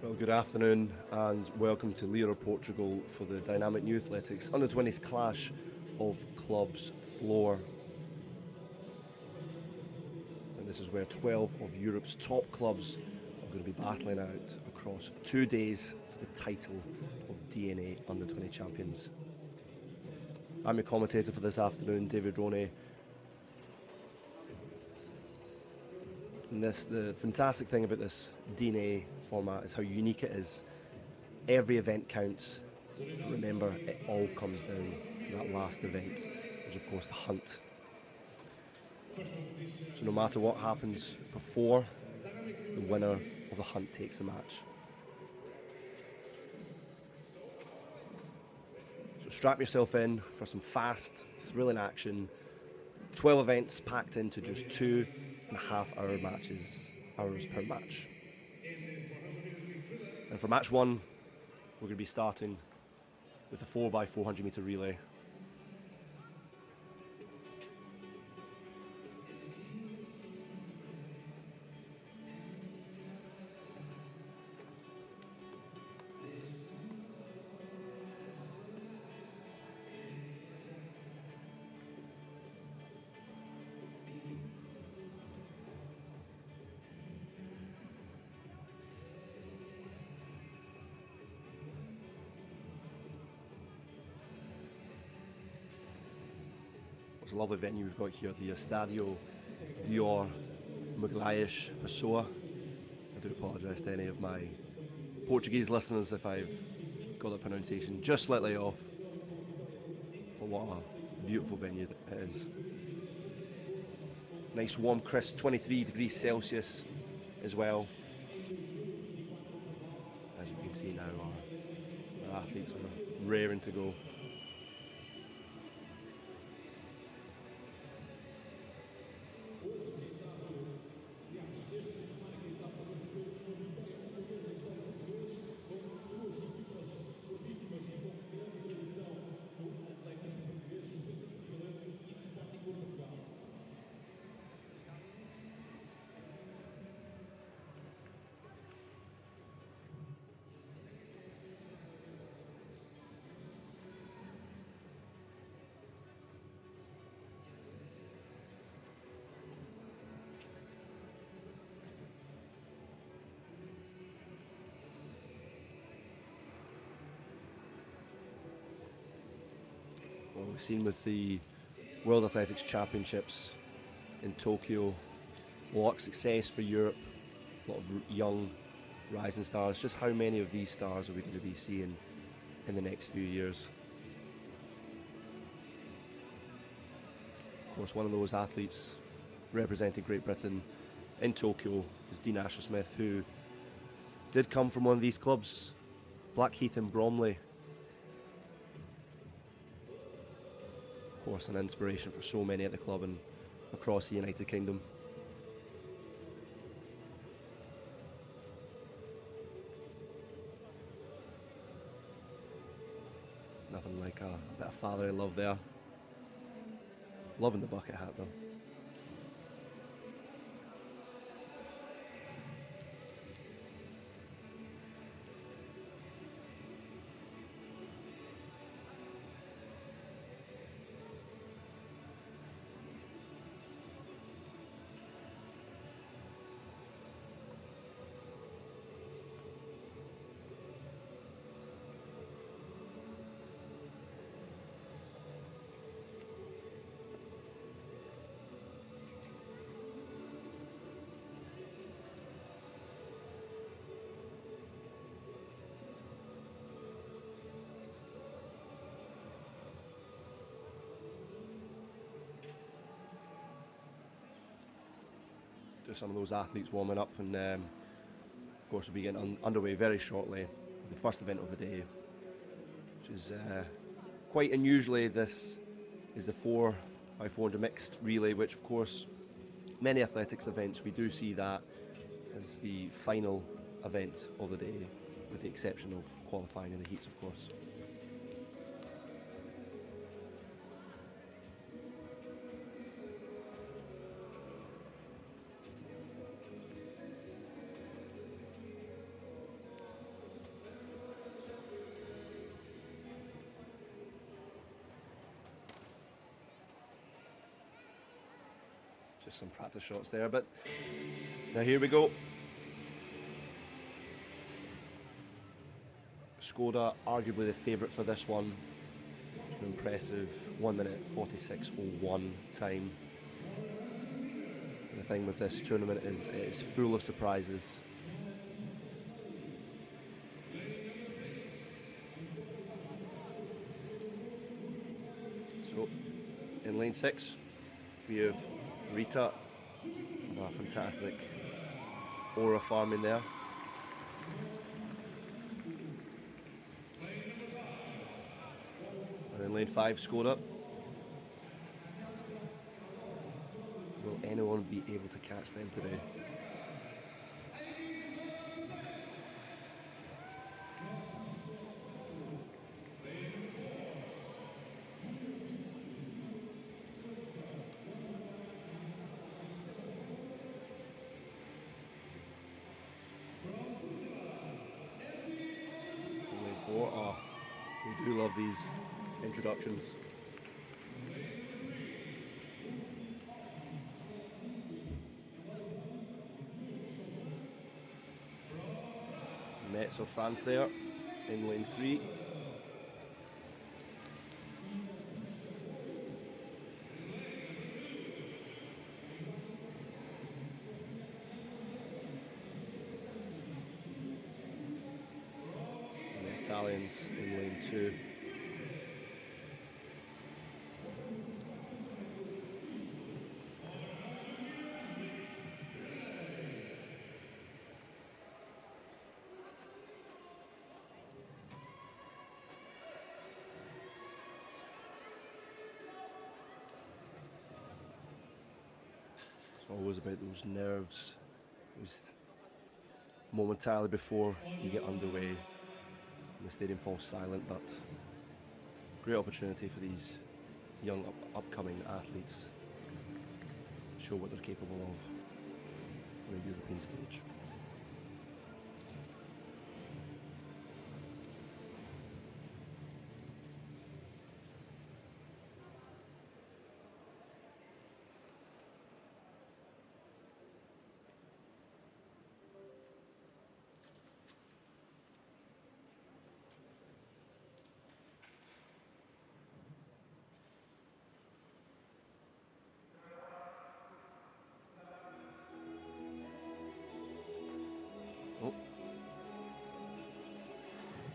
Well, good afternoon and welcome to Leiria, Portugal for the Dynamic New Athletics Under-20s Clash of Clubs floor. And this is where 12 of Europe's top clubs are going to be battling out across 2 days for the title of DNA Under-20 champions. I'm your commentator for this afternoon, David Roney. And the fantastic thing about this DNA format is how unique it is. Every event counts. Remember, it all comes down to that last event, which is of course the hunt. So no matter what happens before, the winner of the hunt takes the match. So strap yourself in for some fast, thrilling action. 12 events packed into just 2.5 hours per match. And for match one, we're going to be starting with a 4x400 meter relay. It's a lovely venue we've got here, the Estadio Dior Magalhães Pessoa. I do apologise to any of my Portuguese listeners if I've got the pronunciation just slightly off. But what a beautiful venue it is. Nice warm, crisp 23 degrees Celsius as well. As you can see now, our athletes are raring to go. Well, we've seen with the World Athletics Championships in Tokyo, a lot of success for Europe, a lot of young rising stars. Just how many of these stars are we going to be seeing in the next few years? Of course, one of those athletes representing Great Britain in Tokyo is Dean Asher-Smith, who did come from one of these clubs, Blackheath and Bromley. Of course, an inspiration for so many at the club and across the United Kingdom. Nothing like a bit of fatherly love there. Loving the bucket hat though. Just some of those athletes warming up, and of course we'll be getting underway very shortly. The first event of the day, which is quite unusually, this is the 4x400 mixed relay, which of course many athletics events we do see that as the final event of the day, with the exception of qualifying in the heats, of course. Just some practice shots there, but now here we go. Skoda, arguably the favourite for this one. An impressive 1 minute 46.01 time. The thing with this tournament is it's full of surprises. So, in lane 6, we have Rita. Oh, fantastic aura farming there. And in lane 5, Skoda. Will anyone be able to catch them today? Lane 4, oh, we do love these introductions. Metz of France there in lane 3. And the Italians in lane 2. It's always about those nerves, just momentarily before you get underway and the stadium falls silent, but great opportunity for these young upcoming athletes to show what they're capable of on a European stage.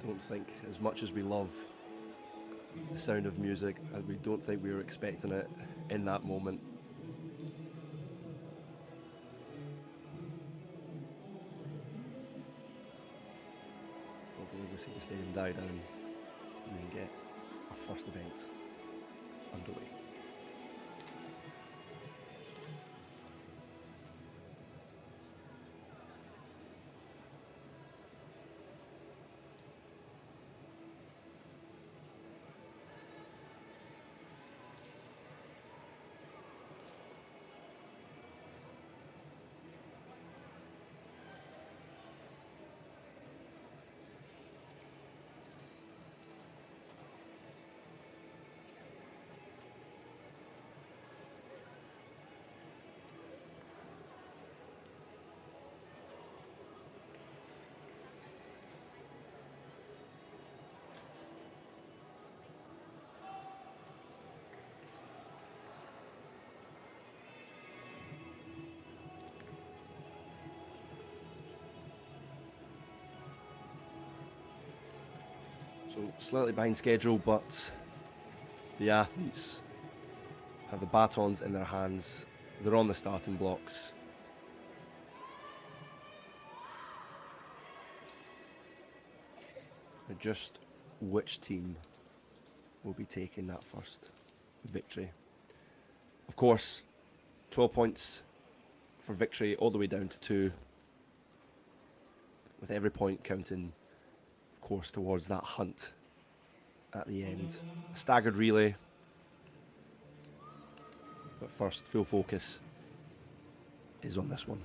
Don't think, as much as we love the sound of music, we don't think we were expecting it in that moment. Hopefully we'll see the stadium die down and we can get our first event underway. So slightly behind schedule, but the athletes have the batons in their hands. They're on the starting blocks. And just which team will be taking that first victory? Of course, 12 points for victory all the way down to 2, with every point counting, of course, towards that hunt at the end. A staggered relay, but first, full focus is on this one.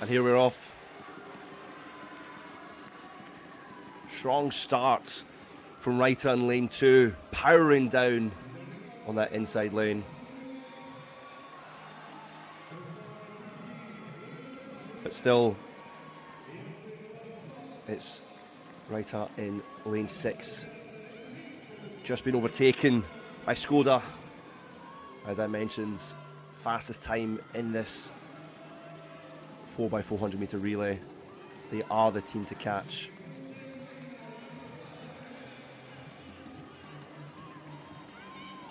And here we're off. Strong start from Reiter in lane 2, powering down on that inside lane. But still, it's Reiter in lane 6. Just been overtaken by Skoda. As I mentioned, fastest time in this 4x400 meter relay. They are the team to catch.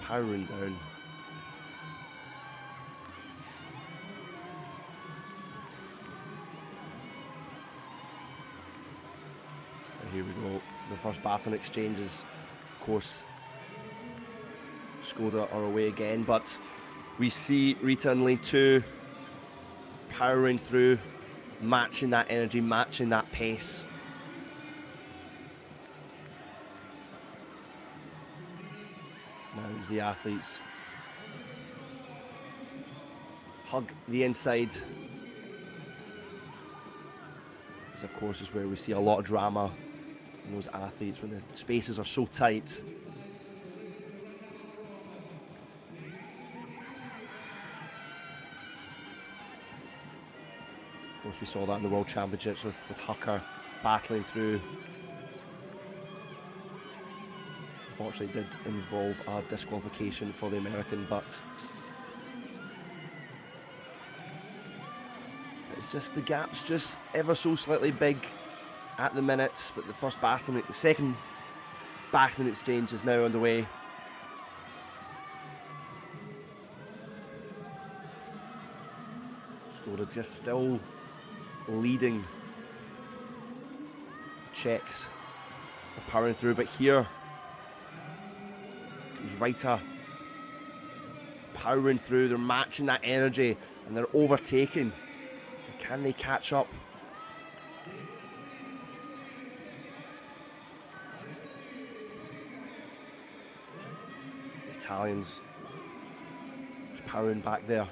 Powering down. And here we go for the first baton exchanges. Of course, Skoda are away again, but we see Rita in lane 2 powering through, matching that energy, matching that pace. Now as the athletes hug the inside. This, of course, is where we see a lot of drama in those athletes when the spaces are so tight. Of course, we saw that in the World Championships with Hucker battling through. Unfortunately, did involve a disqualification for the American, but it's just the gap's just ever so slightly big at the minute. But the second baton exchange is now underway. Skoda just still leading. Czechs are powering through, but here comes Reiter powering through. They're matching that energy and they're overtaking. Can they catch up? The Italians just powering back there.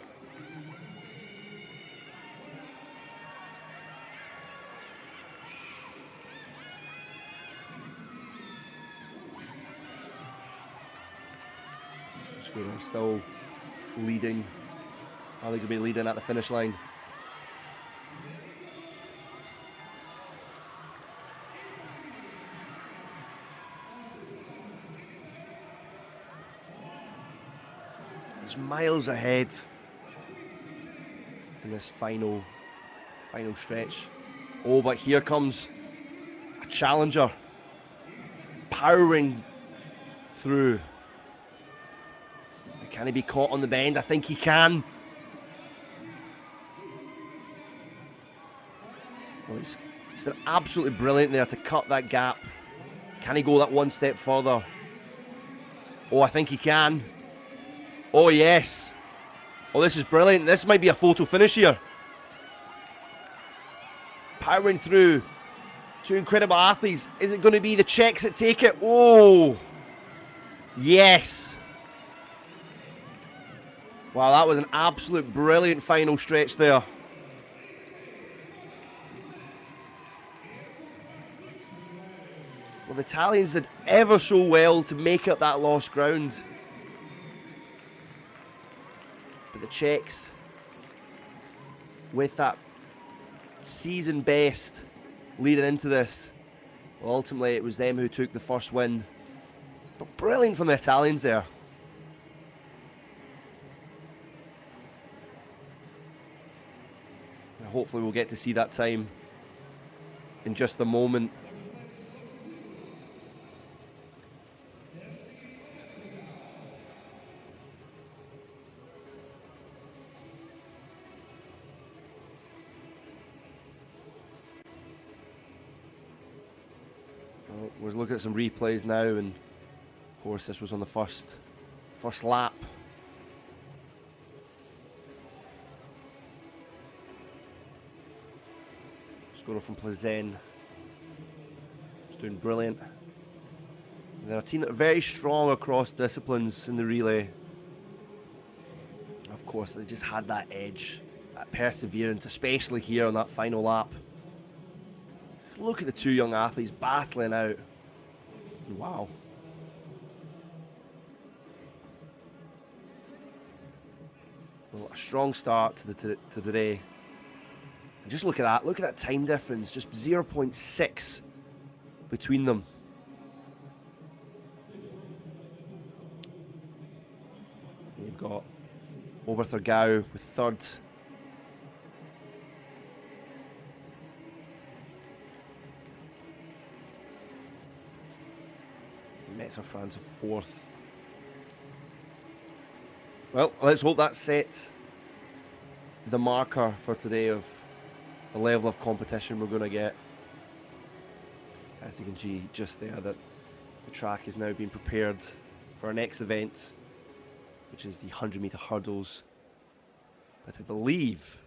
Skoda still leading. I think he'll be leading at the finish line. He's miles ahead in this final stretch. Oh, but here comes a challenger powering through. Can he be caught on the bend? I think he can. Well, he's done absolutely brilliant there to cut that gap. Can he go that one step further? Oh, I think he can. Oh, yes. Oh, this is brilliant. This might be a photo finish here. Powering through. Two incredible athletes. Is it going to be the Czechs that take it? Oh, yes. Wow, that was an absolute brilliant final stretch there. Well, the Italians did ever so well to make up that lost ground. But the Czechs, with that season best leading into this, well, ultimately it was them who took the first win. But brilliant from the Italians there. Hopefully we'll get to see that time in just a moment. Well, we're looking at some replays now, and of course this was on the first lap. Skoda from Plzeň. It's doing brilliant. And they're a team that are very strong across disciplines in the relay. Of course, they just had that edge that perseverance, especially here on that final lap. Just look at the two young athletes battling out. Wow. Well, a strong start to today. And just look at that time difference, just 0.6 between them. And you've got Oberthurgau with third. Metzer France of fourth. Well, let's hope that set the marker for today of the level of competition we're going to get. As you can see just there, that the track is now being prepared for our next event, which is the 100-meter hurdles. But I believe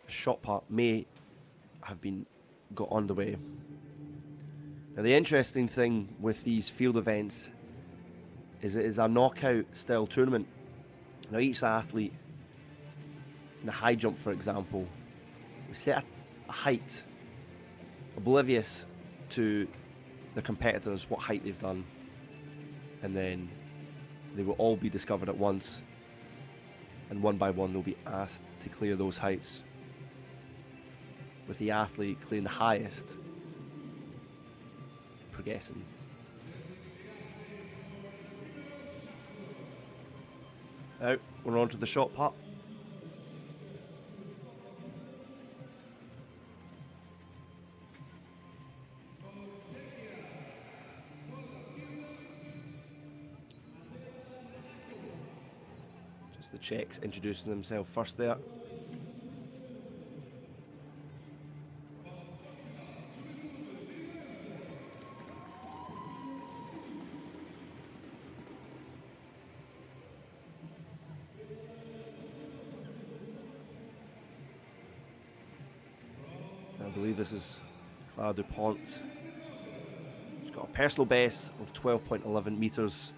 the shot put may have been got underway. Now, the interesting thing with these field events is it is a knockout style tournament. Now, each athlete in the high jump, for example, we set a height oblivious to the competitors, what height they've done, and then they will all be discovered at once, and one by one they'll be asked to clear those heights, with the athlete clearing the highest progressing. Now we're on to the shot put. Just the Czechs introducing themselves first there. I believe this is Clara Dupont. She's got a personal best of 12.11 metres.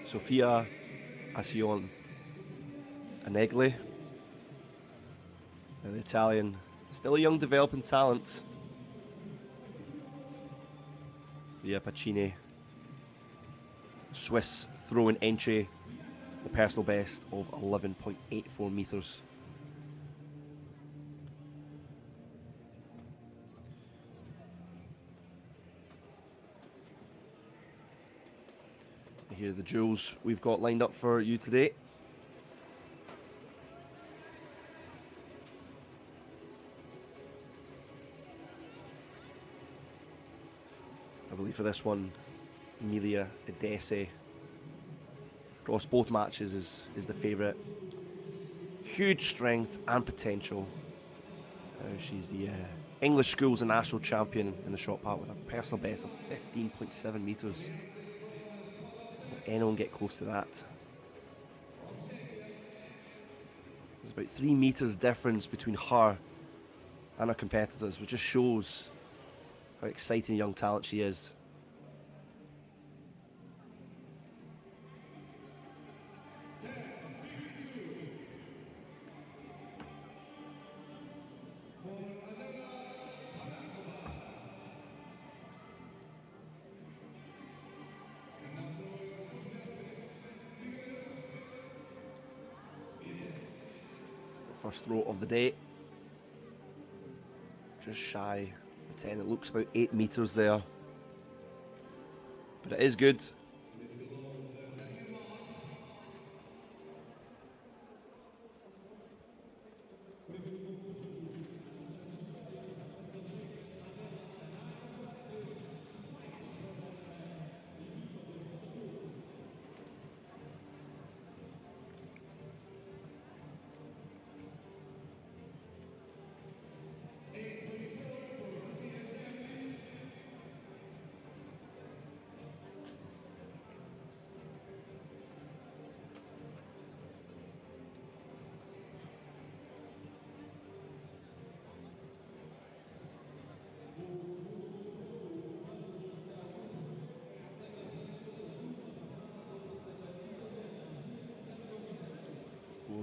Sofia Ascion Anegli, the Italian, still a young developing talent. Via Pacini, Swiss throw-in entry, the personal best of 11.84 metres. Here are the duels we've got lined up for you today. I believe for this one, Emilia Edese across both matches is the favourite. Huge strength and potential. She's the English schools and national champion in the shot put with a personal best of 15.7 metres. Will anyone get close to that? There's about 3 metres difference between her and her competitors, which just shows how exciting young talent she is. First throw of the day. Just shy of 10. It looks about 8 metres there. But it is good.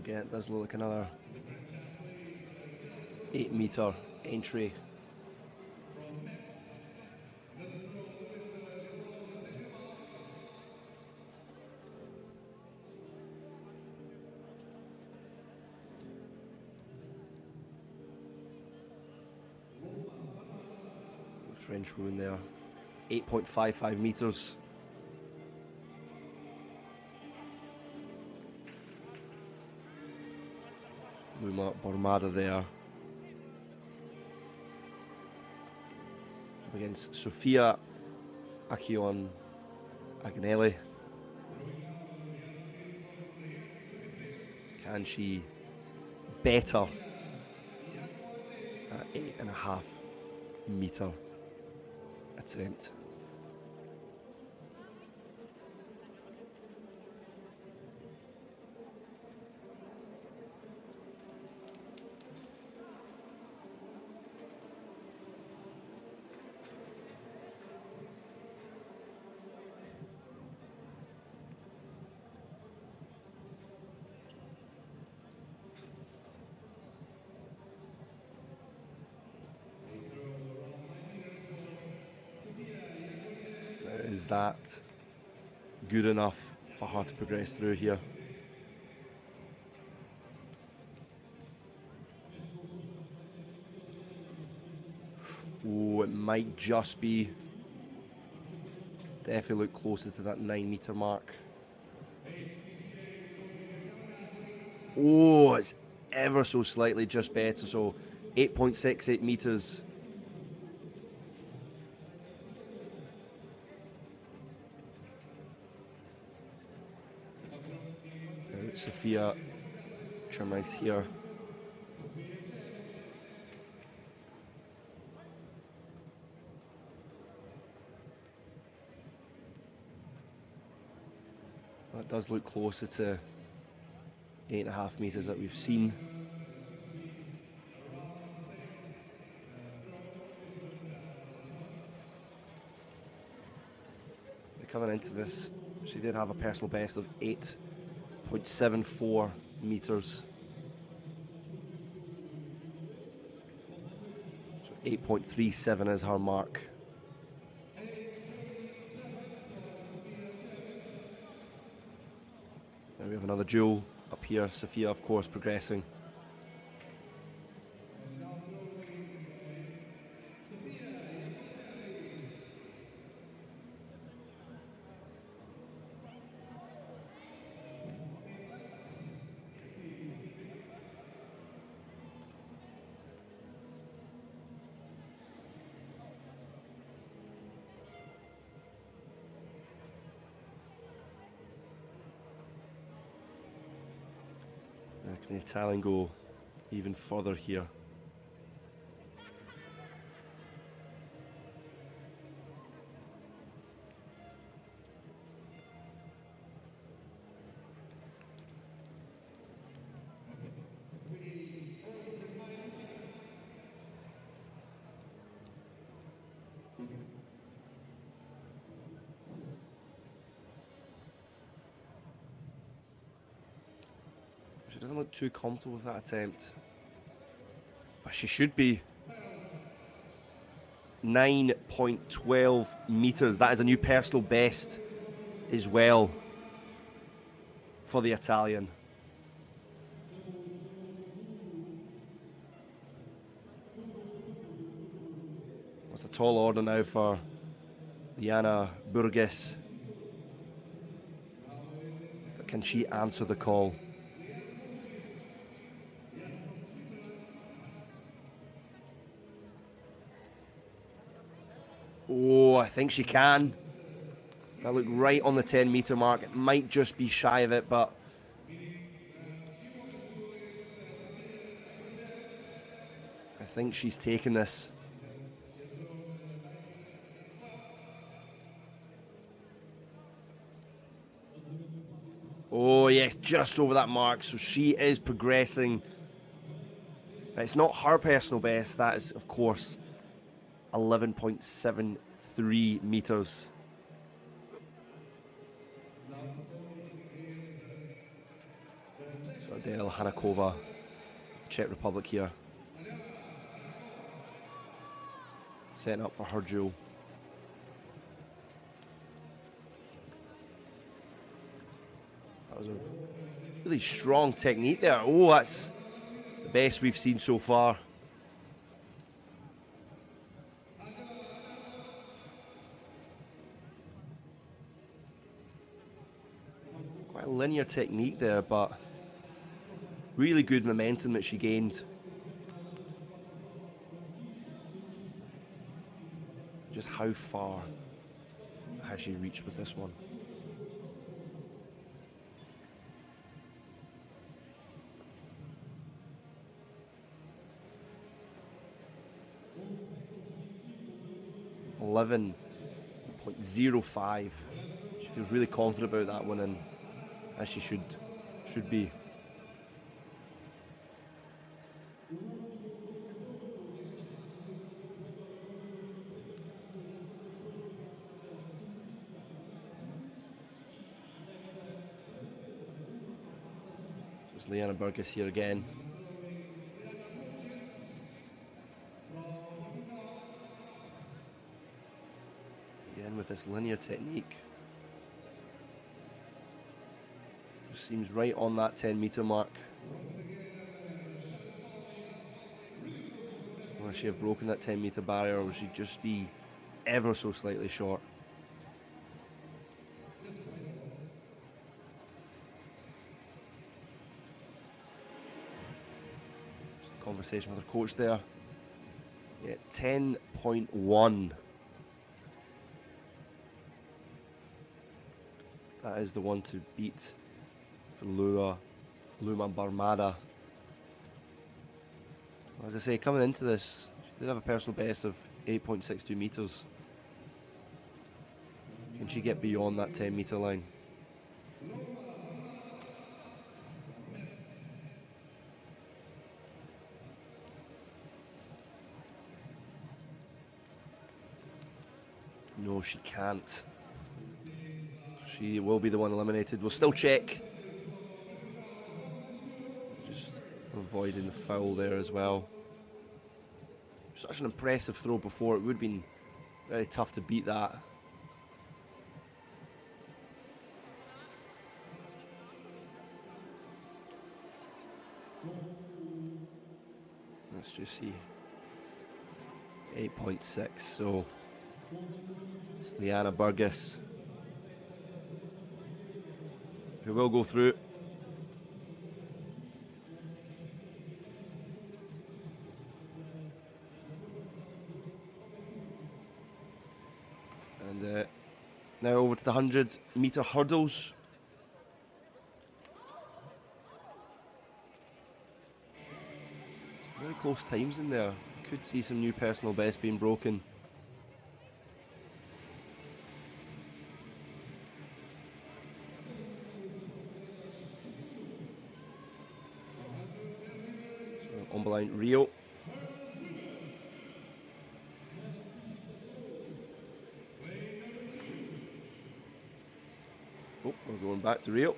again, it does look like another 8-meter entry. French woman there, 8.55 meters. Luma Bormada there up against Sofia Akion Agnelli. Can she better that 8.5 meter attempt? Is that good enough for her to progress through here? Oh, it might just be. Definitely look closer to that 9-meter mark. Oh, it's ever so slightly just better. So 8.68 meters. Sophia Chermais here. That does look closer to 8.5 meters that we've seen. Coming into this, she did have a personal best of 8.74 meters. So 8.37 is her mark. Now we have another duel up here. Sophia, of course, progressing. Can the Italian go even further here? She doesn't look too comfortable with that attempt, but she should be. 9.12 meters. That is a new personal best as well for the Italian. It's a tall order now for Diana Burgess. But can she answer the call? Oh, I think she can. That looked right on the 10-meter mark. It might just be shy of it, but I think she's taken this. Oh, yeah, just over that mark. So she is progressing. It's not her personal best. That is, of course, 11.73 meters. So Elhanakova, Czech Republic here. Setting up for her duel. That was a really strong technique there. Oh, that's the best we've seen so far. Quite a linear technique there, but really good momentum that she gained. Just how far has she reached with this one? .05. She feels really confident about that one, and as she should be. It's Liana Burgess here again. Again with this linear technique. Just seems right on that 10-meter mark. Will she have broken that 10-meter barrier, or will she just be ever so slightly short? Conversation with her coach there. Yeah, 10.1. That is the one to beat for Luma Barmada. As I say, coming into this, she did have a personal best of 8.62 meters. Can she get beyond that 10-meter line? No, she can't. She will be the one eliminated. We'll still check. Just avoiding the foul there as well. Such an impressive throw before. It would have been very tough to beat that. Let's just see. 8.6. So it's Liana Burgess who will go through. And now over to the 100-meter hurdles. Very close times in there. Could see some new personal bests being broken. So, on the line, Rio. Oh, we're going back to Rio.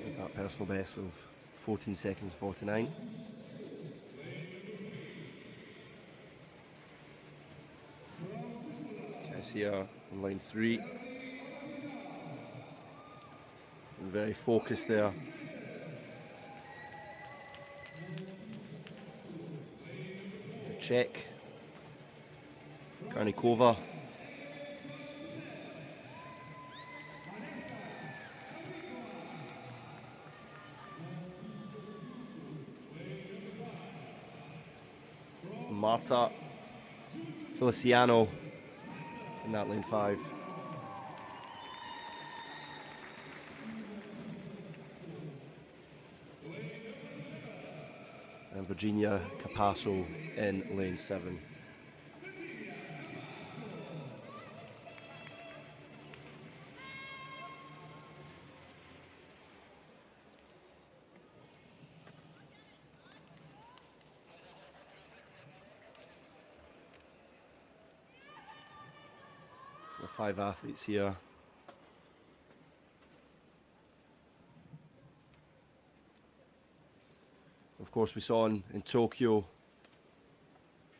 With that personal best of 14 seconds 49. Okay, I see her on line 3. Very focused there. Check. Karnikova. Marta Feliciano in that lane 5. And Virginia Capasso in lane 7. 5 athletes here. Of course, we saw in Tokyo,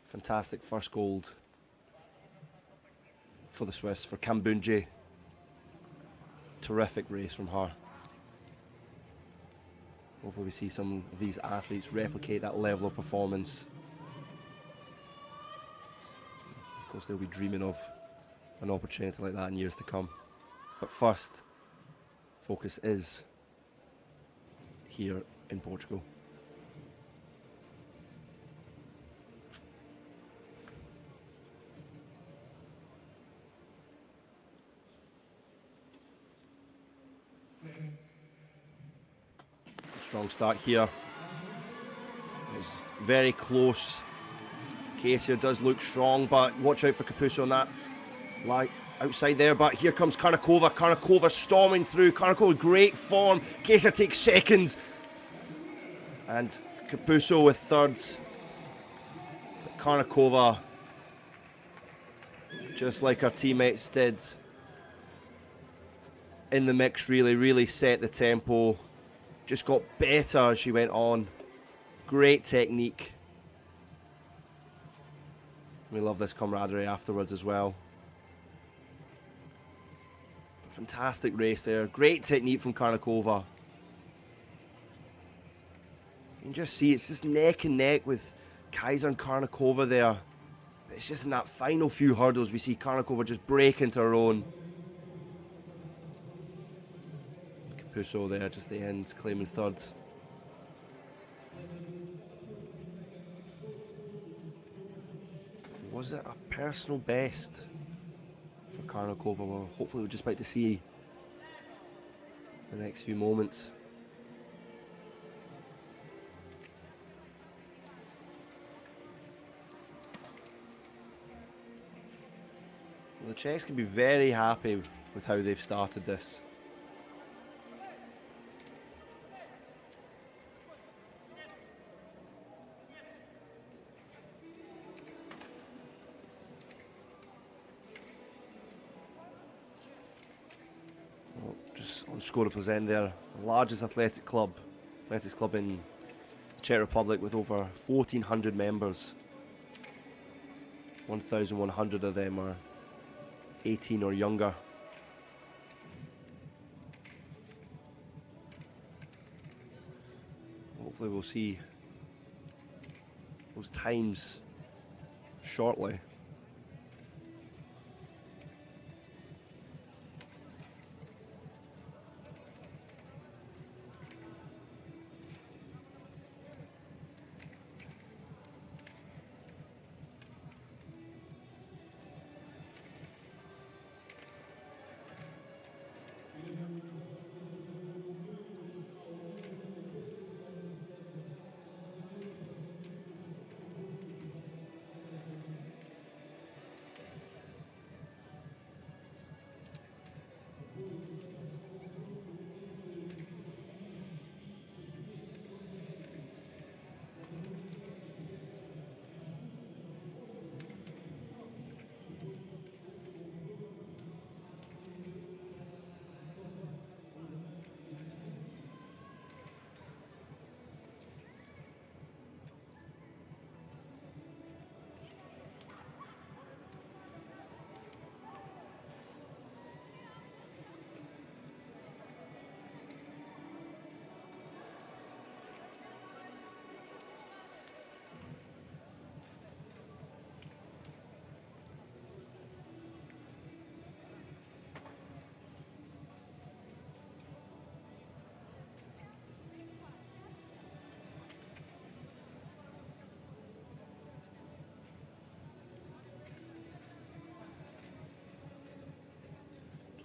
fantastic first gold for the Swiss, for Kambunji. Terrific race from her. Hopefully we see some of these athletes replicate that level of performance. Of course, they'll be dreaming of an opportunity like that in years to come. But first, focus is here in Portugal. Strong start here. It's very close. Casey does look strong, but watch out for Capuzzo on that line outside there. But here comes Karnikova. Karnikova storming through. Karnikova, great form. Casey takes seconds. And Capuzzo with thirds. But Karnikova, just like her teammates did in the mix, really set the tempo. Just got better as she went on. Great technique. We love this camaraderie afterwards as well. Fantastic race there. Great technique from Karnikova. You can just see it's just neck and neck with Kaiser and Karnikova there. But it's just in that final few hurdles we see Karnikova just break into her own. Capuzzo there, just the end, claiming third. Was it a personal best for Karnikova? Well, hopefully we're just about to see the next few moments. Well, the Czechs can be very happy with how they've started this. On Skåre Plzeň there, the largest athletics club in the Czech Republic with over 1,400 members. 1,100 of them are 18 or younger. Hopefully we'll see those times shortly.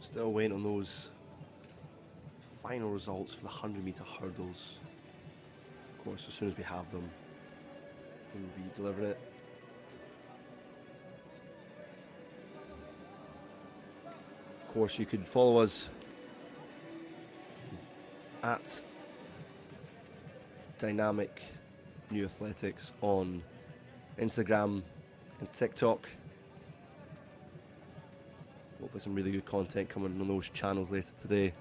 Still waiting on those final results for the 100-meter hurdles. Of course, as soon as we have them, we will be delivering it. Of course, you could follow us at Dynamic New Athletics on Instagram and TikTok. hopefully some really good content coming on those channels later today.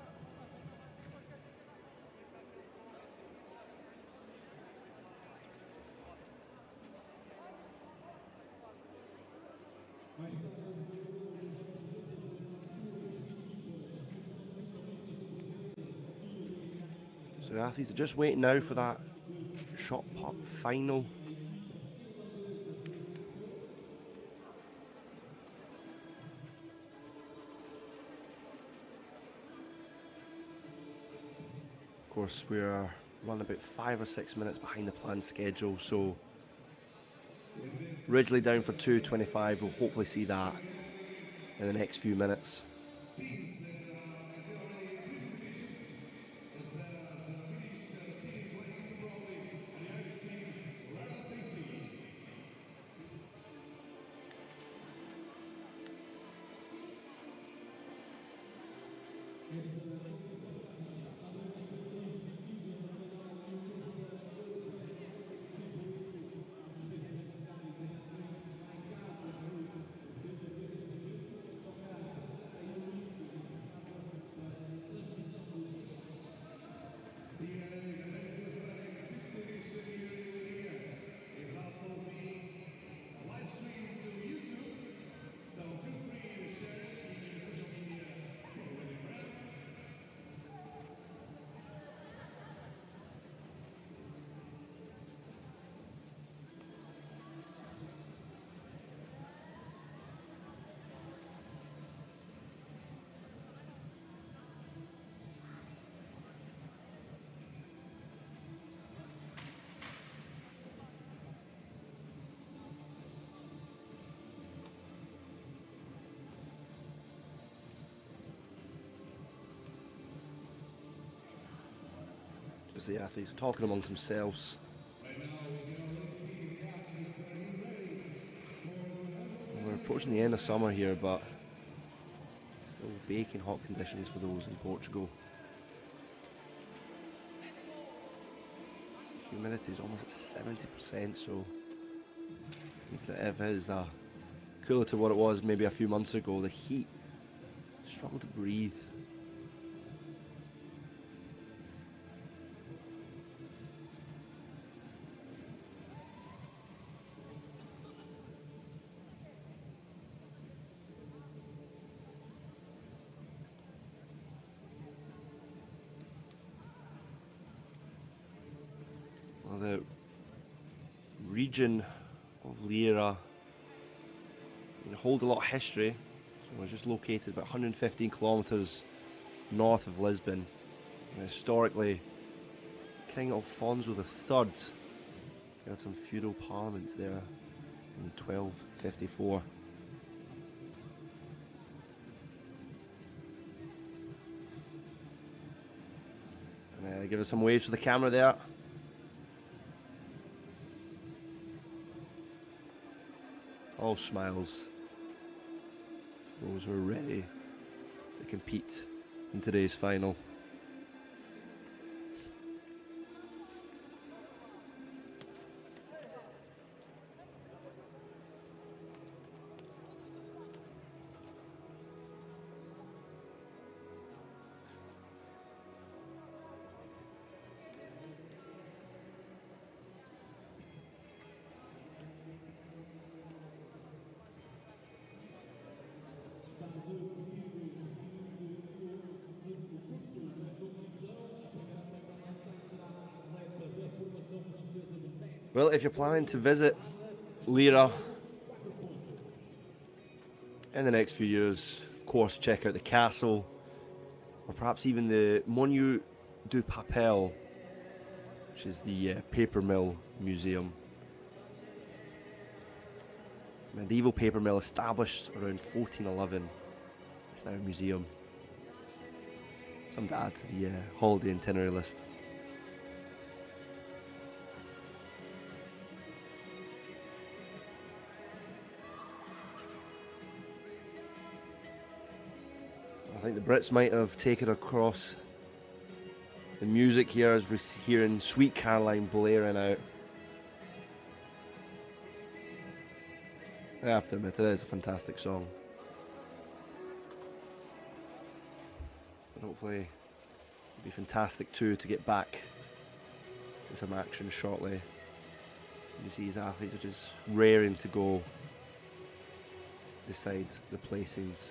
So the athletes are just waiting now for that shot put final. Of course, we're running about 5 or 6 minutes behind the planned schedule, so originally down for 2:25. We'll hopefully see that in the next few minutes. Just the athletes talking amongst themselves. We're approaching the end of summer here, but still baking hot conditions for those in Portugal. Humidity is almost at 70%, so even if it is cooler to what it was maybe a few months ago, the heat, struggle to breathe. Well, the region of Leiria hold a lot of history. So it's just located about 115 kilometres north of Lisbon. And historically, King Alfonso III had some feudal parliaments there in 1254. And give us some waves for the camera there. All smiles for those who are ready to compete in today's final. Well, if you're planning to visit Leiria in the next few years, of course, check out the castle, or perhaps even the Monument du Papel, which is the paper mill museum. Medieval paper mill established around 1411. It's now a museum. Something to add to the holiday itinerary list. I think the Brits might have taken across the music here as we're hearing Sweet Caroline blaring out. I have to admit, it is a fantastic song. Hopefully it'll be fantastic too to get back to some action shortly. You see these athletes are just raring to go decide the placings.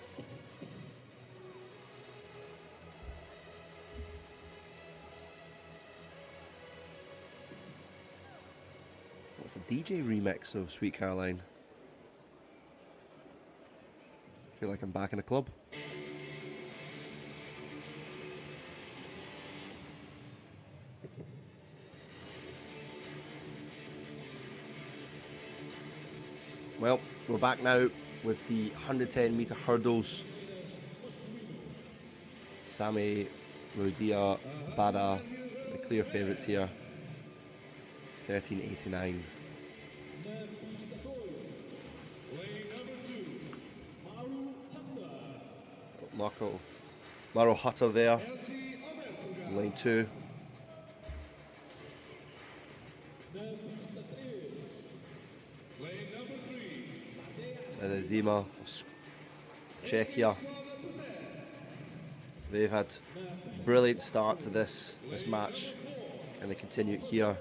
What's the DJ remix of Sweet Caroline? I feel like I'm back in a club. Well, we're back now with the 110 metre hurdles. Sami, Leiria, Bada, the clear favourites here. 13.89. Maro Hutter there, lane 2. And Zima of Czechia. They've had a brilliant start to this match, and they continue it here.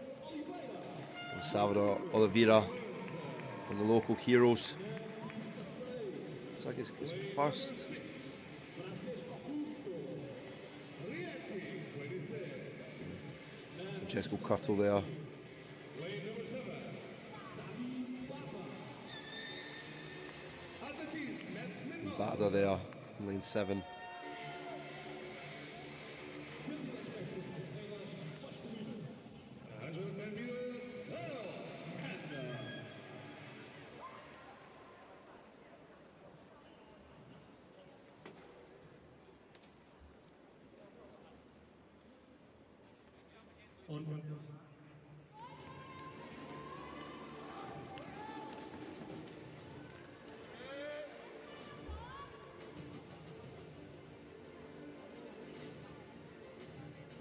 Salvador Oliveira, one of the local heroes. It's like his first. Francesco Curtle there. Bada there, in lane 7.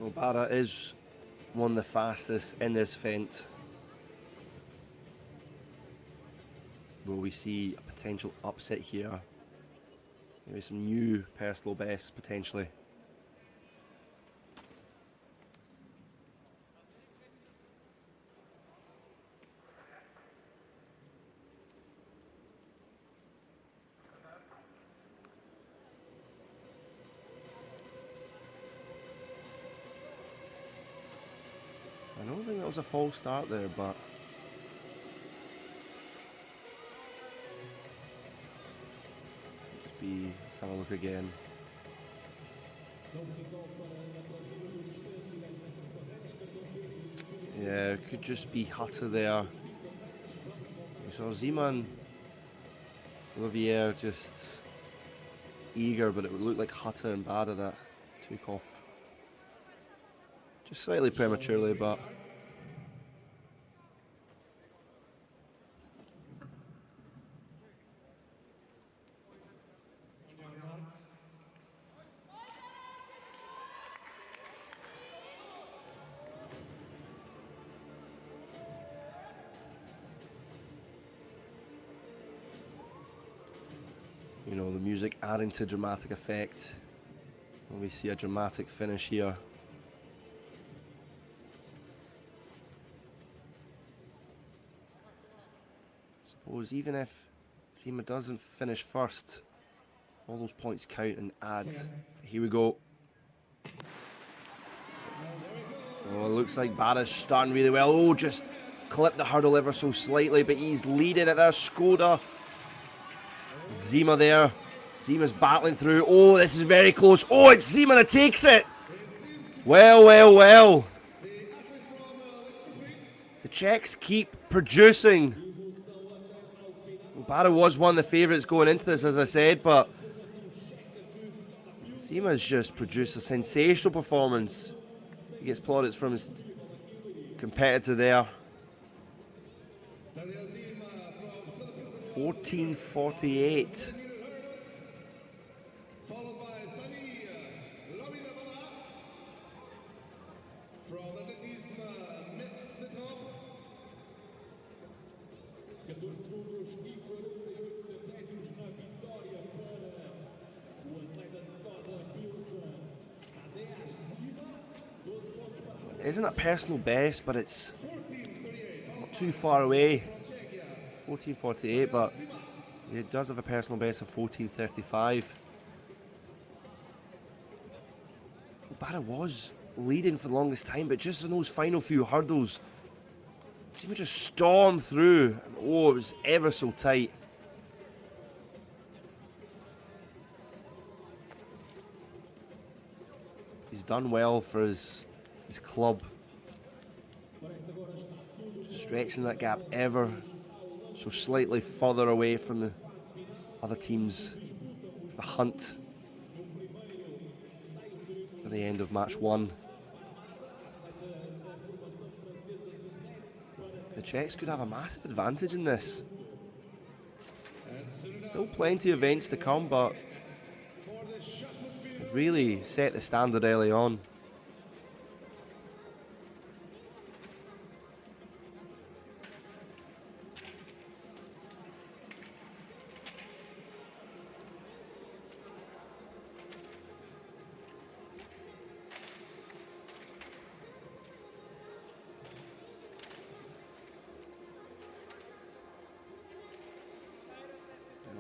Well, Bada is one of the fastest in this event. Will we see a potential upset here? Maybe some new personal bests potentially. I don't think that was a false start there, but let's have a look again. Yeah, it could just be Hutter there. You saw Zeman, Olivier just eager, but it would look like Hutter and Bada that took off just slightly prematurely, but you know, the music adding to dramatic effect. And we see a dramatic finish here. Suppose even if Zima doesn't finish first, all those points count and add. Here we go. Oh, it looks like Bada's starting really well. Oh, just clipped the hurdle ever so slightly, but he's leading it there. Skoda. Zima there. Zima's battling through. Oh, this is very close. Oh, it's Zima that takes it. Well, well, well. The Czechs keep producing. Bada was one of the favourites going into this, as I said, but Zima's just produced a sensational performance. He gets plaudits from his competitor there. 14:48. It isn't a personal best, but it's not too far away. 14:48, but it does have a personal best of 14:35. Barra was leading for the longest time, but just in those final few hurdles, he would just storm through. And oh, it was ever so tight. He's done well for his club. Just stretching that gap ever so slightly further away from the other teams. The hunt at the end of match 1. The Czechs could have a massive advantage in this. Still plenty of events to come, but they've really set the standard early on.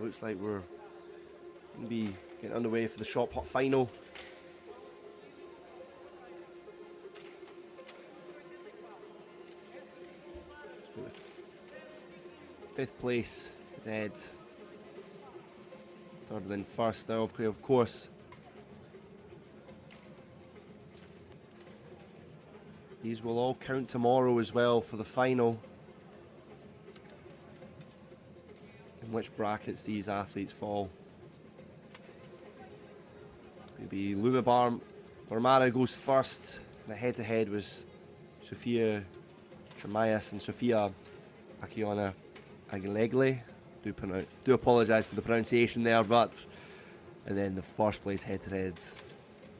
Looks like we're going to be getting underway for the shot put final. Fifth place dead. Third then first. Now, of course, these will all count tomorrow as well for the final. In which brackets these athletes fall. Maybe Luma Barmara goes first. And the head-to-head was Sofia Tremayas and Sofia Akiona Aguilegli. Do apologise for the pronunciation there, but and then the first place head-to-head,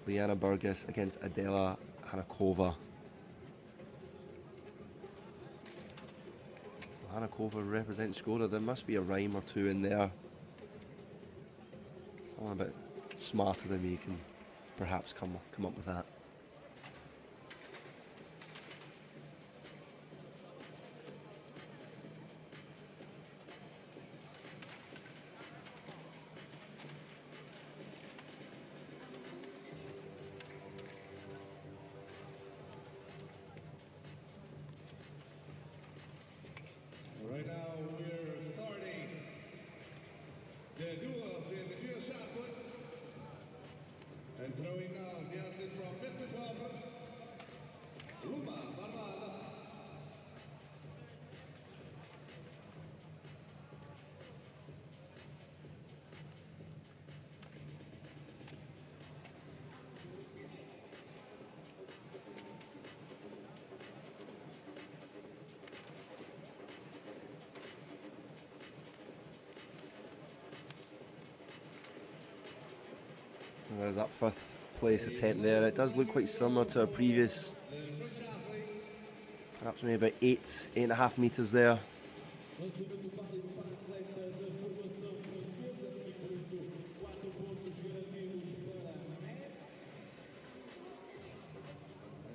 Liana Burgess against Adela Hanakova. Hanakova represents Skoda. There must be a rhyme or two in there. Someone a bit smarter than me can perhaps come up with that. Right now we're starting the duels in the field shot put and throwing down the athlete from Metropolitan, Luma Barmada. There's that fifth place attempt there. It does look quite similar to a previous, perhaps maybe about 8.5 metres there. And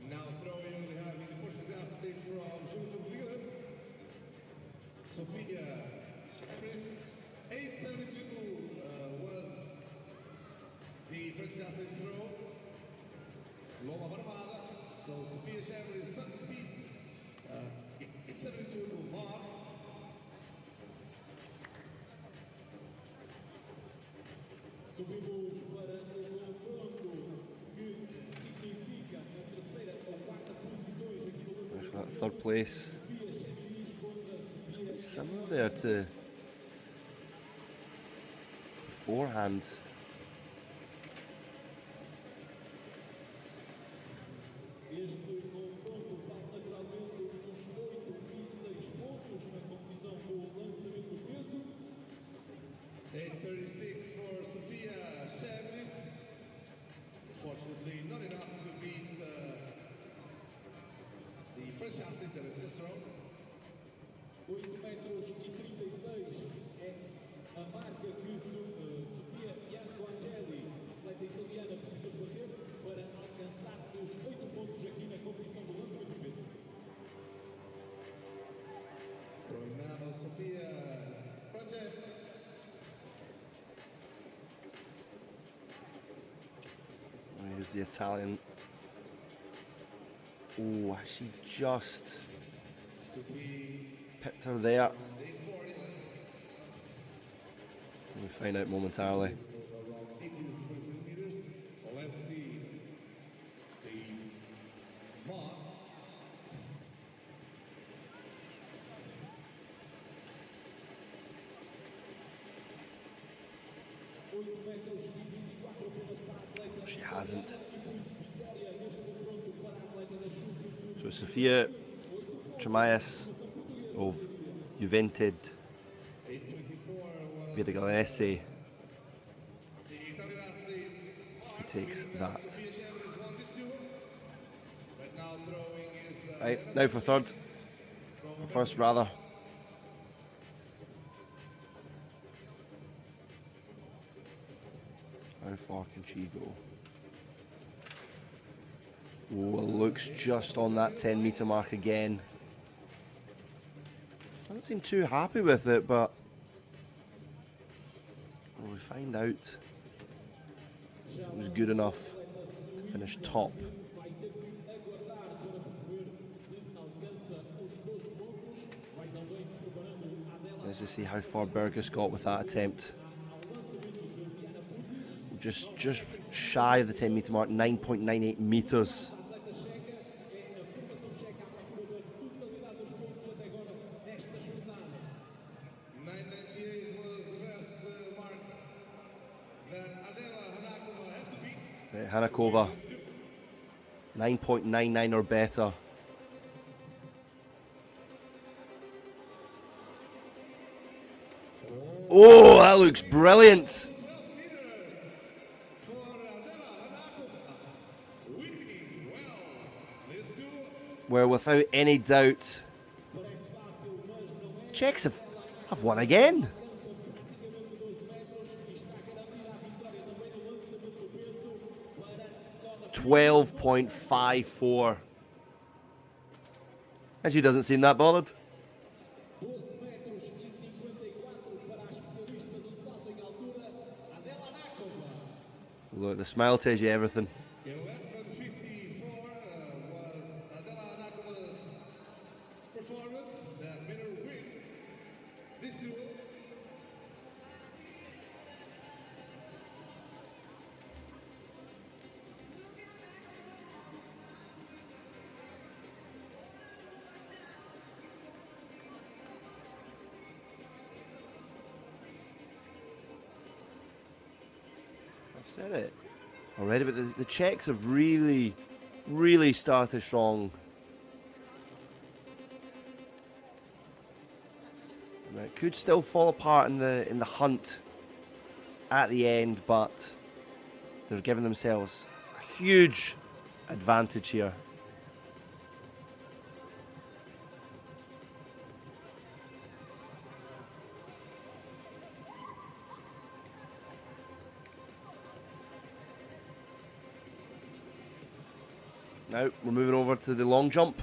now throwing, we have the Portuguese athlete from Javelin, Sofia Chambers. 872 was the French athlete throw. Loma Barmada. So Sofia Chambers must beat 872 mark. Subimos para o confronto que significa a terceira ou quarta posições aqui no There's that third place. It's quite similar there to beforehand. Este confronto vale naturalmente os 8 e 6 pontos na competição do lançamento de peso. 836 for Sofia Chambers. Fortunately, not enough to beat the French athlete that has just thrown. 8 metros e 36 é a marca que Sofia Biancoangeli, atleta italiana, precisa bater para alcançar os 8 pontos aqui na competição do There's the Italian. Oh, she just pipped her there. We'll find out momentarily. Let's see the mark. She hasn't. So Sofia Tremais of Juventud Vidagalese, who takes that. Right, now for third. For first, rather. How far can she go? Oh, it looks just on that 10-metre mark again. Doesn't seem too happy with it, but we'll find out if it was good enough to finish top. Let's just see how far Burgess got with that attempt. Just shy of the 10-metre mark, 9.98 metres. Right, Hanakova, 9.99 or better. Oh, that looks brilliant. Where without any doubt, Czechs have won again. 12.54. And she doesn't seem that bothered. Look, the smile tells you everything. 11.54 was Adela Anakova's performance that made her win this duel. I've said it already, but the Czechs have really started strong. And it could still fall apart in the hunt at the end, but they're giving themselves a huge advantage here. Now we're moving over to the long jump.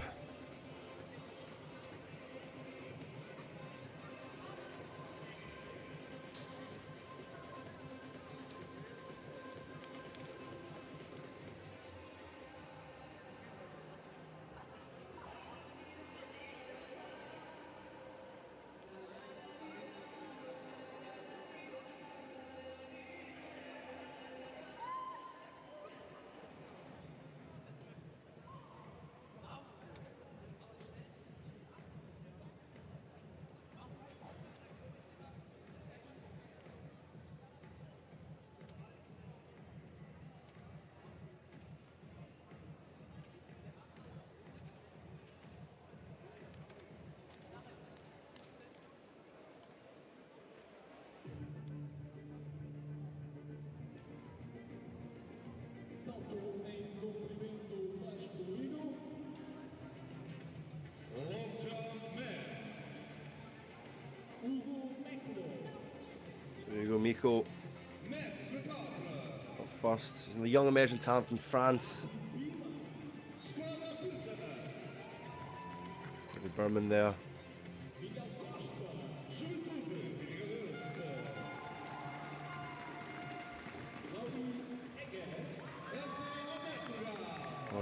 There you go, Miko. Up first. He's a young emerging talent from France. The Berman there.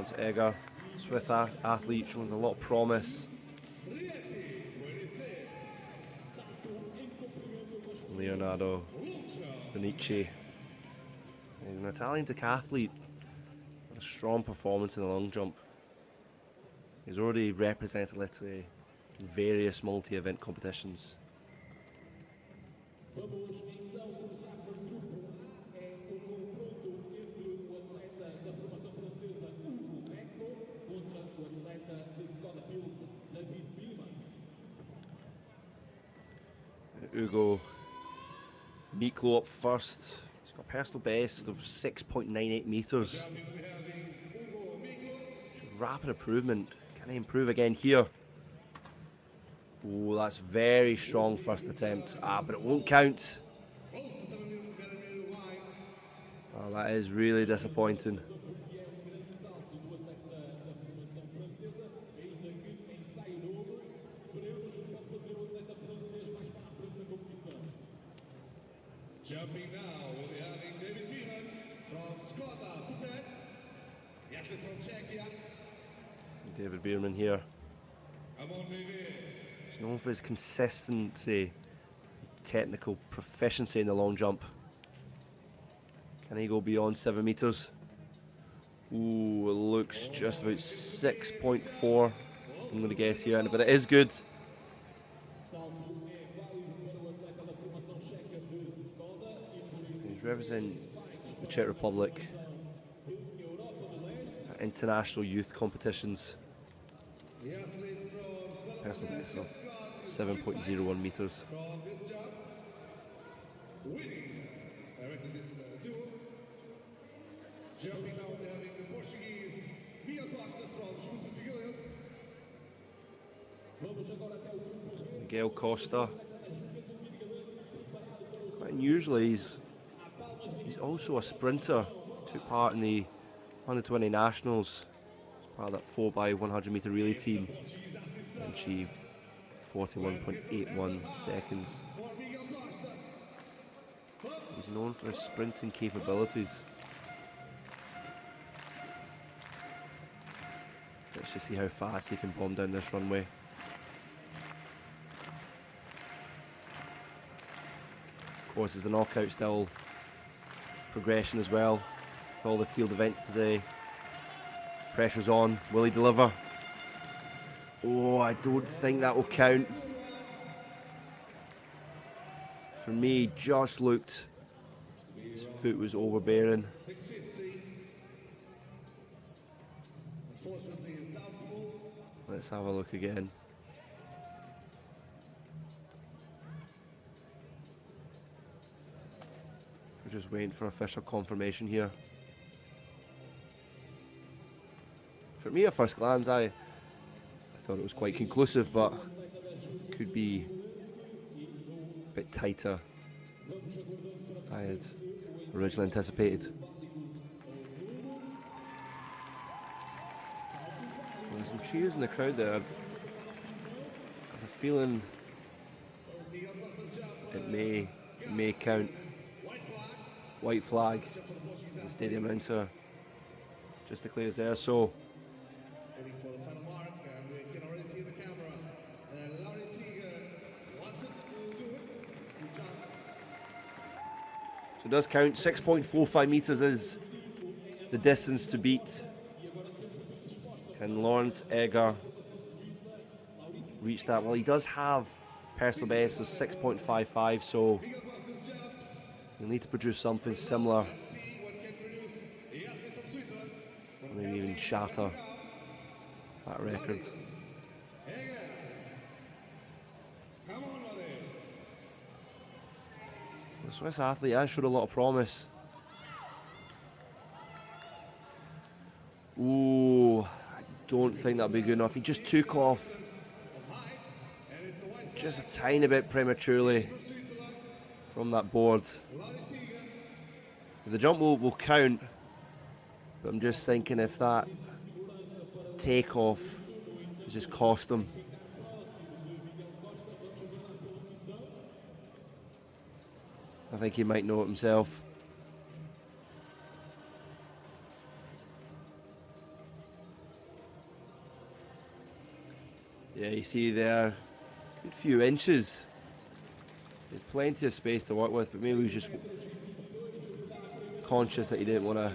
Lawrence Egger, Swiss athlete showing a lot of promise. Leonardo Bonici. He's an Italian decathlete. A strong performance in the long jump. He's already represented Italy in various multi-event competitions. Vamos então começar por grupo. É o confronto entre o atleta da formação francesa Hugo Mecno contra o atleta da Escola Pils, David Biemann. Hugo Miklo up first. He's got a personal best of 6.98 metres. Rapid improvement. Can he improve again here? Oh, that's very strong first attempt. But it won't count. Oh, that is really disappointing. Jumping now, we'll be having David Biemann from Skoda, the athlete from Czechia. David Bierman here. Come on, David. He's known for his consistency, technical proficiency in the long jump. Can he go beyond 7 metres? Ooh, it looks just about 6.4. I'm going to guess here, but it is good. He's representing the Czech Republic at international youth competitions. Personal best of 7.01 metres. Jumping now, we're having the Portuguese Miguel Costa from Junta Figueiras. Miguel Costa. Quite unusually, he's also a sprinter. Took part in the under 20 nationals as part of that 4x100 metre relay team and achieved 41.81 seconds. He's known for his sprinting capabilities. Let's just see how fast he can bomb down this runway. Of course, there's the knockout still progression as well. With all the field events today. Pressure's on. Will he deliver? Oh, I don't think that will count. For me, just looked. His foot was overbearing. Let's have a look again. We're just waiting for official confirmation here. For me, at first glance, I thought it was quite conclusive, but could be a bit tighter than I had originally anticipated. There's some cheers in the crowd there. I have a feeling it may count. White flag as the stadium announcer just declares there. So Waiting for the final mark, and we can already see the camera. Laurie Seeger wants it to do it. To jump. So it does count. 6.45 metres is the distance to beat. Can Lawrence Egger reach that? Well, he does have personal best of 6.55, so he'll need to produce something similar. Maybe even shatter that record. Come on, Laurie. The Swiss athlete has showed a lot of promise. Ooh, I don't think that'll be good enough. He just took off just a tiny bit prematurely from that board. The jump will count, but I'm just thinking if that takeoff has just cost him. I think he might know it himself. Yeah, you see there, good few inches. He had plenty of space to work with, but maybe he was just conscious that he didn't want to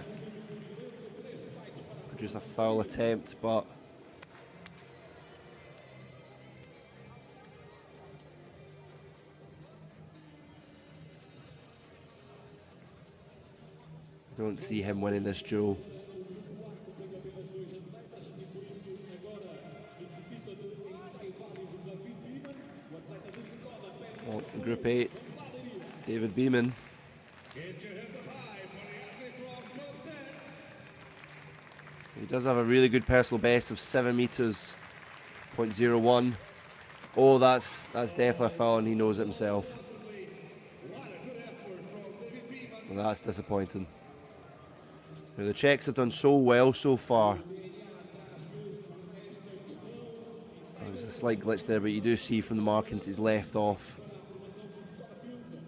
produce a foul attempt, but I don't see him winning this duel. Well, in Group 8, David Beeman. He does have a really good personal best of 7 meters, 0.01. Oh, that's definitely a foul, and he knows it himself. Well, that's disappointing. Now, the Czechs have done so well so far. There's a slight glitch there, but you do see from the markings he's left off.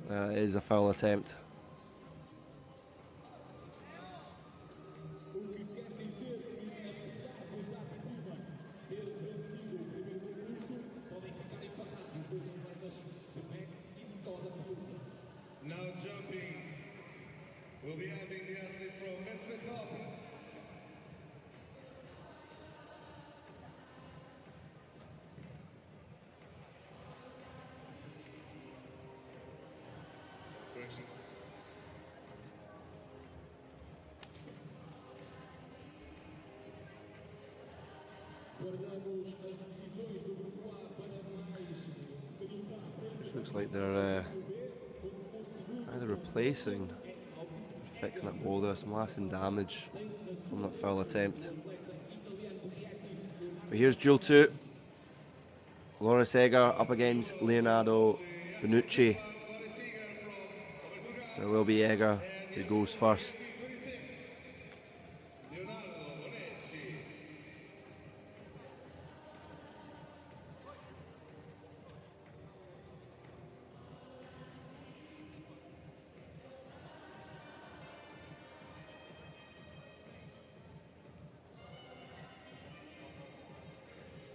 It is a foul attempt. Now jumping, we'll be having the athlete from Metzger. Correction. Guardamos as decisões do grupo A para mais um bocadinho para a frente. This looks like they're either replacing, fixing that ball there, some lasting damage from that foul attempt. But here's duel 2. Loris Egger up against Leonardo Bonucci. It will be Egger who goes first.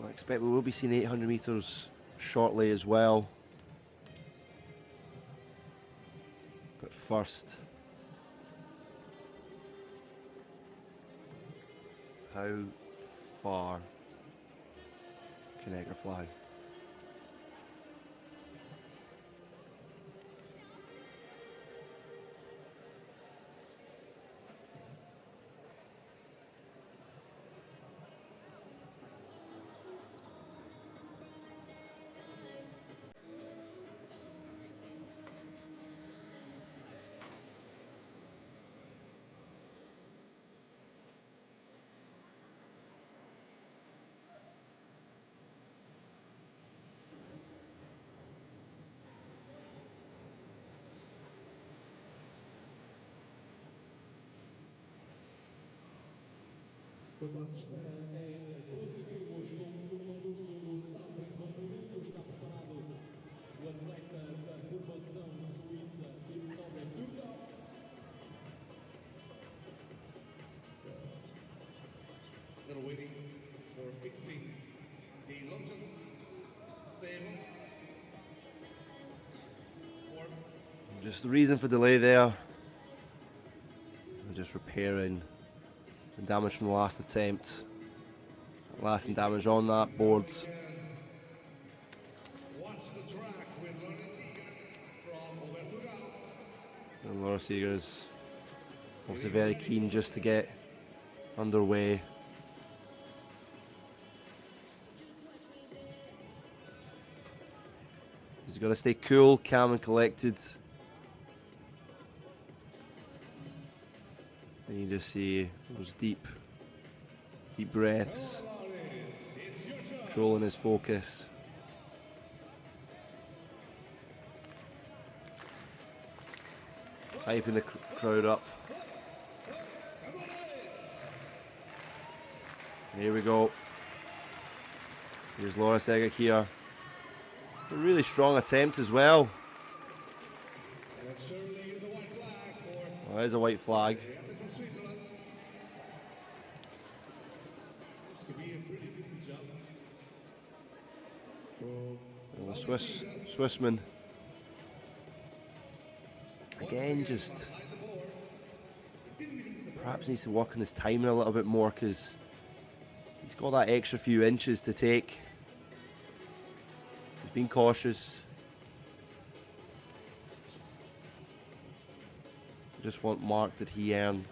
I expect we will be seeing 800 metres shortly as well. But first, how far can Egger fly? Quando a espera é prosseguirmos com o percurso do salto em comprimento, está preparado o atleta da formação suíça de Nova Turga. Little waiting for fixing the long table. Just the reason for delay there. We're just repairing the damage from the last attempt. Lasting damage on that board. Watch the track with Lorenziger from Portugal. And Laura Seeger's obviously very keen just to get underway. He's got to stay cool, calm and collected. And you just see those deep breaths, controlling his focus. Hyping the crowd up. Here we go. Here's Loris Egger here. A really strong attempt as well. Well, there's a white flag. Well, the Swissman. Again, just perhaps needs to work on his timing a little bit more, because he's got that extra few inches to take. He's been cautious. Just what mark did he earn?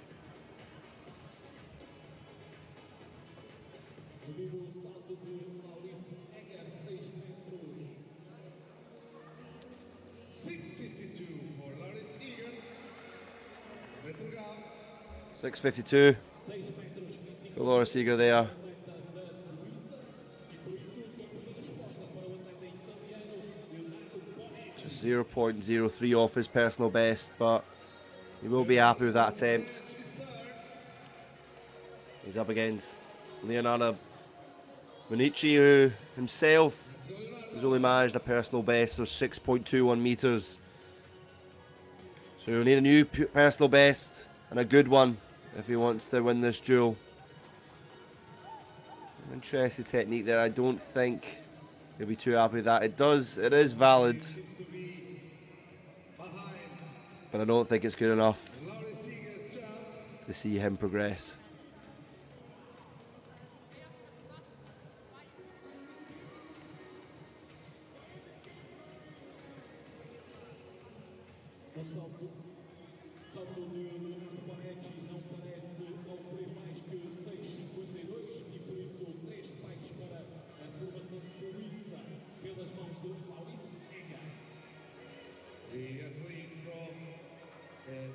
$6.52 for Loris Eager there. Just 0.03 off his personal best, but he will be happy with that attempt. He's up against Leonardo Bonucci, who himself has only managed a personal best of 6.21 meters. So he'll need a new personal best, and a good one, if he wants to win this duel. Interesting technique there. I don't think he'll be too happy with that. It is valid, but I don't think it's good enough to see him progress. Salto de Leonardo Bonetti não parece oferecer mais que 6,52 e por isso 3 fights para a formação suíça pelas mãos de Maurice Eger. The athlete from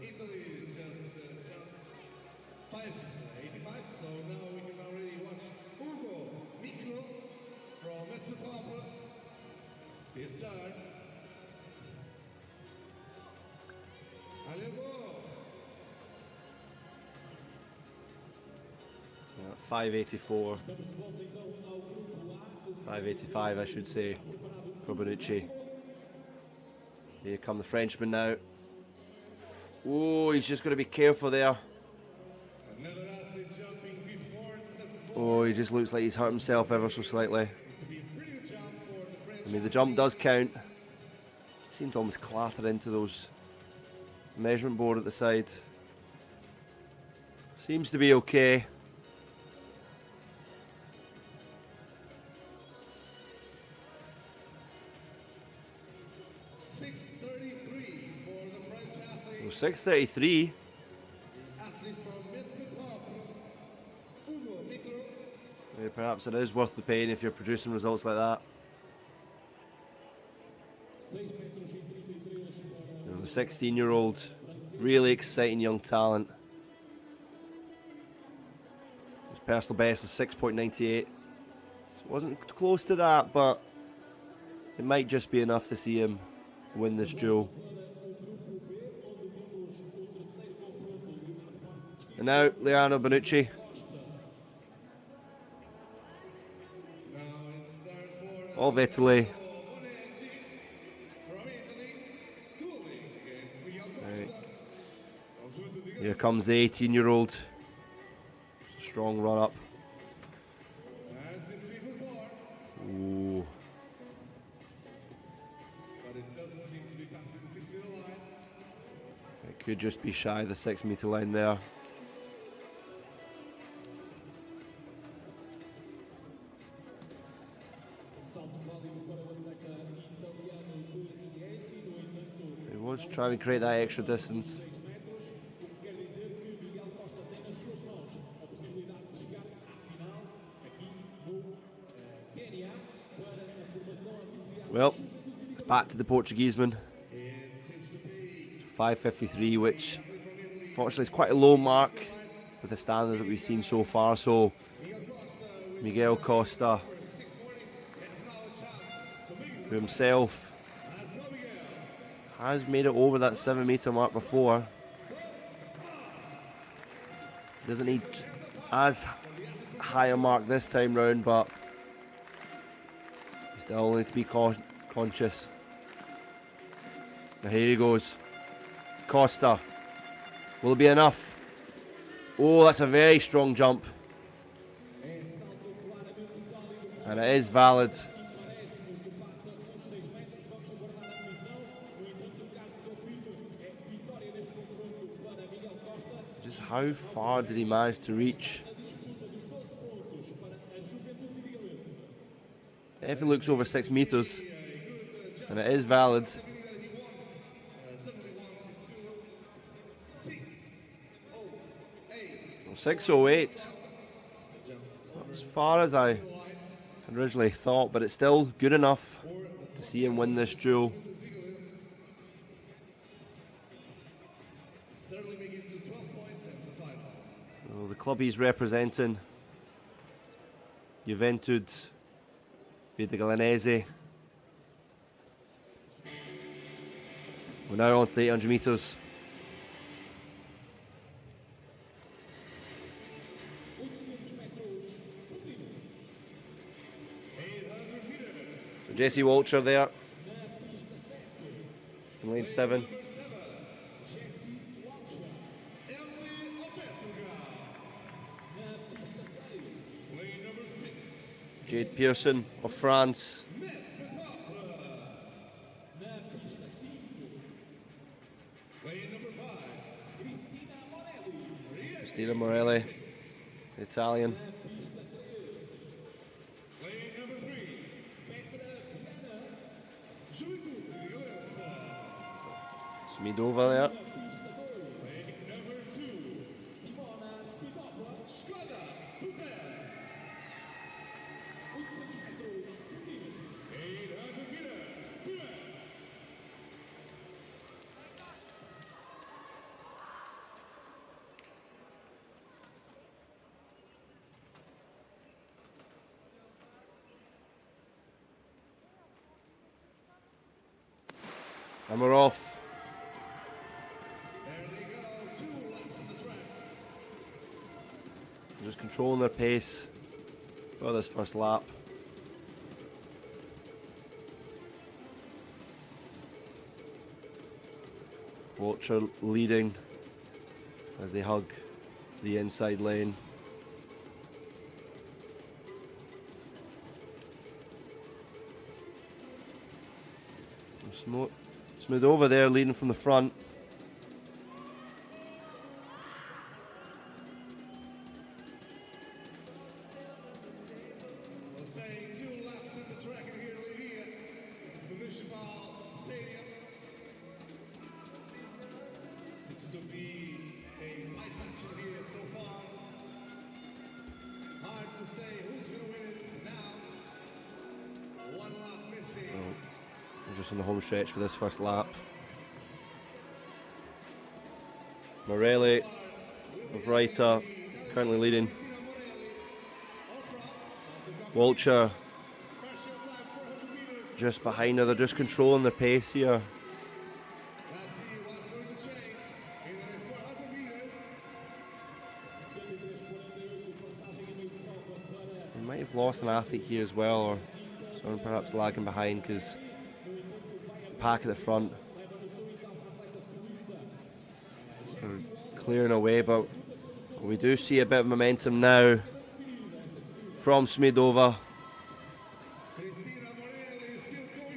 Italy just jumped 5.85, so now we can already watch Hugo Miklo from Metzler. It's his turn. Allez, go! 584, 585 I should say, for Bonucci. Here come the Frenchman now. Oh, he's just going to be careful there. Another athlete jumping before the Oh, he just looks like he's hurt himself ever so slightly. I mean, the jump does count. Seemed to almost clatter into those measurement board at the side. Seems to be okay. Well, 6:33. Yeah, perhaps it is worth the pain if you're producing results like that. And the 16-year-old, really exciting young talent. His personal best is 6.98. So it wasn't close to that, but it might just be enough to see him win this duel. And now, Leonardo Bonucci. Of Italy. Right. Here comes the 18-year-old. Strong run up. Ooh. It could just be shy of the 6 meter line there. He was trying to create that extra distance. Well, it's back to the Portugueseman. 5:53, which unfortunately is quite a low mark with the standards that we've seen so far. So Miguel Costa, who himself has made it over that 7 meter mark before, doesn't need as high a mark this time round, but still need to be conscious. Now here he goes. Costa. Will it be enough? Oh, that's a very strong jump. And it is valid. how far did he manage to reach? If it looks over 6 meters, and it is valid. 6:08. Not as far as I originally thought, but it's still good enough to see him win this duel. Well, the club he's representing, Juventud Vidagalanese. We're now on to the 800 metres. So Jesse Walcher there in lane 7. Jade Pearson of France. Christina Morelli, the Italian. Smidova there. And we're off. Just controlling their pace for this first lap. Walcher leading as they hug the inside lane. Smooth over there, leading from the front. We're saying 2 laps in the track here in Leiria. This is the Municipal Stadium. Seems to be a tight action here so far. Hard to say who's going to win it now. 1 lap missing. We're just on the home stretch for this first lap. Morelli of Reiter currently leading. Walcher just behind her. They're just controlling the pace here. Let's see what's going to change in the next 400 meters. They might have lost an athlete here as well, or someone perhaps lagging behind because the pack at the front are clearing away, but we do see a bit of momentum now from Smidova.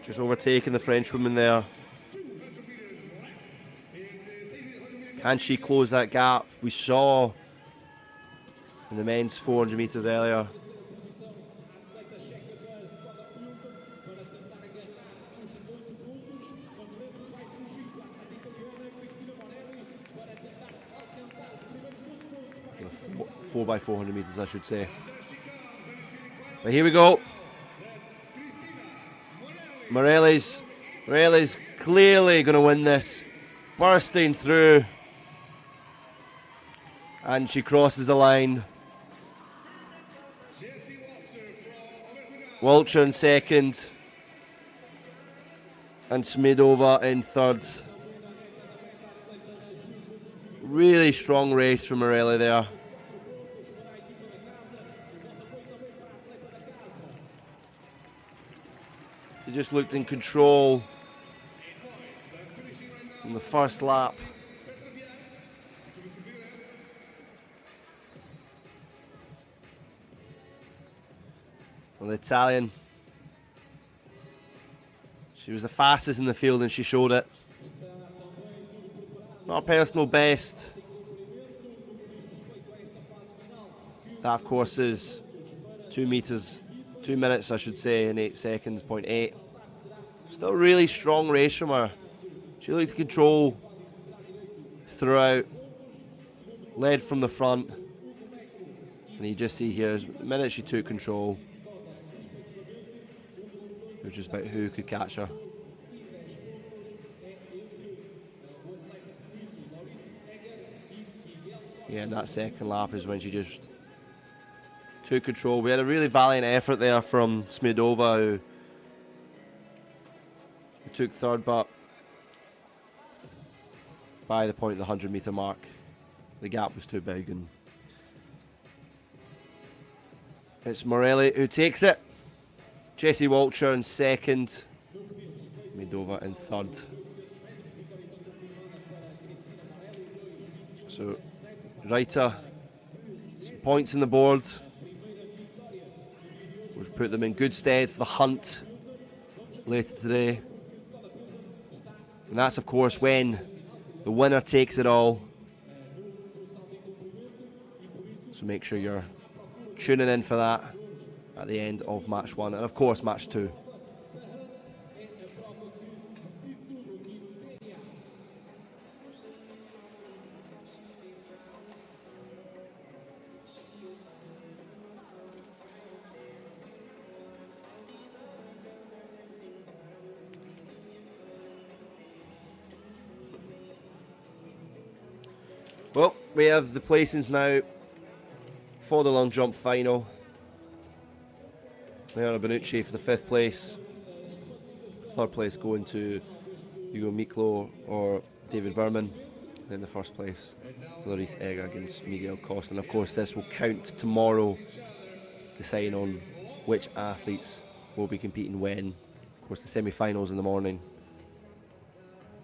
Just overtaking the Frenchwoman there. Can she close that gap we saw in the men's 400 metres earlier? The 4x400 metres, I should say. But here we go. Morelli's clearly going to win this. Bursting through. And she crosses the line. Walcher in second. And Smidova in third. Really strong race from Morelli there. He just looked in control from the first lap. Well, the Italian, she was the fastest in the field and she showed it. Not a personal best, That, of course, is 2 meters, 2 minutes, I should say, and 8 seconds, 0.8. Still a really strong race from her. She looked to control throughout, led from the front. And you just see here, the minute she took control, it was just about who could catch her. Yeah, and that second lap is when she just took control. We had a really valiant effort there from Smidova, who took third, but by the point of the 100 metre mark, the gap was too big, and it's Morelli who takes it. Jesse Walcher in second, Smidova in third. So Reiter, some points in the board, which put them in good stead for the hunt later today. And that's, of course, when the winner takes it all. So make sure you're tuning in for that at the end of match 1 and, of course, match 2. Well, we have the placings now for the long jump final. Leona Bonucci for the 5th place. 3rd place going to Hugo Miklo or David Berman. Then the 1st place, Loris Egger against Miguel Costa. And of course this will count tomorrow, deciding on which athletes will be competing when. Of course the semi-finals in the morning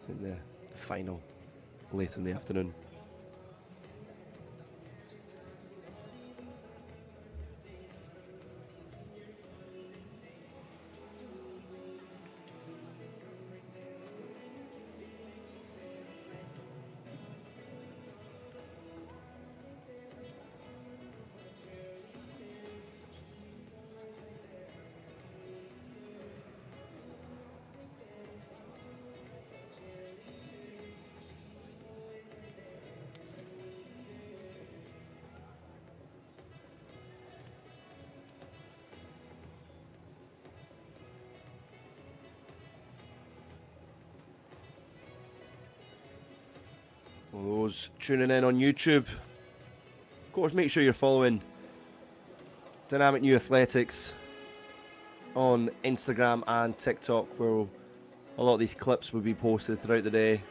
and the final later in the afternoon. Well, those tuning in on YouTube, of course, make sure you're following Dynamic New Athletics on Instagram and TikTok, where a lot of these clips will be posted throughout the day,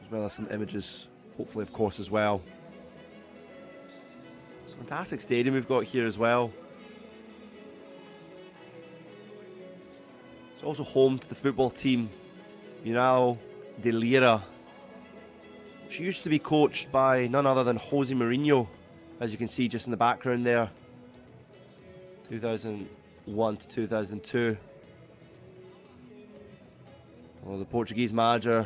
as well as some images, hopefully, of course, as well. It's a fantastic stadium we've got here as well. It's also home to the football team Unao de Leiria. She used to be coached by none other than Jose Mourinho, as you can see just in the background there. 2001 to 2002. Well, the Portuguese manager,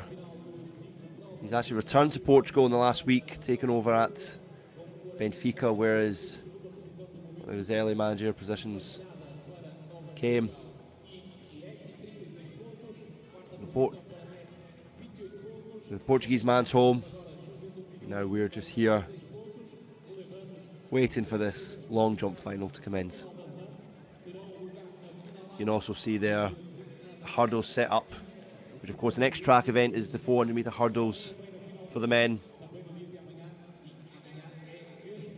he's actually returned to Portugal in the last week, taken over at Benfica, whereas one of his early managerial positions came. The Portuguese man's home. Now we're just here waiting for this long jump final to commence. You can also see there the hurdles set up, which of course the next track event is the 400 metre hurdles for the men.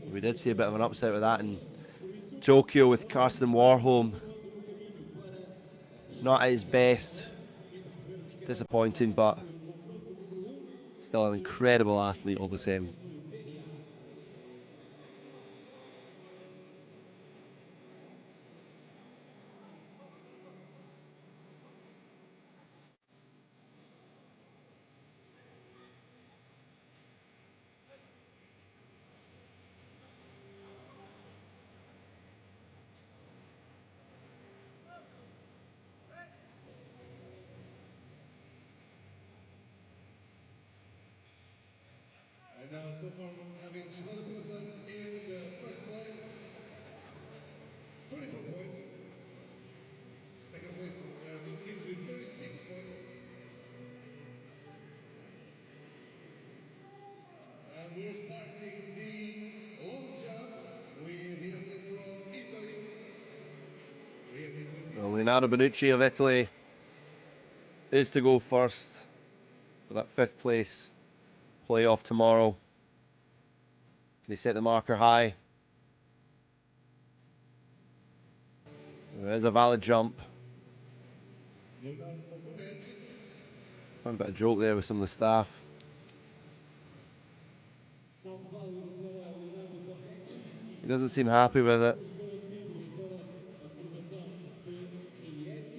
We did see a bit of an upset with that in Tokyo with Karsten Warholm. Not at his best. Disappointing, but still an incredible athlete all the same. And now so far having Skoda Pilsen in the first place, 34 points. Second place, there are two teams with 36 points. And we're starting the long jump with the athlete from Italy. Well, Leonardo Bonucci of Italy is to go first for that 5th place playoff tomorrow. Can he set the marker high? There is a valid jump. A bit of joke there with some of the staff. He doesn't seem happy with it.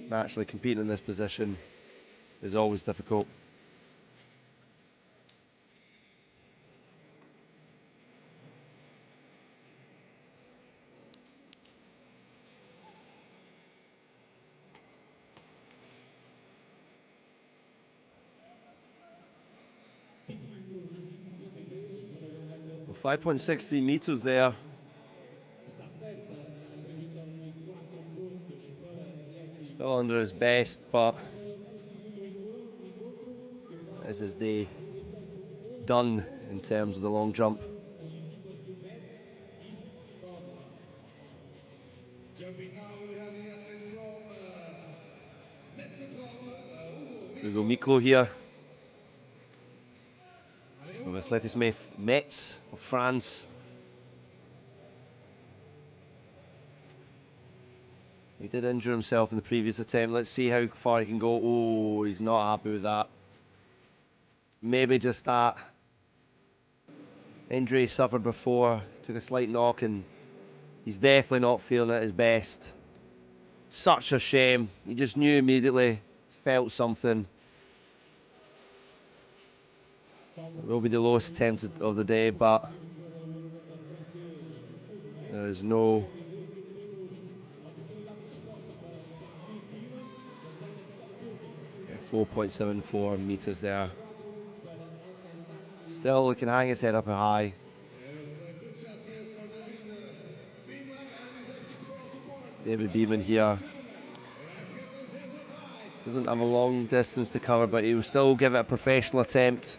Naturally, competing in this position is always difficult. Well, 5.63 meters there. Still under his best, but is his day done in terms of the long jump? Jumping now, we have the athlete from Hugo Miklo here of Athletisme Metz of France. He did injure himself in the previous attempt. Let's see how far he can go. Oh, he's not happy with that. Maybe just that injury he suffered before. Took a slight knock and he's definitely not feeling at his best. Such a shame. He just knew immediately, felt something. It will be the lowest attempt of the day, but there is no 4.74 meters there. Still, he can hang his head up high. David Beeman here. Doesn't have a long distance to cover, but he will still give it a professional attempt.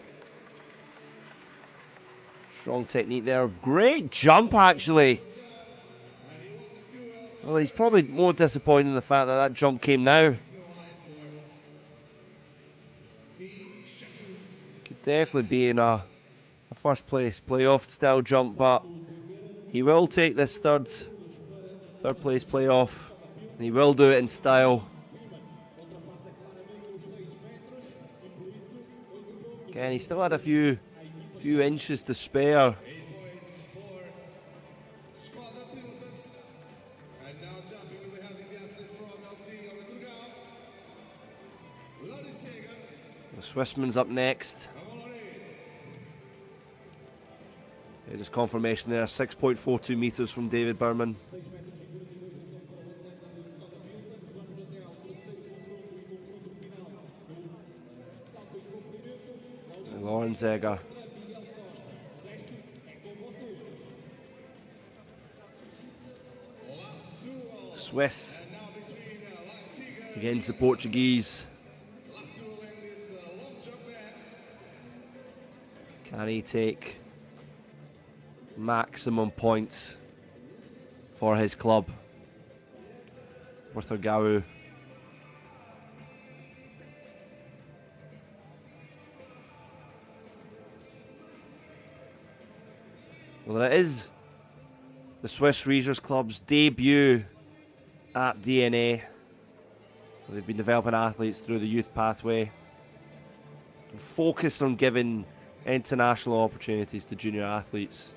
Strong technique there. Great jump, actually. Well, he's probably more disappointed in the fact that that jump came now. Could definitely be in a first place playoff style jump, but he will take this third place playoff. And he will do it in style. Again, he still had a few inches to spare. The Swissman's up next. Yeah, just confirmation there, 6.42 meters from David Berman. Lawrence Egger. Swiss against the Portuguese. Can he take maximum points for his club? Worthergau. Well, it is the Swiss Reisers Club's debut at DNA. They've been developing athletes through the youth pathway and focused on giving international opportunities to junior athletes.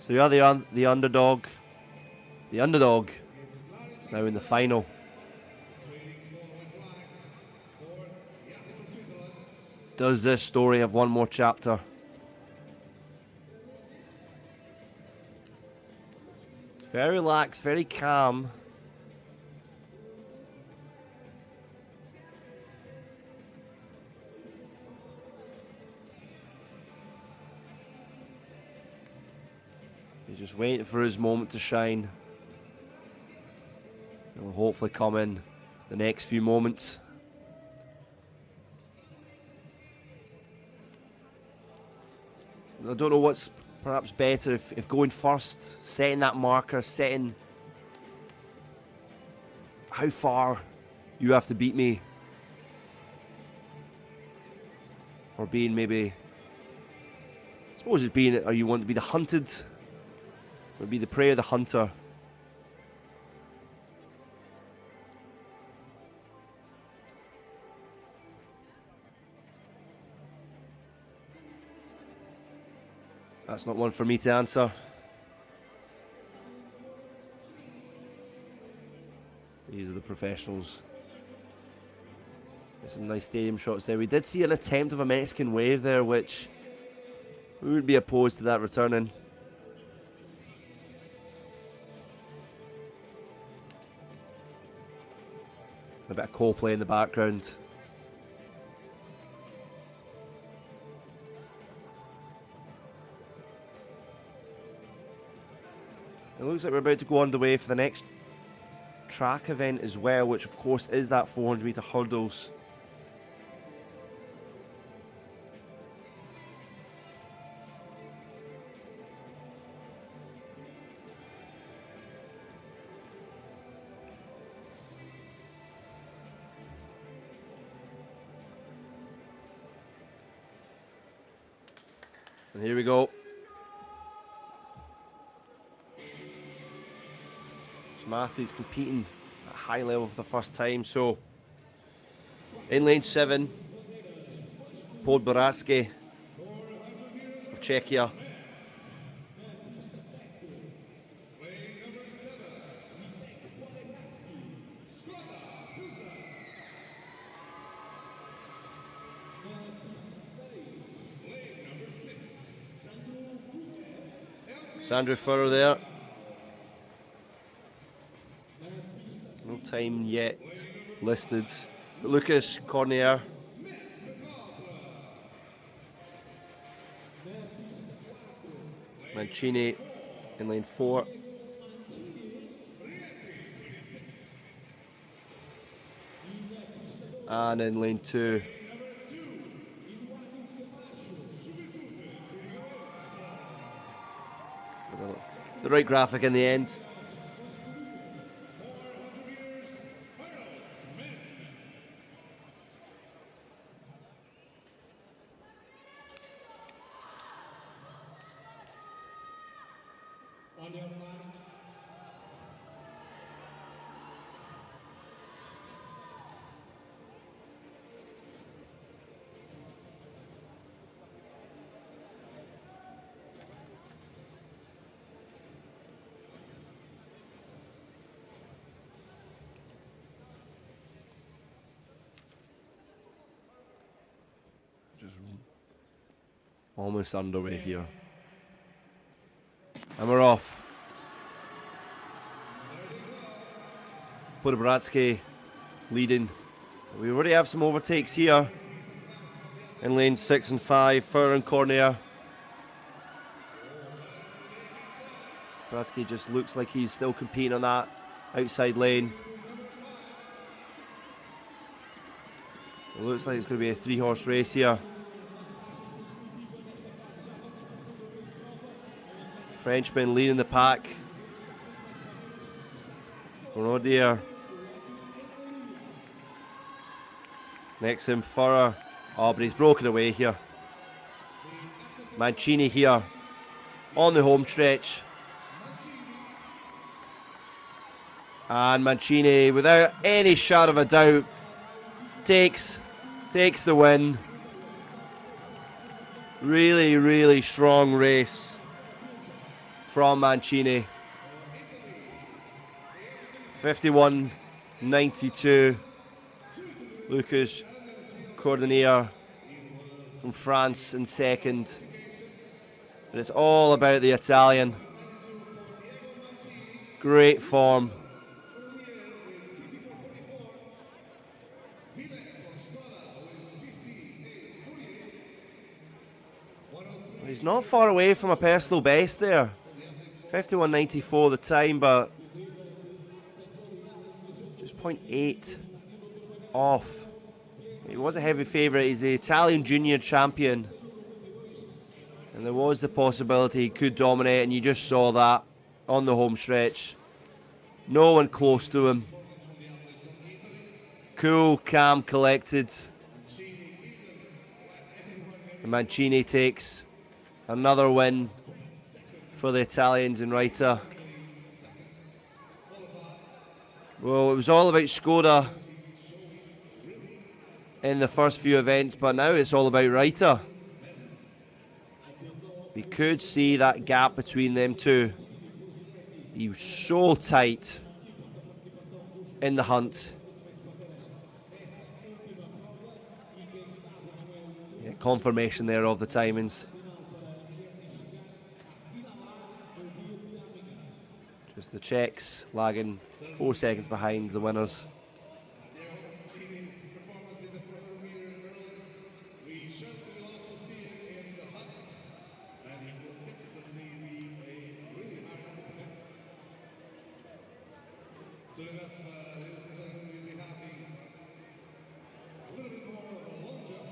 So you are the underdog. The underdog is now in the final. Does this story have one more chapter? Very relaxed, very calm. He's just waiting for his moment to shine. It'll hopefully come in the next few moments. I don't know what's perhaps better, if going first, setting that marker, setting how far you have to beat me, or being maybe, I suppose it's being, or you want to be the hunted, or be the prey of the hunter. That's not one for me to answer. These are the professionals. There's some nice stadium shots there. We did see an attempt of a Mexican wave there, which we would be opposed to that returning. A bit of Coldplay in the background. It looks like we're about to go underway for the next track event as well, which of course is that 400 meter hurdles. And here we go. Some athletes competing at a high level for the first time. So, in lane 7, Podboratsky of Czechia. Sandro Furrer there. No time yet listed. But Lucas Cornier. Mancini in lane 4. And in lane 2. The right graphic in the end. On your marks. Just almost underway here. And we're off. Podboratsky leading. We already have some overtakes here in lane 6 and 5. Furrer and Cornier. Podboratsky just looks like he's still competing on that outside lane. It looks like it's going to be a 3-horse race here. Frenchman leading the pack. Grenadier. Next him, Furrer. Oh, but he's broken away here. Mancini here on the home stretch. And Mancini, without any shadow of a doubt, takes the win. Really, really strong race from Mancini. 51.92. Lucas Cordonier from France in second. And it's all about the Italian. Great form. He's not far away from a personal best there 51.94 the time, but just 0.8 off. He was a heavy favourite. He's the Italian junior champion, and there was the possibility he could dominate, and you just saw that on the home stretch. No one close to him. Cool, calm, collected. And Mancini takes another win for the Italians in Reiter. Well, it was all about Skoda in the first few events, but now it's all about Reiter. We could see that gap between them two. He was so tight in the hunt. Yeah, confirmation there of the timings. Just the Czechs lagging 4 seconds behind the winners. Soon enough, ladies and gentlemen, we'll be having a little bit more of a long jump.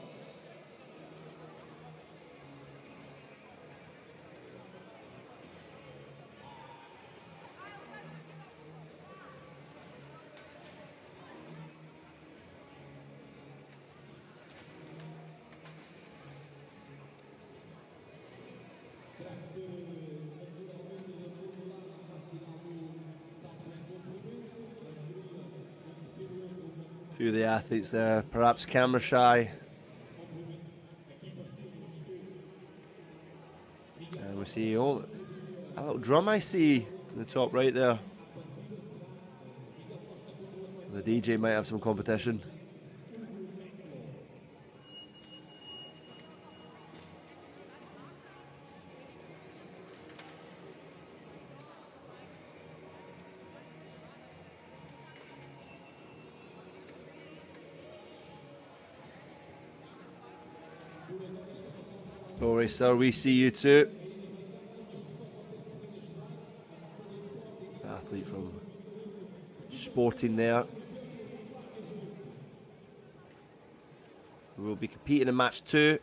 A few of the athletes there, perhaps camera shy. And we see a little drum I see in the top right there. The DJ might have some competition. No worries, sir, we see you too. Athlete from Sporting there. We will be competing in match 2.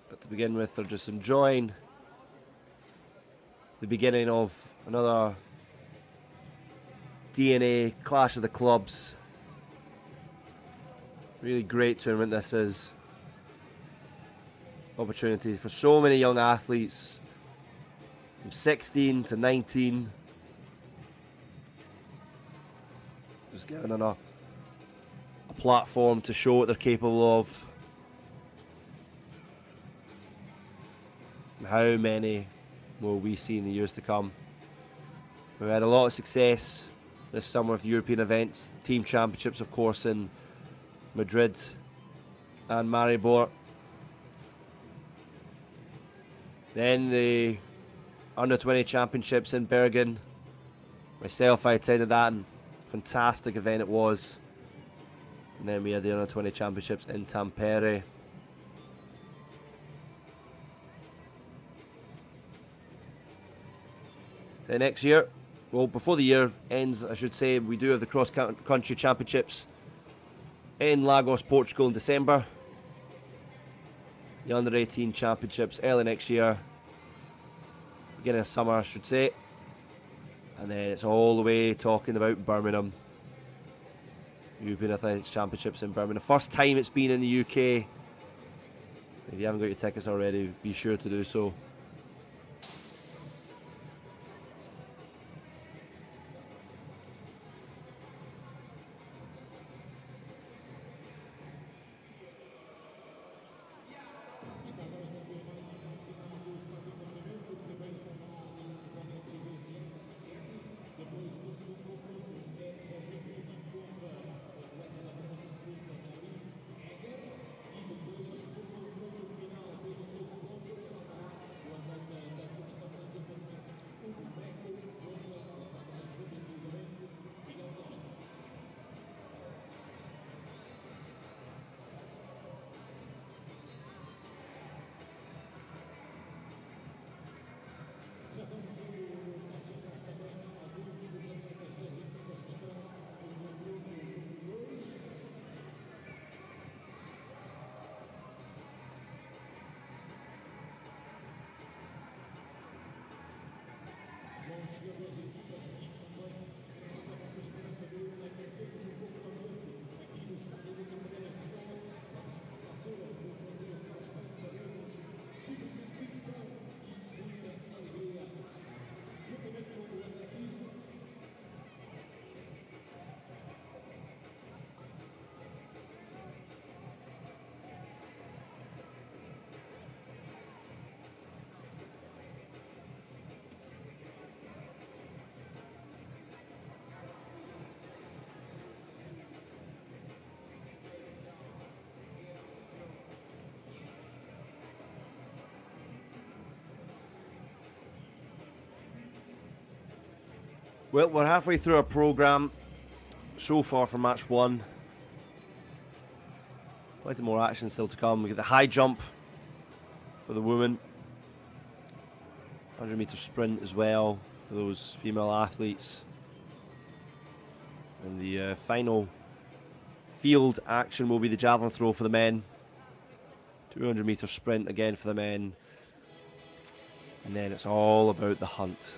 But to begin with, they're just enjoying the beginning of another DNA Clash of the Clubs. Really great tournament this is. Opportunities for so many young athletes from 16 to 19. Just giving them a platform to show what they're capable of. And how many will we see in the years to come? We've had a lot of success this summer with European events, team championships of course in Madrid and Maribor. Then the under-20 championships in Bergen. Myself, I attended that, and fantastic event it was. And then we had the under-20 championships in Tampere. The next year, well, before the year ends, I should say, we do have the cross-country championships in Lagos, Portugal in December. The under-18 championships early next year, beginning of summer I should say, and then it's all the way talking about Birmingham. European Athletics Championships in Birmingham. The first time it's been in the UK. If you haven't got your tickets already, be sure to do so. Well, we're halfway through our programme so far for match 1. Plenty more action still to come. We get the high jump for the women. 100-metre sprint as well for those female athletes. And the final field action will be the javelin throw for the men. 200-metre sprint again for the men. And then it's all about the hunt.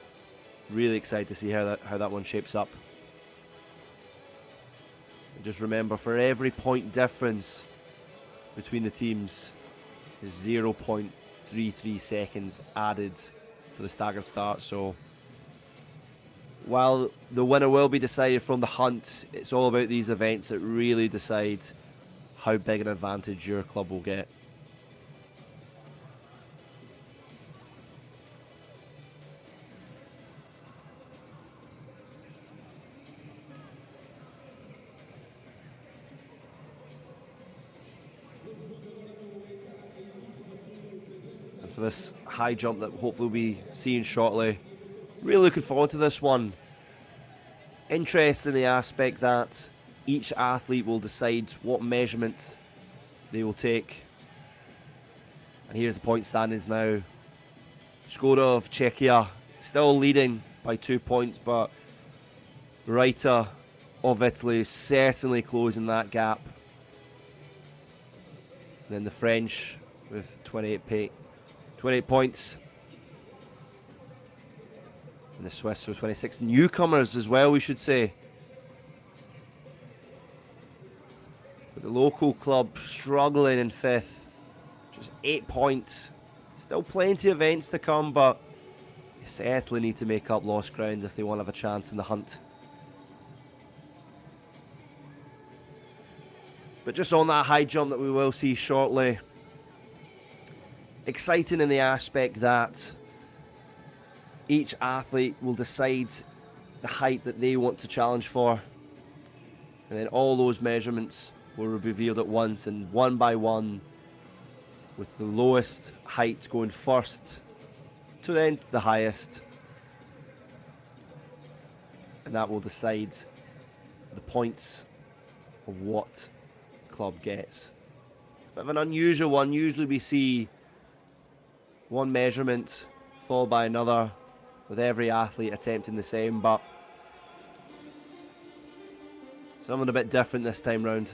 Really excited to see how that one shapes up. And just remember, for every point difference between the teams is 0.33 seconds added for the staggered start. So while the winner will be decided from the hunt, it's all about these events that really decide how big an advantage your club will get. For this high jump that hopefully we'll be seeing shortly. Really looking forward to this one. Interested in the aspect that each athlete will decide what measurement they will take. And here's the point standings now. Skoda of Czechia still leading by 2 points, but Reiter of Italy is certainly closing that gap. And then the French with 28 points. And the Swiss with 26. Newcomers as well, we should say. But the local club struggling in 5th. Just 8 points. Still plenty of events to come, but you certainly need to make up lost ground if they want to have a chance in the hunt. But just on that high jump that we will see shortly, exciting in the aspect that each athlete will decide the height that they want to challenge for, and then all those measurements will be revealed at once, and one by one, with the lowest height going first to then the highest, and that will decide the points of what club gets. It's a bit of an unusual one. Usually we see one measurement followed by another, with every athlete attempting the same, but something a bit different this time round.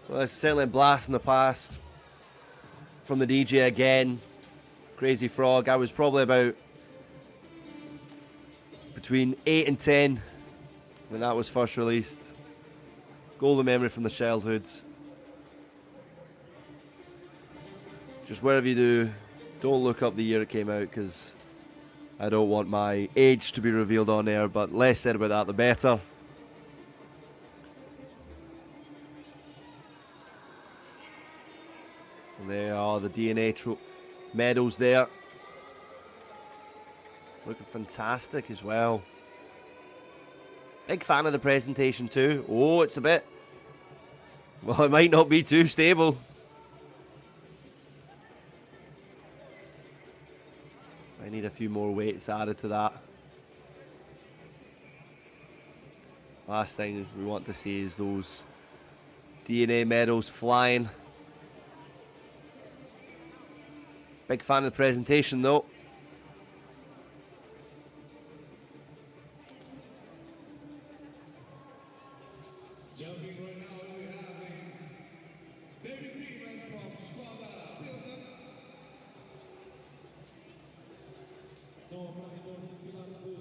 Well, it's certainly a blast in the past from the DJ again. Crazy Frog. I was probably about between 8 and 10 when that was first released. Golden memory from the childhood. Just wherever you do, don't look up the year it came out, because I don't want my age to be revealed on air, but less said about that the better. And there are the DNA medals there. Looking fantastic as well. Big fan of the presentation too. Oh, it's a bit... well, it might not be too stable. I need a few more weights added to that. Last thing we want to see is those DNA medals flying. Big fan of the presentation though. Jumping right now, we have David Beeman from Skoda Pilsen. Nova vitória destinada por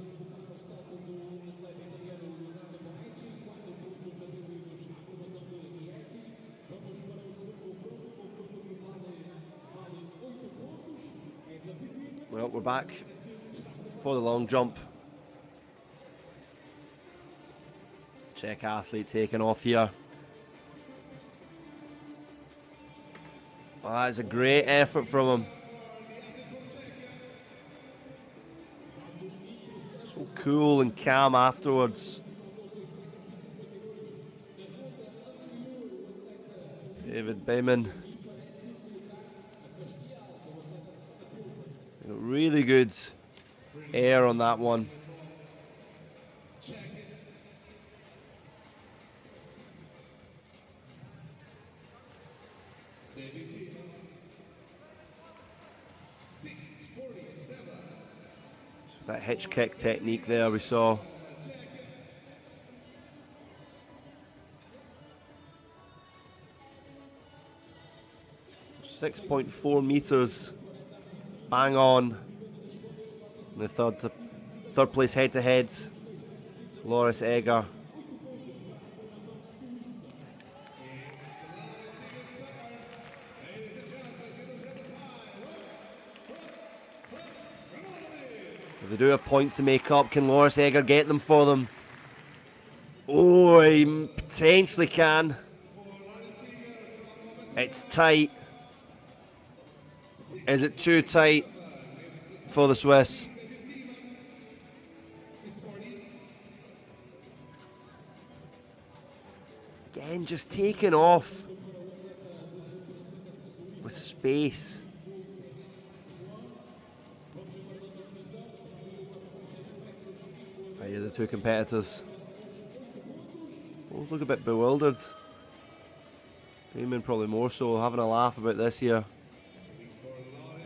ao salto do atleta italiano Leonardo Bonetti, 4 pontos atribuídos à formação de Rieti. Vamos para o segundo confronto, confronto que vale 8 pontos. É David Beeman. Well, we're back for the long jump. Czech athlete taking off here. Well, that's a great effort from him. So cool and calm afterwards. David Beeman. Really good air on that one. That hitch kick technique there we saw. .4 meters, bang on. The third place head to head. Loris Egger. They do have points to make up. Can Loris Egger get them for them? Oh, he potentially can. It's tight. Is it too tight for the Swiss? Again, just taking off with space. Right here, the two competitors. Both look a bit bewildered. Beeman probably more so, having a laugh about this here.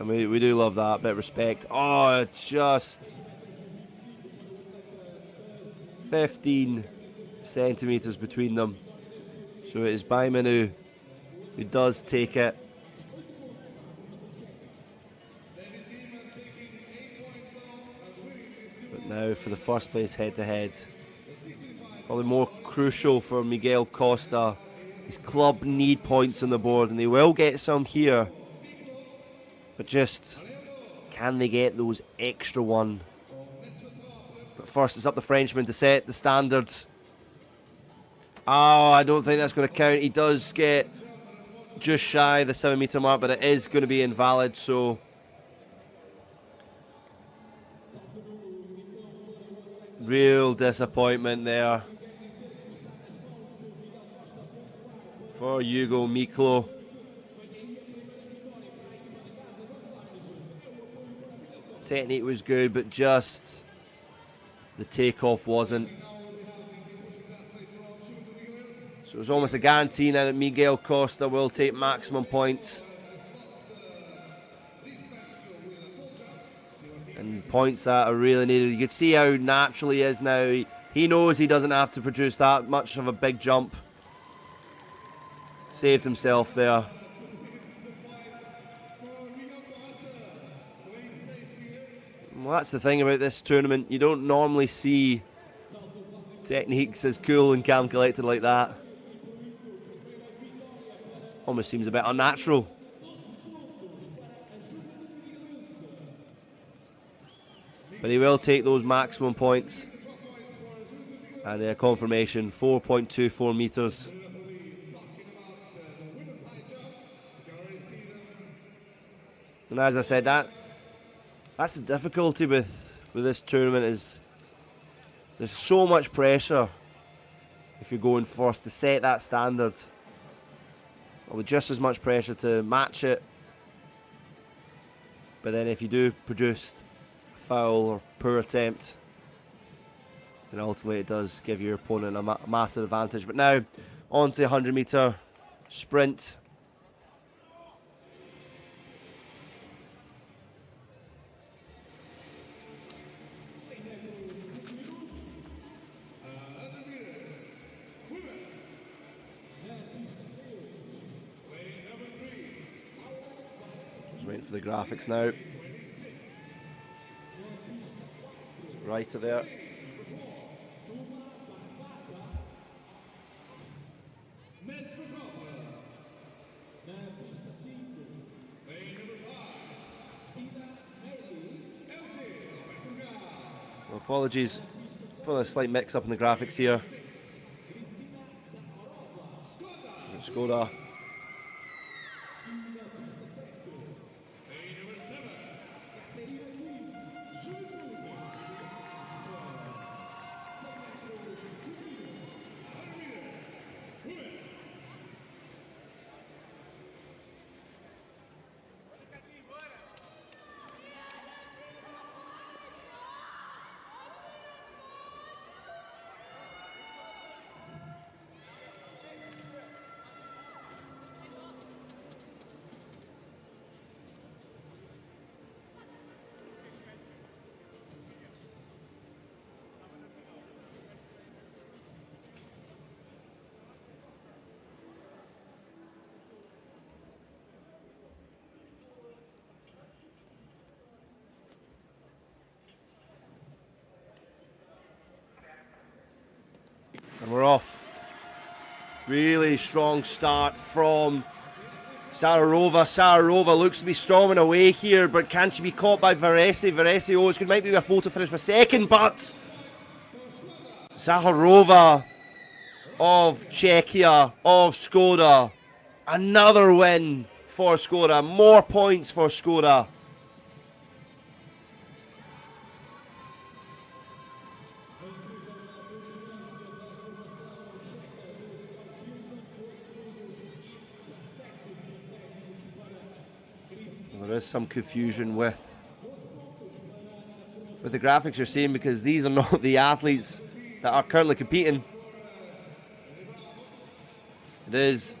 And we do love that, bit of respect. Oh, just 15 centimetres between them. So it is Beeman who does take it. But now for the first place head-to-head. Probably more crucial for Miguel Costa. His club need points on the board, and they will get some here. But just, can they get those extra one? But first it's up the Frenchman to set the standard. Oh, I don't think that's going to count. He does get just shy of the 7 metre mark, but it is going to be invalid, so... Real disappointment there for Hugo Miklo. Technique was good, but just the takeoff wasn't. So it's almost a guarantee now that Miguel Costa will take maximum points. And points that are really needed. You can see how natural he is now. He knows he doesn't have to produce that much of a big jump. Saved himself there. Well, that's the thing about this tournament. You don't normally see techniques as cool and calm collected like that. Almost seems a bit unnatural. But he will take those maximum points. And their confirmation, 4.24 metres. And as I said, that's the difficulty with this tournament, is there's so much pressure if you're going first to set that standard. Well, with just as much pressure to match it. But then if you do produce foul or poor attempt, then ultimately it does give your opponent a massive advantage. But now, on to the 100 metre sprint. Just waiting for the graphics now. Right to there. Well, apologies for the slight mix-up in the graphics here. Skoda. And we're off. Really strong start from Sararova. Sararova looks to be storming away here, but can she be caught by Varese? Varese, oh, it might be a photo finish for second, but Sararova of Czechia, of Skoda. Another win for Skoda. More points for Skoda. There is some confusion with the graphics you're seeing, because these are not the athletes that are currently competing. It is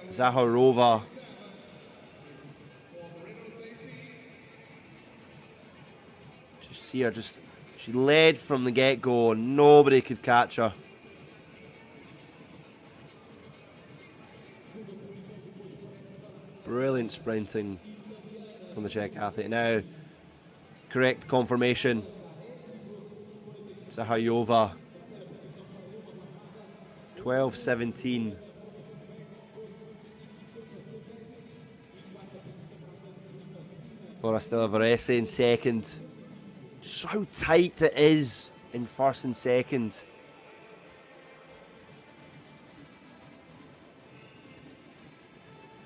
Zaharova. Just see her, she led from the get-go and nobody could catch her. Brilliant sprinting from the Czech athlete. Now, correct confirmation. Zahajova. 12:17. Laura Stella Varese in second. Just how tight it is in first and second.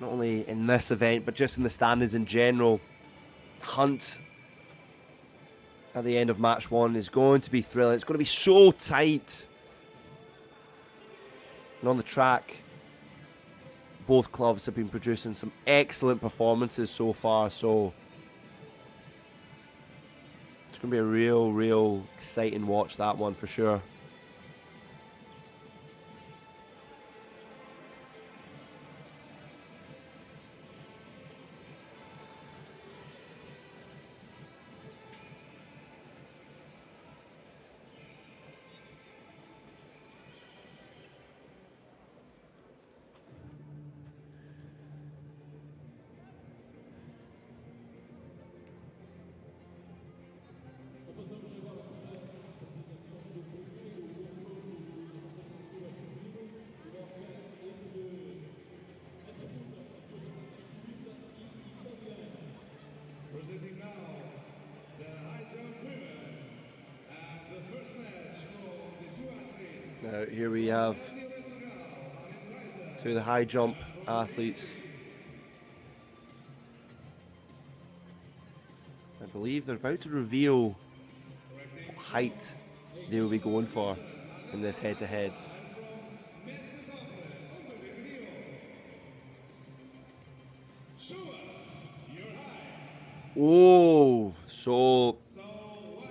Not only in this event, but just in the standings in general. Hunt at the end of match one is going to be thrilling. It's going to be so tight. And on the track, both clubs have been producing some excellent performances so far, so it's going to be a real exciting watch, that one for sure. Presenting now the high jump women and the first match for the two athletes. Now here we have two of the high jump athletes. I believe they're about to reveal what height they will be going for in this head-to-head. Oh, so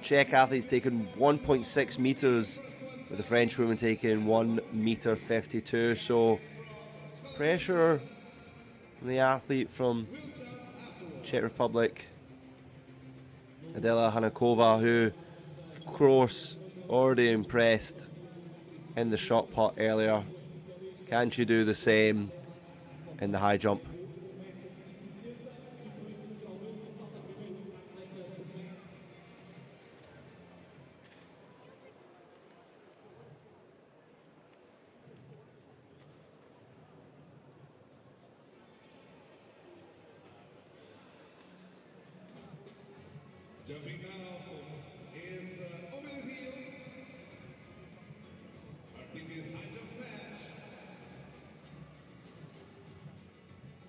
Czech athletes taking 1.6 meters, with the French women taking 1.52 meters. So pressure on the athlete from Czech Republic, Adela Hanakova, who of course already impressed in the shot put earlier. Can she do the same in the high jump? Jumping now is Omelio. Starting his high jump match.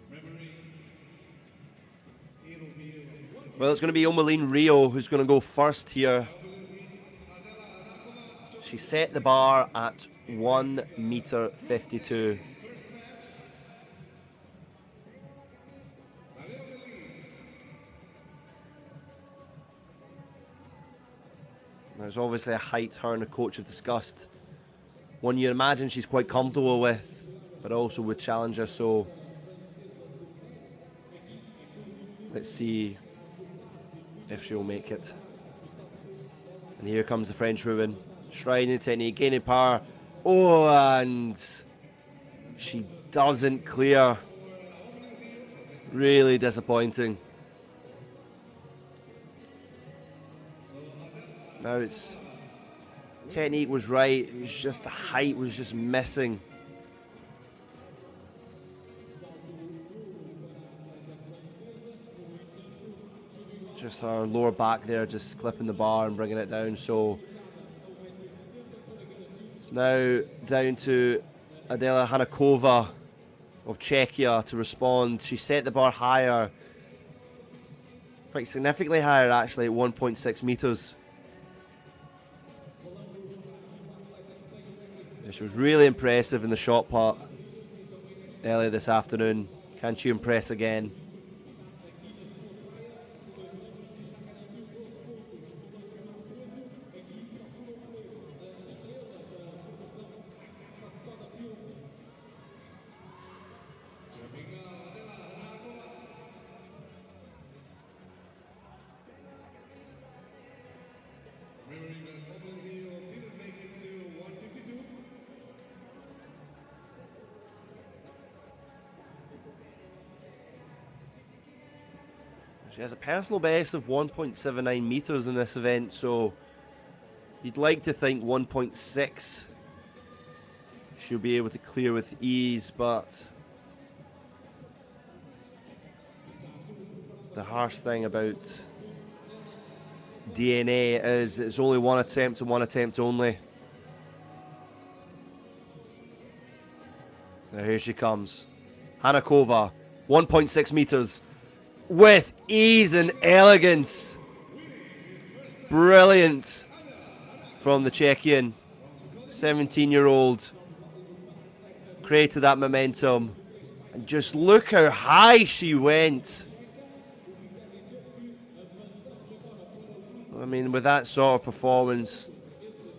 Remembering, it'll be Well, it's going to be Omeline Rio who's going to go first here. She set the bar at 1.52 meters. There's obviously a height her and the coach have discussed. One you imagine she's quite comfortable with, but also would challenge her. So let's see if she'll make it. And here comes the French woman. Striding technique, gaining power. Oh, and she doesn't clear. Really disappointing. Now it's technique was right, it was just the height was just missing. Just her lower back there, just clipping the bar and bringing it down. So it's now down to Adela Hanakova of Czechia to respond. She set the bar higher, quite significantly higher actually, at 1.6 meters. She was really impressive in the shot put earlier this afternoon. Can she impress again? remembering that Omelio didn't make it to 152. She has a personal best of 1.79 meters in this event, so you'd like to think 1.6 she'll be able to clear with ease, but the harsh thing about DNA is it's only one attempt and one attempt only. Now here she comes. Hanakova, 1.6 meters. With ease and elegance. Brilliant from the Czechian. 17-year-old. Created that momentum. And just look how high she went. I mean, with that sort of performance,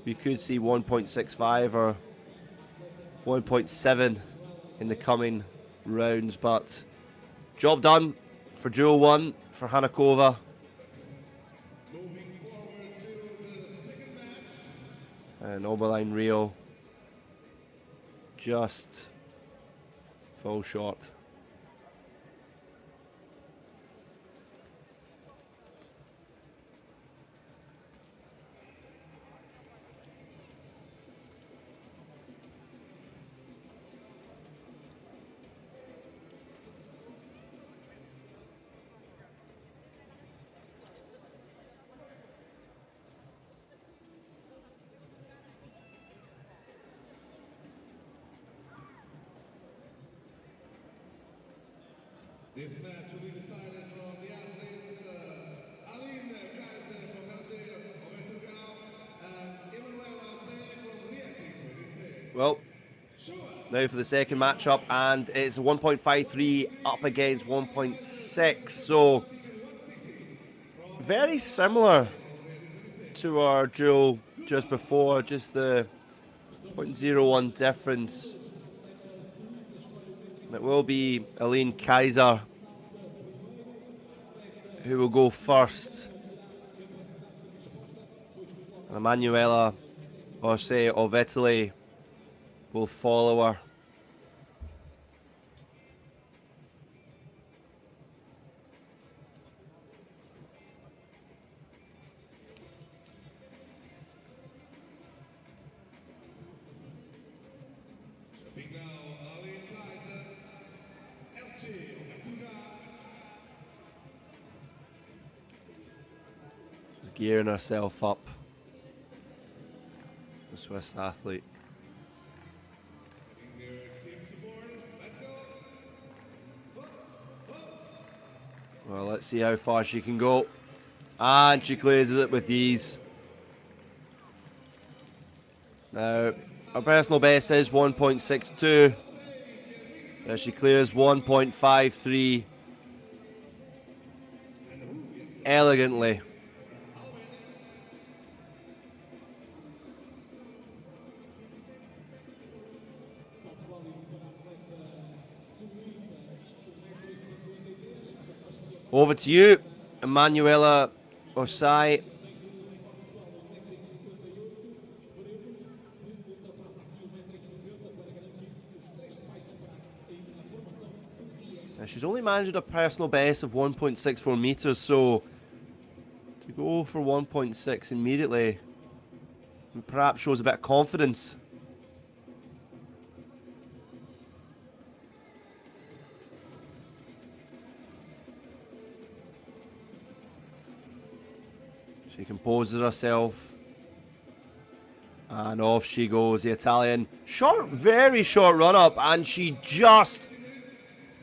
you could see 1.65 or 1.7 in the coming rounds. But job done. For duel 1 for Hanakova. Moving forward to the second match. And Oberline Rio just fall short. This match will be decided from the athletes Aline Kaiser from Belgium, Portugal, and Emanuela Say from Rieti. Well, now for the second matchup, and it's 1.53 up against 1.6. So very similar to our duel just before, just the 0.01 difference. It will be Aline Kaiser who will go first. And Emanuela Orse of Italy will follow her. She's gearing herself up. The Swiss athlete. Well, let's see how far she can go. And she clears it with ease. Now, her personal best is 1.62. As she clears 1.53 elegantly. Over to you, Emanuela Osai. Now she's only managed a personal best of 1.64 meters, so to go for 1.6 immediately perhaps shows a bit of confidence. She composes herself. And off she goes, the Italian. Short, very short run up, and she just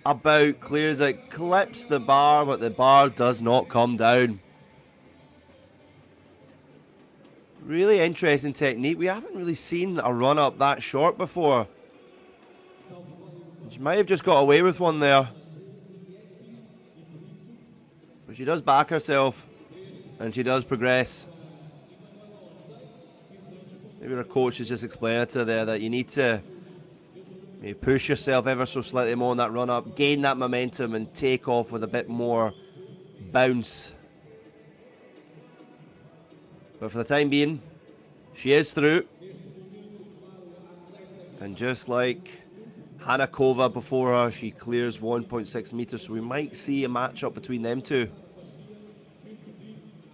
about clears it, clips the bar, but the bar does not come down. Really interesting technique. We haven't really seen a run up that short before. She might have just got away with one there. But she does back herself. And she does progress. Maybe her coach is just explaining to her there that you need to maybe push yourself ever so slightly more on that run up, gain that momentum and take off with a bit more bounce. But for the time being, she is through. And just like Hanakova before her, she clears 1.6 meters, so we might see a matchup between them two.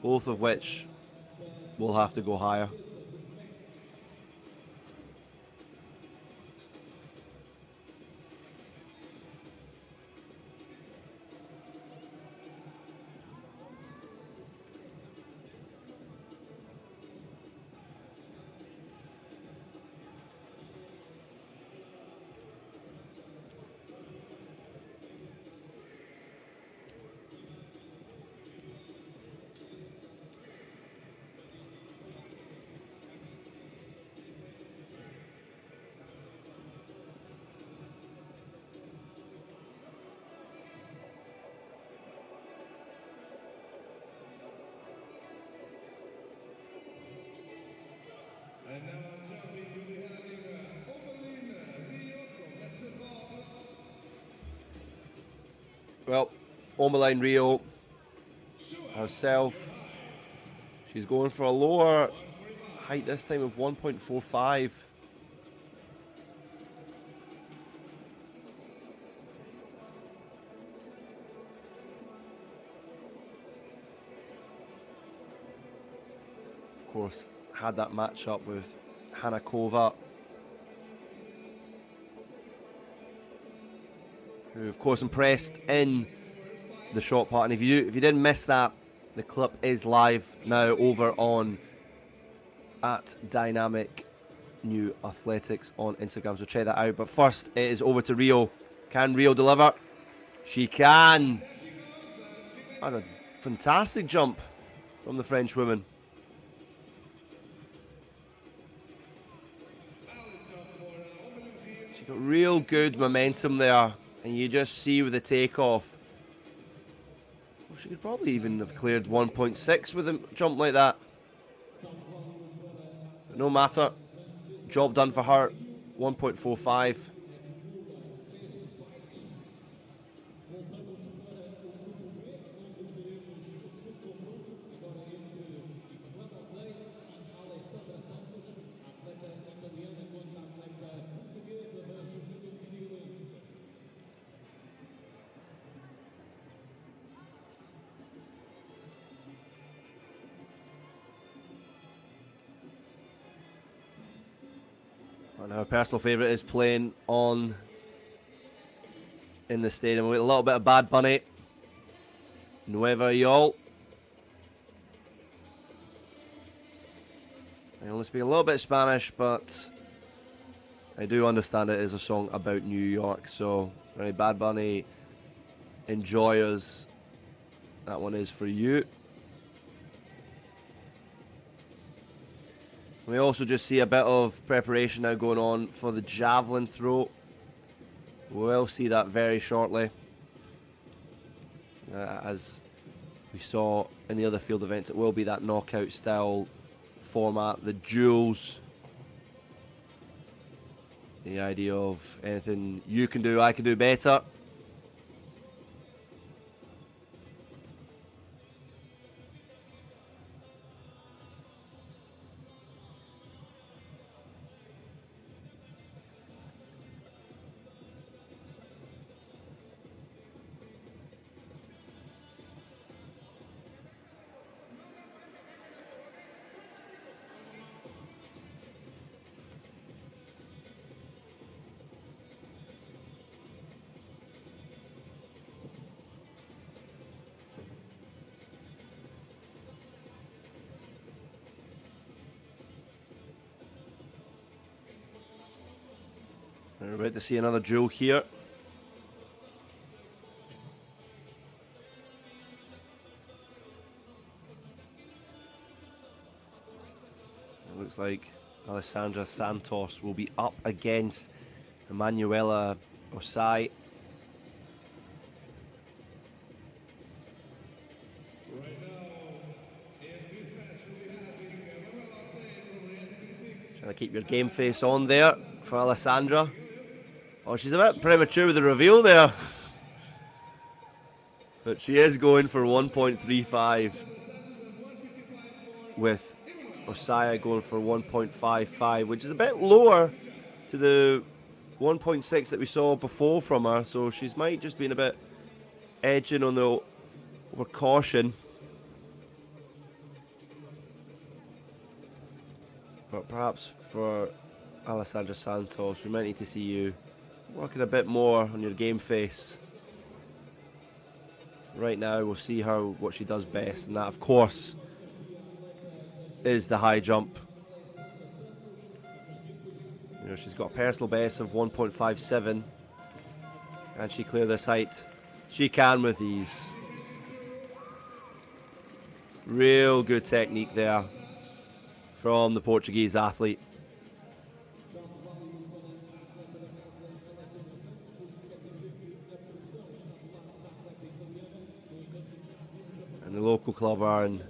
Both of which will have to go higher. And now jumping, you'll be having Javelin Rio from Mexico. Well, Javelin Rio herself, she's going for a lower height this time of 1.45. Of course, had that matchup with Hanakova, who of course impressed in the short part. And if you didn't miss that, the clip is live now over on at Dynamic New Athletics on Instagram, so check that out. But first it is over to Rio. Can Rio deliver? She can. That's a fantastic jump from the French woman. She got real good momentum there, and you just see with the takeoff. Well, she could probably even have cleared 1.6 with a jump like that. But no matter. Job done for her. 1.45. And our personal favourite is playing on in the stadium. We got a little bit of Bad Bunny. Nueva York. I only speak a little bit of Spanish, but I do understand it is a song about New York. So, for any Bad Bunny enjoyers, that one is for you. We also just see a bit of preparation now going on for the Javelin throw. We'll see that very shortly. As we saw in the other field events, it will be that knockout style format, the duels. The idea of anything you can do, I can do better. We're about to see another duel here. It looks like Alessandra Santos will be up against Emanuela Osai. Trying to keep your game face on there for Alessandra. Oh, she's a bit premature with the reveal there. But she is going for 1.35 with Osaya going for 1.55, which is a bit lower to the 1.6 that we saw before from her. So she's might just been a bit edging on the over caution. But perhaps for Alessandra Santos, we might need to see you working a bit more on your game face. Right now, we'll see what she does best, and that, of course, is the high jump. You know, she's got a personal best of 1.57. Can she clear this height? She can with ease. Real good technique there from the Portuguese athlete. And the local club are in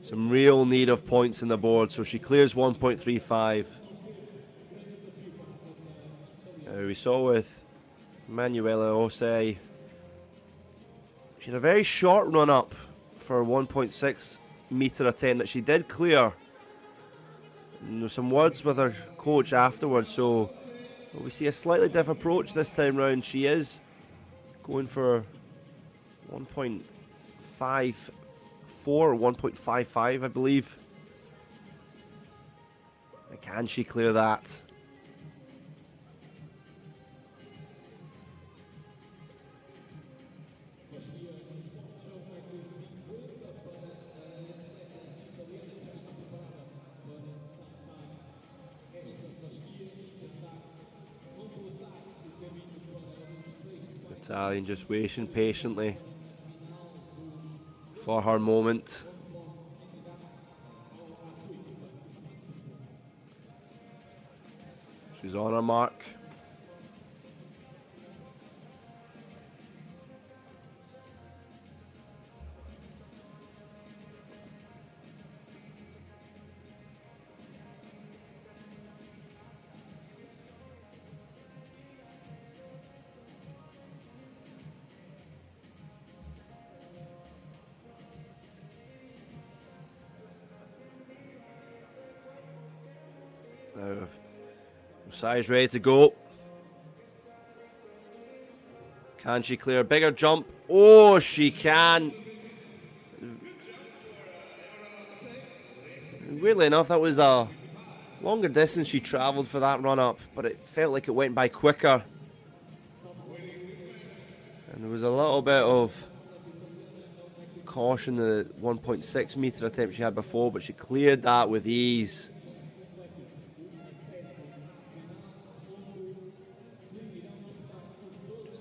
some real need of points in the board, so she clears 1.35. We saw with Manuela Osei, she had a very short run up for 1.6 metre attempt that she did clear. And there's some words with her coach afterwards, so we see a slightly different approach this time round. She is going for 1.54 or 1.55, I believe. Can she clear that? Italian just waiting patiently for her moment. She's on her mark. Now, Messiah's ready to go. Can she clear a bigger jump? Oh, she can. Weirdly enough, that was a longer distance she travelled for that run-up, but it felt like it went by quicker. And there was a little bit of caution the 1.6 metre attempt she had before, but she cleared that with ease.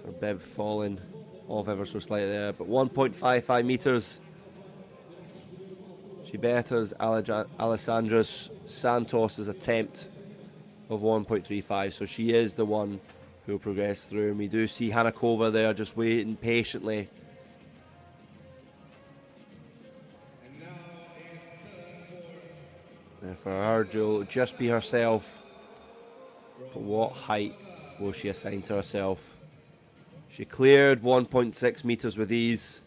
So Bib falling off ever so slightly there, but 1.55 metres. She betters Alessandra Santos' attempt of 1.35, so she is the one who will progress through. And we do see Hanakova there just waiting patiently. And for her, Jewel, just be herself. But what height will she assign to herself? She cleared 1.6 metres with ease.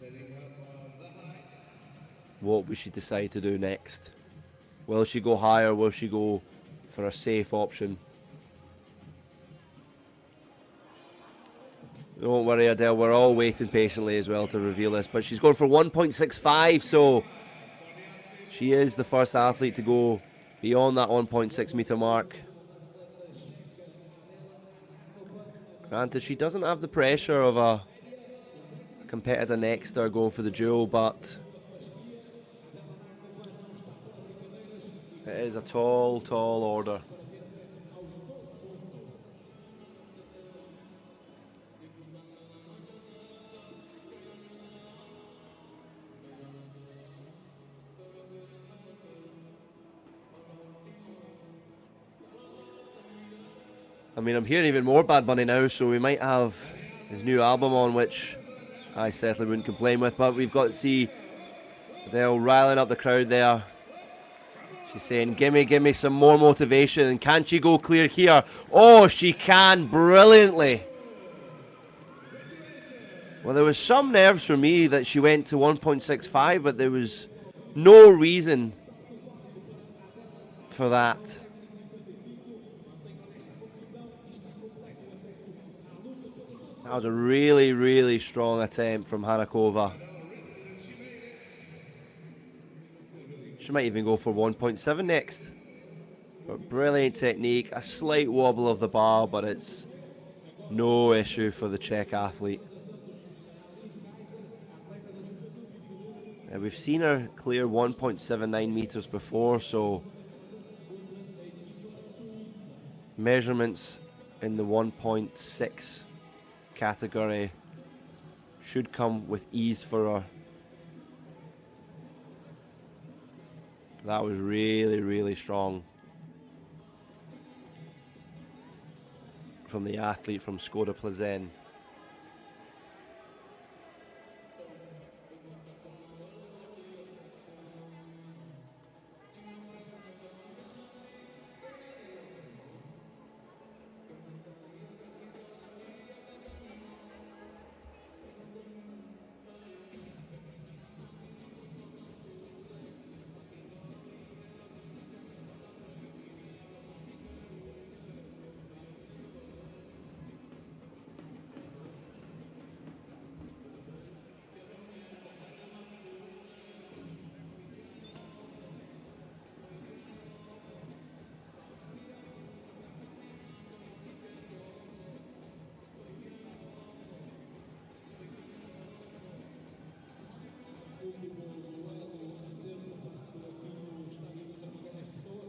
What will she decide to do next? Will she go higher? Will she go for a safe option? Don't worry, Adele, we're all waiting patiently as well to reveal this. But she's going for 1.65, so she is the first athlete to go beyond that 1.6 metre mark. Granted, she doesn't have the pressure of a competitor next to her going for the duel, but it is a tall, tall order. I mean, I'm hearing even more Bad Bunny now, so we might have his new album on, which I certainly wouldn't complain with, but we've got to see Adele riling up the crowd there. She's saying, gimme some more motivation, and can she go clear here? Oh, she can, brilliantly. Well, there was some nerves for me that she went to 1.65, but there was no reason for that. That was a really, really strong attempt from Hanakova. She might even go for 1.7 next. But brilliant technique, a slight wobble of the bar, but it's no issue for the Czech athlete. We've seen her clear 1.79 metres before, so measurements in the 1.6 category should come with ease for her. That was really, really strong from the athlete from Skoda Plzeň.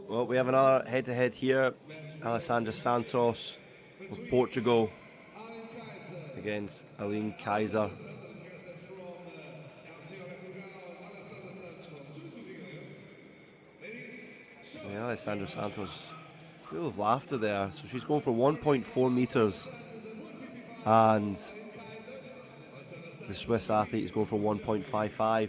Well, we have another head-to-head here. Alessandra Santos of Portugal against Aline Kaiser. Yeah, Alessandra Santos full of laughter there. So she's going for 1.4 metres. And the Swiss athlete is going for 1.55.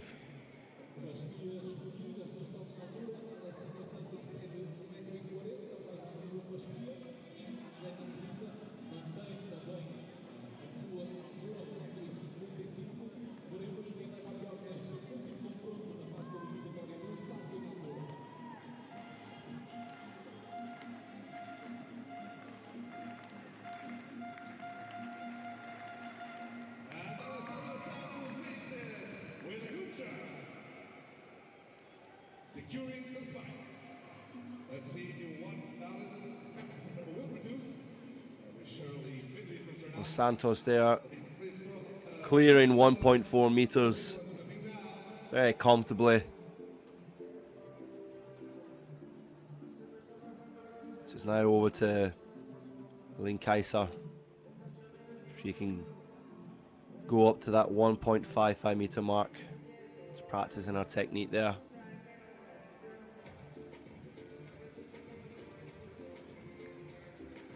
securing some spike. Let's see if 1,000 packs will produce. We surely busy for Sir Santos there, clearing 1.4 meters very comfortably. So it's now over to Lynn Kaiser. She can go up to that 1.55 meter mark. Just practicing her technique there.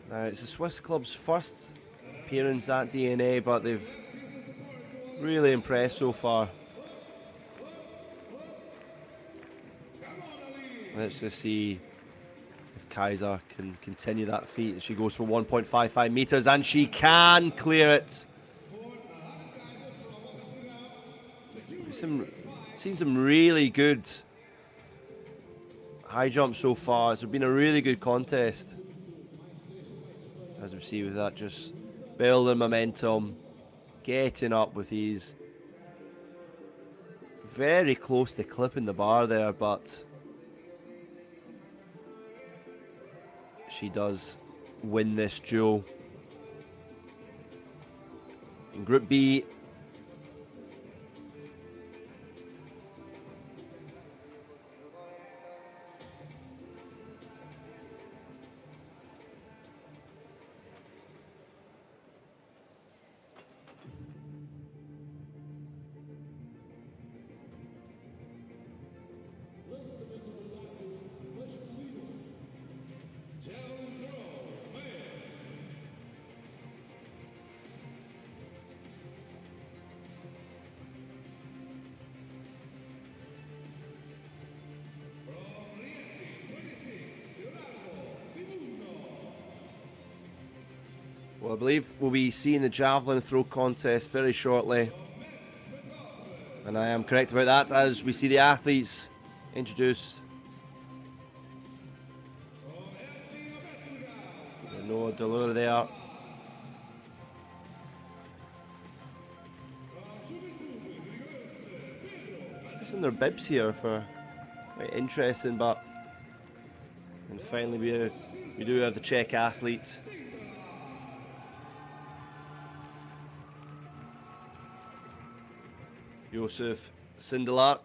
Now it's the Swiss club's first appearance at DNA, but they've really impressed so far. Let's just see if Kaiser can continue that feat. She goes for 1.55 meters and she can clear it. Seen some really good high jumps so far. It's been a really good contest. As we see with that, just building momentum, getting up with ease. Very close to clipping the bar there, but she does win this duel. In Group B, Javelin throw, man. From Leiria, 26, well, I believe we'll be seeing the javelin throw contest very shortly. And I am correct about that as we see the athletes introduced. Noah Delure there. Just in their bibs here for quite interesting, but and finally we do have the Czech athlete. Josef Sindelar.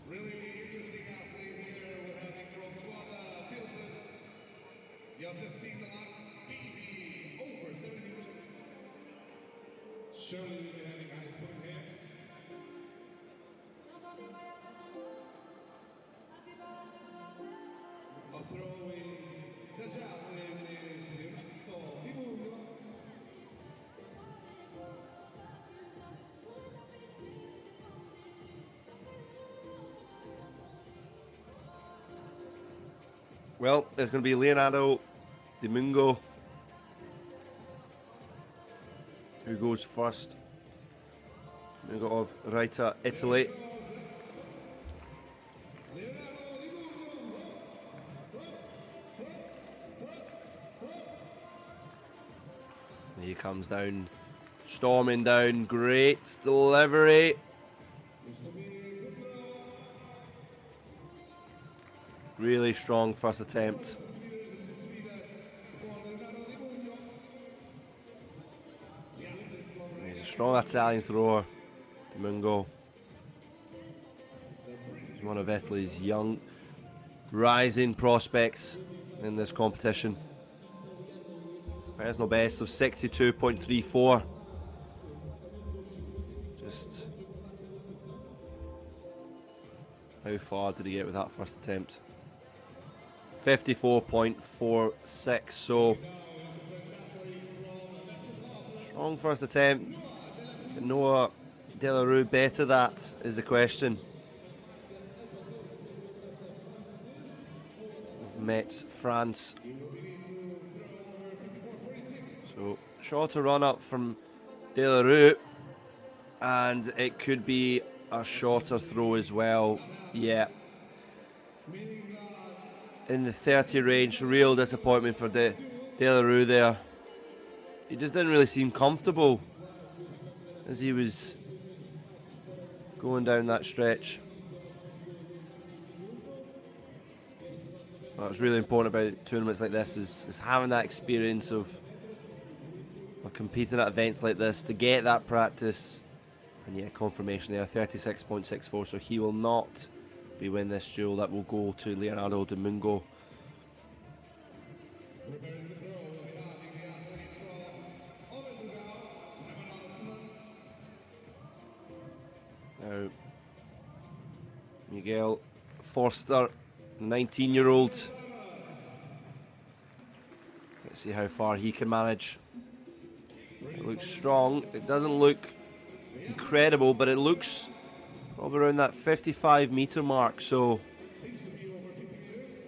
Really interesting athlete here. We're having from Swada, Pilsen, Josef Sindelar, BB, over 70%. Surely we'll be having eyes putting here. A throwing the javelin is Leonardo Di Mugno. Well, there's going to be Leonardo Di Mungo who goes first. Mungo of Reita, Italy. He comes down, storming down, great delivery. Really strong first attempt. He's a strong Italian thrower, Mungo. He's one of Italy's young, rising prospects in this competition. Personal best of 62.34. Just How far did he get with that first attempt? 54.46, so strong first attempt. Can Noah De La Rue better that is the question. We've met France. So shorter run up from De La Rue, and it could be a shorter throw as well. Yeah. In the 30 range, real disappointment for De La Rue there. He just didn't really seem comfortable as he was going down that stretch. What's really important about tournaments like this is having that experience of competing at events like this to get that practice. And yeah, confirmation there, 36.64, so he will not be winning this duel. That will go to Leonardo de Mungo. Now, Miguel Forster, 19-year-old. Let's see how far he can manage. It looks strong. It doesn't look incredible, but it looks probably around that 55-meter mark, so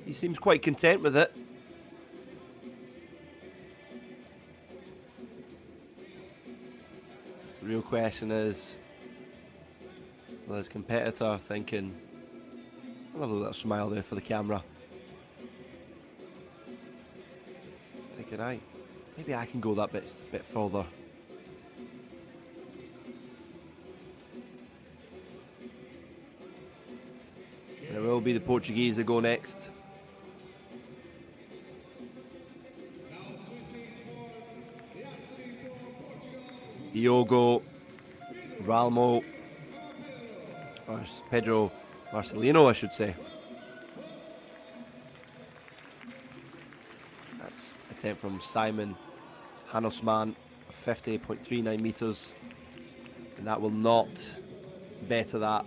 he seems quite content with it. The real question is, well, his competitor thinking, I'll have a little smile there for the camera, thinking, maybe I can go that bit further. And it will be the Portuguese that go next. Diogo Ralmo, or Pedro Marcelino, I should say. That's an attempt from Simon Hanosman, 50.39 meters, and that will not better that.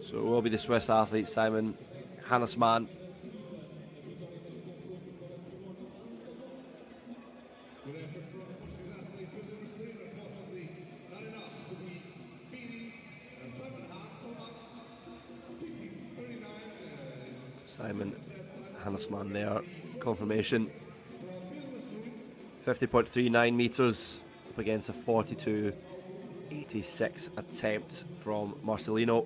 So it will be the Swiss athlete Simon Hanosman. Simon Hanosman there, confirmation. 50.39 meters up against a 42.86 attempt from Marcelino.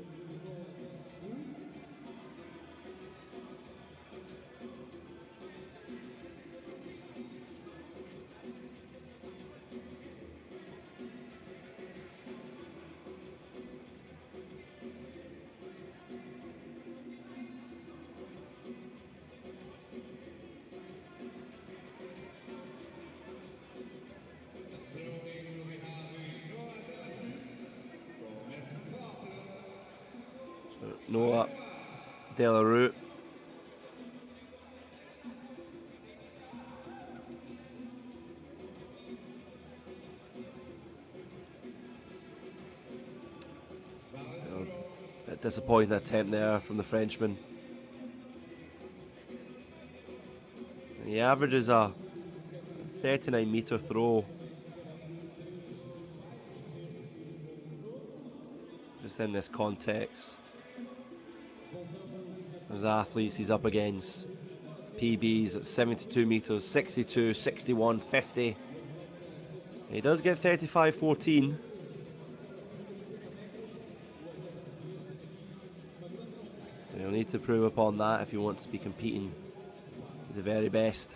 Noah De La Rue. A disappointing attempt there from the Frenchman. He averages a 39-meter throw. Just in this context, as athletes he's up against, PBs at 72 meters, 62, 61, 50. He does get 35.14. So he'll need to prove upon that if he wants to be competing with the very best.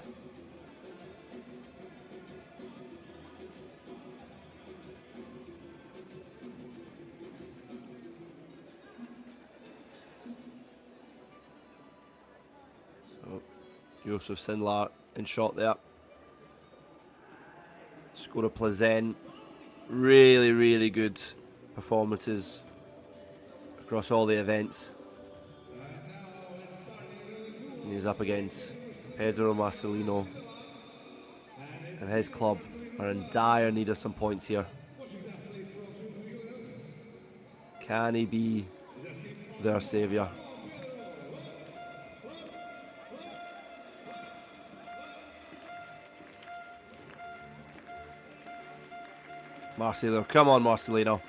Joseph Sindlar in shot there. Skora Plazen, really, really good performances across all the events. And he's up against Pedro Marcelino, and his club are in dire need of some points here. Can he be their saviour. Marcelino, come on Marcelino.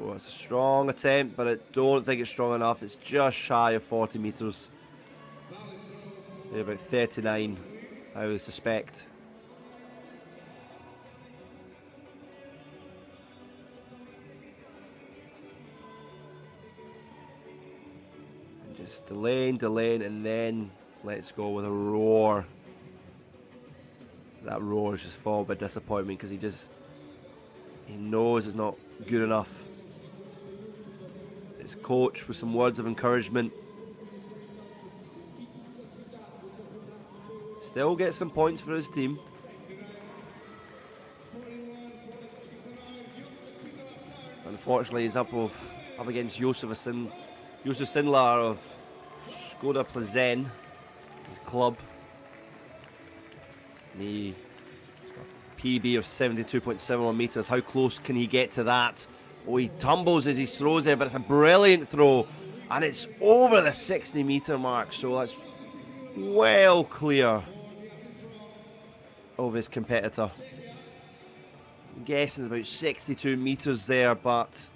Oh, it's a strong attempt, but I don't think it's strong enough. It's just shy of 40 metres. About 39, I would suspect. And just delaying, and then let's go with a roar. That roar is just followed by disappointment because he knows it's not good enough. His coach with some words of encouragement. Still gets some points for his team. Unfortunately, he's up against Josef Sindlar of Skoda Plzeň, his club. And he's got a PB of 72.71 metres. How close can he get to that? Oh, he tumbles as he throws it, but it's a brilliant throw. And it's over the 60 metre mark, so that's well clear of his competitor. I'm guessing it's about 62 metres there, but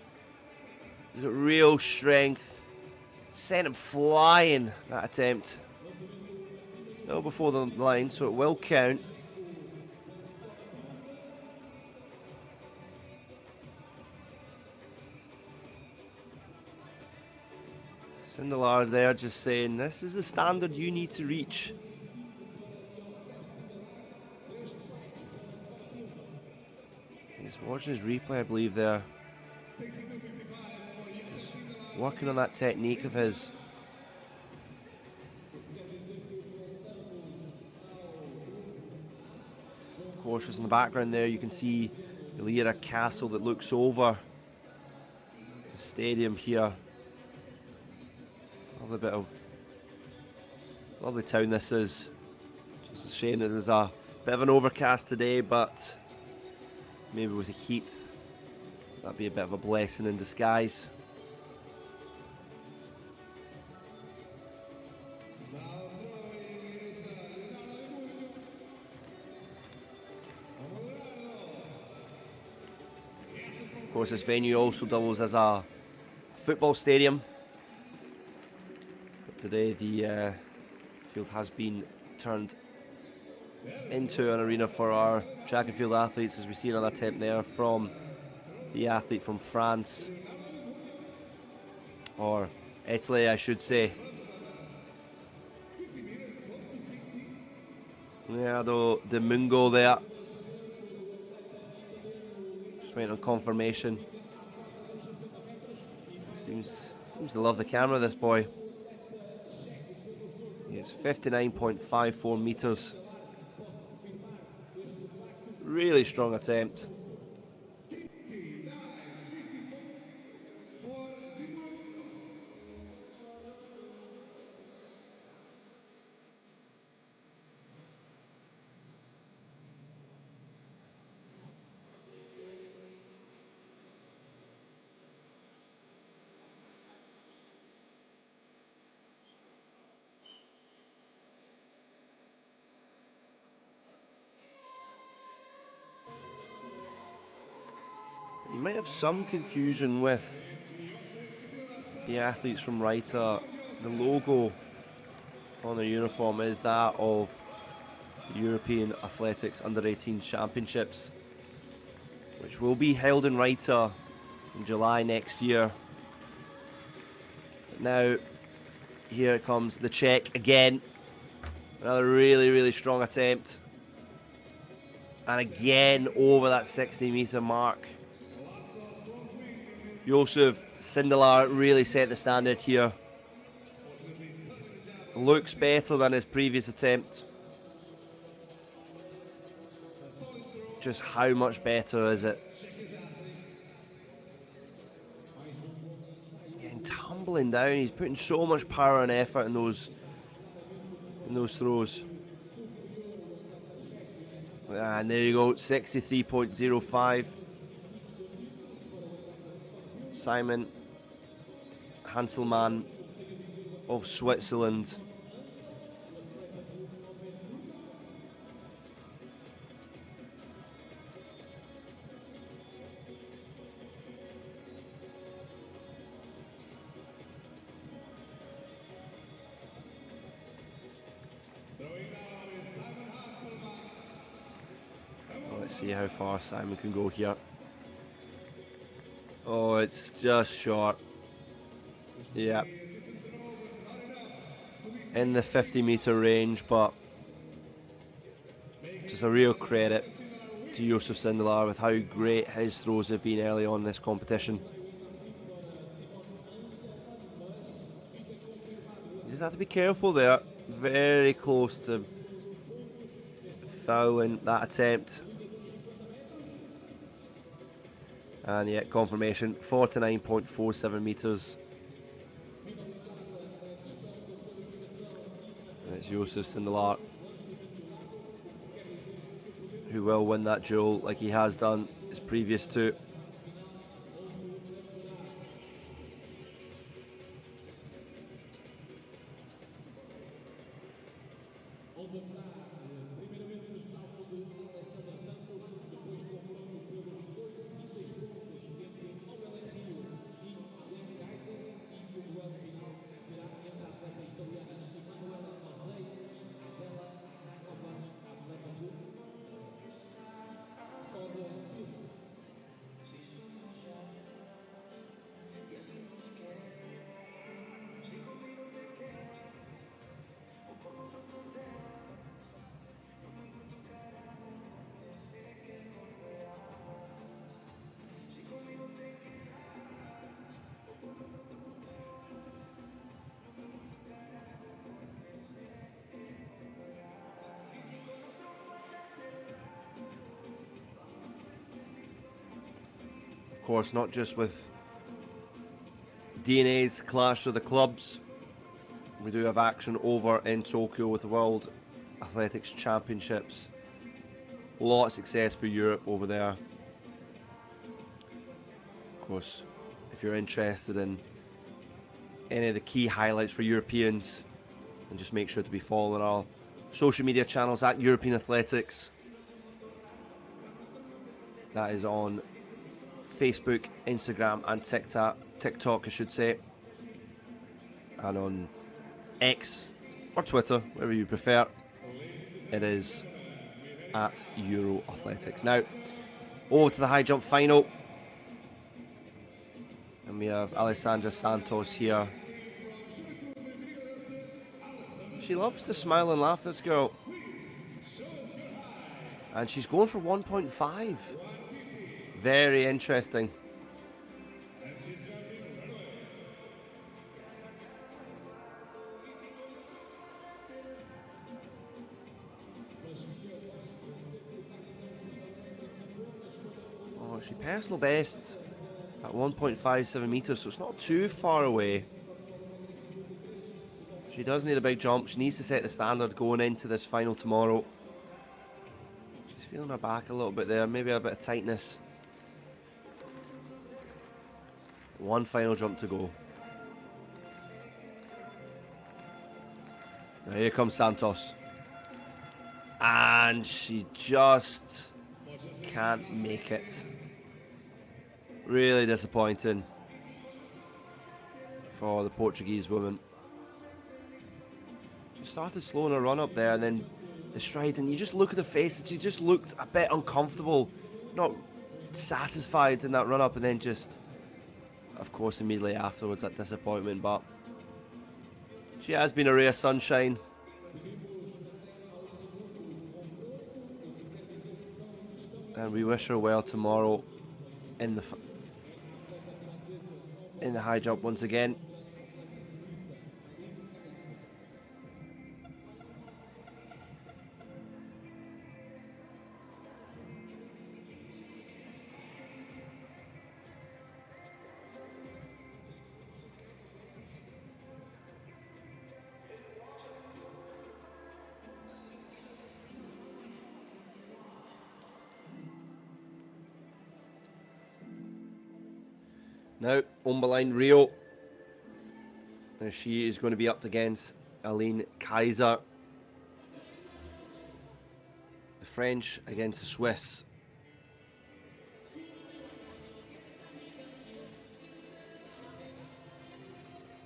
he's got real strength. Sent him flying, that attempt. Still before the line, so it will count. Sindelar there just saying, this is the standard you need to reach. He's watching his replay, I believe, there. Just working on that technique of his. Of course, just in the background there, you can see the Leiria castle that looks over the stadium here. Lovely town this is. Just a shame that there's a bit of an overcast today, but maybe with the heat, that'd be a bit of a blessing in disguise. Of course, this venue also doubles as a football stadium. Today the field has been turned into an arena for our track and field athletes, as we see another attempt there from the athlete from France, or Italy I should say. Leonardo De Mungo there. Just waiting on confirmation. Seems to love the camera, this boy. It's 59.54 metres. Really strong attempt. You might have some confusion with the athletes from Reiter. The logo on their uniform is that of the European Athletics Under-18 Championships, which will be held in Reiter in July next year. But now, here it comes, the Czech again. Another really strong attempt. And again over that 60 metre mark. Josef Sindlar really set the standard here. Looks better than his previous attempt. Just how much better is it? Getting tumbling down. He's putting so much power and effort in those throws. And there you go, 63.05. Simon Hanselmann of Switzerland. Well, let's see how far Simon can go here. Oh, it's just short. Yeah. In the 50-meter range, but just a real credit to Josef Sindelar with how great his throws have been early on in this competition. You just have to be careful there. Very close to fouling that attempt. And yet, confirmation, 49.47 metres. And it's Josef Sindelar who will win that duel like he has done his previous two. Of course, not just with DNA's Clash of the Clubs. We do have action over in Tokyo with the World Athletics Championships. A lot of success for Europe over there. Of course, if you're interested in any of the key highlights for Europeans, then just make sure to be following our social media channels at European Athletics. That is on Facebook, Instagram and TikTok I should say. And on X or Twitter, whatever you prefer, it is at Euro Athletics. Now, over to the high jump final. And we have Alessandra Santos here. She loves to smile and laugh, this girl. And she's going for 1.5. Very interesting. Oh, she personal best at 1.57 metres, so it's not too far away. She does need a big jump. She needs to set the standard going into this final tomorrow. She's feeling her back a little bit there, maybe a bit of tightness. One final jump to go. Now here comes Santos. And she just can't make it. Really disappointing for the Portuguese woman. She started slowing her run up there, and then the stride, and you just look at her face, and she just looked a bit uncomfortable, not satisfied in that run up, and then just, of course, immediately afterwards, that disappointment. But she has been a rare sunshine. And we wish her well tomorrow in the high jump once again. Now, on the line, Rio. Now she is going to be up against Aline Kaiser. The French against the Swiss.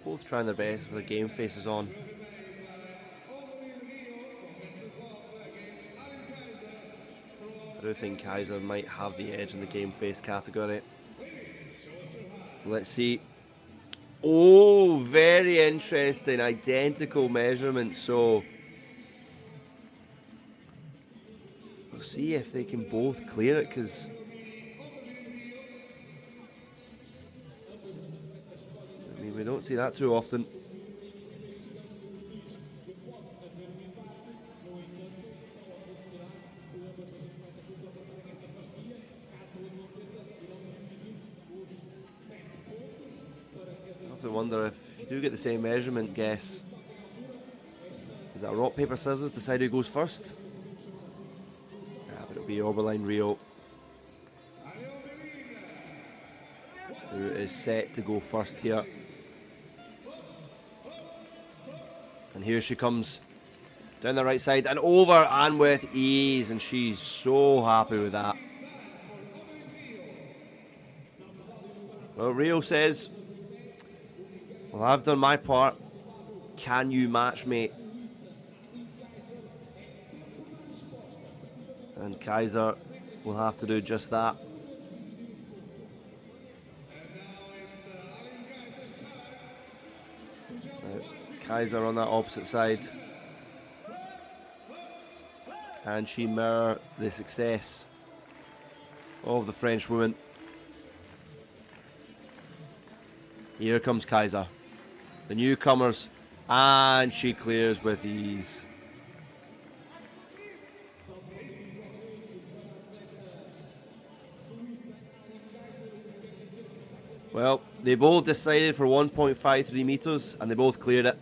Both trying their best with the game faces on. I do think Kaiser might have the edge in the game face category. Let's see. Oh, very interesting. Identical measurements. So we'll see if they can both clear it, because I mean, we don't see that too often. I often wonder if you do get the same measurement guess, is that rock, paper, scissors, decide who goes first? Yeah, but it'll be Oberline Rio, who is set to go first here. And here she comes down the right side and over and with ease, and she's so happy with that. Well, Rio says, well, I've done my part. Can you match me? And Kaiser will have to do just that. Now, Kaiser on that opposite side. Can she mirror the success of the French woman? Here comes Kaiser, the newcomers, and she clears with ease. Well, they both decided for 1.53 meters, and they both cleared it.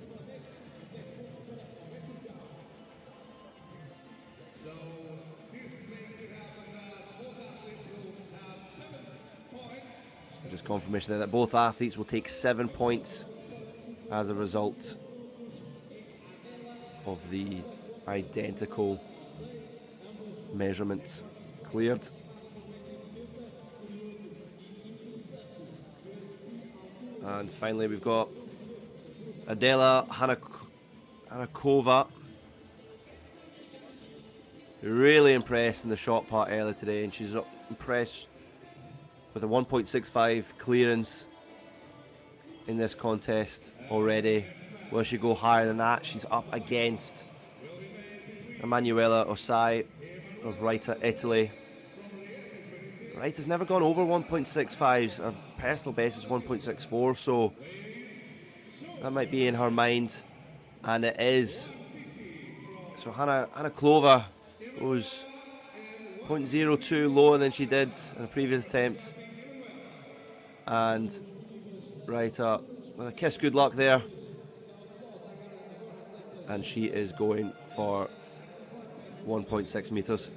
Just confirmation there that both athletes will take 7 points as a result of the identical measurements cleared. And finally we've got Adela Hanakova. Really impressed in the shot part earlier today, and she's impressed with a 1.65 clearance in this contest already. Will she go higher than that? She's up against Emanuela Osai of Reiter, Italy. Reiter's never gone over 1.65. Her personal best is 1.64, so that might be in her mind, and it is. So Hanna Klova was 0.02 lower than she did in the previous attempt, and Reiter, well, a kiss good luck there, and she is going for 1.6 meters.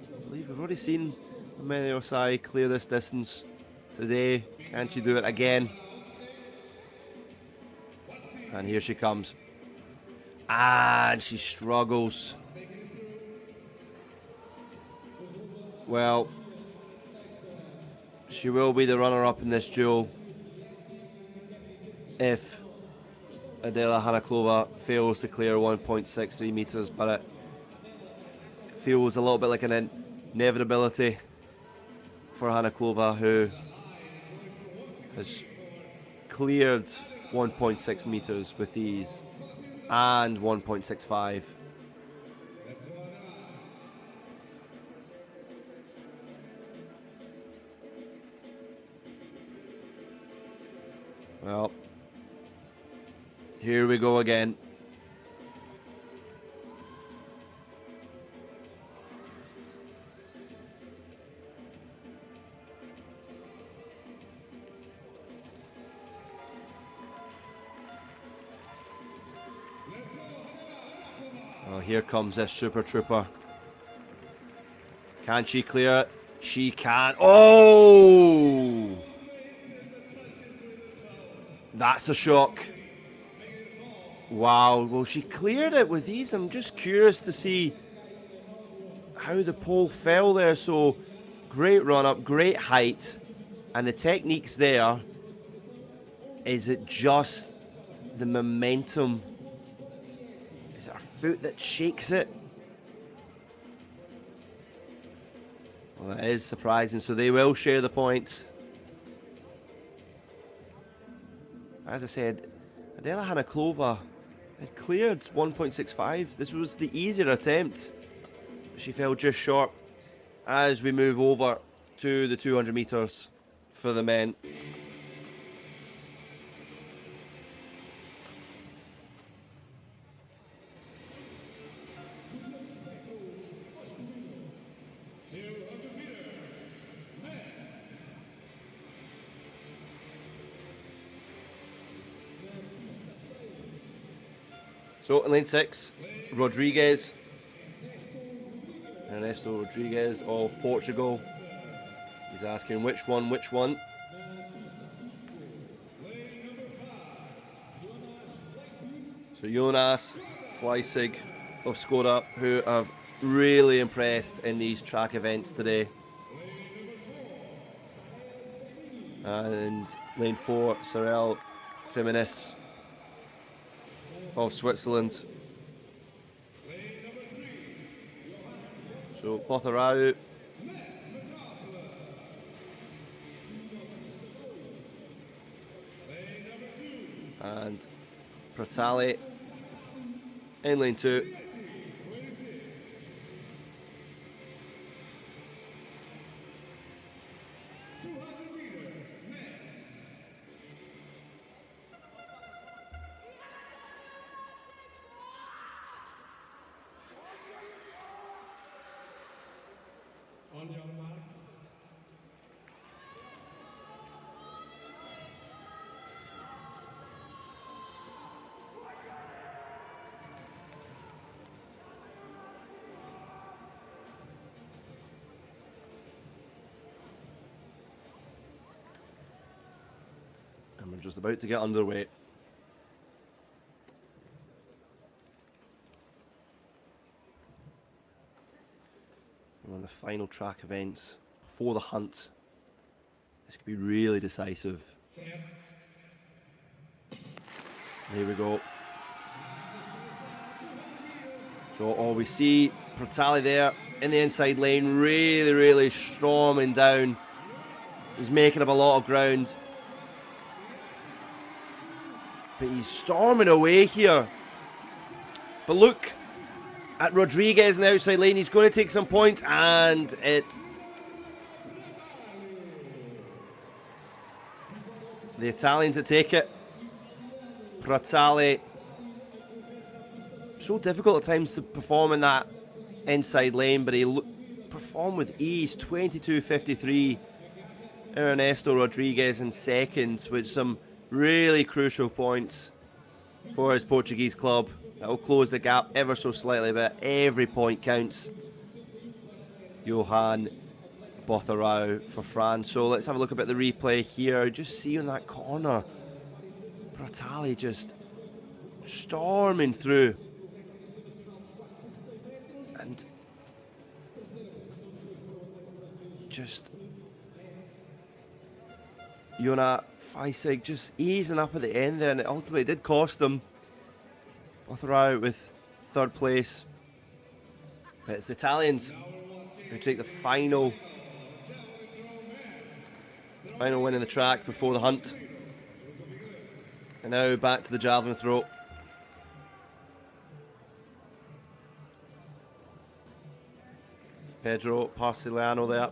I believe we've already seen Mene Osai clear this distance today. Can she do it again? And here she comes. And she struggles. Well, she will be the runner-up in this duel if Adela Hanakova fails to clear 1.63 meters, but it feels a little bit like an inevitability for Hanakova, who has cleared 1.6 meters with ease and 1.65. Well, here we go again. Well, here comes this Super Trooper. Can she clear it? She can. Oh! That's a shock. Wow, well, she cleared it with ease. I'm just curious to see how the pole fell there. So, great run up, great height, and the technique's there. Is it just the momentum? Is it her foot that shakes it? Well, that is surprising. So they will share the points. As I said, Adela Hanaklova had cleared 1.65. This was the easier attempt. She fell just short. As we move over to the 200 meters for the men. So in lane 6, Rodriguez. Ernesto Rodriguez of Portugal. He's asking which one, which one. So Jonas Fleissig of Skoda, who have really impressed in these track events today. And lane 4, Sorel Feminis of Switzerland. So Botharau. And Pratali in lane 2. On your marks. And we're just about to get underway. One of the final track events before the hunt. This could be really decisive. Here we go. So all we see, Pratali there in the inside lane, really storming down. He's making up a lot of ground. But he's storming away here. But look at Rodriguez in the outside lane. He's going to take some points, and it's the Italians that take it. Pratali. So difficult at times to perform in that inside lane, but he performed with ease. 22.53. Ernesto Rodriguez in seconds with some really crucial points for his Portuguese club. That will close the gap ever so slightly, but every point counts. Johan Botharau for France. So let's have a look at the replay here. Just see in that corner, Pratali just storming through. And just Jonas Fleissig just easing up at the end there, and it ultimately did cost them. Botharau with third place. But it's the Italians who take the final win in the track before the hunt. And now back to the javelin throw. Pedro Parciliano there.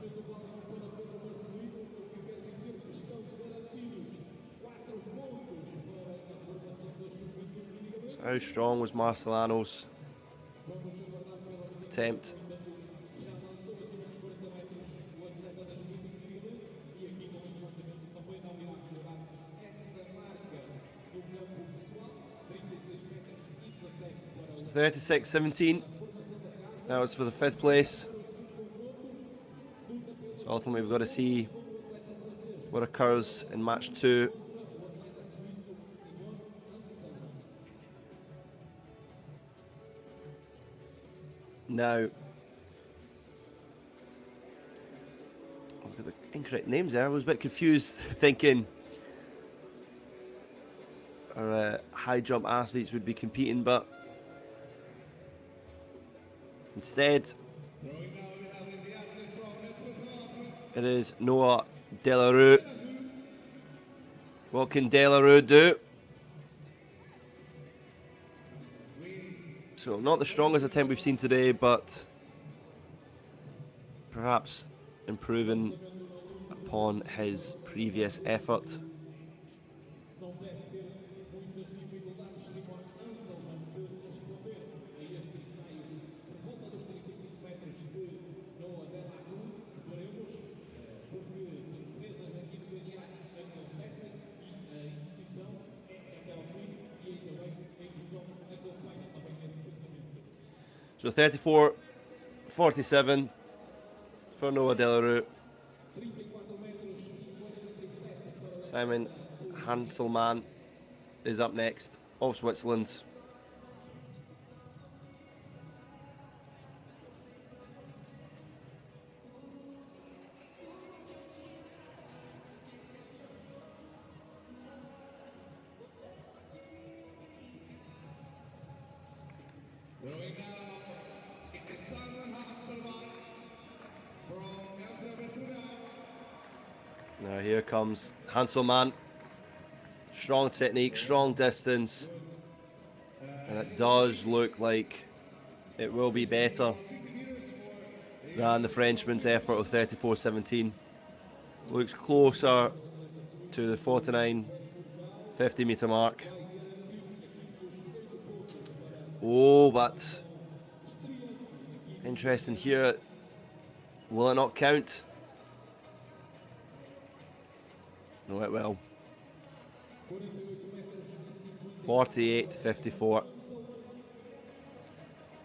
So how strong was Marcelano's attempt? 36-17. That was for the 5th place. So ultimately we've got to see what occurs in match 2. Now, I've got the incorrect names there. I was a bit confused thinking our high jump athletes would be competing, but instead it is Noah Delarue. What can Delarue do? So not the strongest attempt we've seen today, but perhaps improving upon his previous effort. So 34-47 for Noah Delarue. Simon Hanselmann is up next, of Switzerland. Now here comes Hanselmann. Strong technique, strong distance. And it does look like it will be better than the Frenchman's effort of 34-17. Looks closer to the 49-50 metre mark. Oh, but interesting here. Will it not count? No, it will. 48-54. I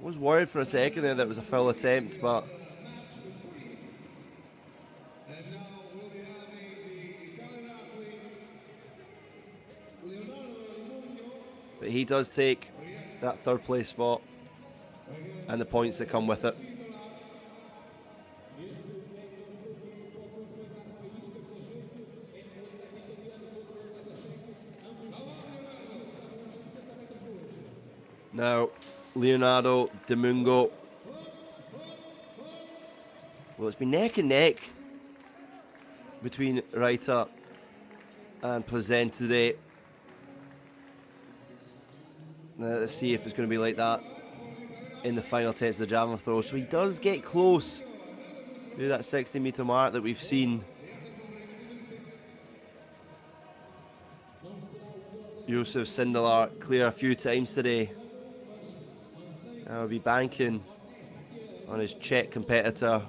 was worried for a second there that it was a foul attempt, but he does take that 3rd place spot and the points that come with it. Now, Leonardo Domingo. Well, it's been neck and neck between Reiter and Plezant today. Let's see if it's going to be like that in the final attempts of the javelin throw. So he does get close to that 60 metre mark that we've seen Josef Sindelar clear a few times today. I'll be banking on his Czech competitor.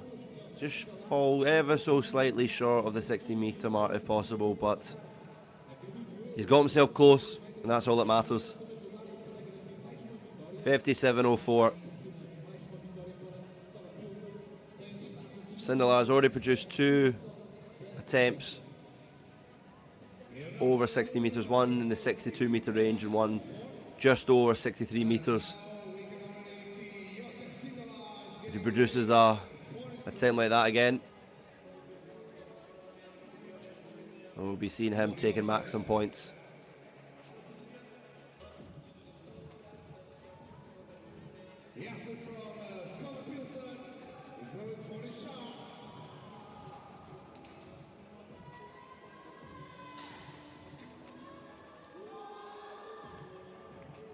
Just fall ever so slightly short of the 60 metre mark if possible, but he's got himself close, and that's all that matters. 57.04. Sindelar has already produced 2 attempts over 60 metres, one in the 62 metre range and one just over 63 metres. If he produces a attempt like that again, we'll be seeing him taking maximum points.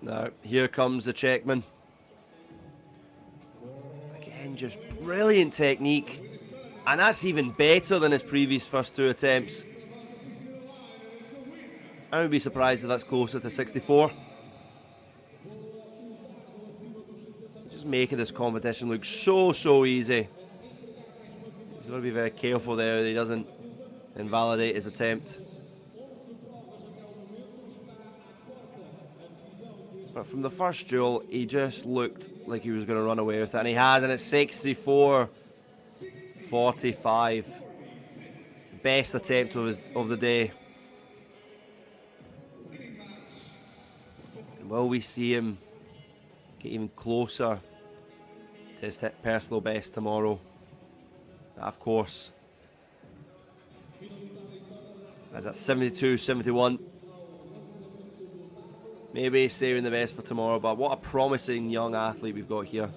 Now, here comes the Czechman. Again, just brilliant technique. And that's even better than his previous first 2 attempts. I would be surprised if that's closer to 64. Just making this competition look so easy. He's got to be very careful there that he doesn't invalidate his attempt. But from the first duel, he just looked like he was going to run away with it, and he has, and it's 64-45. Best attempt of the day. And will we see him get even closer to his personal best tomorrow? That, of course, as at 72-71. Maybe he's saving the best for tomorrow, but what a promising young athlete we've got here.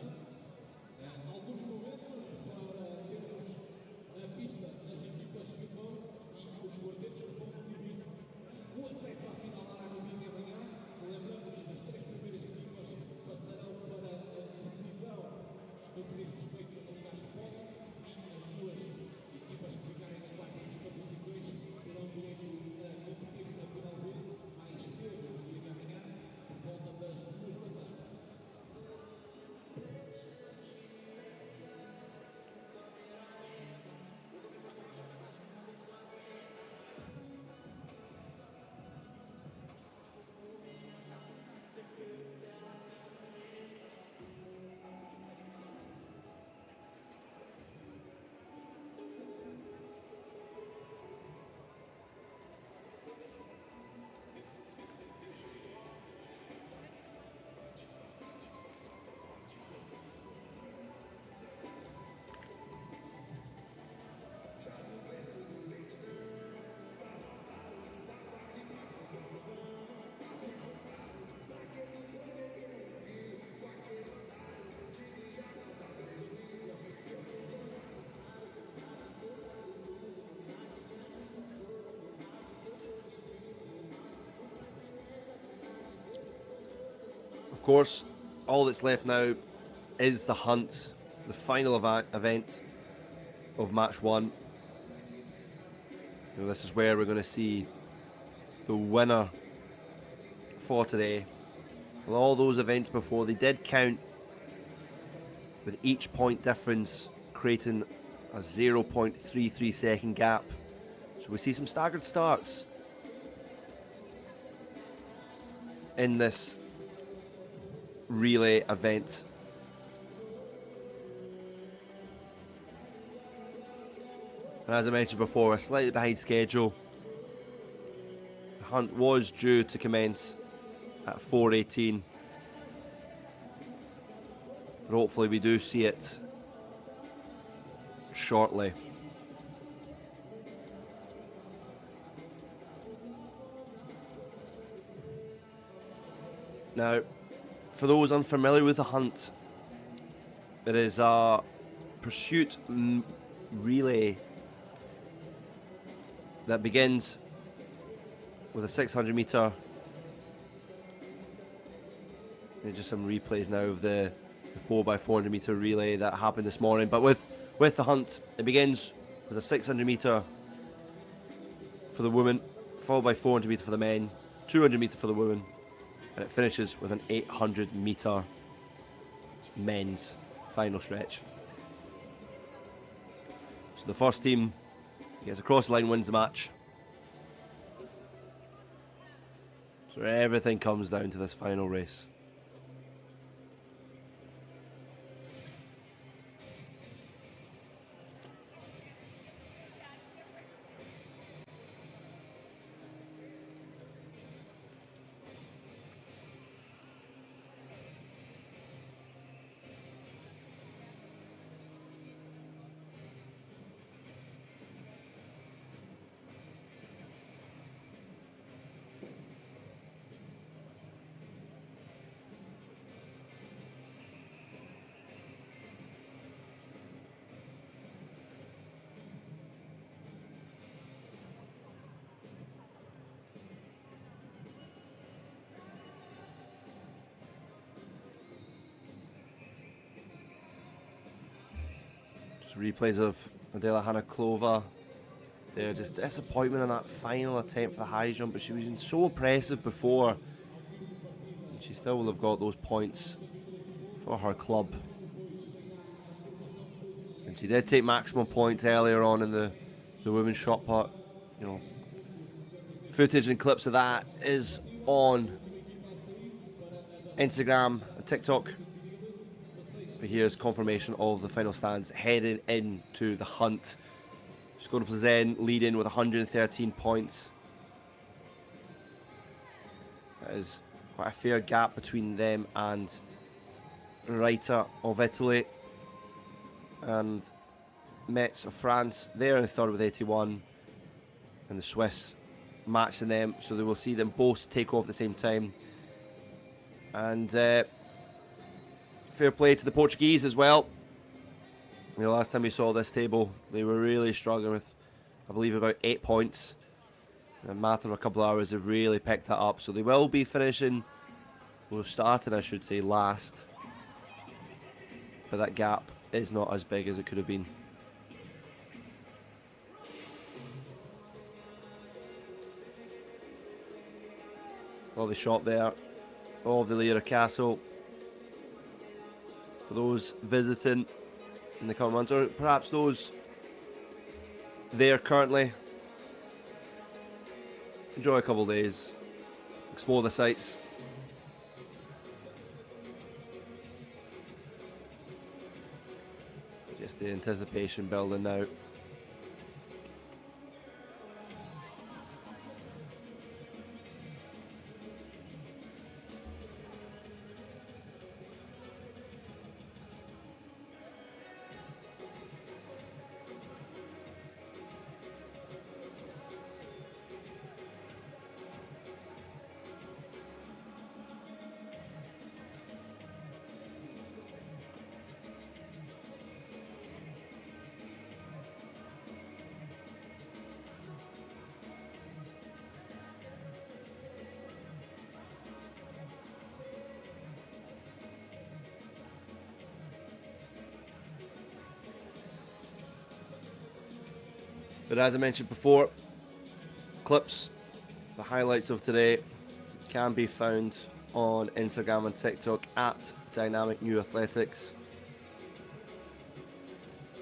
Of course, all that's left now is the hunt, the final event of match 1. This is where we're going to see the winner for today. Well, all those events before, they did count with each point difference creating a 0.33 second gap. So we see some staggered starts in this relay event. And as I mentioned before, a slightly behind schedule. The hunt was due to commence at 4:18, but hopefully we do see it shortly. Now, for those unfamiliar with the hunt, it is a pursuit relay that begins with a 600 metre. Just some replays now of the 4x400 metre relay that happened this morning. But with the hunt, it begins with a 600 metre for the women, followed by 400 metre for the men, 200 metre for the women, and it finishes with an 800 metre men's final stretch. So the first team gets across the line, wins the match. So everything comes down to this final race. Replays of Adela Hanna-Klova. They're just disappointment in that final attempt for the high jump, but she was so impressive before. And she still will have got those points for her club. And she did take maximum points earlier on in the women's shot put. You know, footage and clips of that is on Instagram and TikTok. But here's confirmation of the final stands heading into the hunt. She's going to present leading with 113 points. That is quite a fair gap between them and Reiter of Italy and Metz of France. They're in the third with 81, and the Swiss matching them, so they will see them both take off at the same time. And fair play to the Portuguese as well. You know, last time we saw this table, they were really struggling with, I believe, about 8 points. In a matter of a couple of hours, they've really picked that up. So they will be finishing, well, starting, I should say, last. But that gap is not as big as it could have been. Lovely shot there of the Leiria Castle. For those visiting in the coming months, or perhaps those there currently, enjoy a couple of days, explore the sites. Just the anticipation building now. But as I mentioned before, clips, the highlights of today can be found on Instagram and TikTok at Dynamic New Athletics.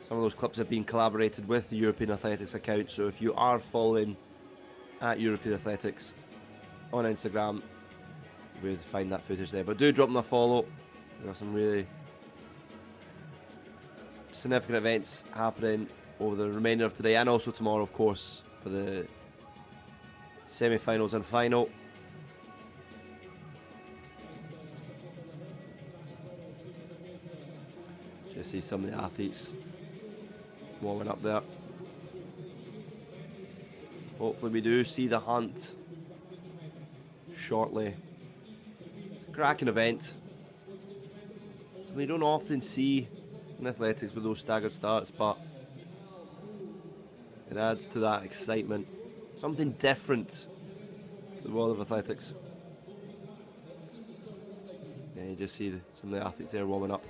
Some of those clips have been collaborated with the European Athletics account, so if you are following at European Athletics on Instagram, you'll be able to find that footage there. But do drop them a follow. There are some really significant events happening over the remainder of today and also tomorrow, of course, for the semi-finals and final. Just see some of the athletes warming up there. Hopefully we do see the hunt shortly. It's a cracking event. So we don't often see in athletics with those staggered starts, but it adds to that excitement. Something different to the world of athletics. Yeah, you just see some of the athletes there warming up.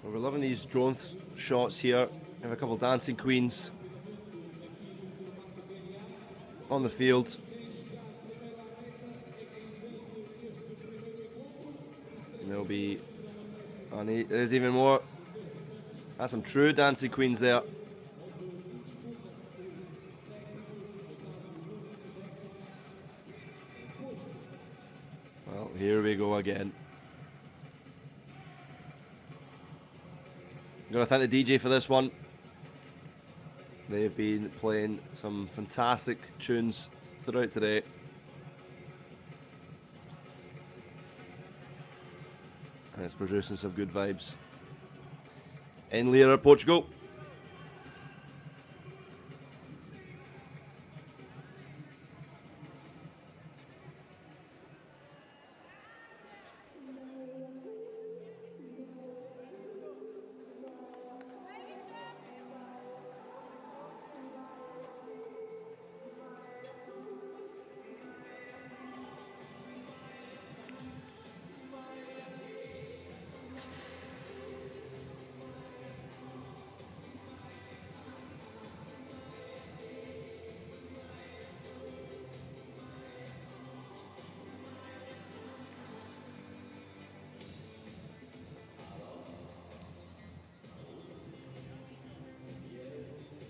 Well, we're loving these drone shots here. We have a couple dancing queens on the field. And there'll be, there's even more. That's some true dancing queens there. Well, here we go again. I'm going to thank the DJ for this one. They've been playing some fantastic tunes throughout today. And it's producing some good vibes. In Leiria, Portugal.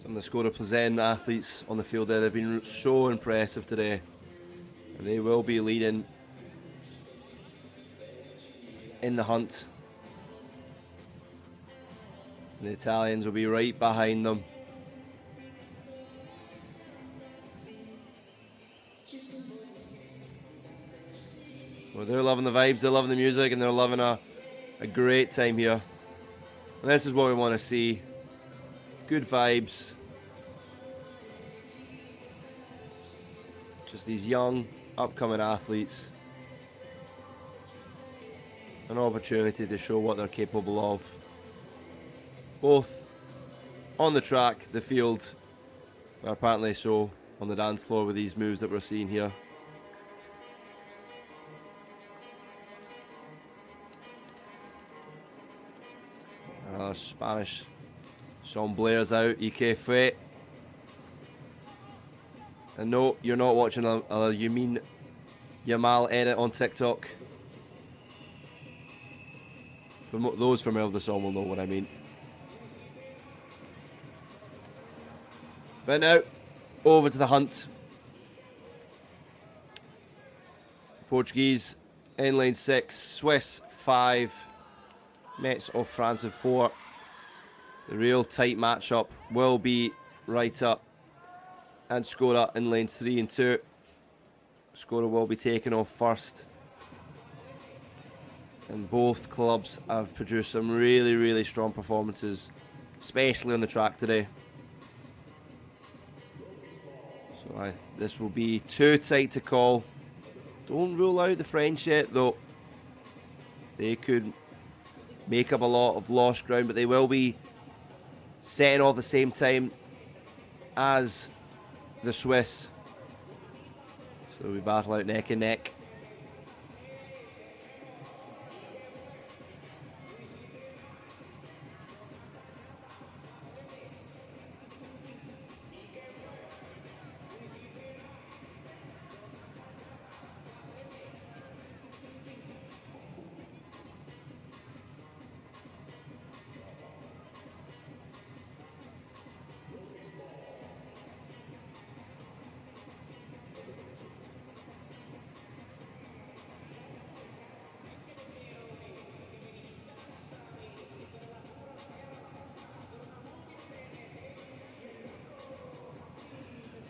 Some of the Skoda Plzen athletes on the field there, they've been so impressive today. And they will be leading in the hunt. And the Italians will be right behind them. Well, they're loving the vibes, they're loving the music, and they're loving a great time here. And this is what we want to see. Good vibes. Just these young, upcoming athletes. An opportunity to show what they're capable of. Both on the track, the field, but apparently so on the dance floor with these moves that we're seeing here. Spanish song blares out, Ike Fe. And no, you're not watching a Yamin Yamal edit on TikTok. For those familiar with the song will know what I mean. But now, over to the hunt. Portuguese in lane 6, Swiss 5, Metz of France in 4. The real tight matchup will be Reiter and Skoda in lanes 3 and 2. Skoda will be taking off first. And both clubs have produced some really, really strong performances, especially on the track today. So this will be too tight to call. Don't rule out the French yet, though. They could make up a lot of lost ground, but they will be setting off the same time as the Swiss. So we battle out neck and neck.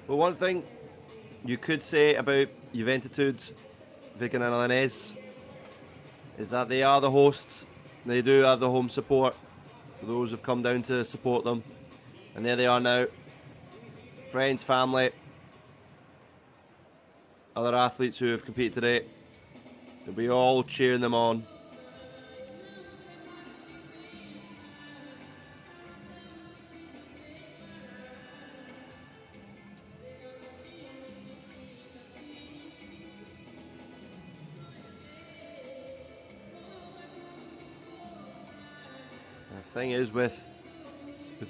Well, one thing you could say about Juventude Vigan and Milanese is that they are the hosts. They do have the home support for those who've come down to support them. And there they are now. Friends, family, other athletes who have competed today. They'll be all cheering them on. The thing is with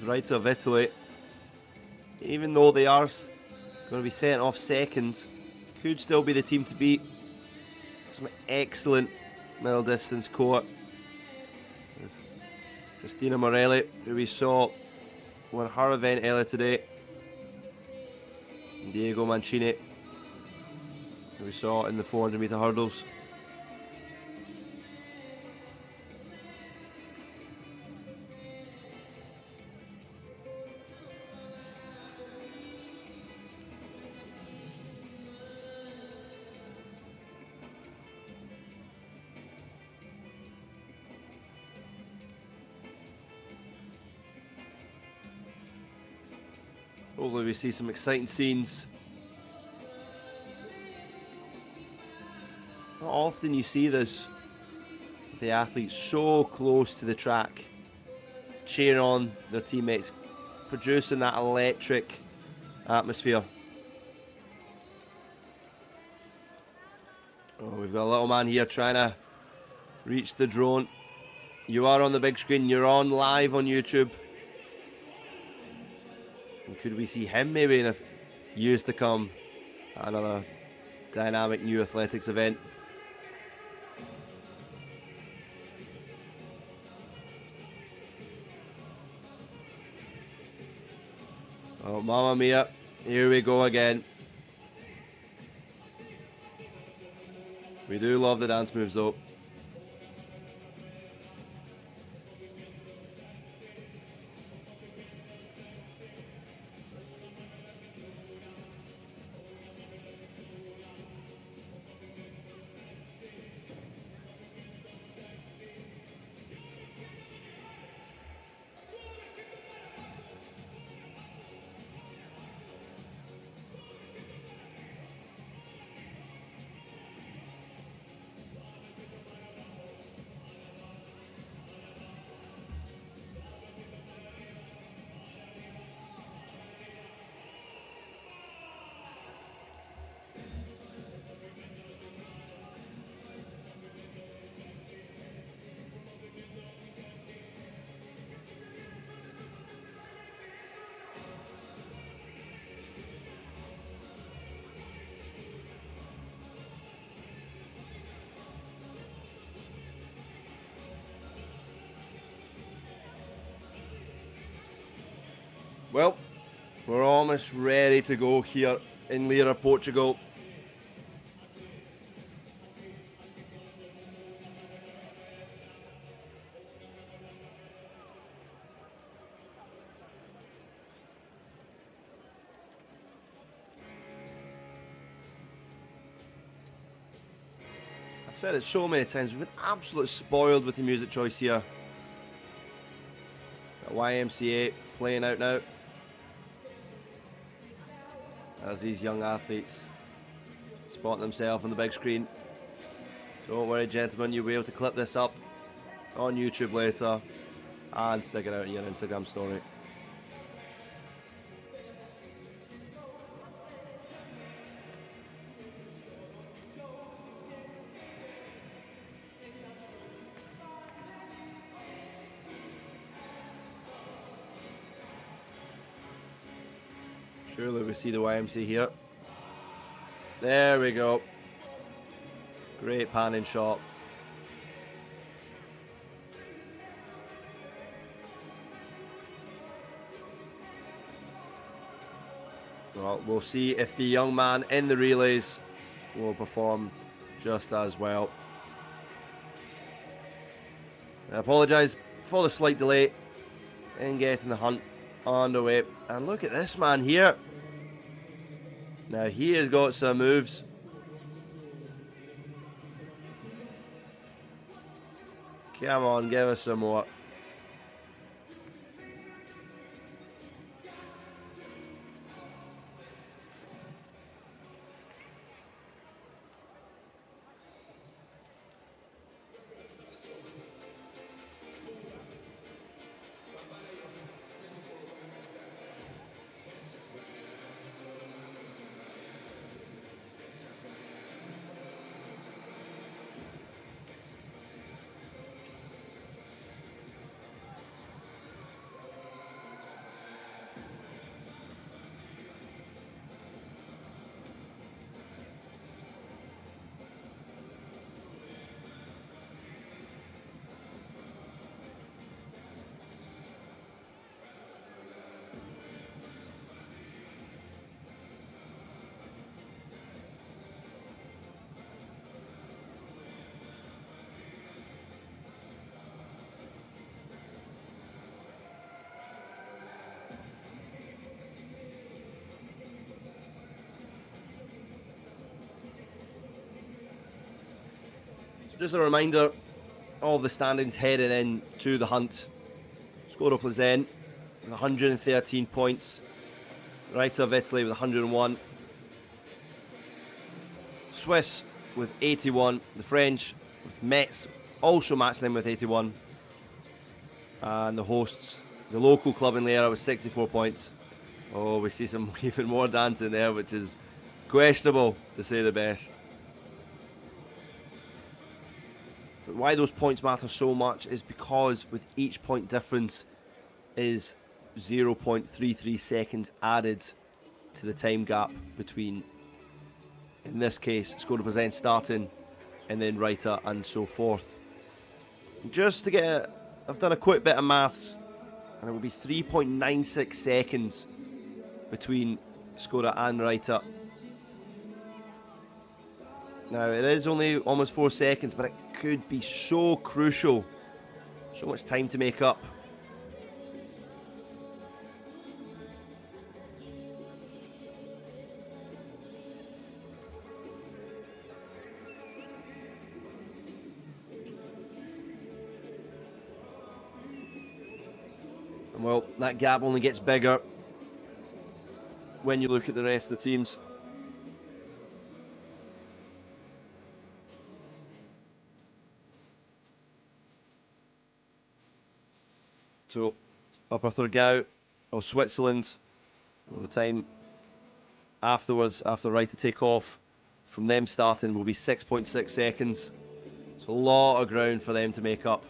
Right of Italy, even though they are going to be sent off second, could still be the team to beat. Some excellent middle distance court with Christina Morelli, who we saw won her event earlier today, and Diego Mancini, who we saw in the 400 metre hurdles. Hopefully we see some exciting scenes. Not often you see this, with the athletes so close to the track, cheering on their teammates, producing that electric atmosphere. Oh, we've got a little man here trying to reach the drone. You are on the big screen, you're on live on YouTube. And could we see him maybe in a years to come at another dynamic new athletics event? Oh, mamma mia, here we go again. We do love the dance moves though. Well, we're almost ready to go here in Leiria, Portugal. I've said it so many times, we've been absolutely spoiled with the music choice here. That YMCA playing out now, as these young athletes spot themselves on the big screen. Don't worry, gentlemen, you'll be able to clip this up on YouTube later and stick it out in your Instagram story. Surely we see the YMC here. There we go. Great panning shot. Well, we'll see if the young man in the relays will perform just as well. I apologise for the slight delay in getting the hunt underway. And look at this man here. Now he has got some moves. Come on, give us some more. Just a reminder of the standings heading in to the hunt. Skoro Plzen with 113 points. Reiter of Italy with 101. Swiss with 81. The French with Metz also matching them with 81. And the hosts, the local club in Leiria, with 64 points. Oh, we see some even more dancing there, which is questionable to say the best. But why those points matter so much is because with each point difference is 0.33 seconds added to the time gap between, in this case, Skoro Plzen starting and then Reiter and so forth. Just to get I've done a quick bit of maths, and it will be 3.96 seconds between Skoro and Reiter. Now, it is only almost 4 seconds, but it could be so crucial. So much time to make up. And well, that gap only gets bigger when you look at the rest of the teams. So, Upper Thurgau or Switzerland, all the time afterwards, after Reiter take off, from them starting will be 6.6 seconds. So a lot of ground for them to make up.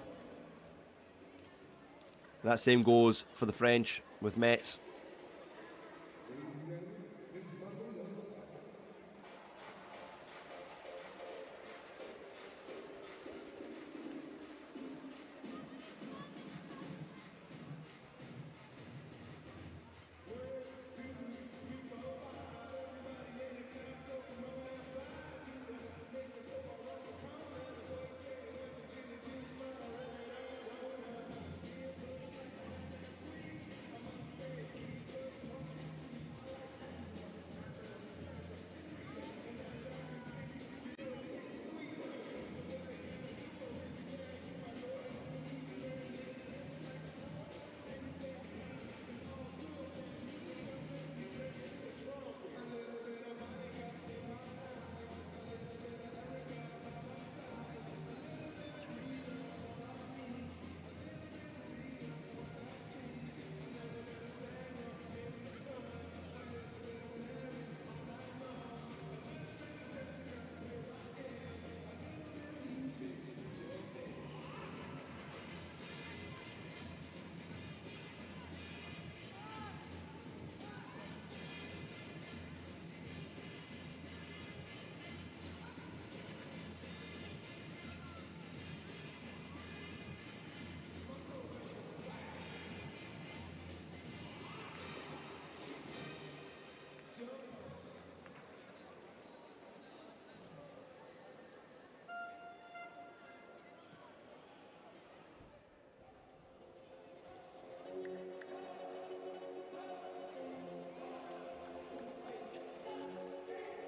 That same goes for the French with Metz.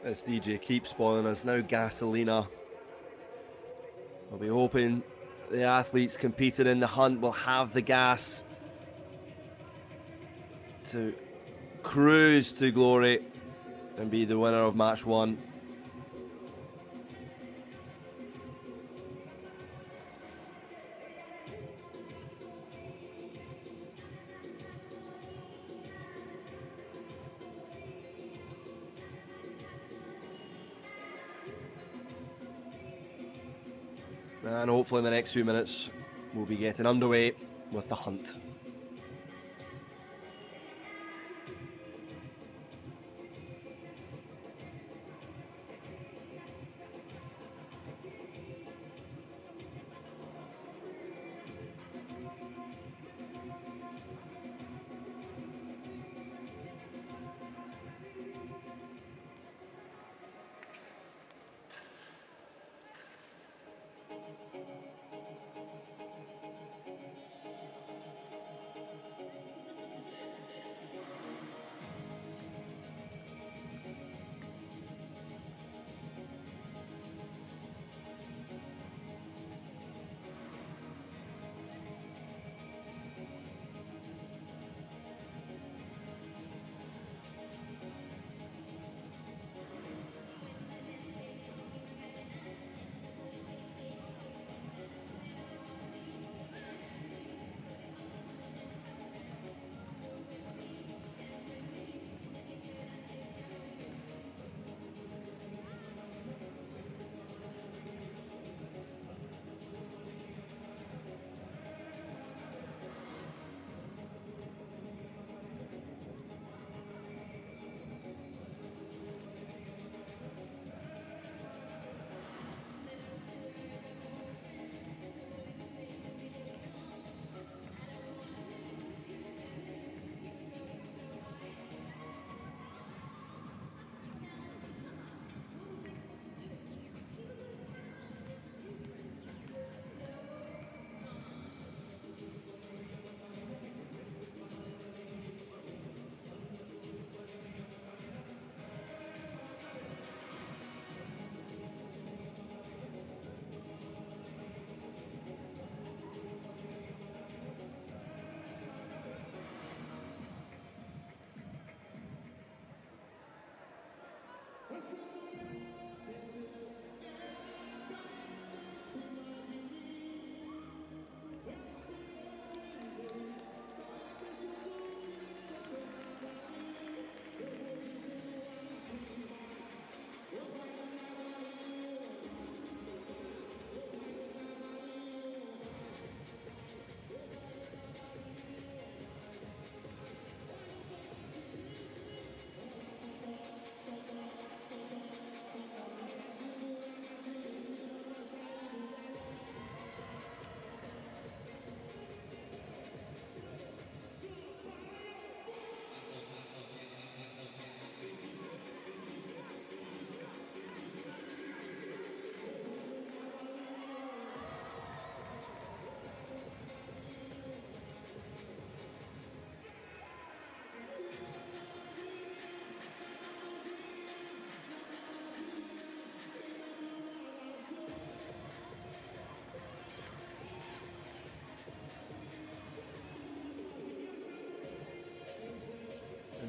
This DJ keeps spoiling us. Now Gasolina. I'll be hoping the athletes competing in the hunt will have the gas to cruise to glory and be the winner of match one. And hopefully in the next few minutes we'll be getting underway with the hunt.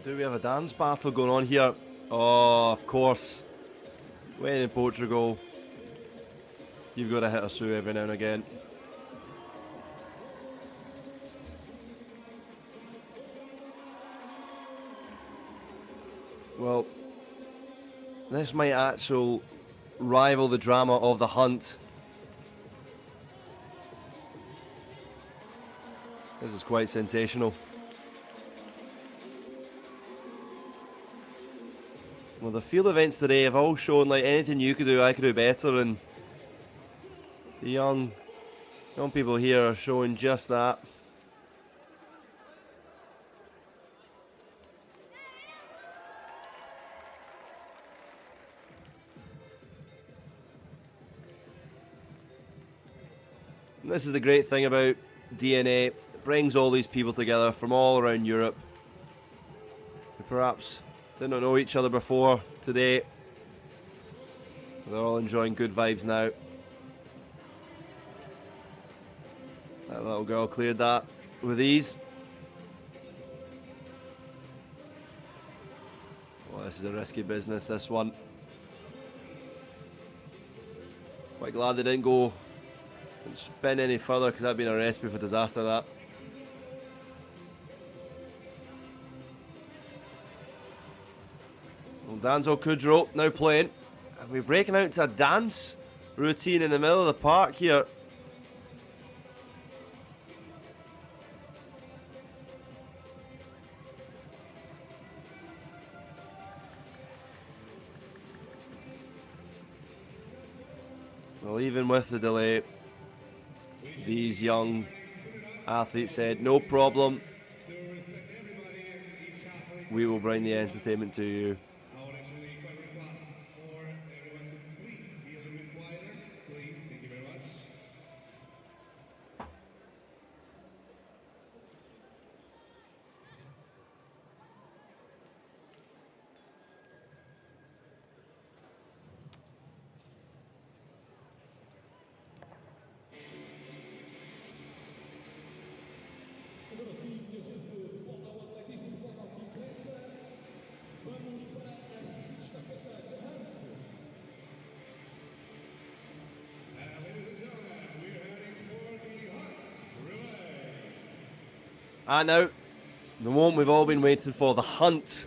Do we have a dance battle going on here? Oh, of course. When in Portugal, you've got to hit a Sue every now and again. Well, this might actually rival the drama of the hunt. This is quite sensational. Well, the field events today have all shown like anything you could do, I could do better, and the young people here are showing just that. And this is the great thing about DNA. It brings all these people together from all around Europe who perhaps did not know each other before today. They're all enjoying good vibes now. That little girl cleared that with ease. Well, this is a risky business, this one. Quite glad they didn't go and spin any further, because that'd been a recipe for disaster, that. Well, Danzo Kudrow now playing. And we're breaking out to a dance routine in the middle of the park here. Well, even with the delay, these young athletes said, no problem, we will bring the entertainment to you. Agora sim, minha gente, volta ao atletismo, volta ao que interessa. Vamos para a estafeta de Hunt. Ladies and gentlemen, we're heading for the Hunt Relay. And now, the moment we've all been waiting for, the hunt.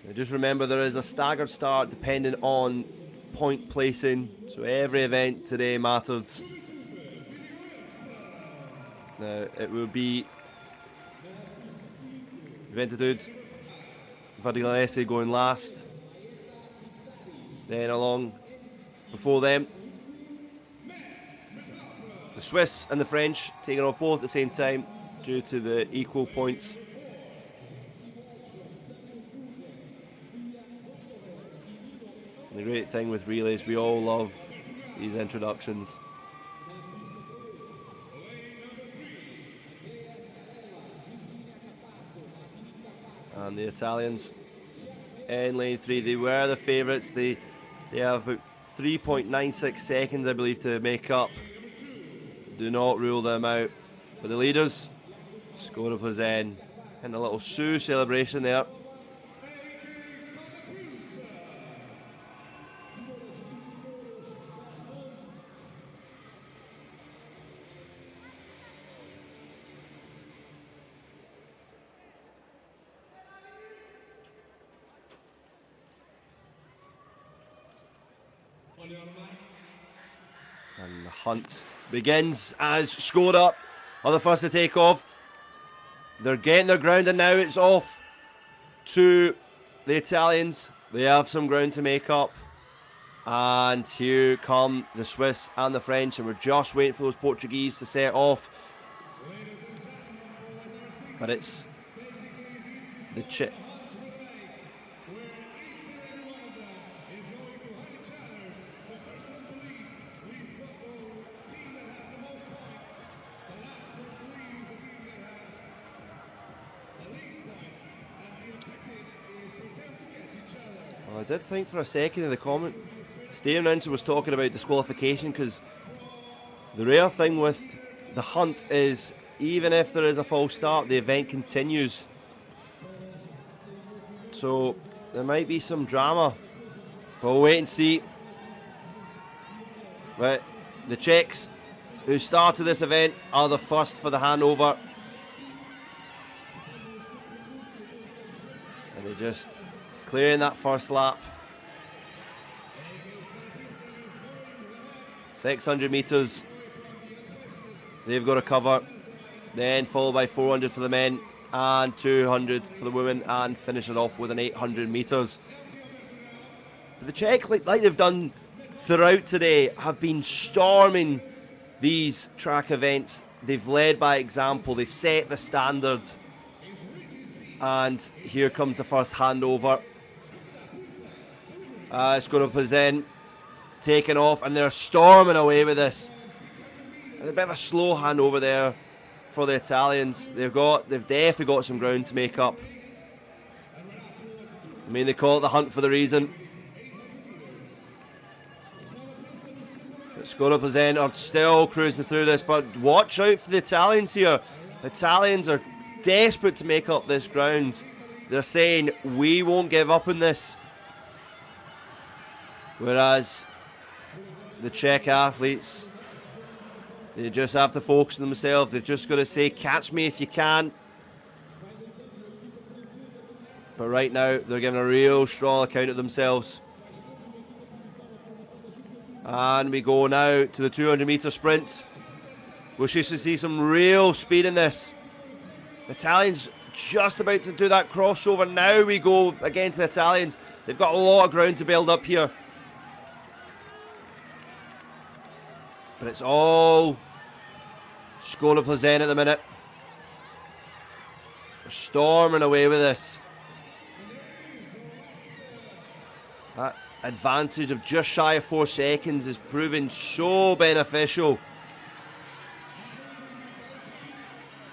Now just remember, there is a staggered start depending on point placing, so every event today mattered. Now it will be Juventude Vadilese going last, then along before them the Swiss and the French taking off both at the same time due to the equal points. And the great thing with relays, we all love these introductions. And the Italians in lane 3, they were the favourites. They have about 3.96 seconds, I believe, to make up. Do not rule them out. But the leaders score up as in a little Sioux celebration there. And the hunt begins as Skoda are the first to take off. They're getting their ground, and now it's off to the Italians. They have some ground to make up. And here come the Swiss and the French, and we're just waiting for those Portuguese to set off. But it's the chip. I did think for a second in the comment, Stay Announcer was talking about disqualification, because the rare thing with the hunt is even if there is a false start, the event continues. So there might be some drama, but we'll wait and see. But the Czechs, who started this event, are the first for the handover. And they're just clearing that first lap. 600 metres they've got to cover, then followed by 400 for the men and 200 for the women, and finish it off with an 800 metres. But the Czechs, like they've done throughout today, have been storming these track events. They've led by example, they've set the standard. And here comes the first handover. It's going to present, taken off, and they're storming away with this. And a bit of a slow handover there for the Italians. They've definitely got some ground to make up. I mean, they call it the hunt for the reason. Skoda Plzen are still cruising through this, but watch out for the Italians here. The Italians are desperate to make up this ground. They're saying, we won't give up on this. Whereas the Czech athletes, they just have to focus on themselves. They've just got to say, catch me if you can. But right now, they're giving a real strong account of themselves. And we go now to the 200 metre sprint. We should see some real speed in this. The Italians just about to do that crossover. Now we go again to the Italians. They've got a lot of ground to build up here. But it's all Skoda Plzen at the minute. They're storming away with this. That advantage of just shy of 4 seconds is proving so beneficial.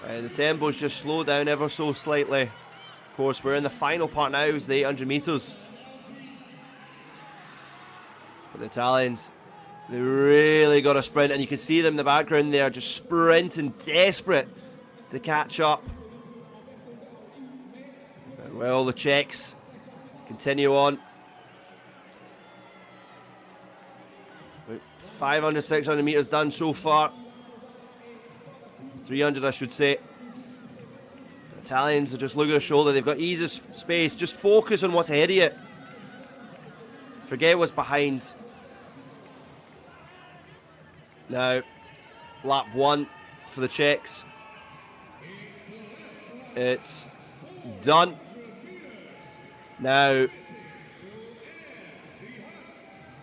The tempo's just slowed down ever so slightly. Of course, we're in the final part now, it's the 800 metres. But the Italians, they really got a sprint, and you can see them in the background there just sprinting, desperate to catch up. Well, the Czechs continue on. 500, 600 metres done so far. 300, I should say. The Italians are just looking at the shoulder. They've got easy space. Just focus on what's ahead of you. Forget what's behind. Now, lap 1 for the Czechs. It's done. Now,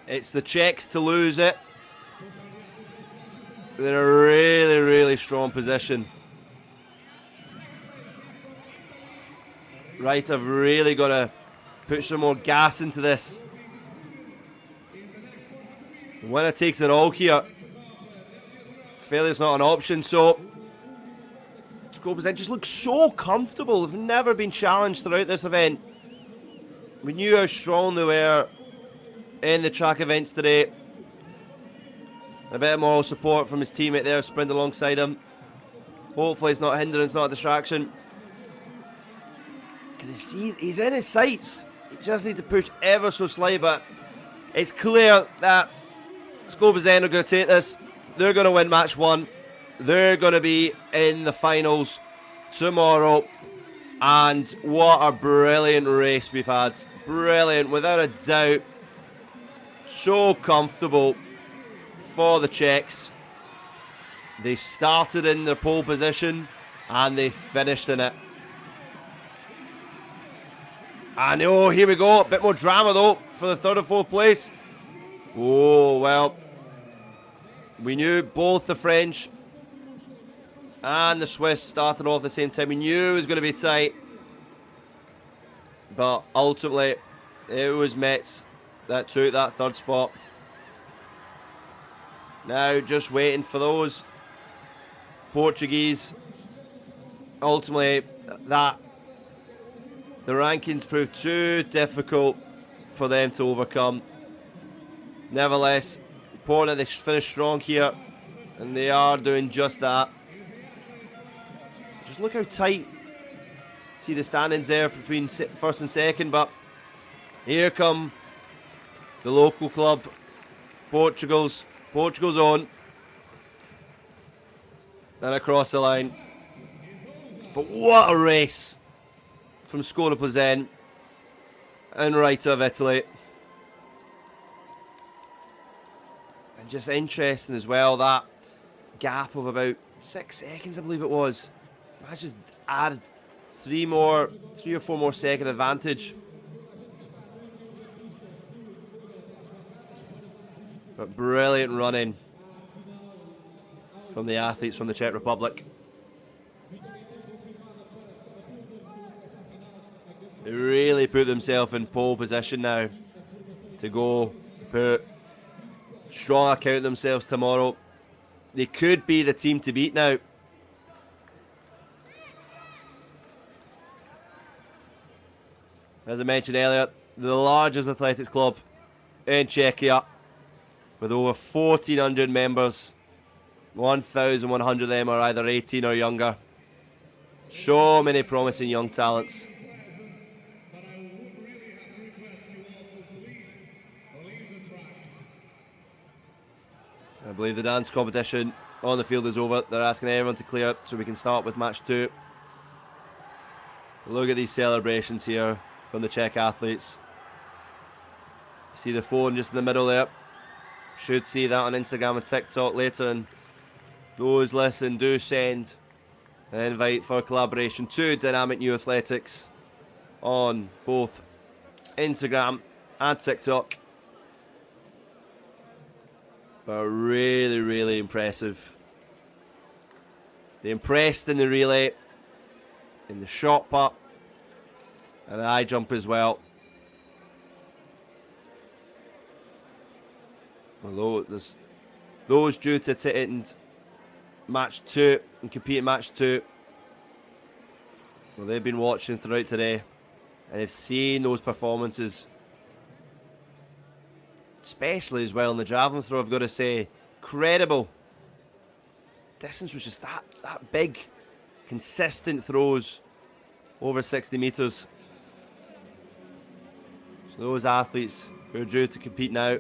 it's the Czechs to lose it. They're in a really, really strong position. Right, I've really got to put some more gas into this. The winner takes it all here. Failure's not an option, so Skoda just looks so comfortable. They've never been challenged throughout this event. We knew how strong they were in the track events today. A bit of moral support from his teammate there, sprinting alongside him. Hopefully it's not a hindrance, not a distraction. Because he's in his sights. He just needs to push ever so slightly, but it's clear that Skoda Plzen are going to take this. They're going to win match 1. They're going to be in the finals tomorrow. And what a brilliant race we've had. Brilliant, without a doubt. So comfortable for the Czechs. They started in their pole position and they finished in it. And oh, here we go. A bit more drama though for the 3rd and 4th place. Oh, well. We knew both the French and the Swiss started off at the same time. We knew it was going to be tight. But ultimately, it was Metz that took that 3rd spot. Now just waiting for those Portuguese. Ultimately, the rankings proved too difficult for them to overcome. Nevertheless, important that they finish strong here, and they are doing just that. Just look how tight See the standings there between first and second, but here come the local club, Portugal's own, and across the line. But what a race from Scuola Plezen and Reiter of Italy. And just interesting as well, that gap of about 6 seconds, I believe it was. I just added 3 or 4 more second advantage. But brilliant running from the athletes from the Czech Republic. They really put themselves in pole position now to go put strong account themselves tomorrow. They could be the team to beat now. As I mentioned earlier, the largest athletics club in Czechia, with over 1,400 members. 1,100 of them are either 18 or younger. So many promising young talents. I believe the dance competition on the field is over. They're asking everyone to clear so we can start with match 2. Look at these celebrations here from the Czech athletes. You see the phone just in the middle there. Should see that on Instagram and TikTok later, and those listening, do send an invite for collaboration to Dynamic New Athletics on both Instagram and TikTok. But really, really impressive. They impressed in the relay, in the shot put, and the high jump as well. Although there's those due to attend match 2 and compete in match 2, well, they've been watching throughout today and have seen those performances, especially as well in the javelin throw. I've got to say, credible. Distance was just that big, consistent throws over 60 metres. So those athletes who are due to compete now,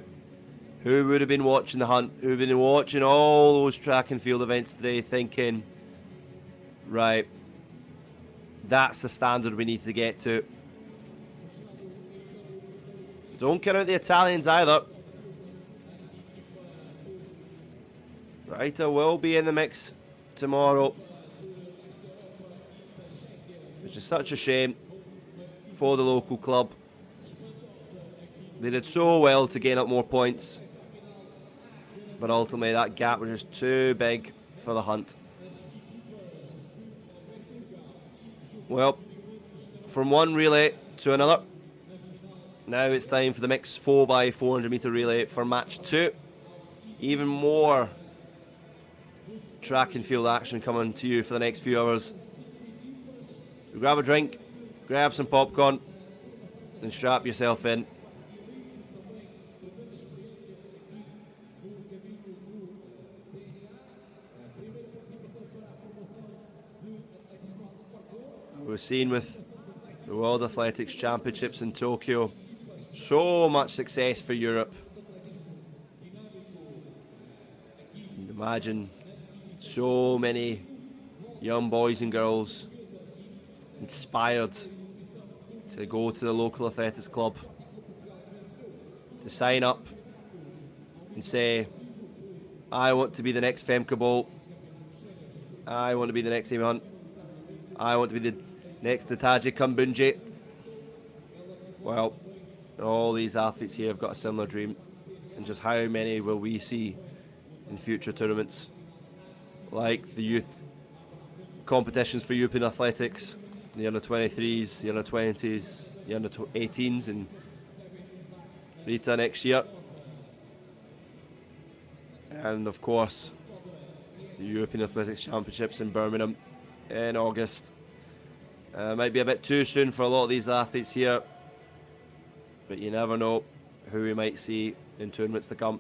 who would have been watching the hunt, who would have been watching all those track and field events today, thinking, right, that's the standard we need to get to. Don't count out the Italians either. Reiter will be in the mix tomorrow, which is such a shame for the local club. They did so well to gain up more points, but ultimately that gap was just too big for the hunt. Well, from one relay to another, now it's time for the mixed 4x400 metre relay for match 2. Even more track and field action coming to you for the next few hours. So grab a drink, grab some popcorn, and strap yourself in. We've seen with the World Athletics Championships in Tokyo, so much success for Europe. And imagine so many young boys and girls inspired to go to the local athletics club, to sign up and say, I want to be the next Femke Bol, I want to be the next Amy Hunt, I want to be the next Nataji Kumbunji. Well, all these athletes here have got a similar dream, and just how many will we see in future tournaments, like the youth competitions for European athletics, the under 23s, the under 20s, the under 18s, and Rita next year, and of course the European Athletics Championships in Birmingham in August. Might be a bit too soon for a lot of these athletes here, but you never know who we might see in tournaments to come.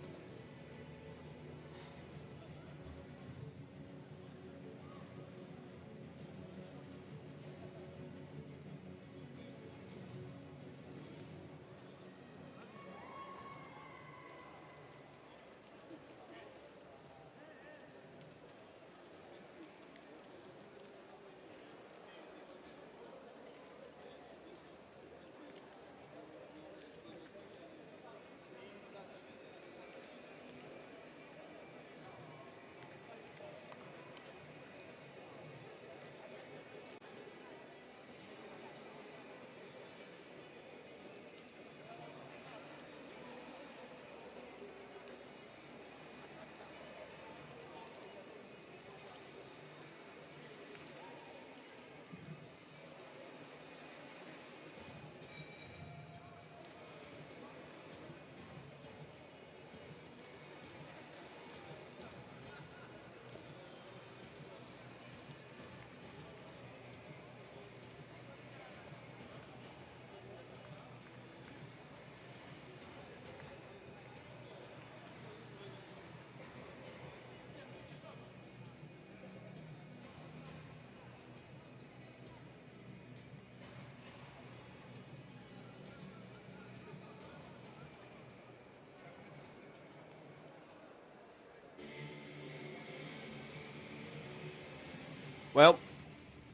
Well,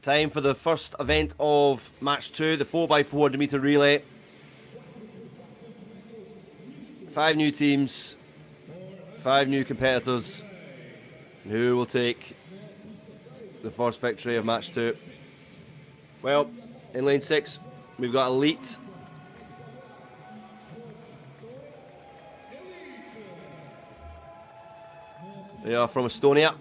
time for the first event of match 2, the 4x400 metre relay. 5 new teams, 5 new competitors. Who will take the first victory of match 2? Well, in lane 6, we've got Elite. They are from Estonia.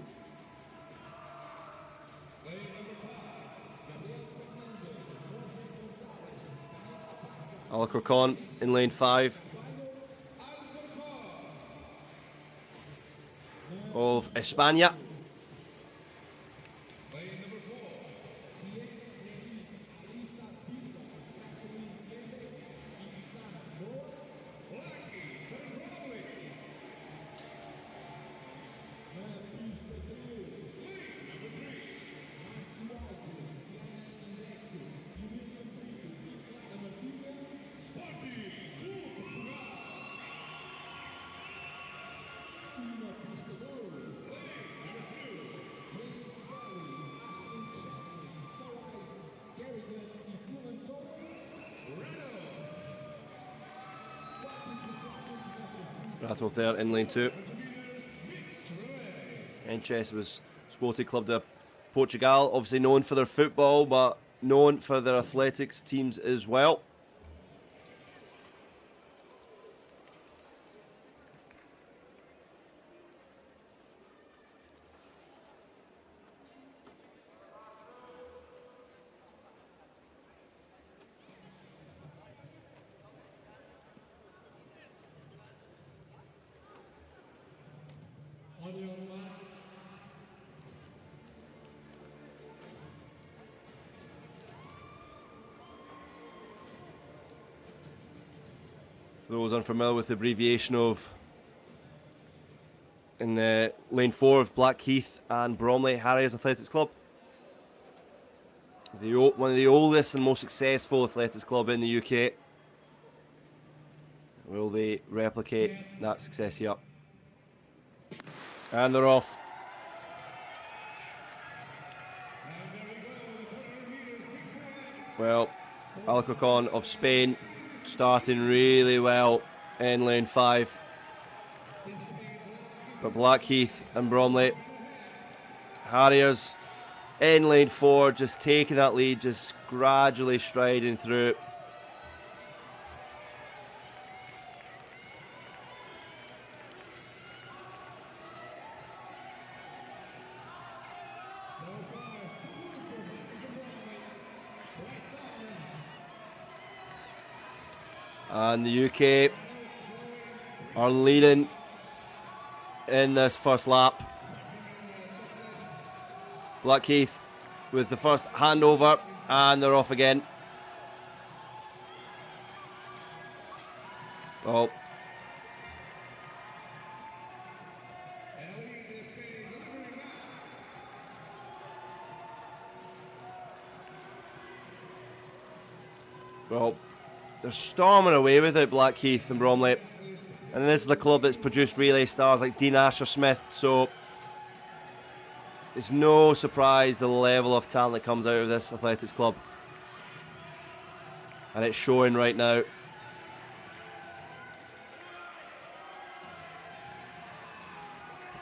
Alcorcon in lane 5. Of España. Rattle there in lane 2. Enches was Sporting Club de Portugal, obviously known for their football, but known for their athletics teams as well. On your marks. For those unfamiliar with the abbreviation of in lane 4 of Blackheath and Bromley Harriers Athletics Club. One of the oldest and most successful athletics club in the UK. Will they replicate that success here? And they're off. Well, Alcorcon of Spain starting really well in lane 5. But Blackheath and Bromley Harriers in lane 4, just taking that lead, just gradually striding through. And the UK are leading in this first lap. Blackheath with the first handover, and they're off again. Oh. Well, they're storming away with it, Blackheath and Bromley. And this is the club that's produced relay stars like Dean Asher-Smith, so it's no surprise the level of talent that comes out of this athletics club. And it's showing right now.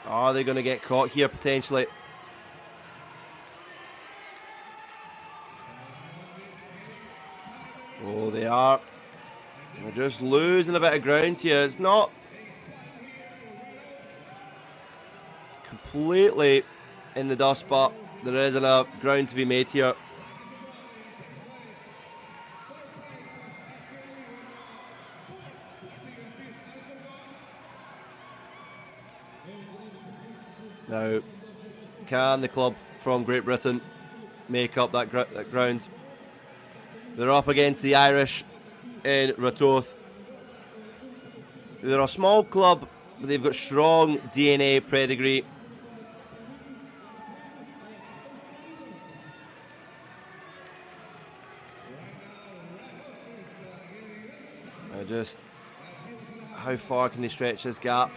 Are they going to get caught here potentially? Oh, they are. They're just losing a bit of ground here. It's not completely in the dust, but there is enough ground to be made here. Now, can the club from Great Britain make up that ground? They're up against the Irish in Ratoath. They're a small club, but they've got strong DNA pedigree. Just how far can they stretch this gap?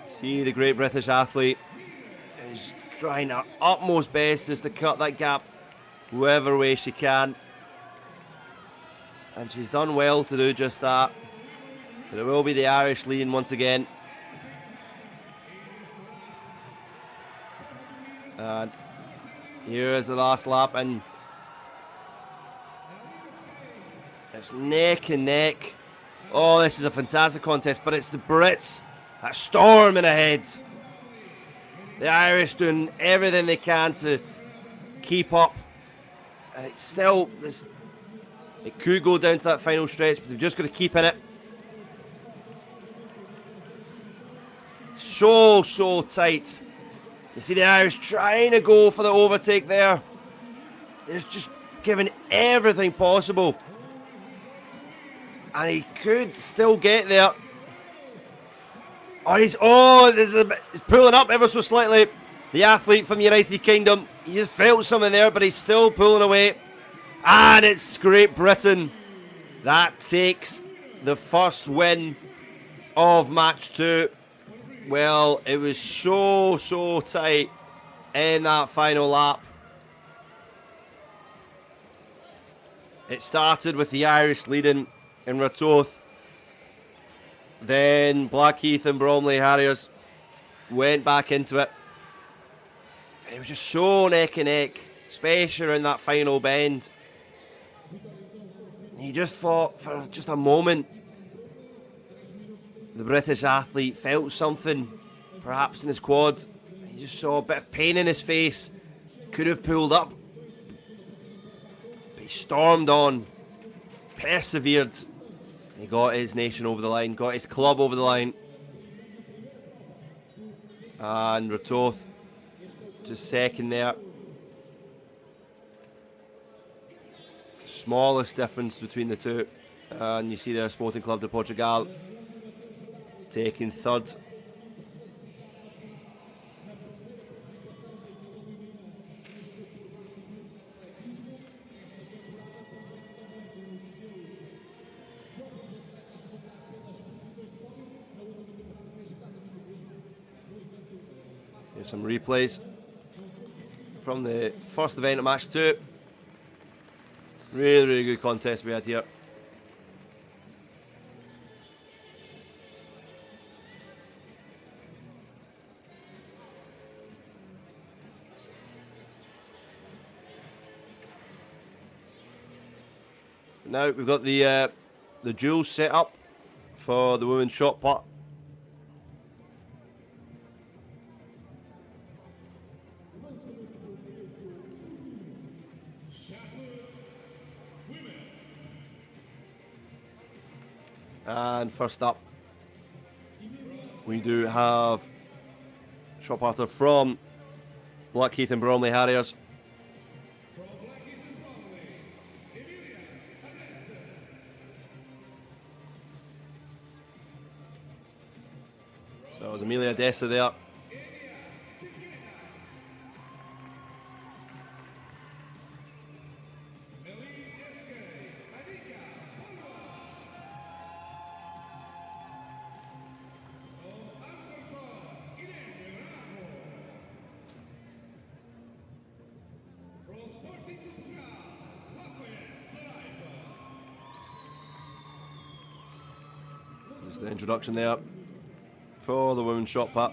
See, the Great British athlete is trying her utmost best just to cut that gap whoever way she can. And she's done well to do just that. But it will be the Irish leading once again. And here is the last lap, and it's neck and neck. Oh, this is a fantastic contest, but it's the Brits that storming ahead. The Irish doing everything they can to keep up. And it's still, it could go down to that final stretch, but they've just got to keep in it. So tight. You see the Irish trying to go for the overtake there. They're just giving everything possible. And he could still get there. He's pulling up ever so slightly. The athlete from the United Kingdom. He just felt something there, but he's still pulling away. And it's Great Britain that takes the first win of match 2. Well, it was so tight in that final lap. It started with the Irish leading in Ratoath. Then Blackheath and Bromley Harriers went back into it. It was just so neck and neck, especially around that final bend. You just thought for just a moment the British athlete felt something, perhaps in his quad. He just saw a bit of pain in his face. Could have pulled up. But he stormed on, persevered. He got his nation over the line, got his club over the line. And Ratoath just second there. Smallest difference between the two. And you see there Sporting Club de Portugal taking third. Here's some replays from the first event of match 2. Really good contest we had here. Now we've got the duels set up for the women's shot put. And first up, we do have shot putter from Blackheath and Bromley Harriers. So it was Amelia Dessa there. There's the introduction there for the women's shot put.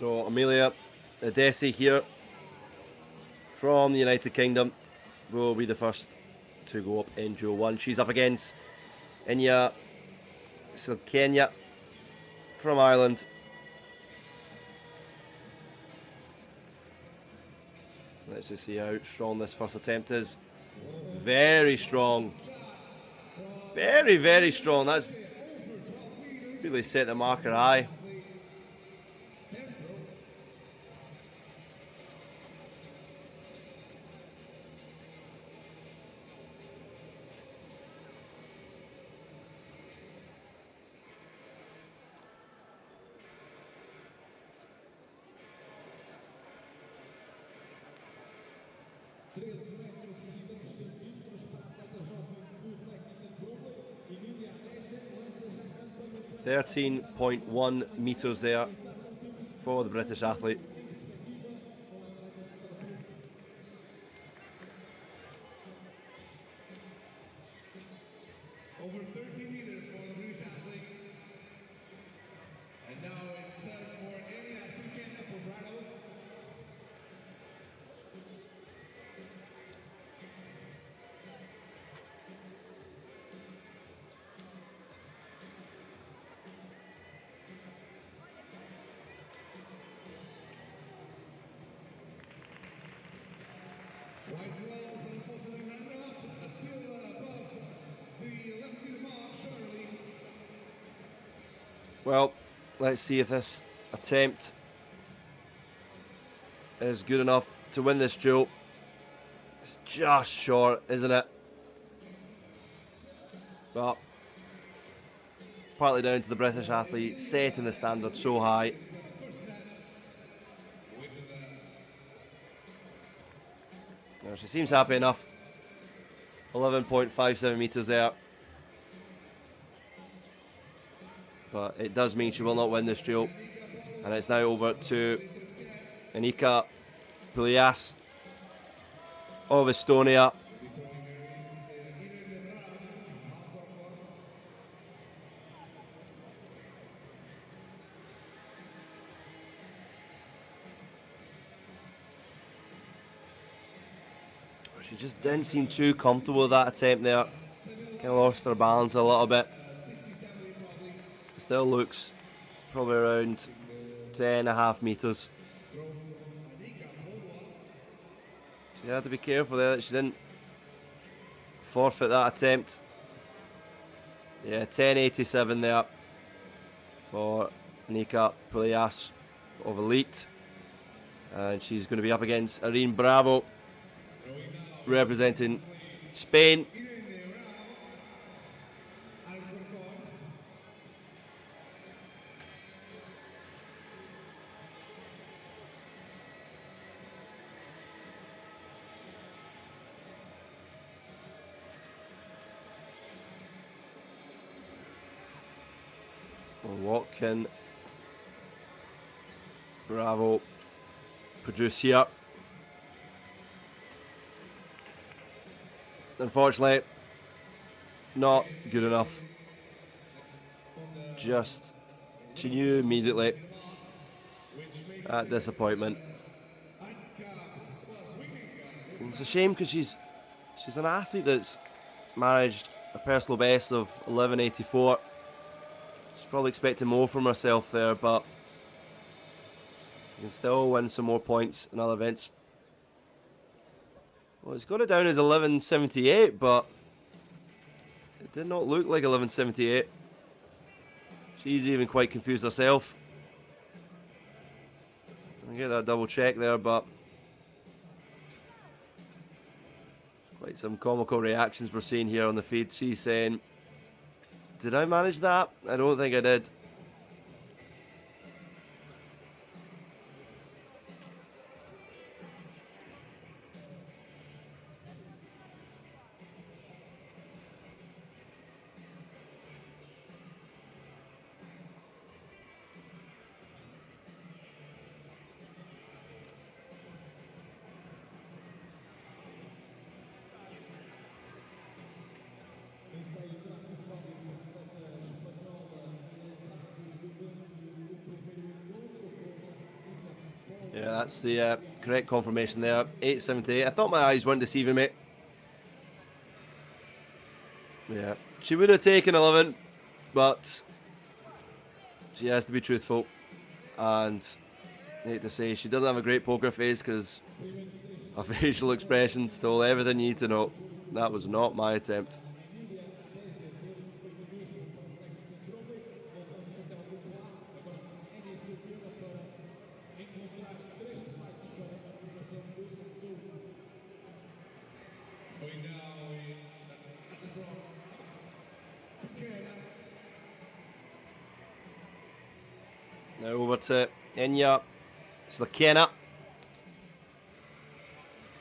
So Amelia Adesi here from the United Kingdom will be the first to go up in Duel 1. She's up against Inya Silkenya from Ireland. Let's just see how strong this first attempt is. Very strong. Very, very strong. That's really set the marker high. .1 meters there for the British athlete. Over 30 meters for the British athlete. And now it's time for Leiria for Brado. White gloves, but unfortunately not enough. Still above the 11-meter mark, Shirley. Well, let's see if this attempt is good enough to win this duel. It's just short, isn't it? But partly down to the British athlete setting the standard so high. Now, she seems happy enough. 11.57 meters there. But it does mean she will not win this duel. And it's now over to Anika Pulias of Estonia. She just didn't seem too comfortable with that attempt there. Kind of lost her balance a little bit. Still looks probably around 10.5 meters. She had to be careful there that she didn't forfeit that attempt. Yeah, 10.87 there for Nika Pulias of Elite. And she's going to be up against Irene Bravo, representing Spain. What can Bravo produce here? Unfortunately, not good enough. Just, she knew immediately. That disappointment. And it's a shame because she's an athlete that's managed a personal best of 11.84. She's probably expecting more from herself there, but she can still win some more points in other events. Well, it's got it down as 11.78, but it did not look like 11.78. She's even quite confused herself. I'll get that double check there, but quite some comical reactions we're seeing here on the feed. She's saying, "Did I manage that? I don't think I did." Yeah, that's the correct confirmation there. 8.78. I thought my eyes weren't deceiving me. Yeah, she would have taken 11, but she has to be truthful. And I hate to say, she doesn't have a great poker face because her facial expressions told everything you need to know. That was not my attempt. Now over to Inya Slakena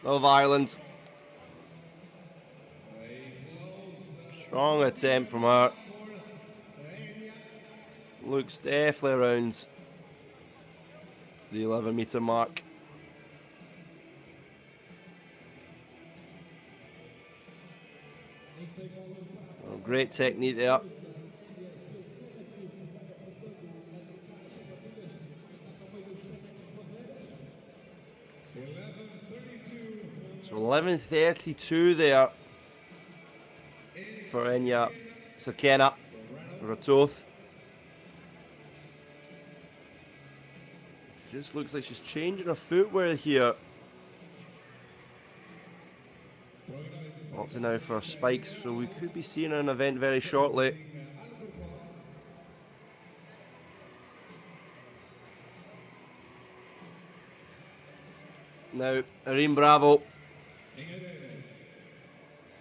of Ireland. Strong attempt from her. Looks definitely around the 11-meter mark. Oh, great technique there. So 11.32 there for Inya Sakena Ratoth. Just looks like she's changing her footwear here. Opting now for her spikes, so we could be seeing her in an event very shortly. Now, Irene Bravo.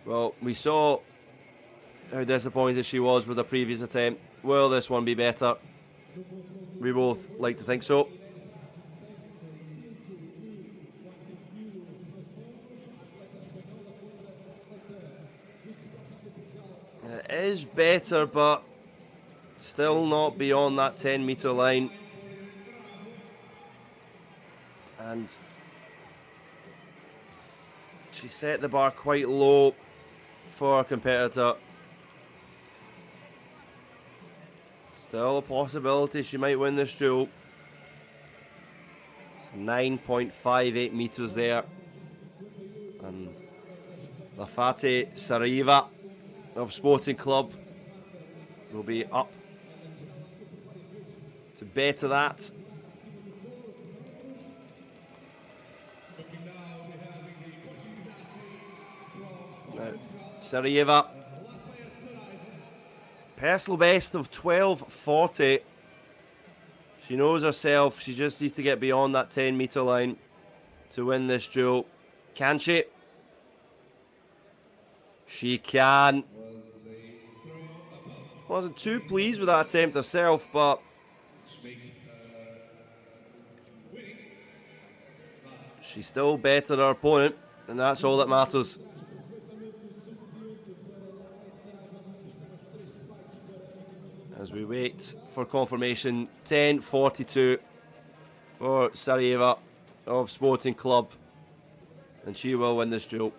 Well, we saw how disappointed she was with the previous attempt. Will this one be better? We both like to think so. It is better, but still not beyond that 10-meter line. And she set the bar quite low for her competitor. Still a possibility she might win this duel. 9.58 meters there. And Lafate Sariva of Sporting Club will be up to better that. Now, Sariva, personal best of 12.40. She knows herself. She just needs to get beyond that 10-meter line to win this duel. Can she? She can. Wasn't too pleased with that attempt herself, but she still bettered her opponent, and that's all that matters. As we wait for confirmation, 10.42 for Sarajevo of Sporting Club, and she will win this duel.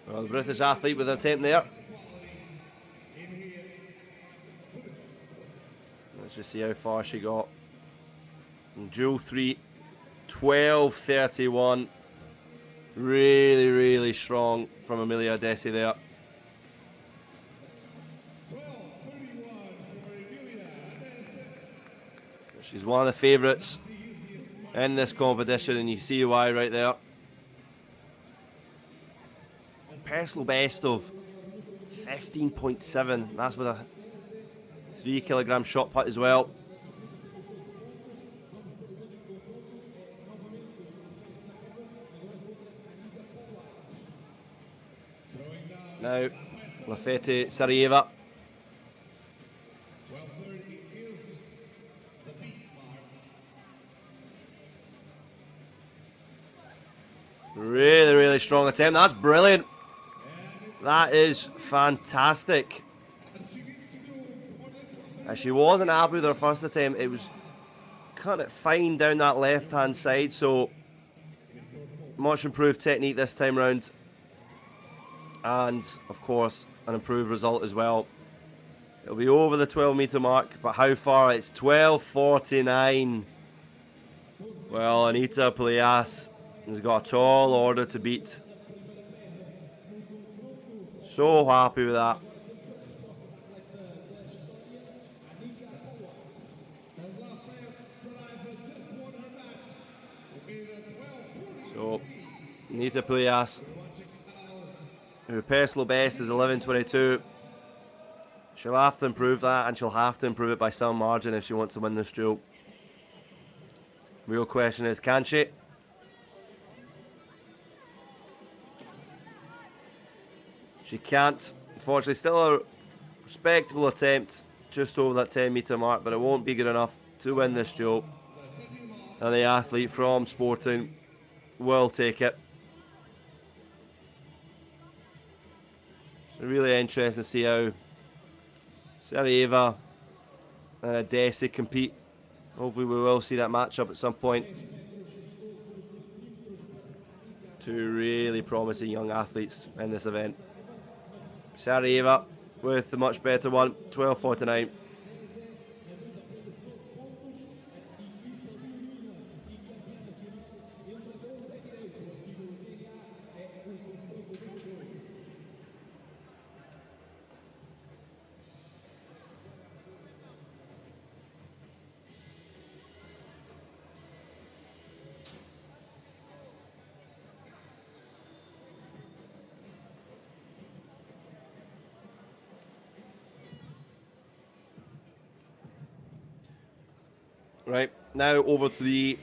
Well, the British athlete with an attempt there. Let's just see how far she got. In duel 3, 12.31. Really, really strong from Amelia Desi there. She's one of the favourites in this competition, and you see why right there. Personal best of 15.7. That's with a 3 kilogram shot put as well. Now, Lafete Sarajevo. 12:30 is the beat mark. Really, really strong attempt. That's brilliant. That is fantastic. And she wasn't happy with her first attempt. It was cut it fine down that left-hand side, so much improved technique this time round. And, of course, an improved result as well. It'll be over the 12-metre mark, but how far? It's 12:49. Well, Anita Plias has got a tall order to beat. So happy with that. So, Anita Plias, her personal best is 11:22. She'll have to improve that, and she'll have to improve it by some margin if she wants to win this duel. Real question is, can she? She can't. Unfortunately, still a respectable attempt just over that 10-metre mark, but it won't be good enough to win this duel. And the athlete from Sporting will take it. So really interesting to see how Sarajevo and Adesi compete. Hopefully we will see that matchup at some point. Two really promising young athletes in this event. Sarajevo with the much better one, 12:49. Right, now over to the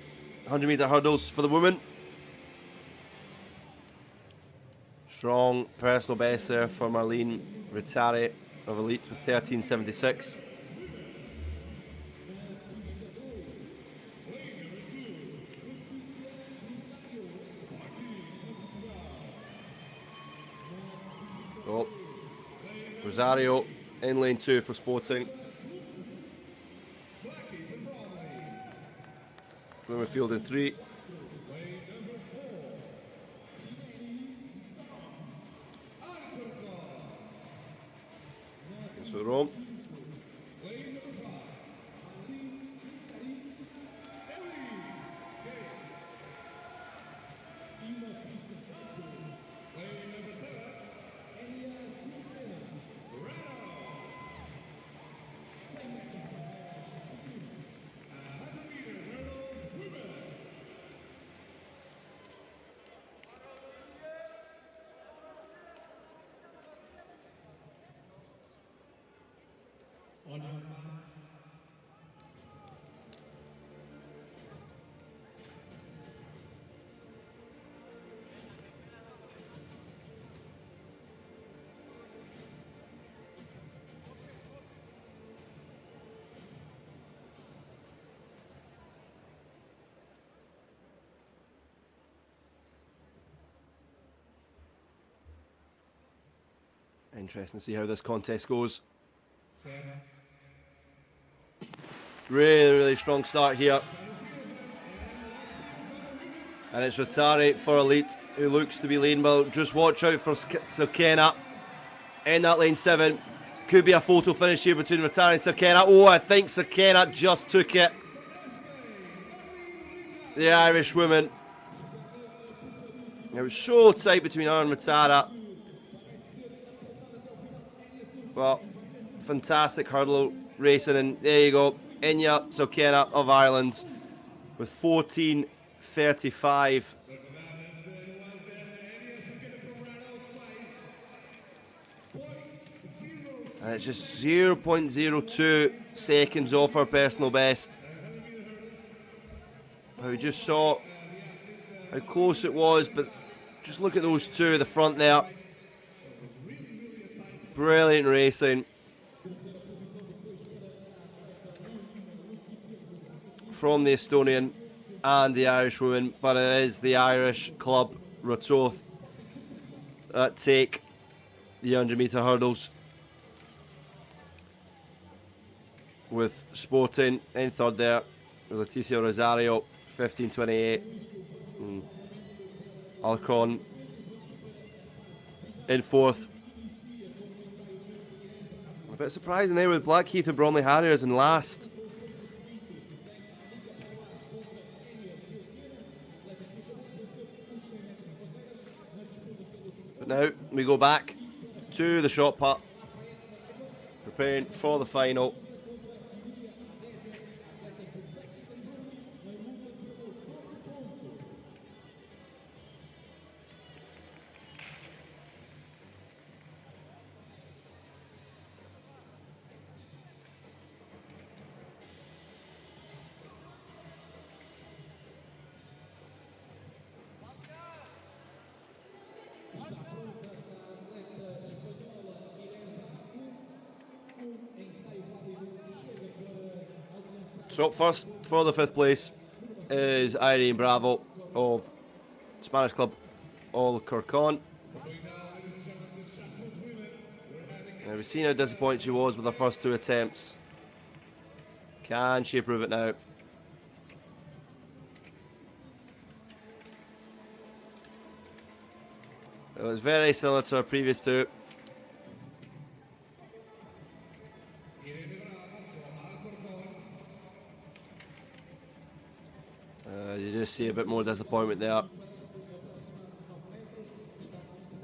100-metre hurdles for the women. Strong personal best there for Marlene Rittari of Elite with 13:76. Oh, Rosario in lane 2 for Sporting. Women field in 3. So Rome. Interesting to see how this contest goes. Really, really strong start here. And it's Rittari for Elite, who looks to be leading well. Just watch out for Sirkena in that lane 7. Could be a photo finish here between Rittari and Sirkena. Oh, I think Sirkena just took it. The Irish woman. It was so tight between her and Rittari. Well, fantastic hurdle racing, and there you go, Inya Sirkena of Ireland with 14:35. And it's just 0.02 seconds off her personal best. We just saw how close it was, but just look at those two at the front there. Brilliant racing from the Estonian and the Irish woman, but it is the Irish club Ratoath that take the 100-metre hurdles, with Sporting in third there, with Leticia Rosario 15.28, and Alcon in fourth. A bit surprising there with Blackheath and Bromley Harriers in last. But now we go back to the shot put, preparing for the final. So up first for the 5th place is Irene Bravo of Spanish club Alcorcon. Now we've seen how disappointed she was with her first 2 attempts. Can she prove it now? It was very similar to her previous 2. You just see a bit more disappointment there.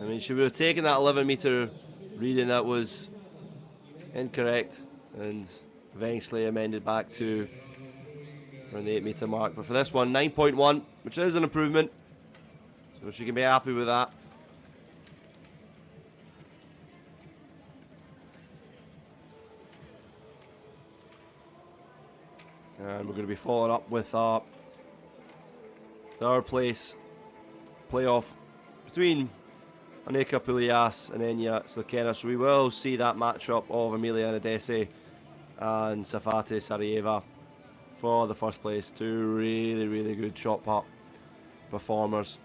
I mean, she would have taken that 11-metre reading that was incorrect and eventually amended back to around the 8-metre mark. But for this one, 9.1, which is an improvement, so she can be happy with that. And we're going to be following up with our 3rd place playoff between Annika Pulias and Enya Slakena. So we will see that matchup of Amelia Nadese and Safate Sarajeva for the 1st place. 2 really, really good shot put performers.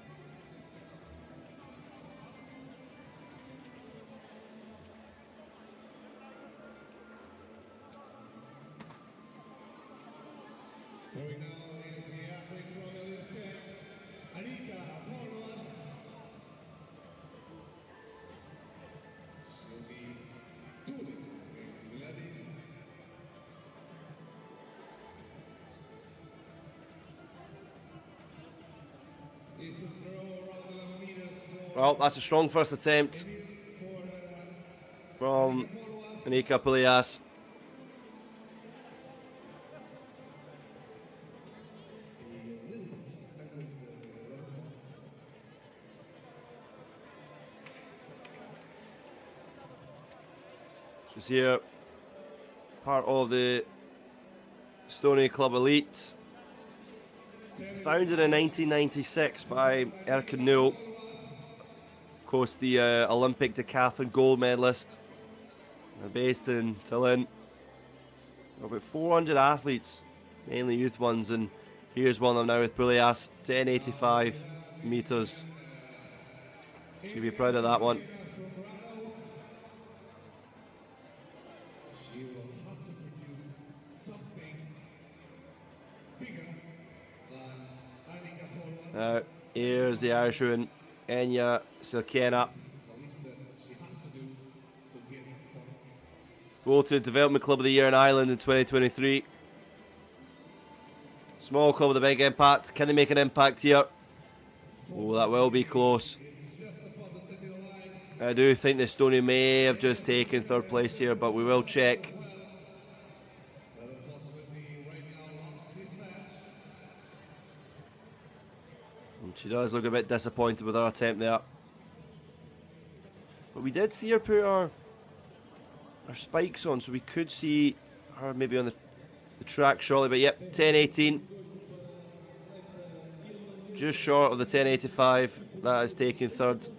Well, that's a strong first attempt from Anika Pulias. She's here, part of the Estonian Club Elite, founded in 1996 by Erkan Newell. Of course, the Olympic decathlon gold medalist. They're based in Tallinn. About 400 athletes, mainly youth ones, and here's one of them now with Pulias, 10.85 metres. She'll be proud of that one. Now, here's the Irishwoman, Enya Silkena. Voted Development Club of the Year in Ireland in 2023. Small club with a big impact. Can they make an impact here? Oh, that will be close. I do think the Estonian may have just taken 3rd place here, but we will check. And she does look a bit disappointed with her attempt there. But we did see her put her spikes on, so we could see her maybe on the track shortly. But yep, 10.18. Just short of the 10.85. That is taking 3rd.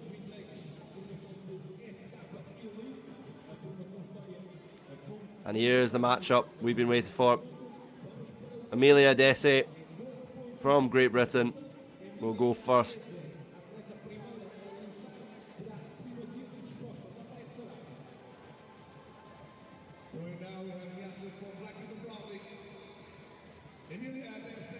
And here's the matchup we've been waiting for. Amelia Desi from Great Britain will go first. Going now, we have the athlete from Black and Broadway, Emilia Desi.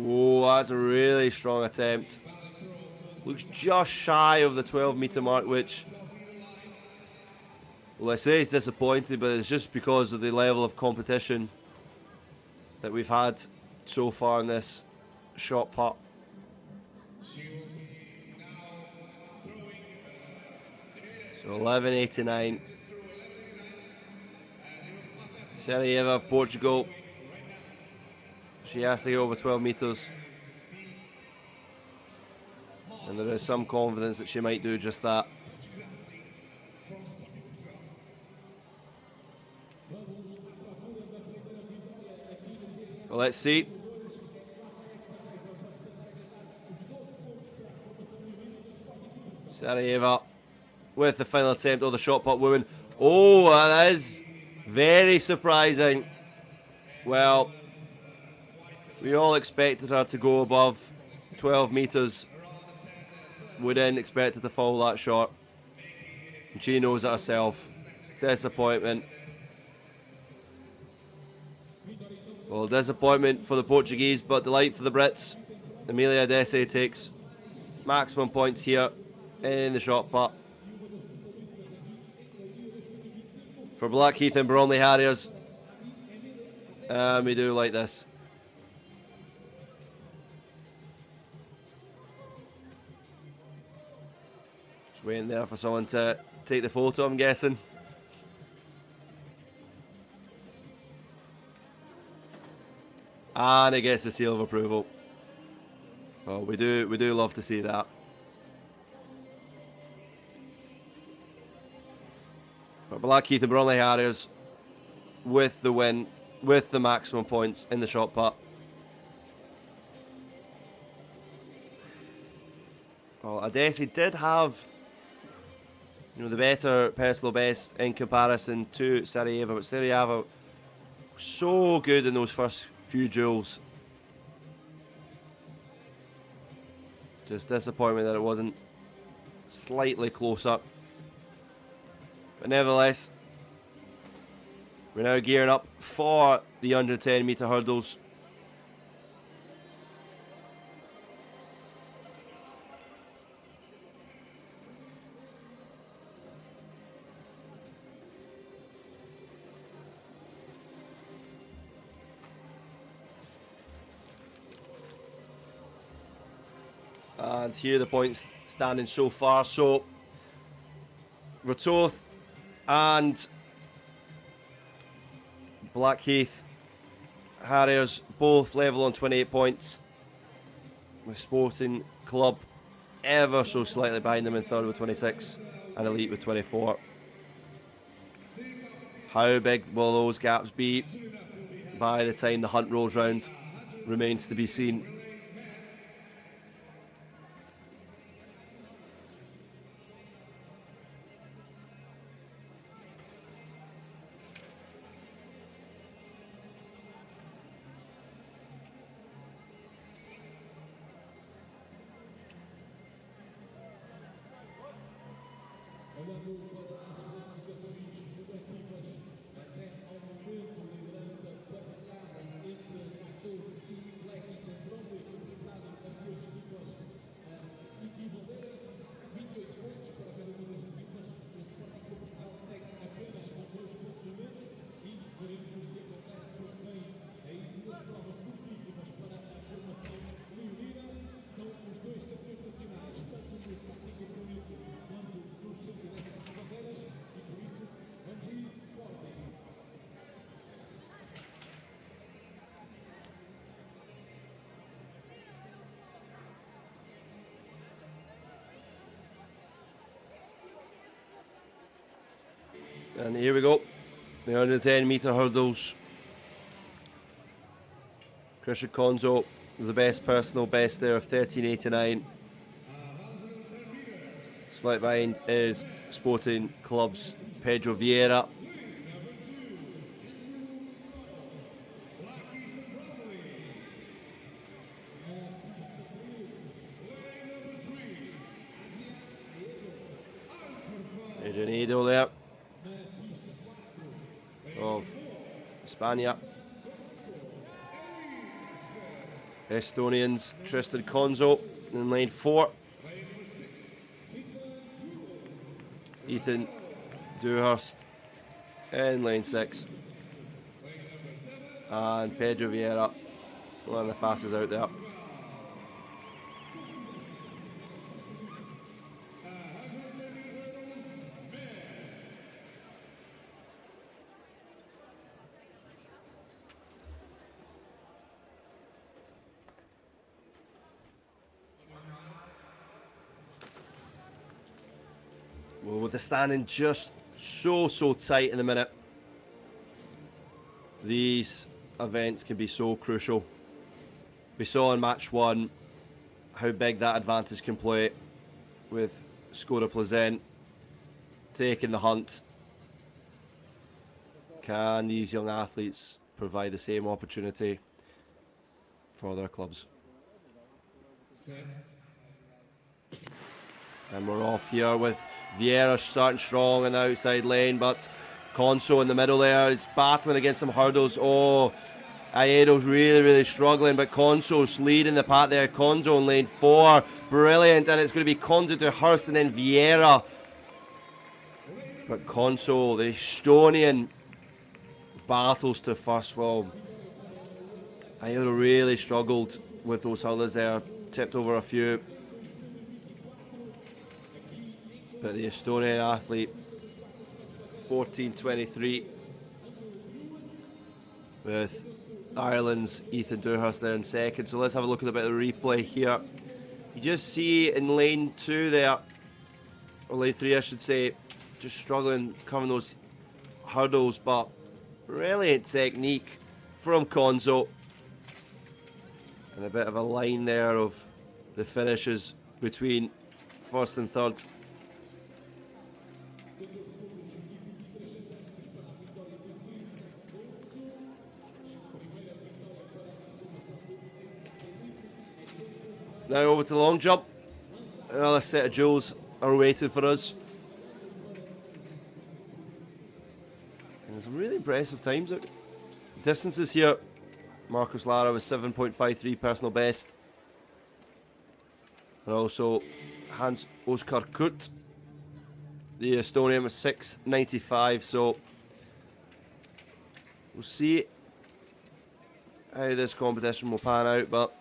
Oh, that's a really strong attempt. Looks just shy of the 12-meter mark, which, well, I say it's disappointing, but it's just because of the level of competition that we've had so far in this shot put. So 11.89. Sarajevo of Portugal. She has to go over 12 metres. And there is some confidence that she might do just that. Well, let's see. Sarajevo with the final attempt of the shot put woman. Oh, that is very surprising. Well, we all expected her to go above 12 metres. We didn't expect her to fall that short. And she knows it herself. Disappointment. Well, disappointment for the Portuguese, but delight for the Brits. Amelia Desi takes maximum points here in the shot put. For Blackheath and Bromley Harriers. We do like this. Just waiting there for someone to take the photo, I'm guessing. And it gets the seal of approval. Well, we do love to see that. But Blackheath and Bromley Harriers with the win, with the maximum points in the shot put. Well, Adesi did have, the better personal best in comparison to Sarajevo, but Sarajevo so good in those first few duels. Just disappointment that it wasn't slightly closer. But nevertheless, we're now gearing up for the 110-meter hurdles. And here are the points standing so far. So, Ratoth and Blackheath Harriers both level on 28 points, with Sporting Club ever so slightly behind them in third with 26 and Elite with 24. How big will those gaps be by the time the hunt rolls round remains to be seen. And here we go, the 110-meter hurdles. Christian Konzo The best personal best there of 13.89. Slight behind is Sporting Club's Pedro Vieira. Adrian Edo there of Spania. Estonians Tristan Konzo in lane 4. Ethan Dewhurst in lane 6. And Pedro Vieira, one of the fastest out there. Well, with the standing just so tight in the minute, these events can be so crucial. We saw in match 1 how big that advantage can play with Skoda Plzeň taking the hunt. Can these young athletes provide the same opportunity for their clubs? And we're off here with Vieira starting strong in the outside lane, but Konso in the middle there, it's battling against some hurdles. Oh, Aedo's really struggling, but Konso's leading the pack there. Konso in lane 4, brilliant, and it's going to be Konso to Hurst and then Vieira. But Konso, the Estonian, battles to first. Well, Aedo really struggled with those hurdles there, tipped over a few. But the Estonian athlete, 14.23, with Ireland's Ethan Dewhurst there in second. So let's have a look at a bit of the replay here. You just see in lane 2 there, or lane 3 I should say, just struggling covering those hurdles, but brilliant technique from Konzo. And a bit of a line there of the finishes between first and third. Now over to the long jump. Another set of jewels are waiting for us. And some really impressive times. Distances here. Marcus Lara was 7.53 personal best. And also Hans Oskar Kut, the Estonian, was 6.95. So we'll see how this competition will pan out, but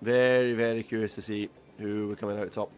very curious to see who we're coming out top.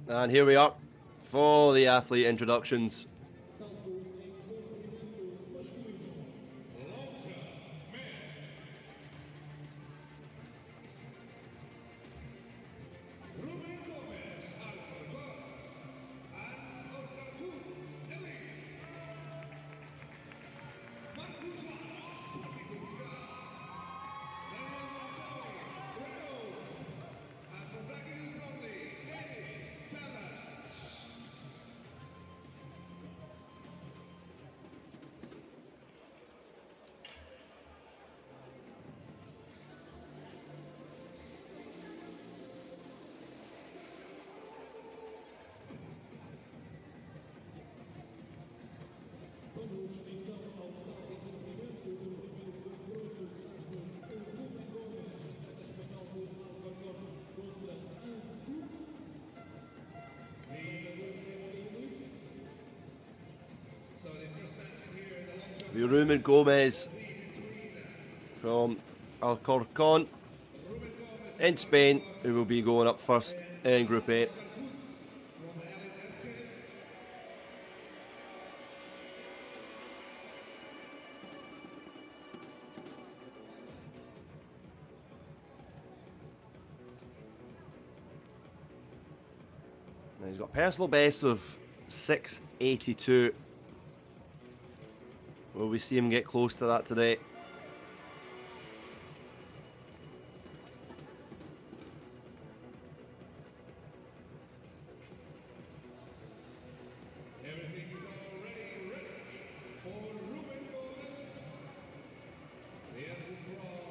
And here we are for the athlete introductions. Ruben Gomez from Alcorcon in Spain, who will be going up first in Group A. Now he's got a personal best of 6:82. Will we see him get close to that today? Everything is already ready for Ruben Gomez. The entry from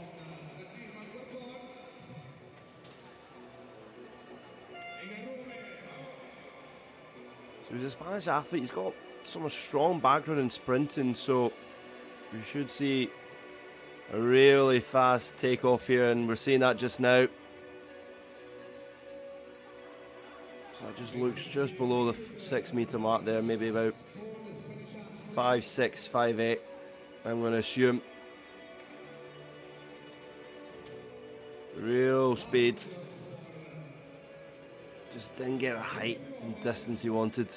the team at Alcorcon. So he's a Spanish athlete. He's got some strong background in sprinting, so we should see a really fast takeoff here, and we're seeing that just now. So that just looks just below the 6 meter mark there, maybe about 5.6, 5.8. I'm going to assume. Real speed. Just didn't get the height and distance he wanted.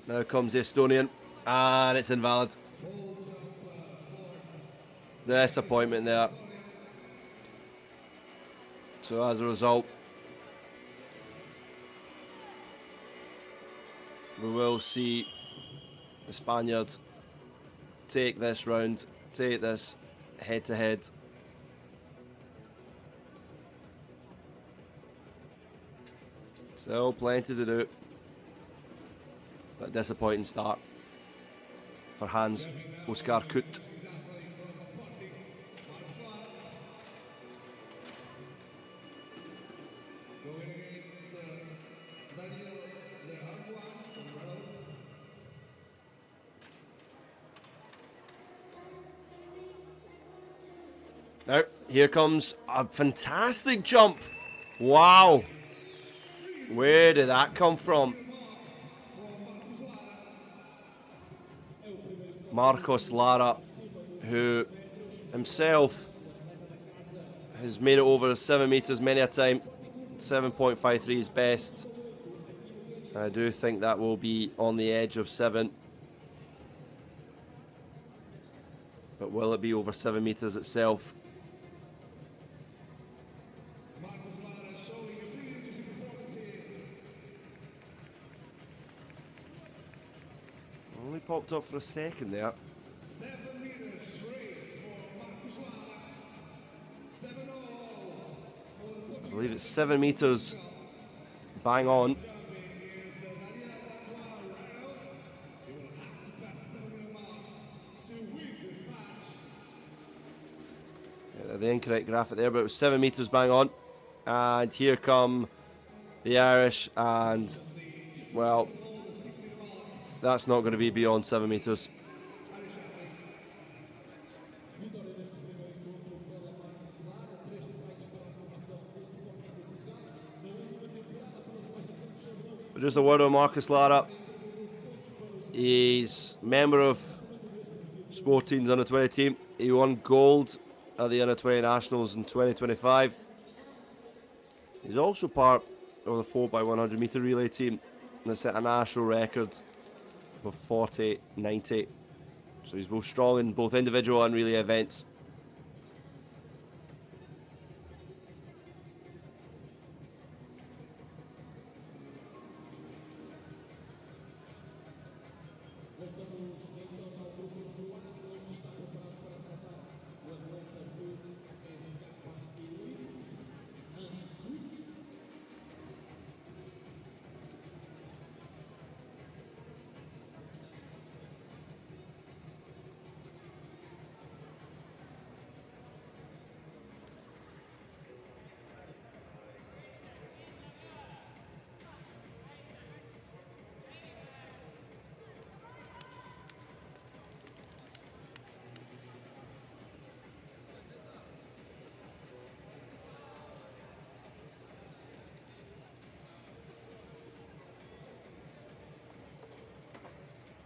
Now comes the Estonian, and it's invalid. Disappointment there. So as a result, we will see the Spaniard take this round, take this head-to-head. Still plenty to do. But disappointing start for Hans Oskar Kut. Now, here comes a fantastic jump. Wow. Where did that come from? Marcos Lara, who himself has made it over 7 meters many a time. 7.53 is best. I do think that will be on the edge of 7. But will it be over 7 meters itself? Only popped up for a second there. 7 meters straight for Marcus Lara. 7-0. I believe it's 7 meters. Bang on. Yeah, the incorrect graphic there, but it was 7 meters bang on. And here come the Irish, and well, that's not going to be beyond 7 meters. But just a word on Marcus Lara. He's member of Sporting's under-20 team. He won gold at the under-20 nationals in 2025. He's also part of the 4x100 meter relay team that set a national record of 40.90. So he's both strong in both individual and relay events.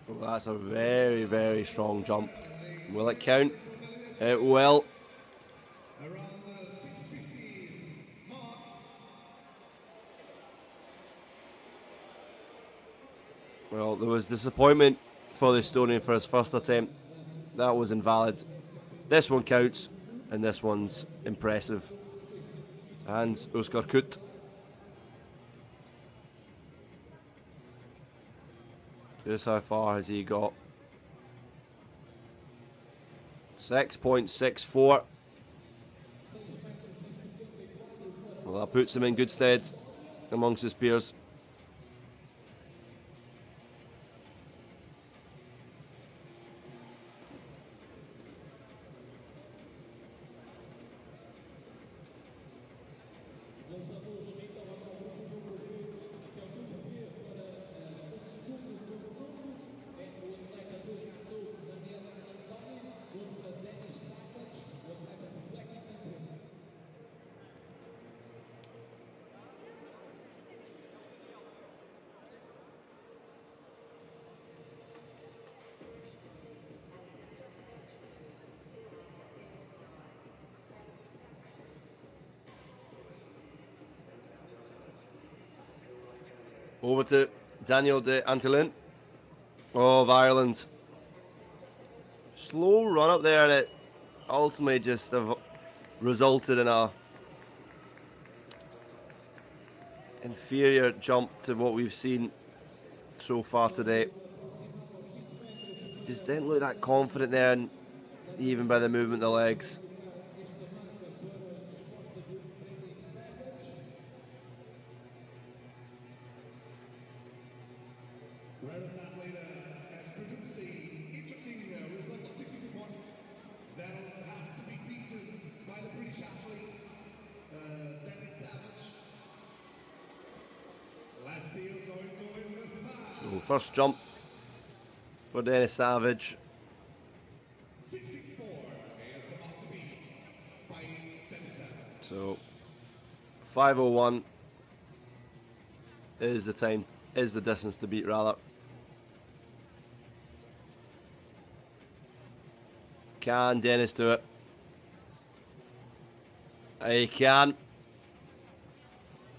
Well, that's a very, very strong jump. Will it count? It will. Around the 6:15 mark. Well, there was disappointment for the Estonian for his first attempt. That was invalid. This one counts, and this one's impressive. And Oskar Kut. Just how far has he got? 6.64. Well, that puts him in good stead amongst his peers. Over to Daniel de Antolin of Ireland. Slow run up there that ultimately just resulted in a inferior jump to what we've seen so far today. Just didn't look that confident there, and even by the movement of the legs. So first jump for Dennis Savage. So 5:01 is the time, is the distance to beat rather. Can Dennis do it? He can.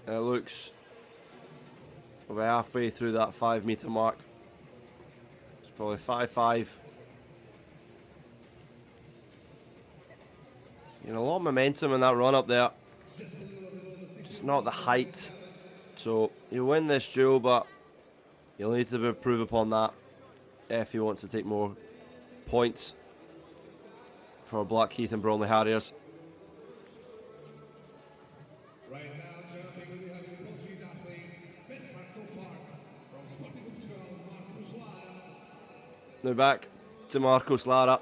And it looks we're halfway through that 5 meter mark. It's probably 5.5. You know, a lot of momentum in that run up there. Just not the height. So he'll win this duel, but he'll need to improve upon that if he wants to take more points for Blackheath and Bromley Harriers. Right now, jumping with the Portuguese athlete, best mark so far from Sporting Portugal, Marcos Lara. Now back to Marcos Lara.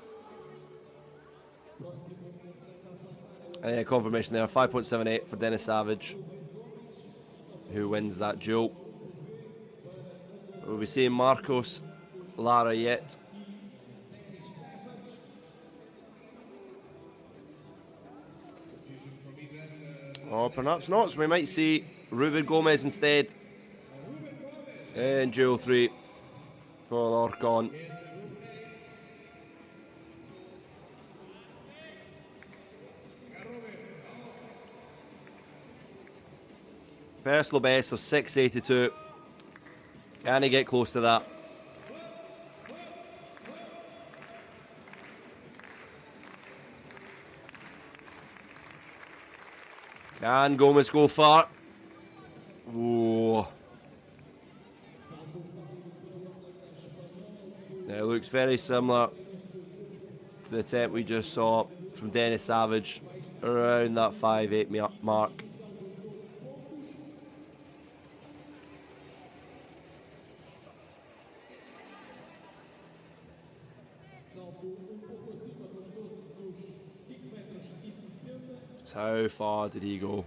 And yeah, confirmation there, 5.78 for Dennis Savage, who wins that duel. We'll be seeing Marcos Lara yet. Or perhaps not, so we might see Ruben Gomez instead in duel 3 for Orcon. Personal best of 6.82. Can he get close to that? Can Gomez go far? Whoa. It looks very similar to the attempt we just saw from Dennis Savage around that 5.8 mark. So how far did he go?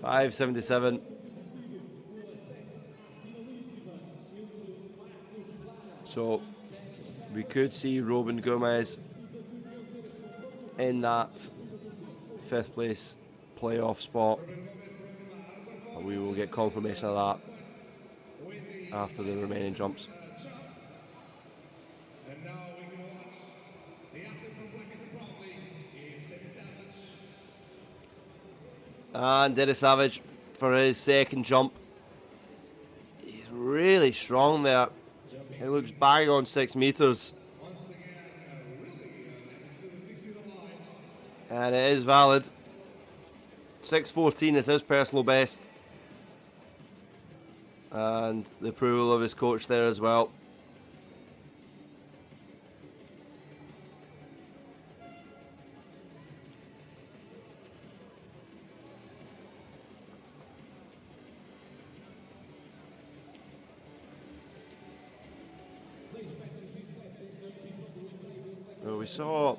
$5.77. So we could see Ruben Gomez in that 5th place playoff spot. And we will get confirmation of that after the remaining jumps. And now we can watch the athlete from Black and Proudly is Dennis Savage. And Dennis Savage for his second jump. He's really strong there. He looks bang on 6 meters. Once again, really next to the 6 meter line. And it is valid. 6:14 is his personal best. And the approval of his coach there as well. Well, we saw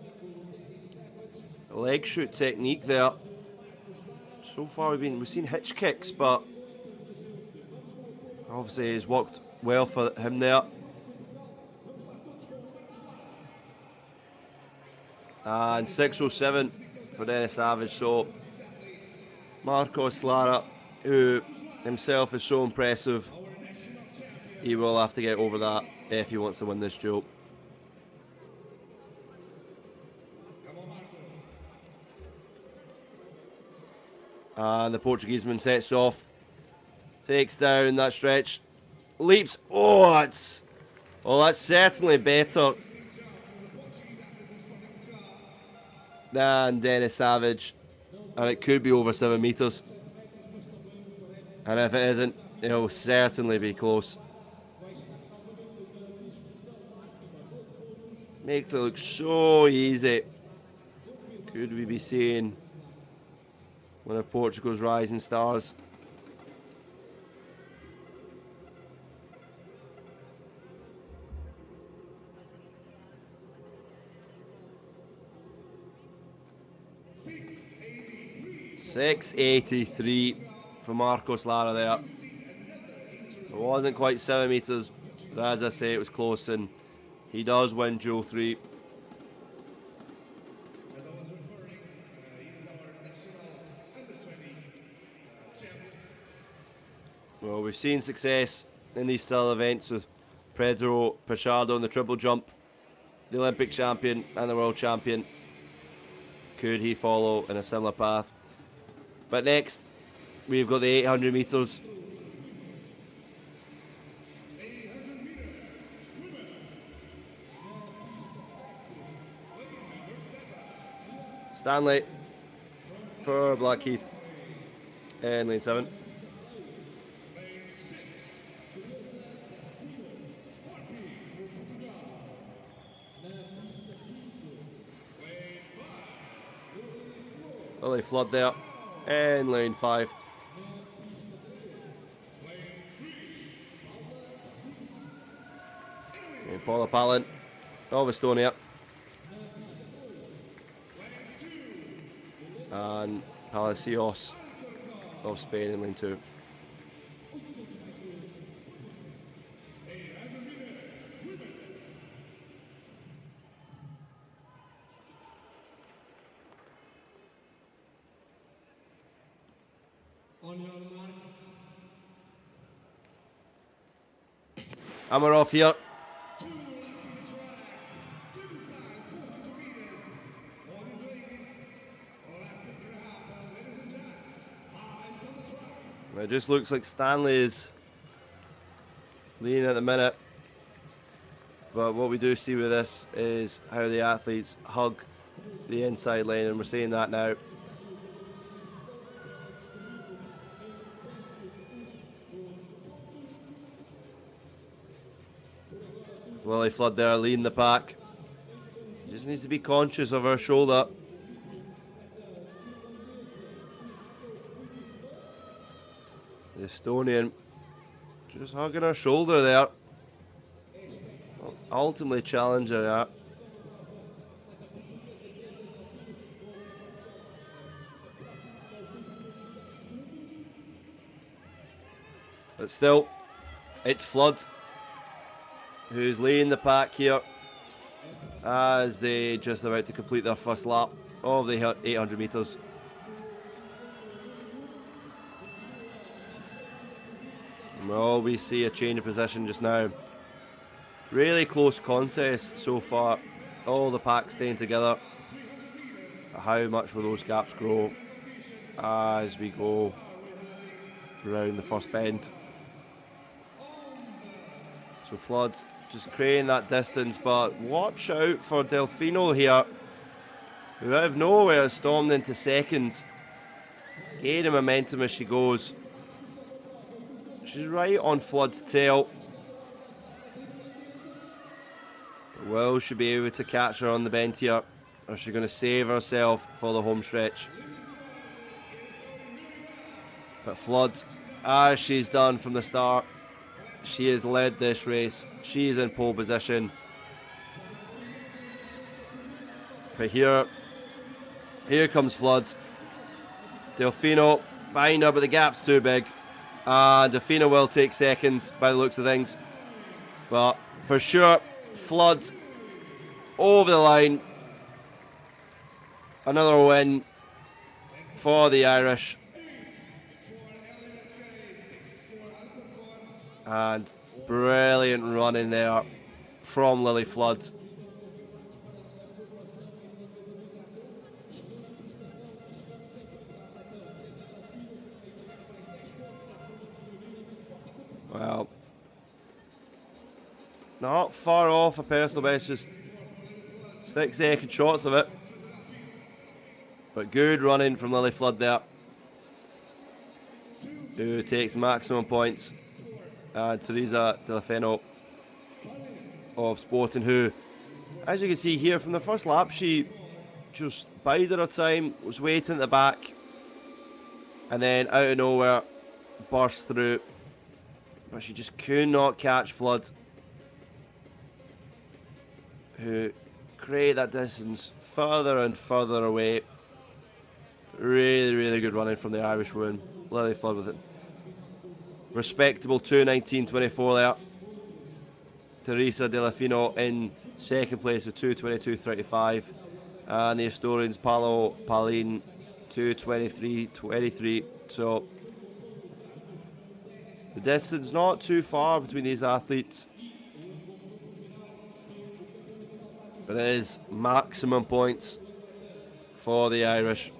a leg shoot technique there. So far we've seen hitch kicks, but obviously it's worked well for him there. And 6:07 for Dennis Savage. So Marcos Lara, who himself is so impressive, he will have to get over that if he wants to win this duel. And the Portugueseman sets off, takes down that stretch, leaps. Oh, that's certainly better than Dennis Savage, and it could be over 7 meters. And if it isn't, it'll certainly be close. Makes it look so easy. Could we be seeing one of Portugal's rising stars? .683 for Marcos Lara there. It wasn't quite 7 meters, but as I say, it was close, and he does win duel 3. Well, we've seen success in these style events with Pedro Pichardo in the triple jump, the Olympic champion and the world champion. Could he follow in a similar path? But next, we've got the 800 meters. Stanley for Blackheath in lane 7. Lily Flood there in lane 5. And Paula Palin of Estonia. And Palacios of Spain in lane 2. On your marks. And we're off here. It just looks like Stanley is leading at the minute. But what we do see with this is how the athletes hug the inside lane, and we're seeing that now. Lily Flood there leading the pack. Just needs to be conscious of her shoulder. The Estonian just hugging her shoulder there. Ultimately challenge her there. But still, it's Flood who's leading the pack here as they just about to complete their first lap. of the 800 metres. Well, we see a change of position just now. Really close contest so far. All the packs staying together. How much will those gaps grow as we go around the first bend? So Flood's just creating that distance, but watch out for Delfino here, who out of nowhere stormed into second, gaining momentum as she goes. She's right on Flood's tail. But will she be able to catch her on the bend here? Or is she going to save herself for the home stretch? But Flood, as she's done from the start, she has led this race. She is in pole position. But here comes Flood. Delfino behind her, but the gap's too big. And Delfino will take second by the looks of things. But for sure, Flood over the line. Another win for the Irish. And brilliant running there from Lily Flood. Well, not far off a personal best, just 6-second shots of it. But good running from Lily Flood there, who takes maximum points. And Teresa Delfino of Sporting, who, as you can see here from the first lap, she just bided her time, was waiting at the back, and then out of nowhere burst through. But she just could not catch Flood, who create that distance further and further away. Really, really good running from the Irish woman. Lily Flood with it. Respectable 2:19.24 there. Teresa Delfino in second place with 2:22.35. And the Estonians Paolo Palin 2:23.23. So the distance not too far between these athletes. But it is maximum points for the Irish.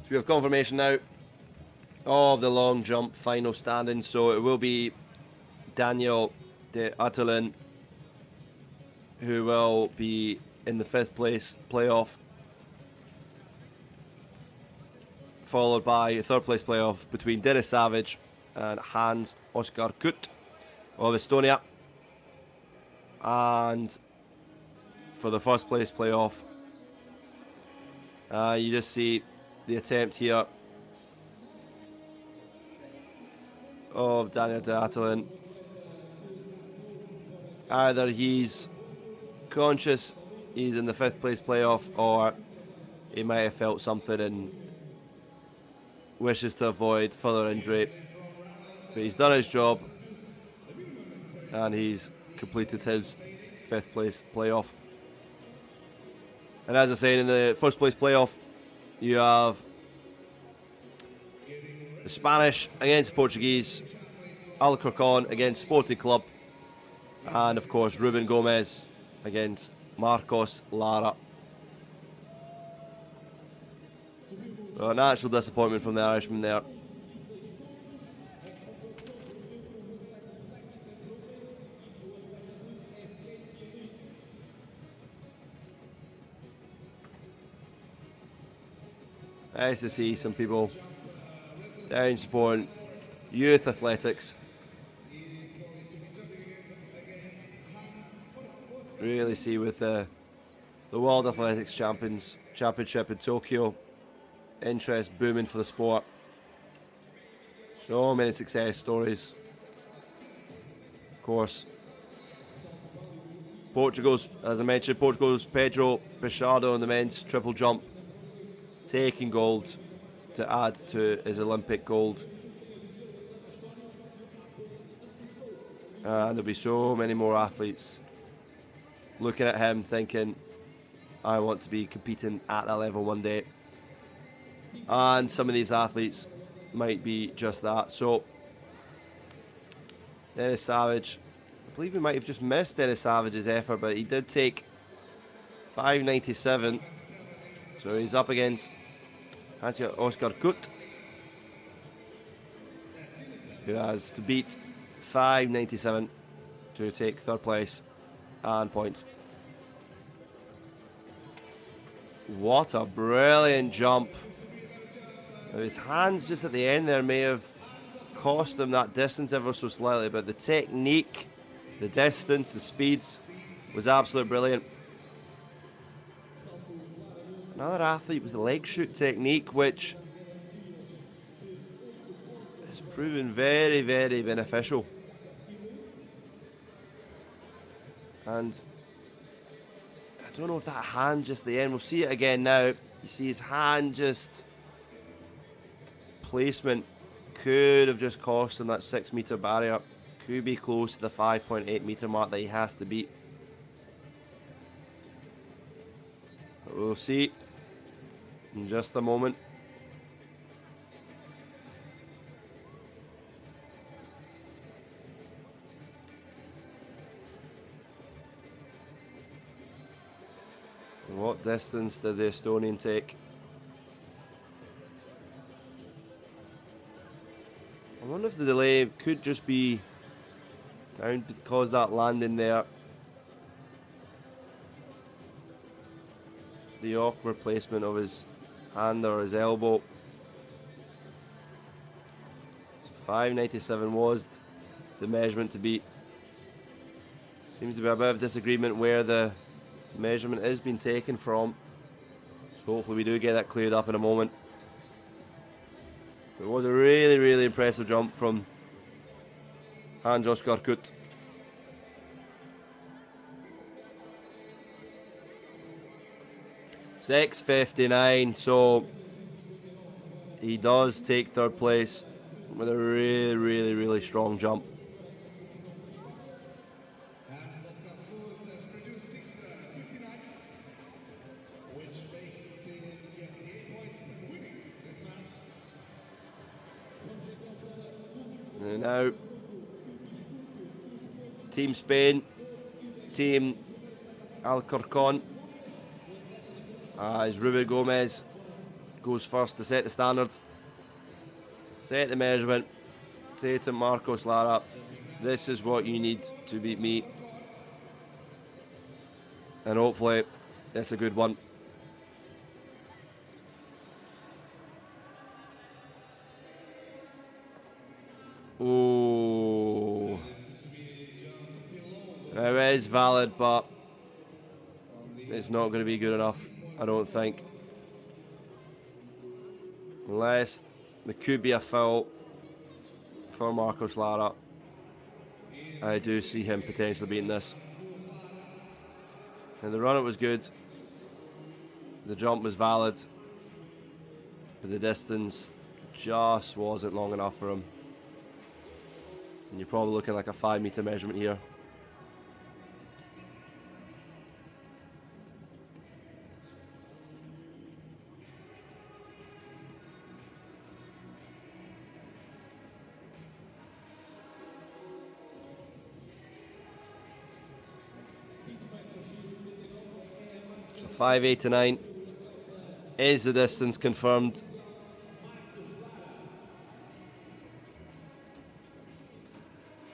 We have confirmation now of the long jump final standing, so it will be Daniel de Atelen who will be in the 5th place playoff, followed by a 3rd place playoff between Dennis Savage and Hans Oskar Kut of Estonia. And for the 1st place playoff, you just see the attempt here of Daniel de Atelen. Either he's conscious he's in the 5th place playoff, or he might have felt something and wishes to avoid further injury. But he's done his job and he's completed his 5th place playoff. And as I said, in the 1st place playoff, you have the Spanish against Portuguese, Alcorcon against Sporting Club, and of course Ruben Gomez against Marcos Lara. So an actual disappointment from the Irishman there. Nice to see some people down supporting youth athletics. Really see with the World Athletics Championship in Tokyo, interest booming for the sport. So many success stories. Of course, Portugal's, as I mentioned, Portugal's Pedro Peixoto in the men's triple jump, taking gold to add to his Olympic gold. And there'll be so many more athletes looking at him thinking, I want to be competing at that level one day. And some of these athletes might be just that. So, Dennis Savage, I believe we might have just missed Dennis Savage's effort, but he did take 5.97. So he's up against Oscar Kut, who has to beat 5.97 to take third place and points. What a brilliant jump. Now his hands just at the end there may have cost him that distance ever so slightly, but the technique, the distance, the speeds was absolutely brilliant. Another athlete with the leg shoot technique, which has proven very, very beneficial. And I don't know if that hand just at the end, we'll see it again now. You see his hand just placement could have just cost him that 6 meter barrier. Could be close to the 5.8 meter mark that he has to beat. But we'll see in just a moment. What distance did the Estonian take? I wonder if the delay could just be down because that landing there. The awkward placement of his hand or his elbow. So 5.97 was the measurement to beat. Seems to be a bit of disagreement where the measurement is being taken from. So hopefully we do get that cleared up in a moment. It was a really, really impressive jump from Hans Oskar Kut. .659, so he does take third place with a really, really, really strong jump. And now, Team Spain, Team Alcorcon, as Ruben Gomez goes first to set the standard, set the measurement, say to Marcos Lara, this is what you need to beat me. And hopefully, that's a good one. Oh, it is valid, but it's not going to be good enough, I don't think. Unless there could be a foul for Marcos Lara. I do see him potentially beating this. And the run-up was good. The jump was valid. But the distance just wasn't long enough for him. And you're probably looking like a 5 meter measurement here. So 5.89 is the distance confirmed.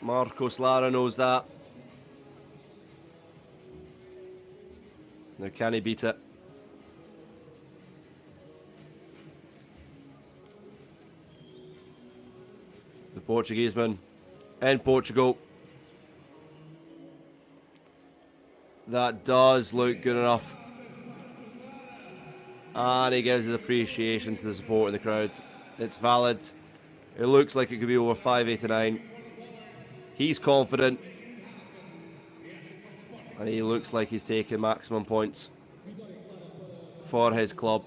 Marcos Lara knows that. Now can he beat it? The Portugueseman in Portugal. That does look good enough. And he gives his appreciation to the support in the crowd. It's valid. It looks like it could be over 589. He's confident. And he looks like he's taking maximum points for his club.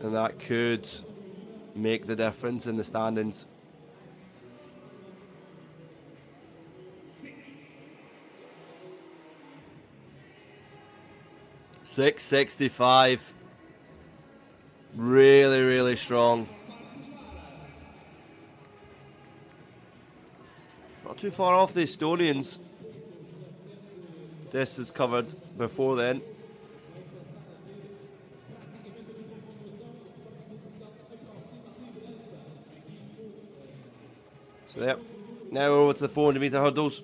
And that could make the difference in the standings. 665. Really, really strong. Not too far off the Estonians. This is covered before then. So yep. Now we're over to the 400 metre hurdles.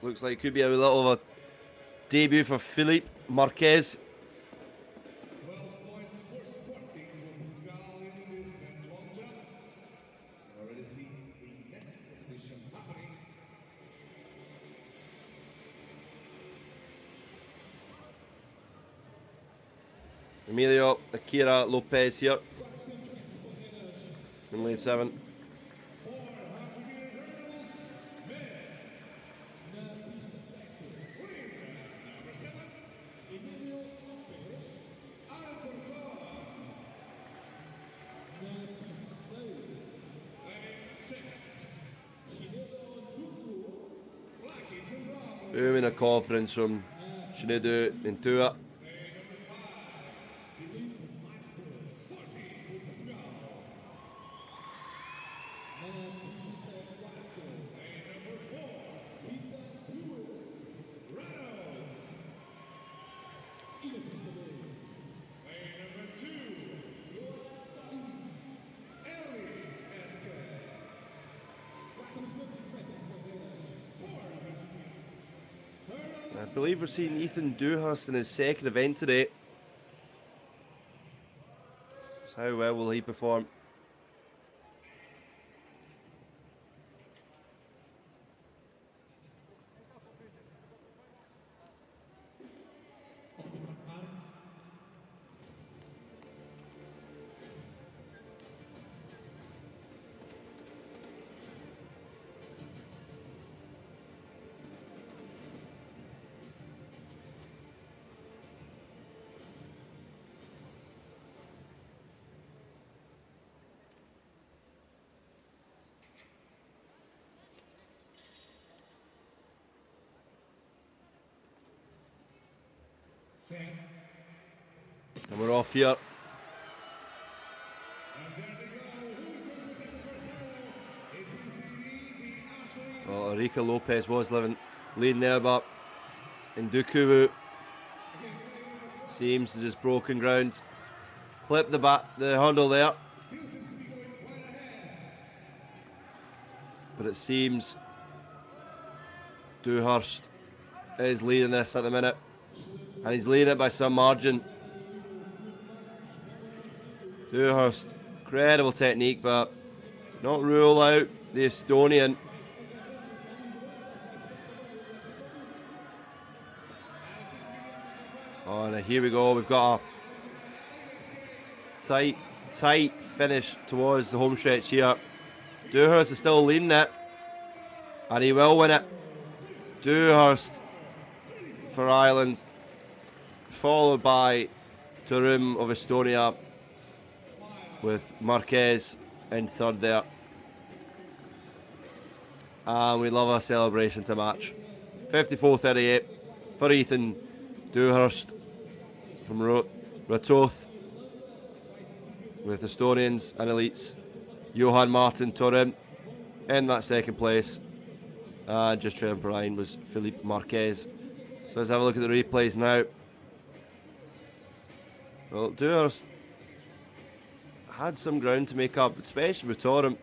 Looks like it could be a little of a debut for Philippe Marquez. 12 points for Sporting Portugal in this men's long jump. You already see the next competition happening. Emilio Akira Lopez here in lane 7. Booming of confidence from Shinedu Intua. I believe we're seeing Ethan Dewhurst in his second event today. So how well will he perform? And we're off here. Well, Enrique Lopez was leading there, but Ndukuwu seems to just broken ground. Clip the hurdle there. But it seems Dewhurst is leading this at the minute. And he's leading it by some margin. Dewhurst, incredible technique, but not rule out the Estonian. Oh, and here we go. We've got a tight finish towards the home stretch here. Dewhurst is still leading it, and he will win it. Dewhurst for Ireland, followed by Turum of Estonia, with Marquez in third there. And we love a celebration to match. 54-38 for Ethan Dewhurst from Ratoth, with Estonians and elites. Johan Martin Turum in that second place. And just trailing behind was Philippe Marquez. So let's have a look at the replays now. Well, Dewhurst had some ground to make up, especially with Turum.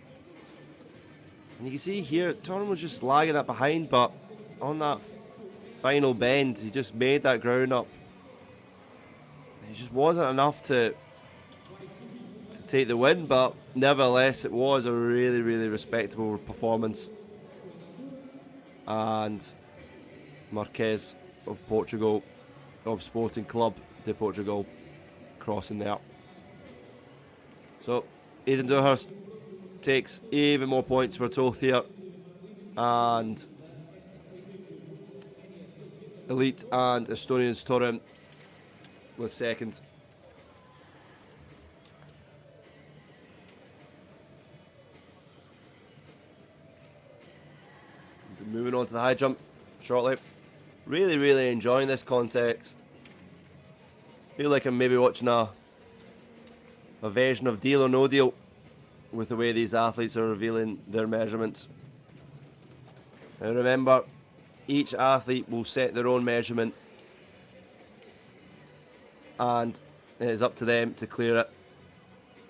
And you can see here, Turum was just lagging that behind, but on that final bend, he just made that ground up. It just wasn't enough to take the win, but nevertheless, it was a really, really respectable performance. And Marquez of Portugal, of Sporting Club de Portugal, crossing there. So Aidan Dewhurst takes even more points for Toth here, and Elite and Estonian Storim with second. Moving on to the high jump shortly. Really enjoying this context. Feel like I'm maybe watching a version of Deal or No Deal with the way these athletes are revealing their measurements. And remember, each athlete will set their own measurement, and it is up to them to clear it,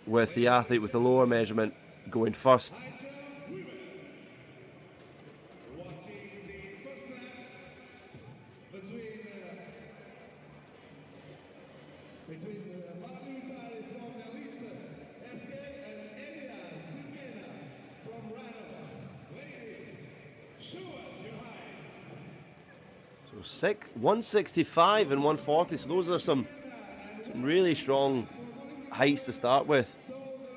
with the athlete with the lower measurement going first. So 165 and 140, so those are some really strong heights to start with.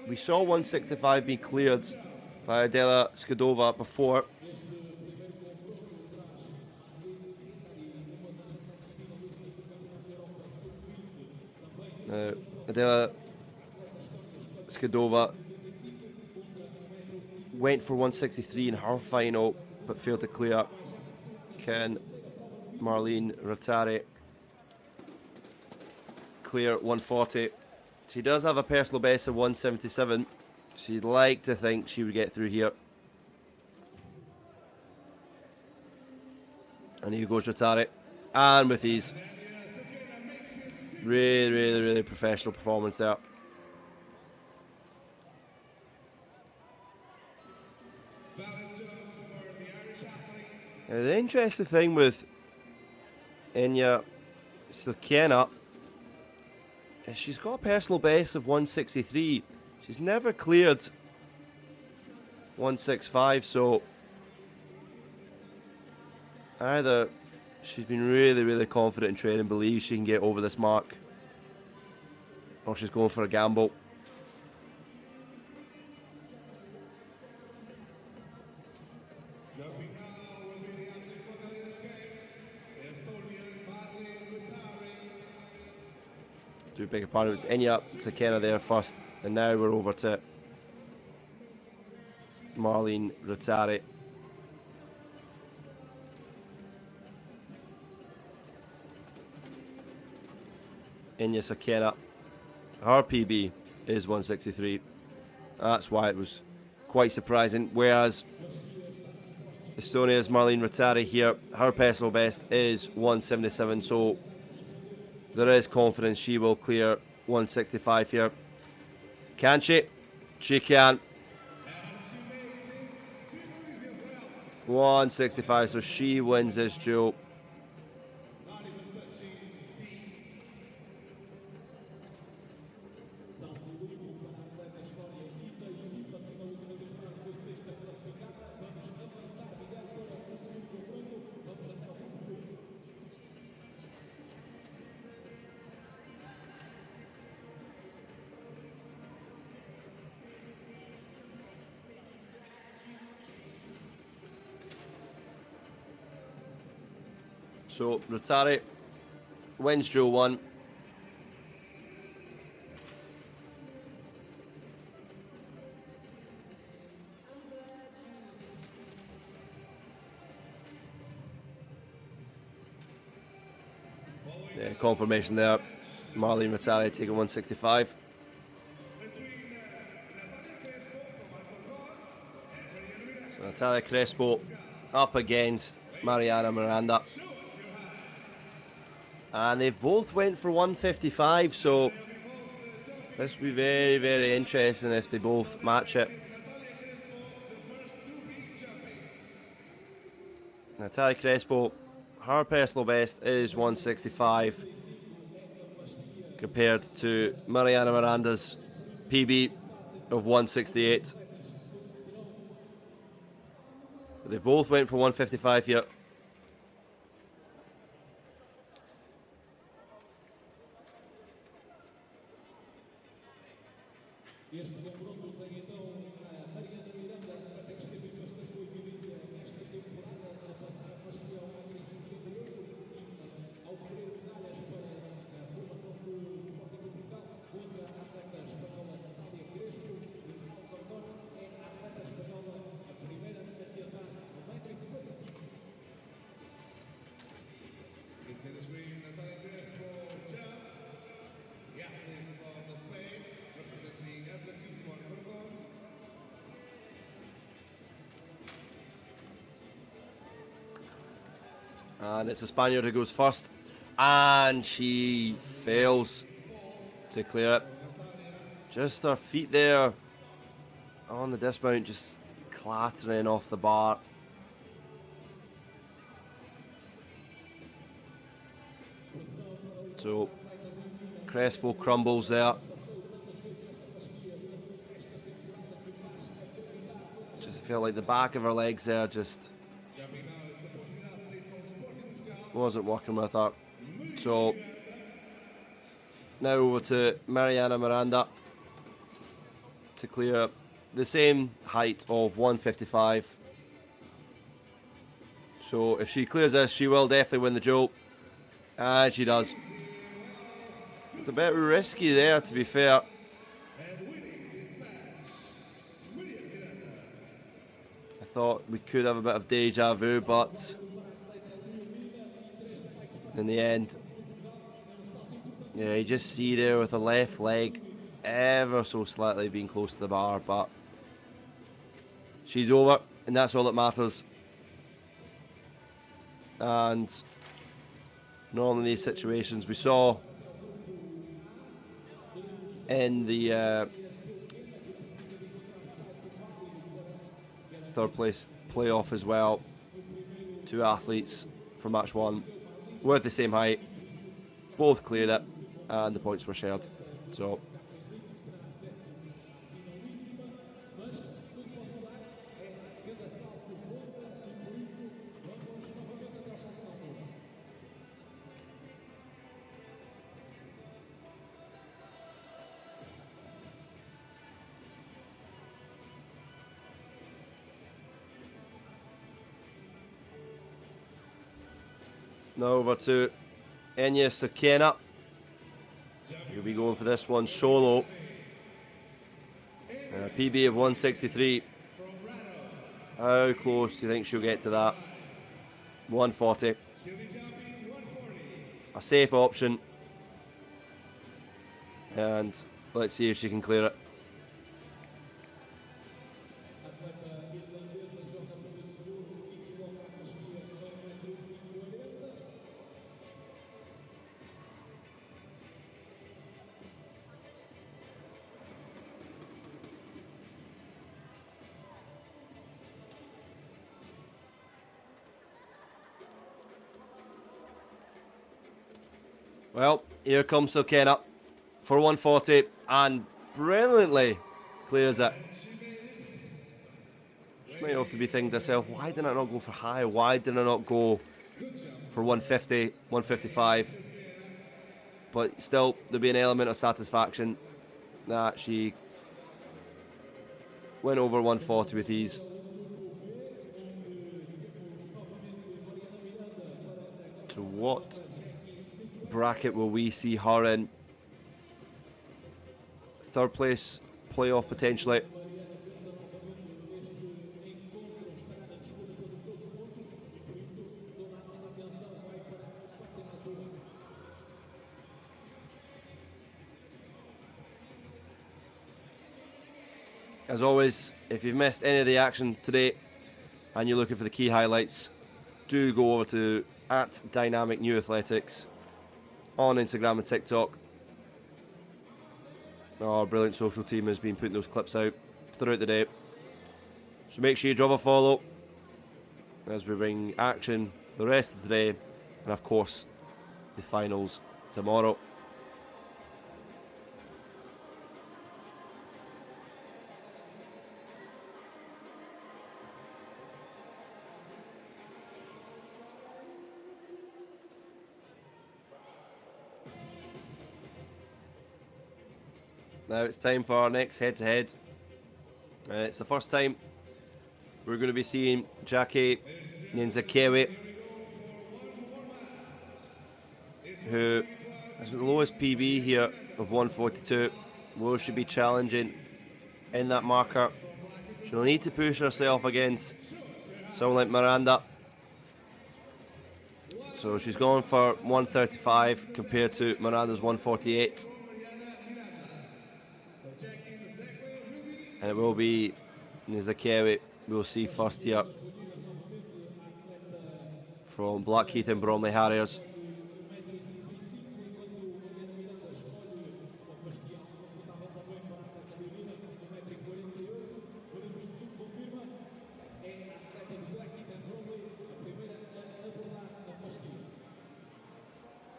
We saw 165 be cleared by Adela Skidova before. Adela Skidova went for 163 in her final, but failed to clear. Can Marlene Rattari clear 140? She does have a personal best of 177. She'd like to think she would get through here. And here goes Rattari, and with ease. Really professional performance there. Now, the interesting thing with Enya Silkena is she's got a personal best of 163. She's never cleared 165, so either she's been really confident in training, believes she can get over this mark, or she's going for a gamble. Do beg your pardon, it's Enya Silkena there first, and now we're over to Marlene Rattari. Enya Silkena, her PB is 163. That's why it was quite surprising. Whereas Estonia's Marlene Rattari here, her personal best is 177. So there is confidence she will clear 165 here. Can she? She can. 165, so she wins this duel. So Rattari wins duel 1. Yeah, confirmation there. Marlene Rattari taking 165. So Natalia Crespo up against Mariana Miranda. And they've both went for 155, so this will be very interesting if they both match it. Natalia Crespo, her personal best is 165 compared to Mariana Miranda's PB of 168. They both went for 155 here. confronto tem então a Mariana Miranda, até que esteve bastante boa evidência nesta temporada passada, mas que ao ano em 68 e ao oferecer medalhas para a formação do Sporting de Portugal contra a atleta espanhola Natália Crespo. E ao Cordona é a atleta espanhola a primeira a tentar 1,55 m. It's in the screen, Natalia Crespo, jump. The athlete from Spain, representing Atletismo and Football. And it's the Spaniard who goes first. And she fails to clear it. Just her feet there on the dismount, just clattering off the bar. So Crespo crumbles there. Just felt like the back of her legs there just wasn't working with her. So now over to Mariana Miranda to clear the same height of 155. So if she clears this, she will definitely win the joke. And she does. It's a bit risky there, to be fair. I thought we could have a bit of deja vu, but in the end, yeah, you just see there with the left leg ever so slightly being close to the bar, but she's over, and that's all that matters. And normally in these situations, we saw in the third place playoff as well, two athletes for match one with the same height, both cleared it, and the points were shared. So now over to Enya Sakena. He'll be going for this one solo. PB of 163. How close do you think she'll get to that? 140. A safe option. And let's see if she can clear it. Well, here comes Sakena for 140 and brilliantly clears it. She might have to be thinking to herself, why did I not go for high? Why did I not go for 150, 155? But still, there'll be an element of satisfaction that she went over 140 with ease. So what bracket will we see her in? Third place playoff potentially. As always, if you've missed any of the action today and you're looking for the key highlights, do go over to @DynamicNewAthletics on Instagram and TikTok. Our brilliant social team has been putting those clips out throughout the day. So make sure you drop a follow as we bring action the rest of the day and of course the finals tomorrow. Now it's time for our next head-to-head. It's the first time we're going to be seeing Jackie Nyenzakewe, who has the lowest PB here of 142. Will she be challenging in that marker? She'll need to push herself against someone like Miranda. So she's going for 135 compared to Miranda's 148. And it will be Nyenzakewe we'll see first here from Blackheath and Bromley Harriers.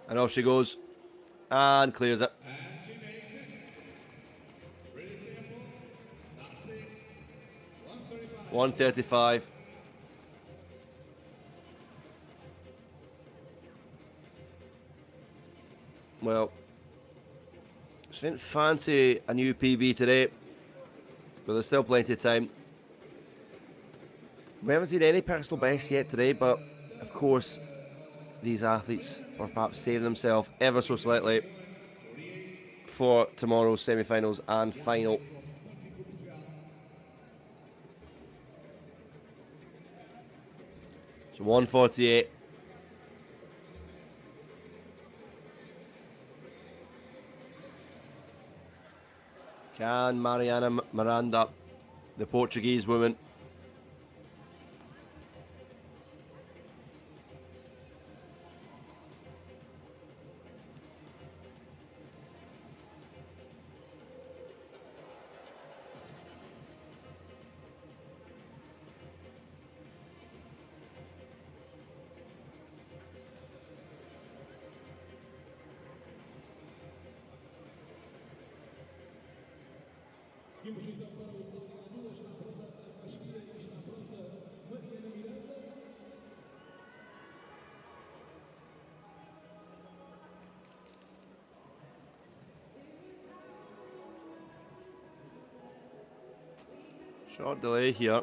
And off she goes and clears it. 135. Well, she didn't fancy a new PB today, but there's still plenty of time. We haven't seen any personal best yet today, but of course these athletes will perhaps save themselves ever so slightly for tomorrow's semi-finals and final. So 148. Can Mariana Miranda, the Portuguese woman, Seguimos então para os eliminadores. Está pronta a fasquia e está pronta Mariana Miranda. short delay here.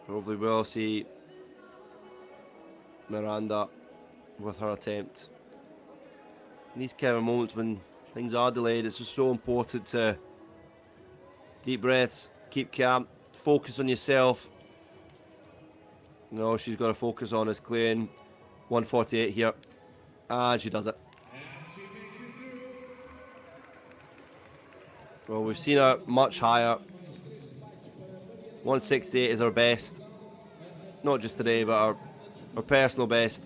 Probably will see Miranda with her attempt. In these kind of moments when things are delayed, it's just so important to deep breaths, keep calm, focus on yourself. No, she's got to focus on is clearing 148 here, and she does it. Well, we've seen her much higher. 168 is her best, not just today, but her personal best.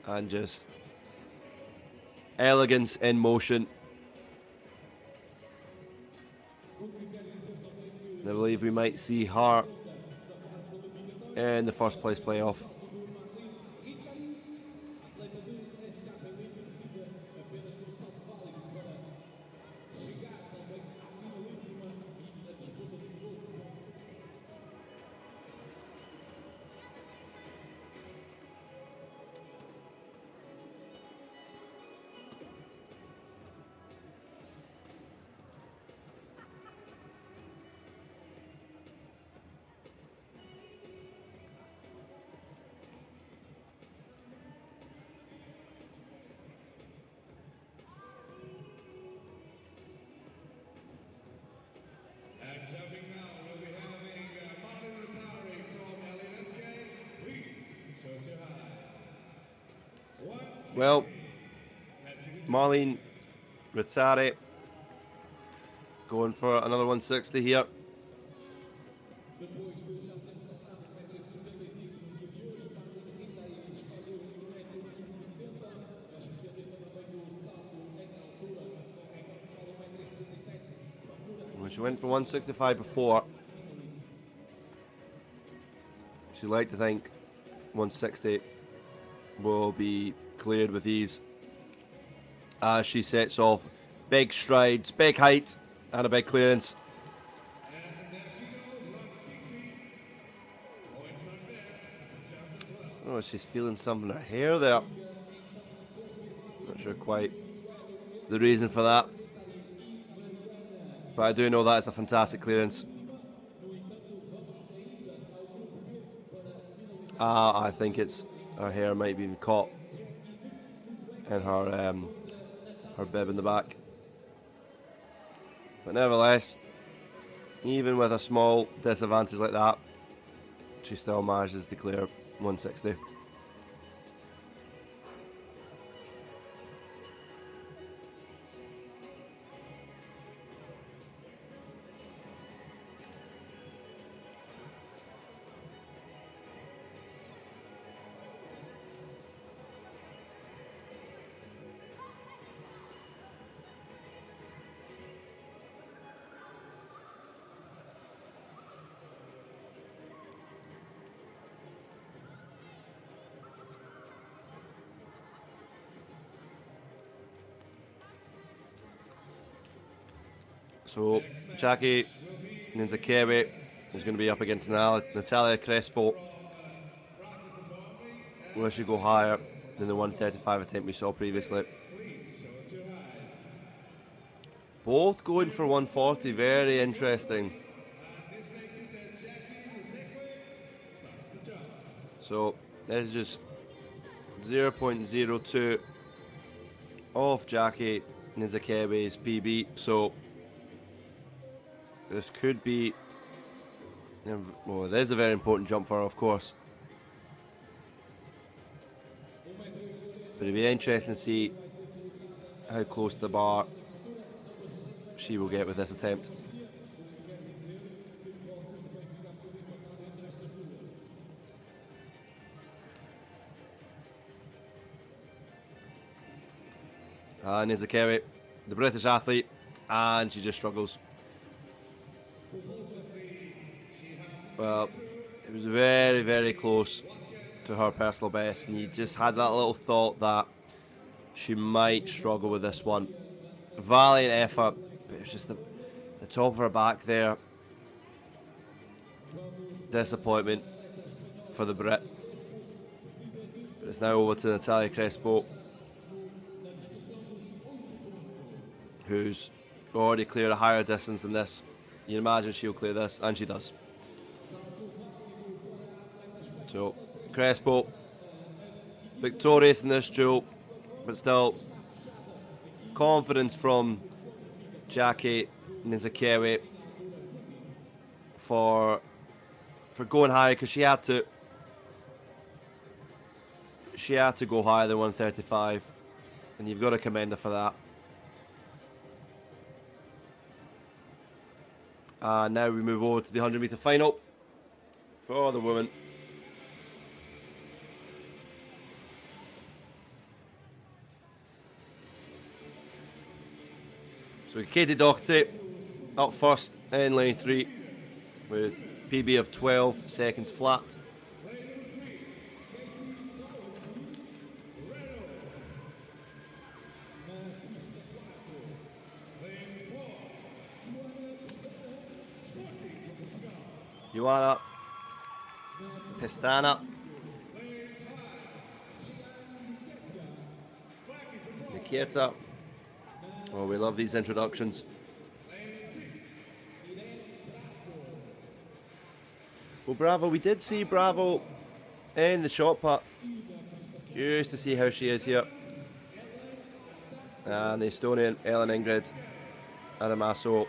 And just elegance in motion. And I believe we might see her in the first place playoff. And jumping now, we'll be having Martin Rotari from Leiria. Please, show us your high. Well, Marlene Rotari going for another 160 here. Depois de já ter saltado 1,65 no dia de hoje, Marlene Rotari escolheu 1,60 m. A especialista também do salto em altura, com recorde pessoal de 1,77 m. She went for 165 before. She'd like to think 160 will be cleared with ease as she sets off big strides, big height, and a big clearance. And there she goes, 160. Points up there. Jump as well. Oh, she's feeling something in her hair there. Not sure quite the reason for that. But I do know that is a fantastic clearance. I think it's her hair might be caught in her bib in the back. But nevertheless, even with a small disadvantage like that, she still manages to clear 160. So Jackie Ninzakewi is going to be up against Natalia Crespo. Will she go higher than the 135 attempt we saw previously? Both going for 140, very interesting. So this is just 0.02 off Jackie Ninzakewi's PB. So this could be, well, there's a very important jump for her, of course. But it'd be interesting to see how close to the bar she will get with this attempt. Ninzakewi, the British athlete, and she just struggles. Well, it was very, very close to her personal best, and you just had that little thought that she might struggle with this one. Valiant effort, but it was just the top of her back there. Disappointment for the Brit. But it's now over to Natalia Crespo, who's already cleared a higher distance than this. You imagine she'll clear this, and she does. So Crespo victorious in this duel, but still confidence from Jackie Ninzakewi for going higher, because she had to go higher than 135, and you've got to commend her for that. Now we move over to the 100-meter final for the women. So Katie Doherty up first in lane 3 with PB of 12 seconds flat. Joanna Pestana, Nikita. Oh, we love these introductions. Well, Bravo, we did see Bravo in the shot put. Curious to see how she is here. And the Estonian Ellen Ingrid Adamaso.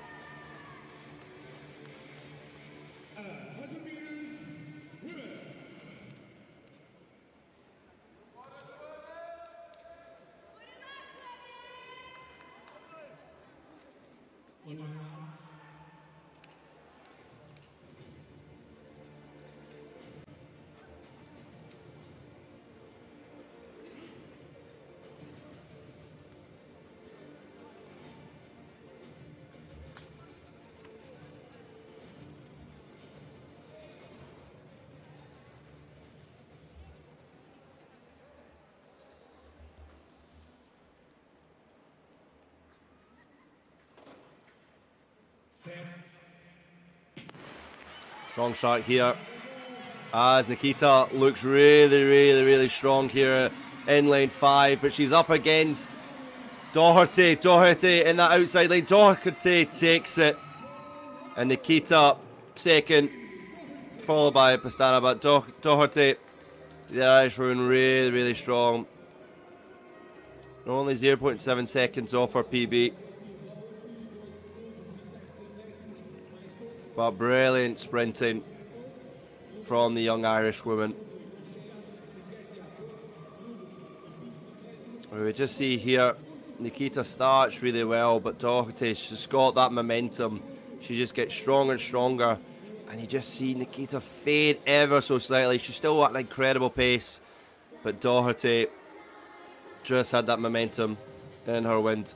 Strong start here as Nikita looks really strong here in lane 5, but she's up against Doherty. Doherty in that outside lane. Doherty takes it, and Nikita second, followed by Pastana. But Doherty, the Irish woman, really strong. Only 0.7 seconds off her PB. But brilliant sprinting from the young Irish woman. We just see here, Nikita starts really well, but Doherty, she's got that momentum. She just gets stronger and stronger. And you just see Nikita fade ever so slightly. She's still at an incredible pace, but Doherty just had that momentum in her wind.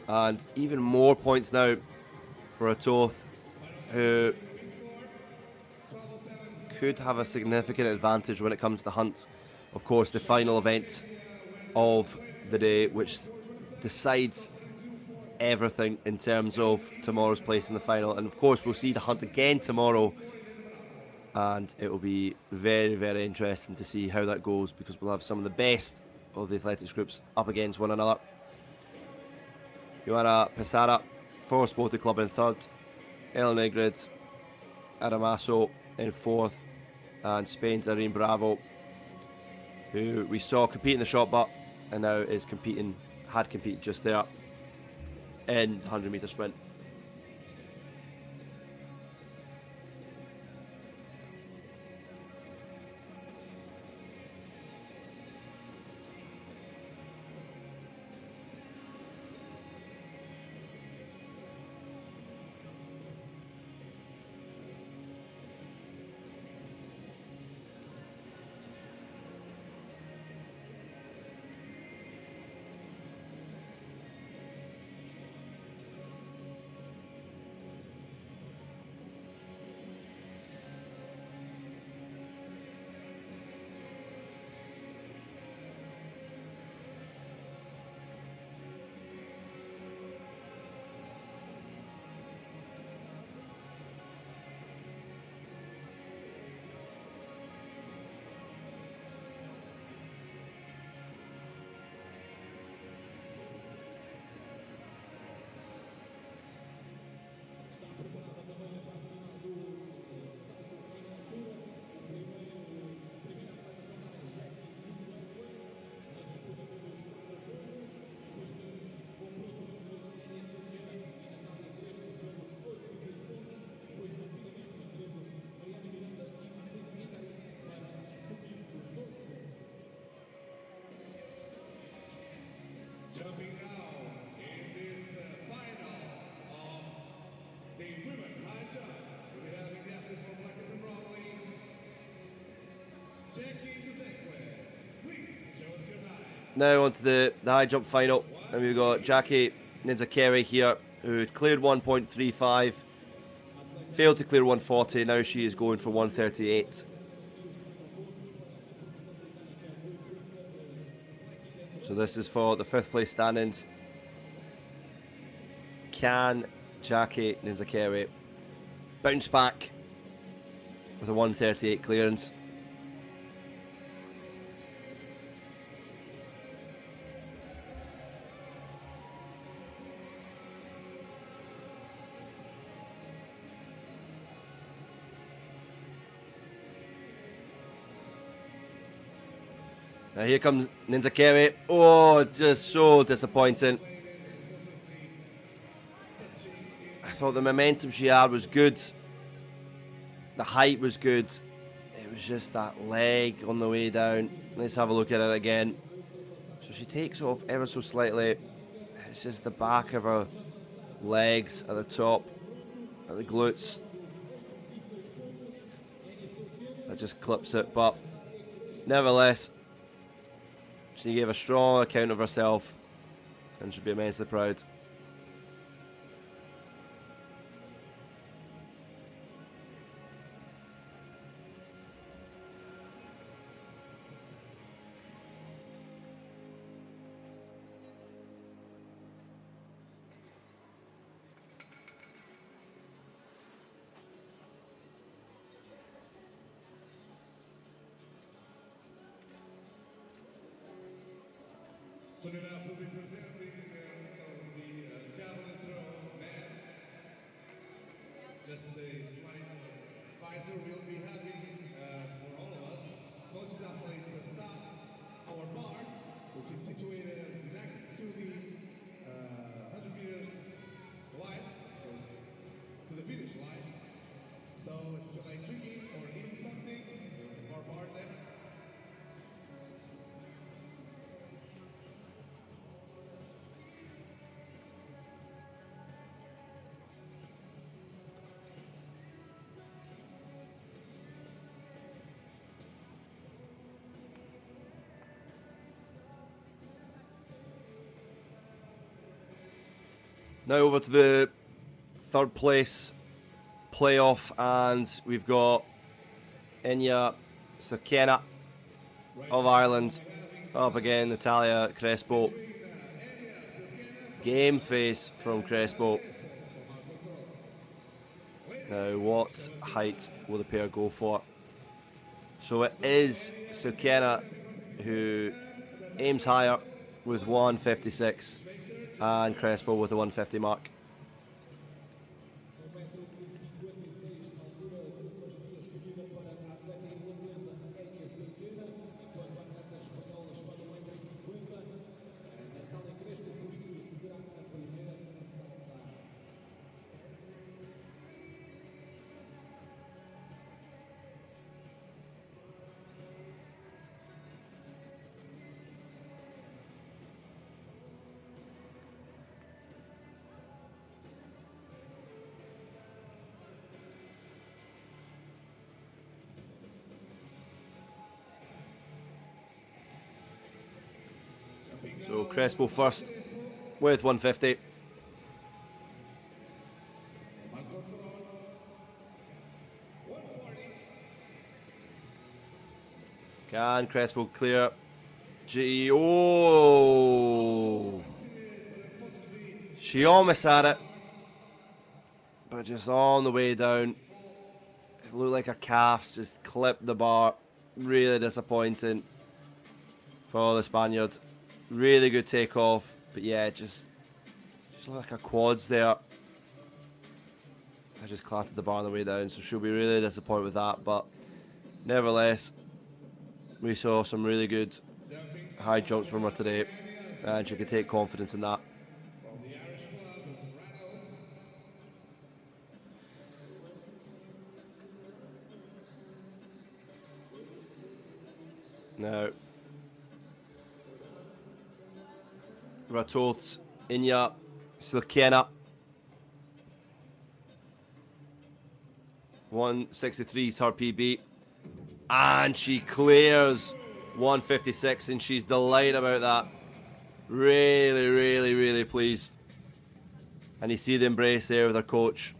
And even more points now for a Toth, who could have a significant advantage when it comes to the hunt. Of course, the final event of the day, which decides everything in terms of tomorrow's place in the final. And of course, we'll see the hunt again tomorrow, and it will be very interesting to see how that goes, because we'll have some of the best of the athletics groups up against one another. Joanna Pestara for Sporting Club in third, Ellen Negrid, Adamaso in fourth, and Spain's Irene Bravo, who we saw compete in the shot put and now is had competed just there in 100 metre sprint. Jumping now in this final of the women high jump, we have the athlete from Blackett Bromley, Jackie Zekwe. Please show us your high. Now on to the high jump final, and we've got Jackie Ninzakeri here, who cleared 1.35, failed to clear 140. Now she is going for 138. So this is for the 5th place standings. Can Jackie Ninzakeri bounce back with a 138 clearance? Now here comes Ninzakeri. Oh, just so disappointing. I thought the momentum she had was good. The height was good. It was just that leg on the way down. Let's have a look at it again. So she takes off ever so slightly. It's just the back of her legs at the top, at the glutes, that just clips it. But nevertheless, she gave a strong account of herself and should be immensely proud. Soon enough, we'll be presenting the Javelin throw man. Just a slight visor we'll be having for all of us, coaches, athletes, and staff. Our bar, which is situated next to the 100 meters line, so to the finish line. So if you feel like drinking or eating something, our bar there. Now over to the third place playoff, and we've got Inya Sakena of Ireland up again, Natalia Crespo. Game face from Crespo. Now what height will the pair go for? So it is Sakena who aims higher with 156 and Crespo with the 150 mark. So Crespo first with 150. Can Crespo clear? Oh! She almost had it, but just on the way down. It looked like her calves just clipped the bar. Really disappointing for the Spaniard. Really good takeoff, but yeah, just looked like her quads there. I just clattered the bar on the way down, so she'll be really disappointed with that. But nevertheless, we saw some really good high jumps from her today, and she could take confidence in that. Now, Ratoth's Inya Silkena. 163 is her PB. And she clears 156, and she's delighted about that. Really, really, really pleased. And you see the embrace there with her coach.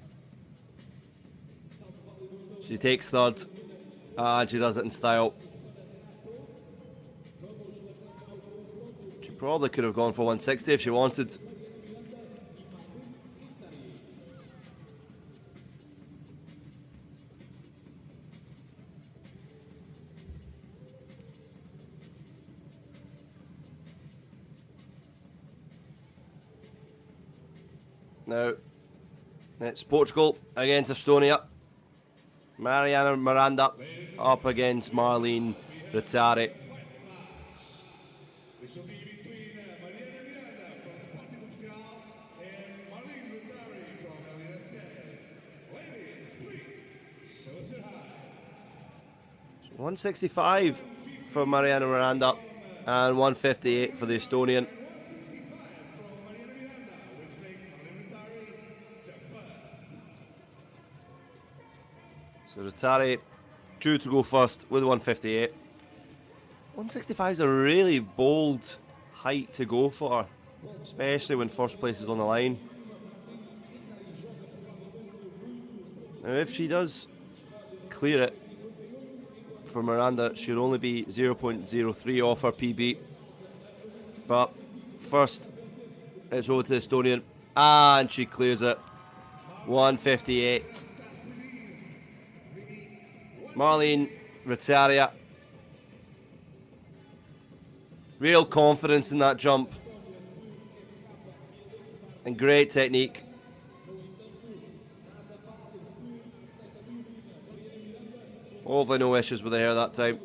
She takes third, and she does it in style. She probably could have gone for 160 if she wanted. Now, it's Portugal against Estonia. Mariana Miranda up against Marlene Rittari. This will be between Mariana Miranda from Sporting Portugal and Marlene Rittari from LSK. Ladies, please, show us your highs. 165 for Mariana Miranda and 158 for the Estonian. So Rittari due to go first with 158. 165 is a really bold height to go for, especially when first place is on the line. Now if she does clear it for Miranda, she'll only be 0.03 off her PB. But first, it's over to the Estonian, and she clears it. 158. Marlene Rittaria Real confidence in that jump. And great technique. Hopefully no issues with the hair that time.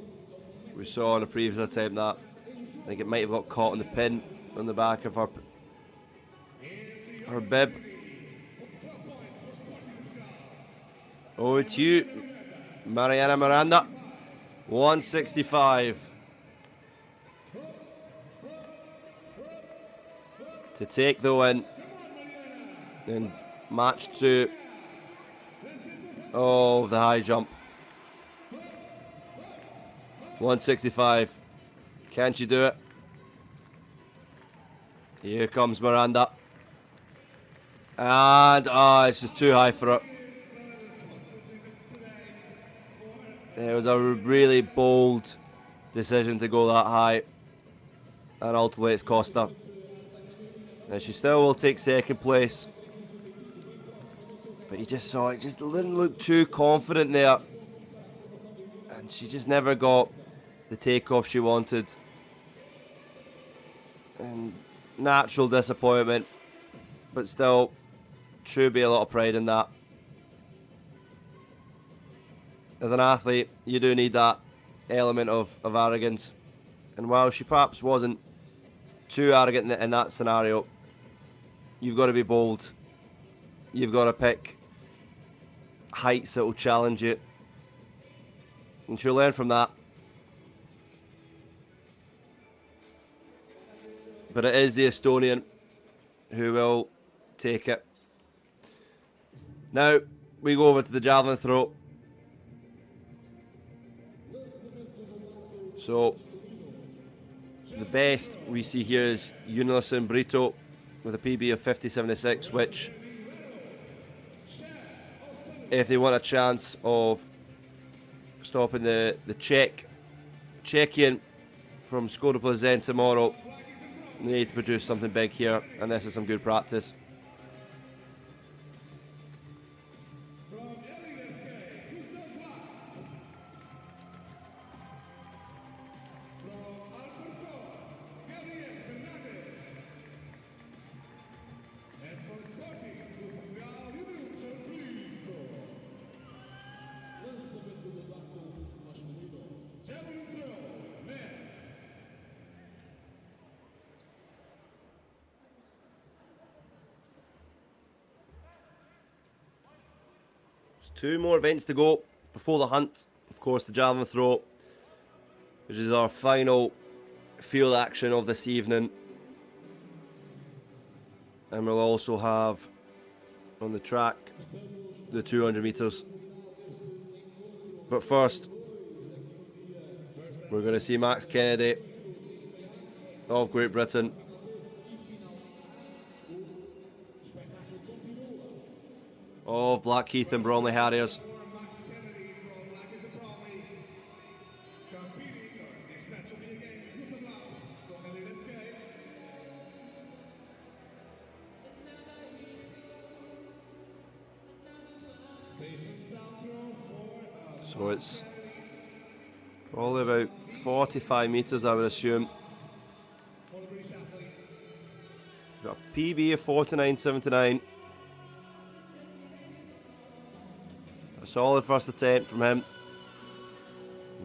We saw in a previous attempt that I think it might have got caught in the pin on the back of her bib. Over to you, Mariana Miranda. 165 to take the win in match 2 of the high jump. 165. Can she do it? Here comes Miranda. And it's just too high for her. It was a really bold decision to go that high, and ultimately it's cost her. And she still will take second place, but you just saw it just didn't look too confident there, and she just never got the takeoff she wanted. And natural disappointment, but still should be a lot of pride in that. As an athlete, you do need that element of arrogance. And while she perhaps wasn't too arrogant in that scenario, you've got to be bold. You've got to pick heights that will challenge you. And she'll learn from that. But it is the Estonian who will take it. Now, we go over to the javelin throw. So, the best we see here is Unilison Brito with a PB of 50.76, which, if they want a chance of stopping the Czechian from Skoda Plzeň tomorrow, they need to produce something big here, and this is some good practice. Two more events to go before the hunt. Of course, the javelin throw, which is our final field action of this evening. And we'll also have on the track the 200 metres. But first, we're going to see Max Kennedy of Great Britain. Of Blackheath and Bromley Harriers. So it's probably about 45 metres, I would assume. Got a PB of 49.79. A solid first attempt from him.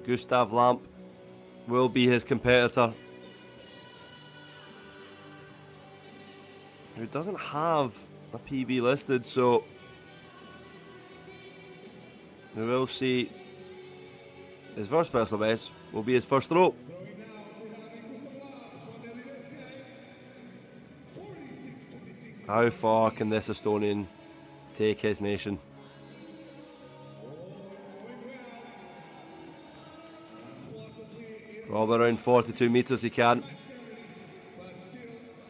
Gustav Lamp will be his competitor, who doesn't have a PB listed, so we will see. His first personal best will be his first throw. How far can this Estonian take his nation? Probably around 42 metres he can.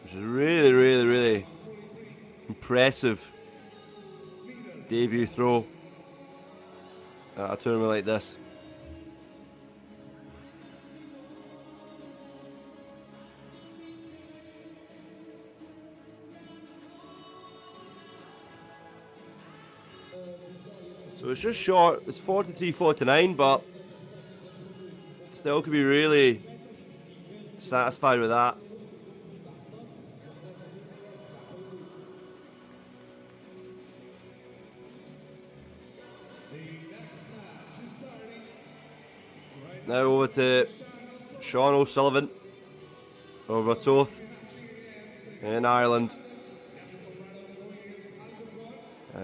Which is really, really, really impressive debut throw at a tournament like this. So it's just short, it's 43.49, but still could be really satisfied with that. Now over to Sean O'Sullivan over Toth in Ireland.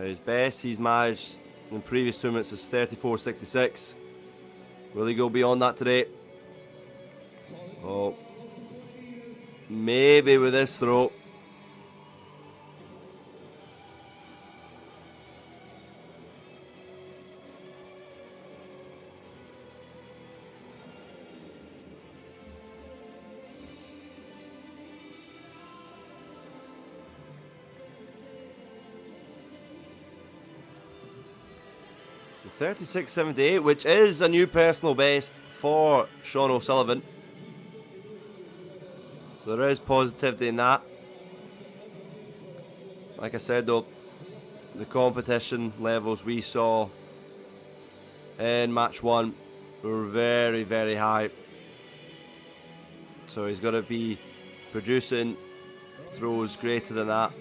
His best he's managed in previous tournaments is 34.66. Will he go beyond that today? Oh, maybe with this throw. So 36.78, which is a new personal best for Sean O'Sullivan. So there is positivity in that. Like I said though, the competition levels we saw in match 1 were very, very high. So he's got to be producing throws greater than that.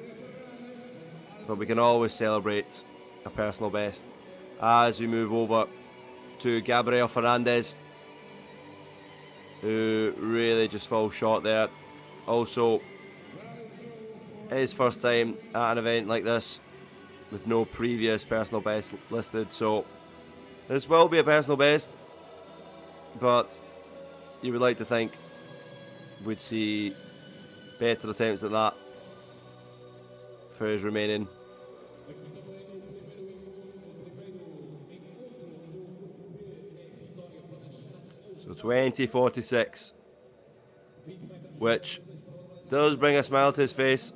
But we can always celebrate a personal best. As we move over to Gabriel Fernandez, who really just falls short there. Also, his first time at an event like this with no previous personal best listed, so this will be a personal best, but you would like to think we'd see better attempts at that for his remaining. So 20.46, which does bring a smile to his face,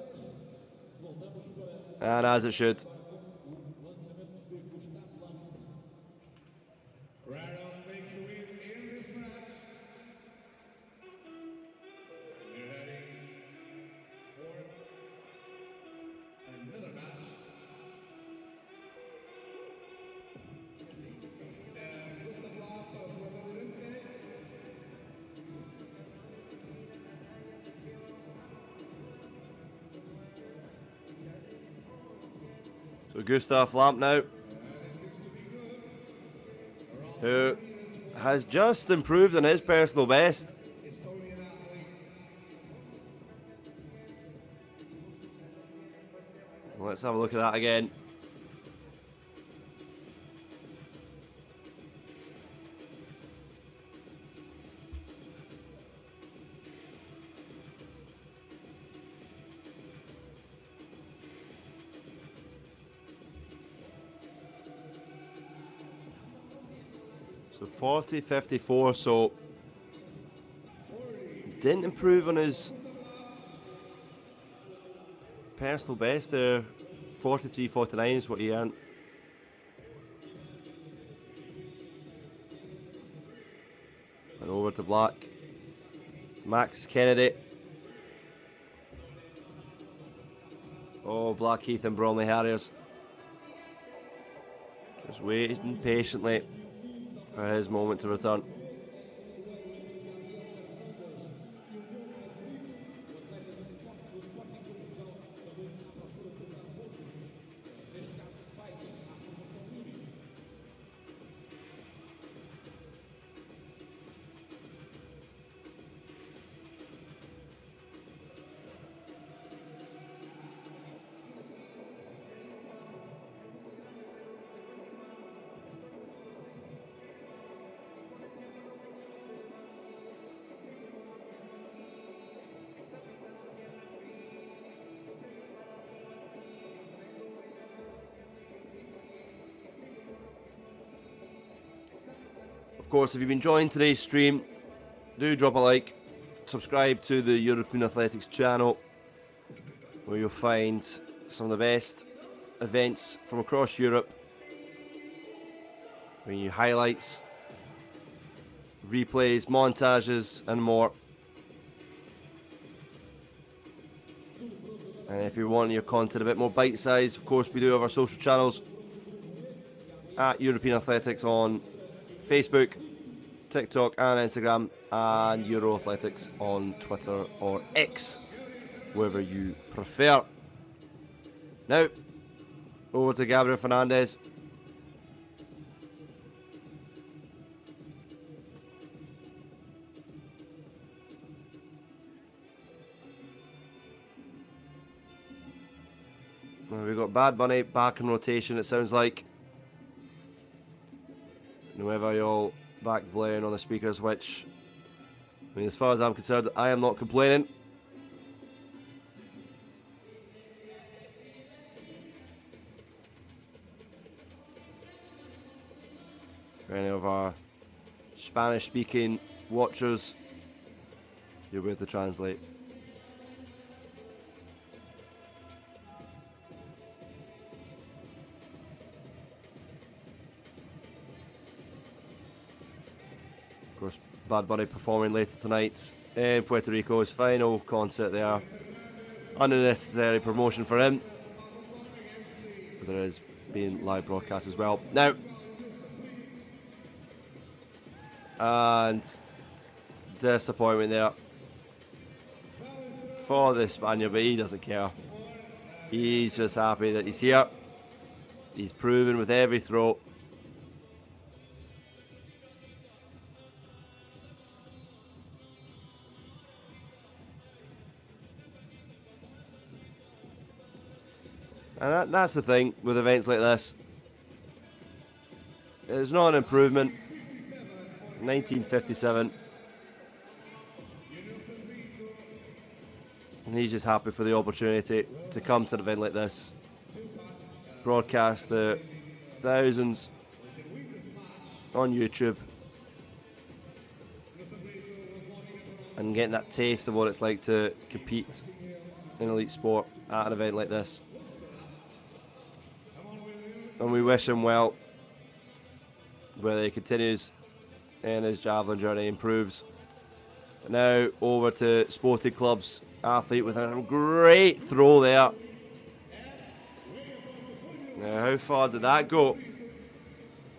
and as it should. Makes the win in this match. We're heading for another match. Gustav Lauf from Lisbon. So Gustav Lamp now, who has just improved on his personal best. Let's have a look at that again. So 40.54, so didn't improve on his personal best there. 43.49 is what he earned. And over to black. Max Kennedy. Oh, Blackheath and Bromley Harriers. Just waiting patiently for his moment to return. Of course, if you've been enjoying today's stream, do drop a like, subscribe to the European Athletics channel, where you'll find some of the best events from across Europe, bringing you highlights, replays, montages and more. And if you want your content a bit more bite-sized, of course we do have our social channels at European Athletics on Facebook, TikTok and Instagram, and Euro Athletics on Twitter or X, wherever you prefer. Now, over to Gabriel Fernandez. We've got Bad Bunny back in rotation, it sounds like. Whoever y'all back playing on the speakers, which, I mean, as far as I'm concerned, I am not complaining. For any of our Spanish-speaking watchers, you'll be able to translate. Of course, Bad Bunny performing later tonight in Puerto Rico's final concert there. Unnecessary promotion for him, but there is being live broadcast as well. Now, and disappointment there for the Spaniard, but he doesn't care. He's just happy that he's here. He's proven with every throw. And that's the thing with events like this. It's not an improvement. 1957. And he's just happy for the opportunity to come to an event like this. To broadcast the thousands on YouTube. And getting that taste of what it's like to compete in elite sport at an event like this. And we wish him well, whether he continues in his javelin journey, improves. Now over to Sporting Club's athlete with a great throw there. Now how far did that go?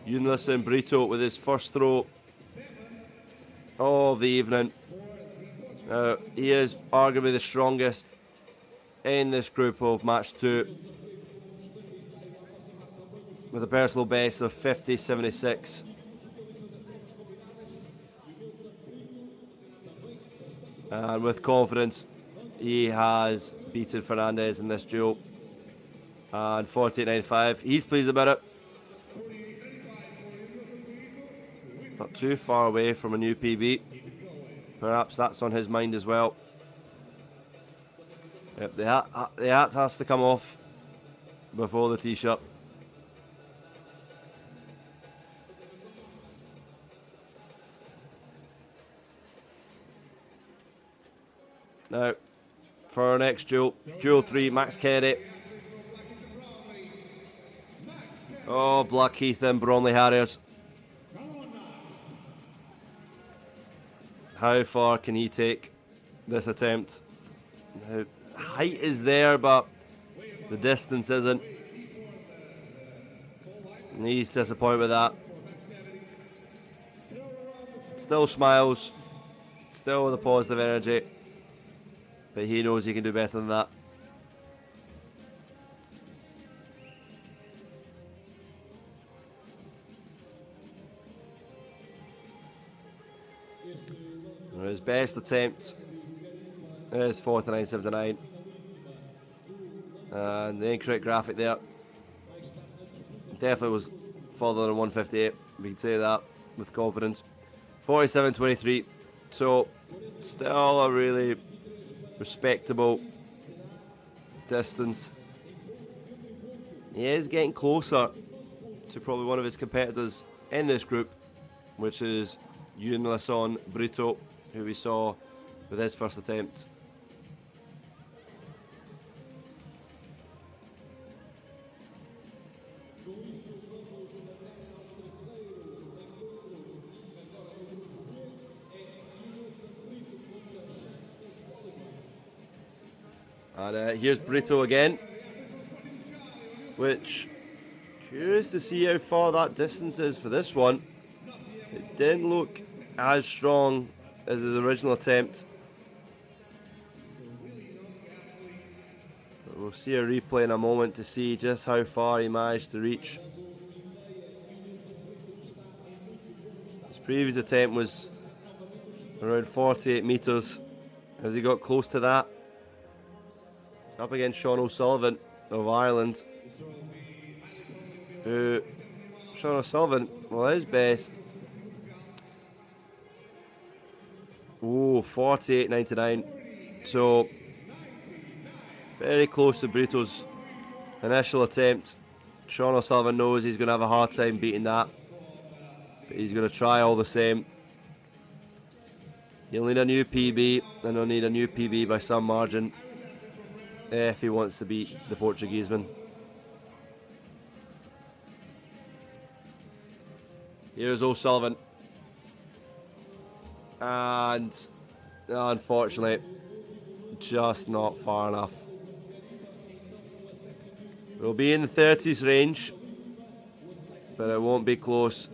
Unlison Brito with his first throw of the evening. He is arguably the strongest in this group of match 2, with a personal best of 50.76. And with confidence, he has beaten Fernandez in this duel. And 48.95, he's pleased about it. Not too far away from a new PB. Perhaps that's on his mind as well. Yep, the hat has to come off before the t-shirt. Now, for our next duel, Duel 3, Max Kennedy. Oh, Blackheath and Bromley Harriers. How far can he take this attempt? Now, height is there, but the distance isn't. And he's disappointed with that. Still smiles. Still with a positive energy. But he knows he can do better than that. His best attempt is 49.79. And the incorrect graphic there definitely was further than 158. We can say that with confidence. 47.23. So, still a really respectable distance. He is getting closer to probably one of his competitors in this group, which is Unlison Brito, who we saw with his first attempt. And here's Brito again, which, curious to see how far that distance is for this one. It didn't look as strong as his original attempt. But we'll see a replay in a moment to see just how far he managed to reach. His previous attempt was around 48 metres. As he got close to that, it's up against Sean O'Sullivan of Ireland, who, Sean O'Sullivan, well, his best, 48.99, so very close to Brito's initial attempt. Sean O'Sullivan knows he's going to have a hard time beating that, but he's going to try all the same. He'll need a new PB, and he'll need a new PB by some margin if he wants to beat the Portugueseman. Here's O'Sullivan. And unfortunately, just not far enough. We'll be in the 30s range, but it won't be close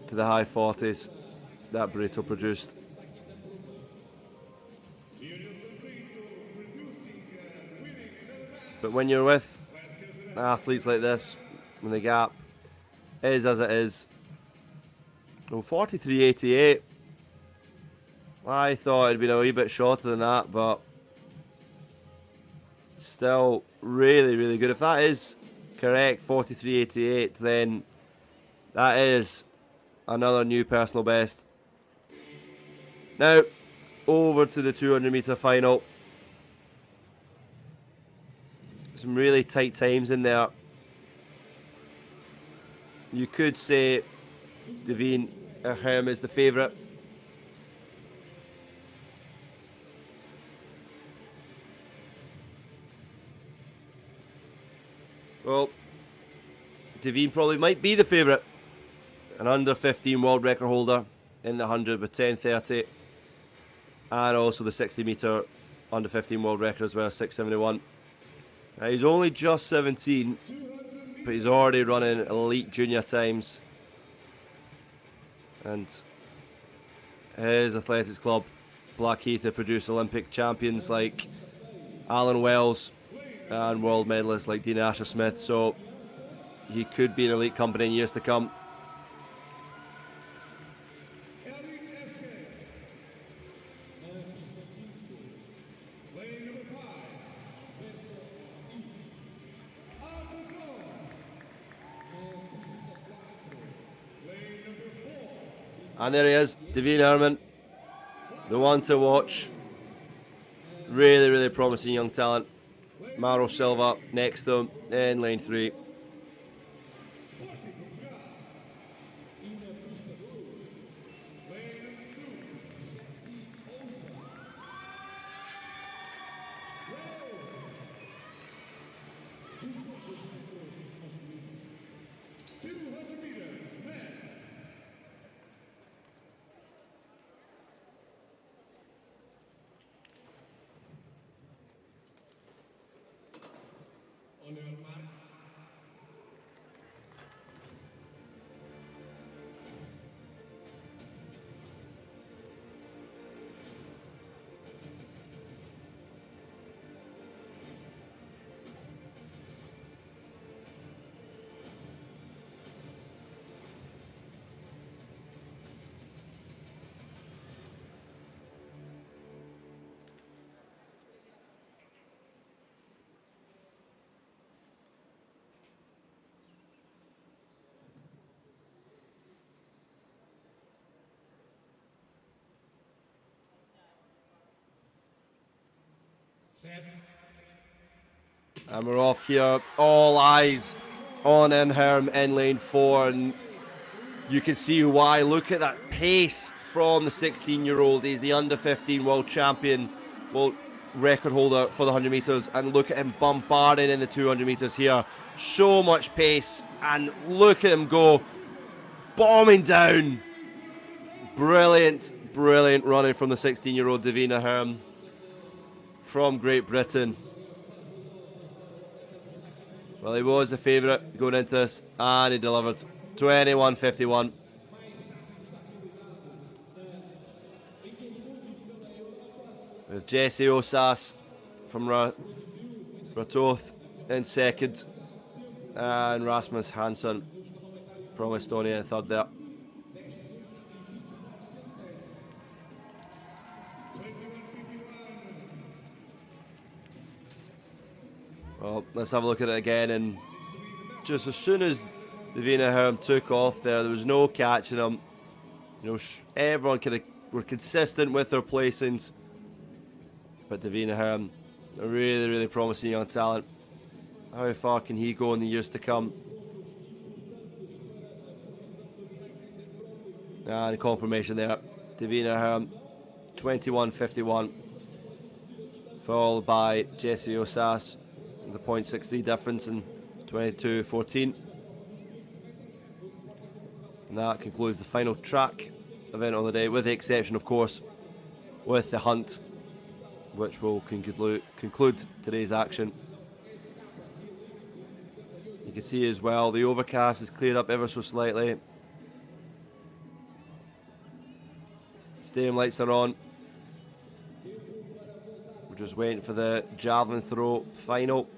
to the high 40s that Brito produced. But when you're with athletes like this, when the gap is as it is, well, 43.88. I thought it'd been a wee bit shorter than that, but still really, really good. If that is correct, 43.88, then that is another new personal best. Now, over to the 200 metre final. Some really tight times in there. You could say Devine Herm is the favourite. Well, Devine probably might be the favourite. An under 15 world record holder in the 100 with 10.30. And also the 60 metre under 15 world record as well, 6.71. Now, he's only just 17, but he's already running elite junior times. And his athletics club, Blackheath, have produced Olympic champions like Alan Wells and world medalists like Dean Asher-Smith, so he could be in elite company in years to come. And there he is, Devine Herman, the one to watch. Really, really promising young talent. Mauro Silva next to him in lane 3. On your marks. And we're off here. All eyes on Herm in lane 4, and you can see why. Look at that pace from the 16-year-old. He's the under 15 world champion, world record holder for the 100 metres, and look at him bombarding in the 200 metres here. So much pace, and look at him go, bombing down. Brilliant, brilliant running from the 16-year-old Devine Herm from Great Britain. Well, he was the favourite going into this, and he delivered. 21.51. with Jesse Osas from Ratoth in second, and Rasmus Hansson from Estonia in third there. Well, let's have a look at it again, and just as soon as the Wiener Helm took off there was no catching him. You know, everyone were consistent with their placings, but the Wiener Helm, a really, really promising young talent. How far can he go in the years to come? And confirmation there. The Wiener Helm, 21.51, followed by Jesse Osas, the 0.63 difference in 22.14. And that concludes the final track event on the day, with the exception, of course, with the hunt, which will conclude today's action. You can see as well the overcast is cleared up ever so slightly. Stadium lights are on. We're just waiting for the javelin throw final,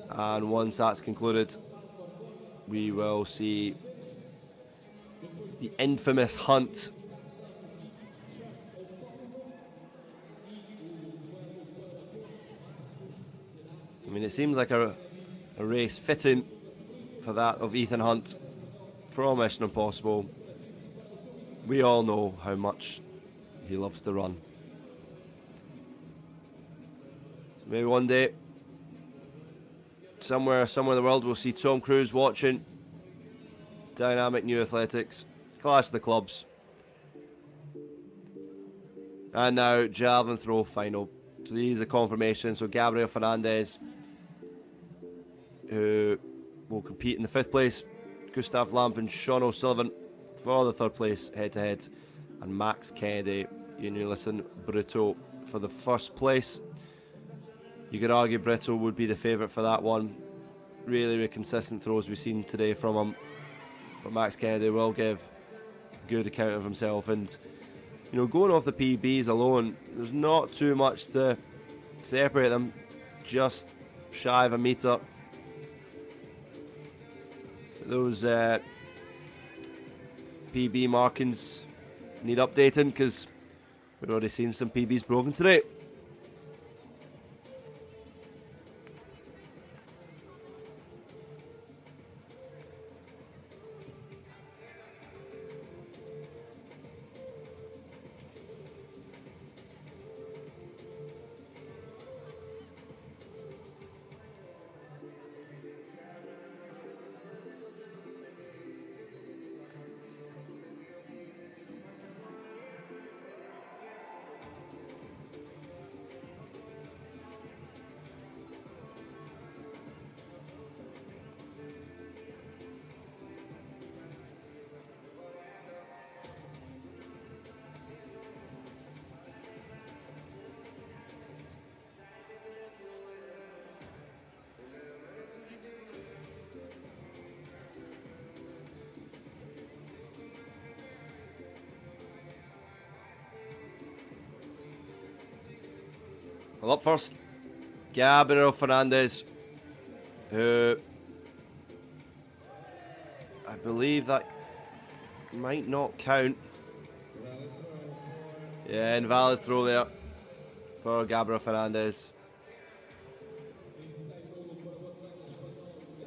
and once that's concluded, we will see the infamous hunt. I mean, it seems like a race fitting for that of Ethan Hunt from Mission Impossible. We all know how much he loves to run. So maybe one day, somewhere in the world, we'll see Tom Cruise watching dynamic new athletics, Clash of the Clubs. And now, javelin throw final. So these are confirmations. So Gabriel Fernandez, who will compete in the 5th place. Gustav Lamp and Sean O'Sullivan for the 3rd place head-to-head. And Max Kennedy, Unilison Brito for the 1st place. You could argue Brito would be the favourite for that one. Really, really consistent throws we've seen today from him. But Max Kennedy will give a good account of himself. And, you know, going off the PBs alone, there's not too much to separate them. Just shy of a metre. Those PB markings need updating, because we've already seen some PBs broken today. Well, up first, Gabriel Fernandez, who I believe that might not count. Yeah, invalid throw there for Gabriel Fernandez.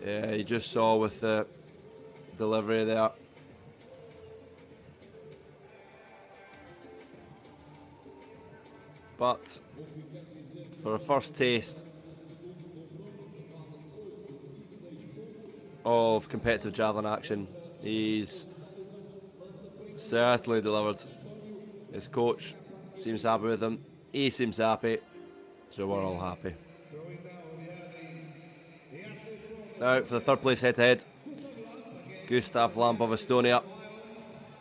Yeah, you just saw with the delivery there. But for a first taste of competitive javelin action, he's certainly delivered. His coach seems happy with him. He seems happy, so we're all happy. Now for the 3rd place head-to-head, Gustav Lamp of Estonia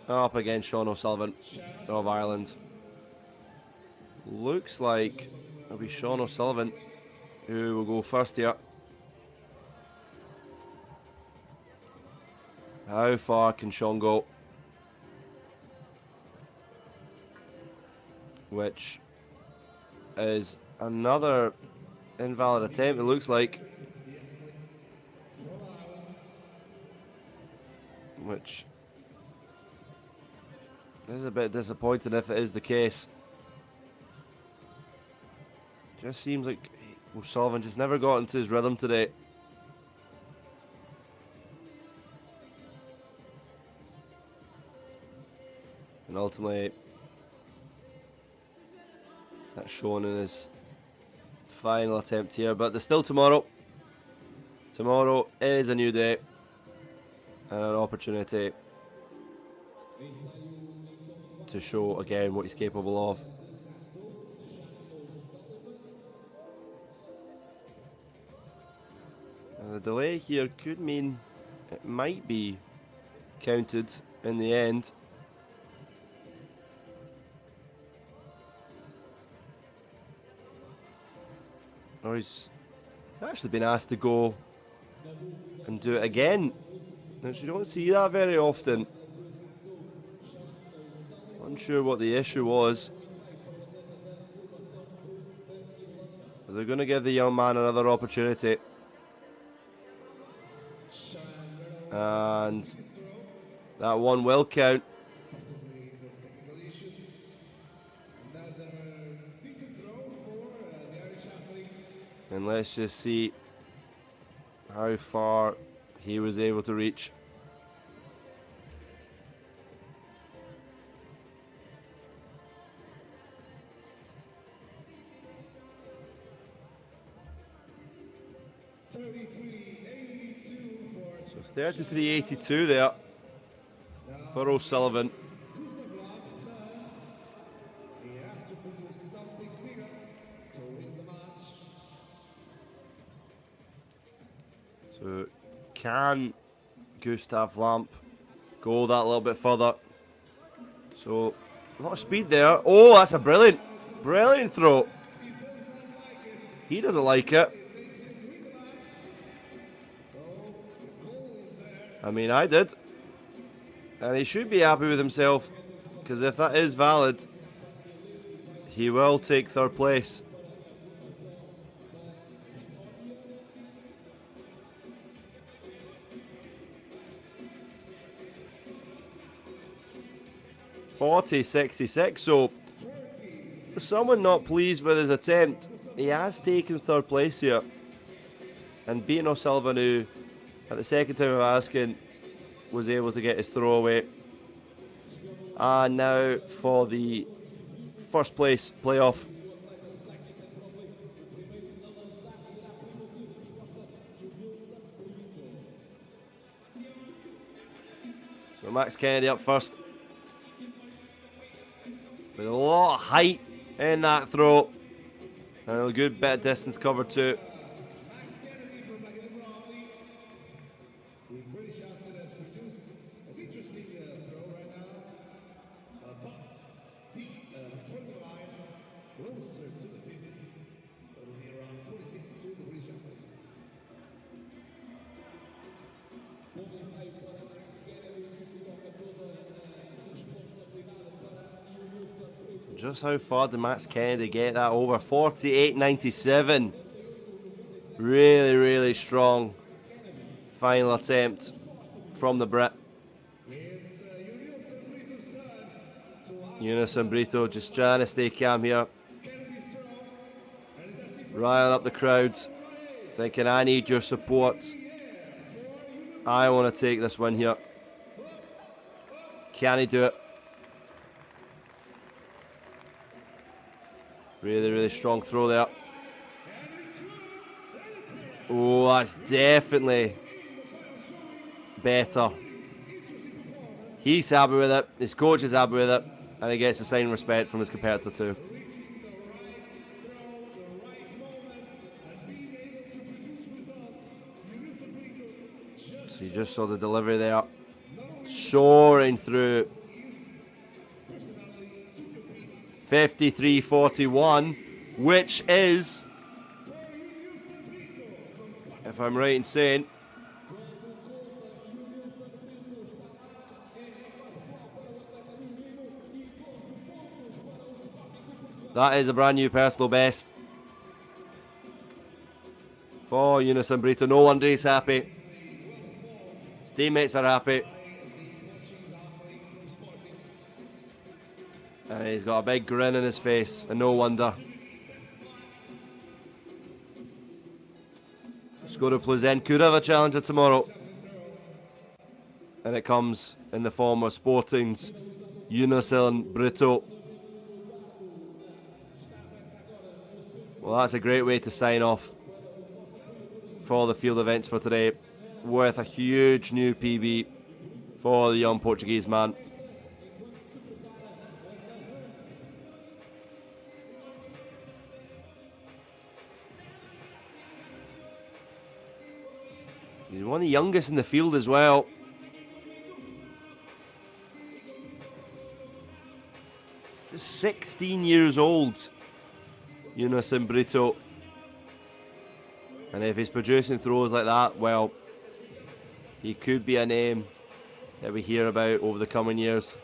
up against Sean O'Sullivan of Ireland. Looks like it'll be Sean O'Sullivan who will go first here. How far can Sean go? Which is another invalid attempt, it looks like. Which is a bit disappointing if it is the case. Just seems like O'Sullivan just never got into his rhythm today. And ultimately, that's shown in his final attempt here. But there's still tomorrow. Tomorrow is a new day and an opportunity to show again what he's capable of. And the delay here could mean it might be counted in the end. Or he's actually been asked to go and do it again, which you don't see that very often. Unsure what the issue was. But they're going to give the young man another opportunity. And that one will count. And let's just see how far he was able to reach. So 33.82 there for O'Sullivan. he has to produce something bigger to win the match. So can Gustav Lamp go that little bit further? So a lot of speed there. Oh, that's a brilliant throw. He doesn't like it. I mean, I did. And he should be happy with himself, because if that is valid, he will take third place. .40.66. So for someone not pleased with his attempt, he has taken third place here and beaten O'Sullivan, who at the second time of asking was able to get his throwaway. And now for the first place playoff. So Max Kennedy up first, with a lot of height in that throw, and a good bit of distance covered too. The British athlete has produced an interesting throw right now, but the front line closer to the 50, so it'll be around 46 to the British athlete. Just how far did Max Kennedy get that over? 48.97. Really, really strong final attempt from the Brit. Unison Brito just trying to stay calm here. Riling up the crowds, thinking, I need your support. I want to take this win here. Can he do it? Really, really strong throw there. Oh, that's definitely better. He's happy with it. His coach is happy with it. And he gets a sign of respect from his competitor too. So you just saw the delivery there. Soaring through. 53.41, which is, if I'm right in saying, That is a brand new personal best for Unison Brito. No wonder he's happy. His teammates are happy. And he's got a big grin on his face, and no wonder. Skoda Pluzen could have a challenger tomorrow. And it comes in the form of Sporting's Unison Brito. Well, that's a great way to sign off for the field events for today, with a huge new PB for the young Portuguese man. He's one of the youngest in the field as well. Just 16 years old, Unison Brito. And if he's producing throws like that, well, he could be a name that we hear about over the coming years.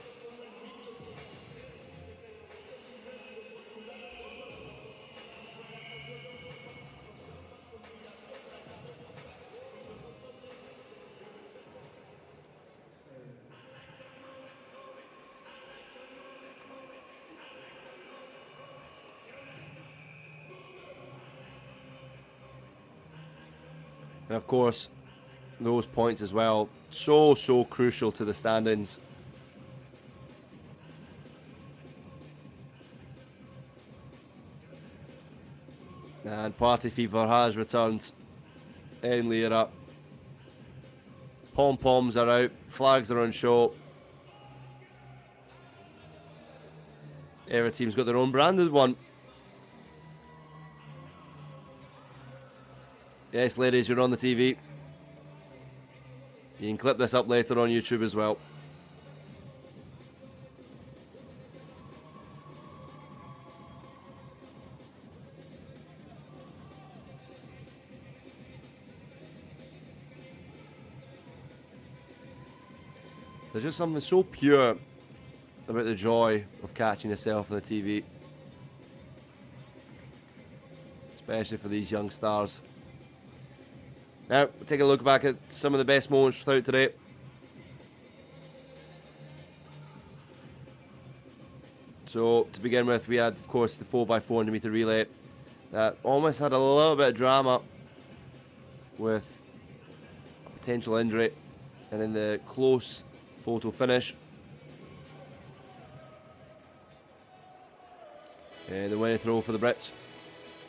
And of course, those points as well, so crucial to the standings. And party fever has returned in Leiria. Pom-poms are out, flags are on show. Every team's got their own branded one. Yes, ladies, you're on the TV. You can clip this up later on YouTube as well. There's just something so pure about the joy of catching yourself on the TV. Especially for these young stars. Now, we'll take a look back at some of the best moments throughout today. So, to begin with, we had, of course, the 4x400 metre relay that almost had a little bit of drama with a potential injury, and then the close photo finish. And the winning throw for the Brits,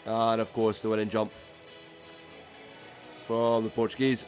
and of course the winning jump from the Portuguese.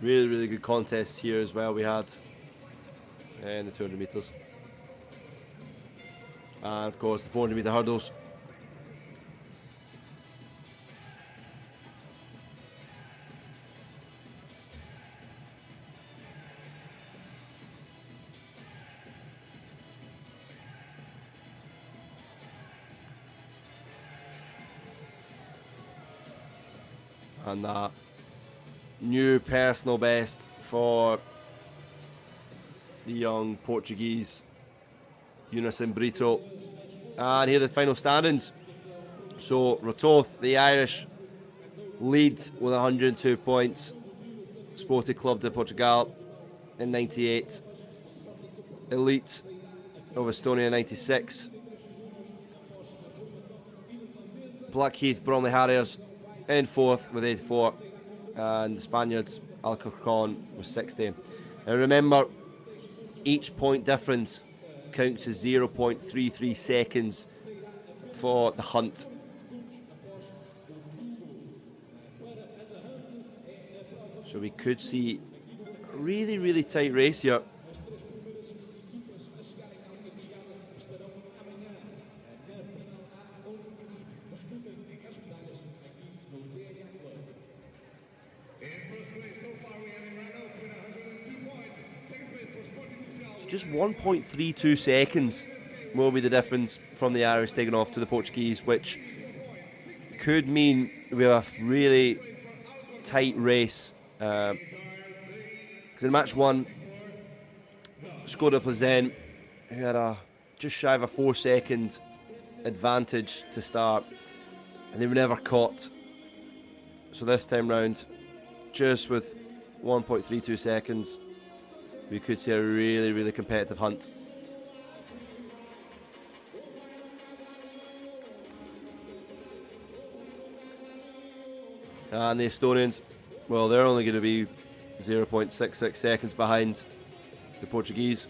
Really good contest here as well we had in the 200 metres. And of course the 400 metre hurdles. And that new personal best for the young Portuguese Unison Brito. And here are the final standings. So Rototh, the Irish, leads with 102 points. Sporting Club de Portugal in 98. Elite of Estonia 96. Blackheath Bromley Harriers in 4th with 84. And the Spaniards, Alcorcon, was 60. And remember, each point difference counts as 0.33 seconds for the hunt. So we could see a really tight race here. just 1.32 seconds will be the difference from the Irish taking off to the Portuguese, which could mean we have a really tight race. Because in match 1, Skoda Plzen, who had a just shy of a 4-second advantage to start, and they were never caught. So this time round, just with 1.32 seconds, we could see a really, really competitive hunt. And the Estonians, well, they're only going to be 0.66 seconds behind the Portuguese.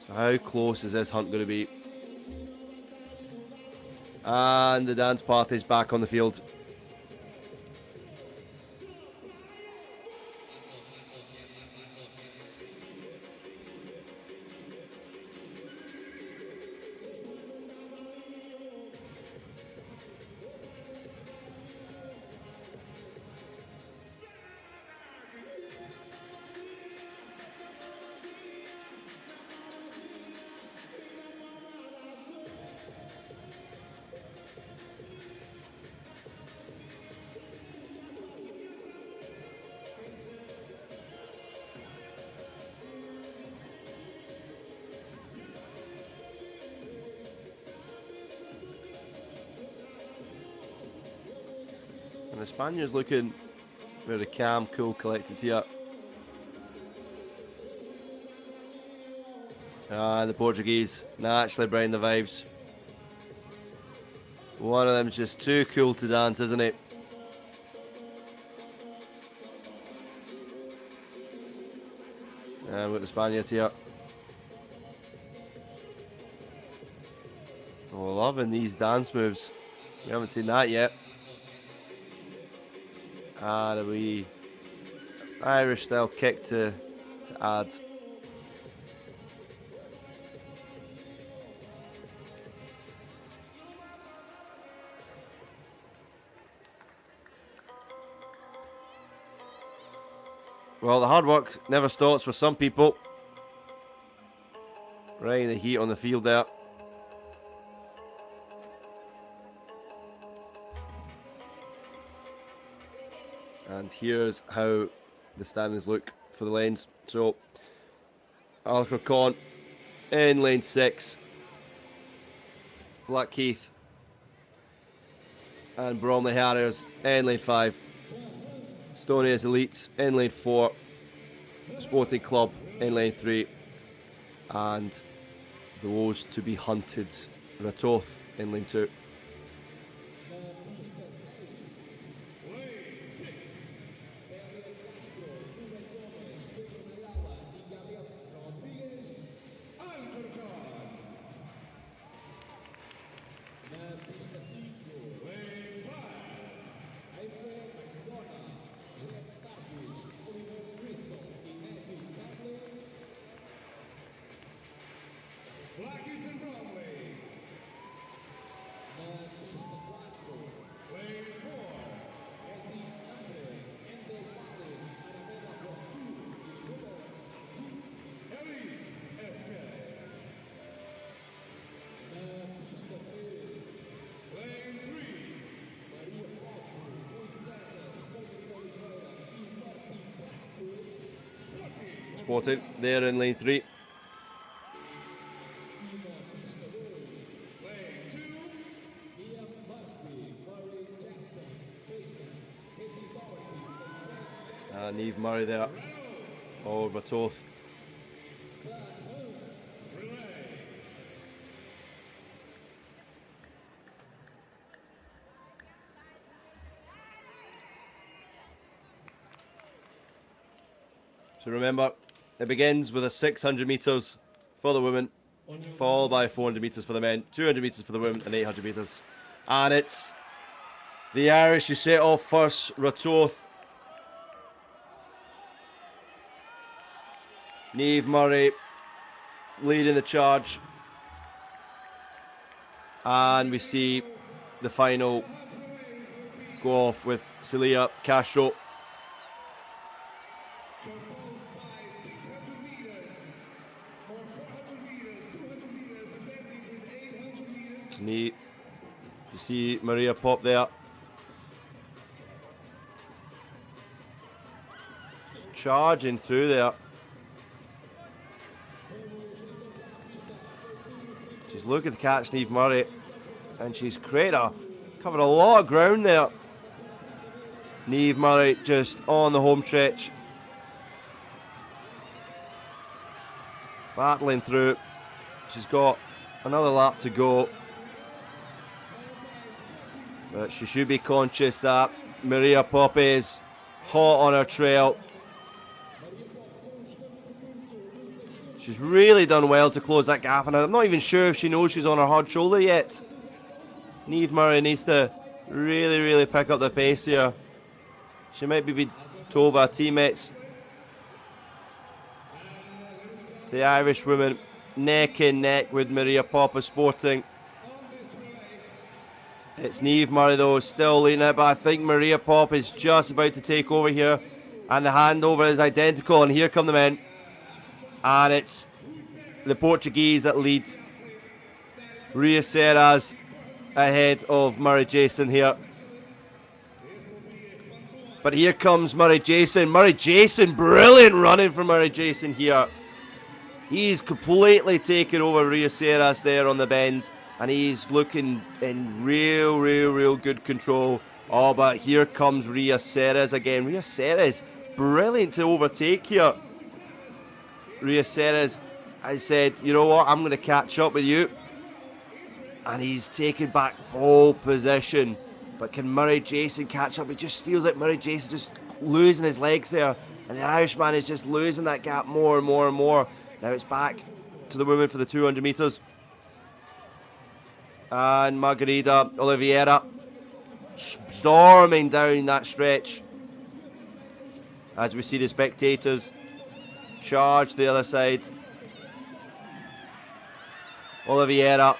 So how close is this hunt going to be? And the dance party's back on the field. And the Spaniards looking very calm, cool, collected here. And the Portuguese naturally bring the vibes. One of them's just too cool to dance, isn't it? And with the Spaniards here. Oh, loving these dance moves. We haven't seen that yet. And a wee Irish style kick to add. Well, the hard work never stops for some people. Right in the heat on the field there. And here's how the standings look for the lanes. So, Alcor Cont in lane 6. Blackheath and Bromley Harriers in lane 5. Estonia's Elites in lane 4. Sporting Club in lane 3. And those to be hunted, Ratoth in lane 2. Sporting there in lane 3. And Eve Murray there. Oh, Ratoth. So remember, it begins with a 600 metres for the women, followed by 400 metres for the men, 200 metres for the women, and 800 metres. And it's the Irish who set off first. Ratoth, Niamh Murray leading the charge. And we see the final go off with Celia Castro You see Maria pop there. Charging through there. She's looking to catch Niamh Murray, and she's covered a lot of ground there. Niamh Murray just on the home stretch, battling through. She's got another lap to go, but she should be conscious that Maria Poppe is hot on her trail. She's really done well to close that gap, and I'm not even sure if she knows she's on her hard shoulder yet. Niamh Murray needs to really pick up the pace here. She might be told by her teammates. It's the Irish woman neck and neck with Maria Poppe Sporting. It's Niamh Murray though, still leading it, but I think Maria Poppe is just about to take over here, and the handover is identical, and here come the men. And it's the Portuguese that lead. Ria Serras ahead of Murray Jason here. But here comes Murray Jason. Murray Jason, brilliant running from Murray Jason here. He's completely taken over Ria Serras there on the bend, and he's looking in real good control. Oh, but here comes Ria Serras again. Ria Serras, brilliant to overtake here. Ria Serras has said, you know what, I'm going to catch up with you. And he's taken back pole position. But can Murray Jason catch up? It just feels like Murray Jason just losing his legs there. And the Irishman is just losing that gap more and more. Now it's back to the women for the 200 metres. And Margarida Oliveira storming down that stretch. As we see the spectators charge the other side. Oliveira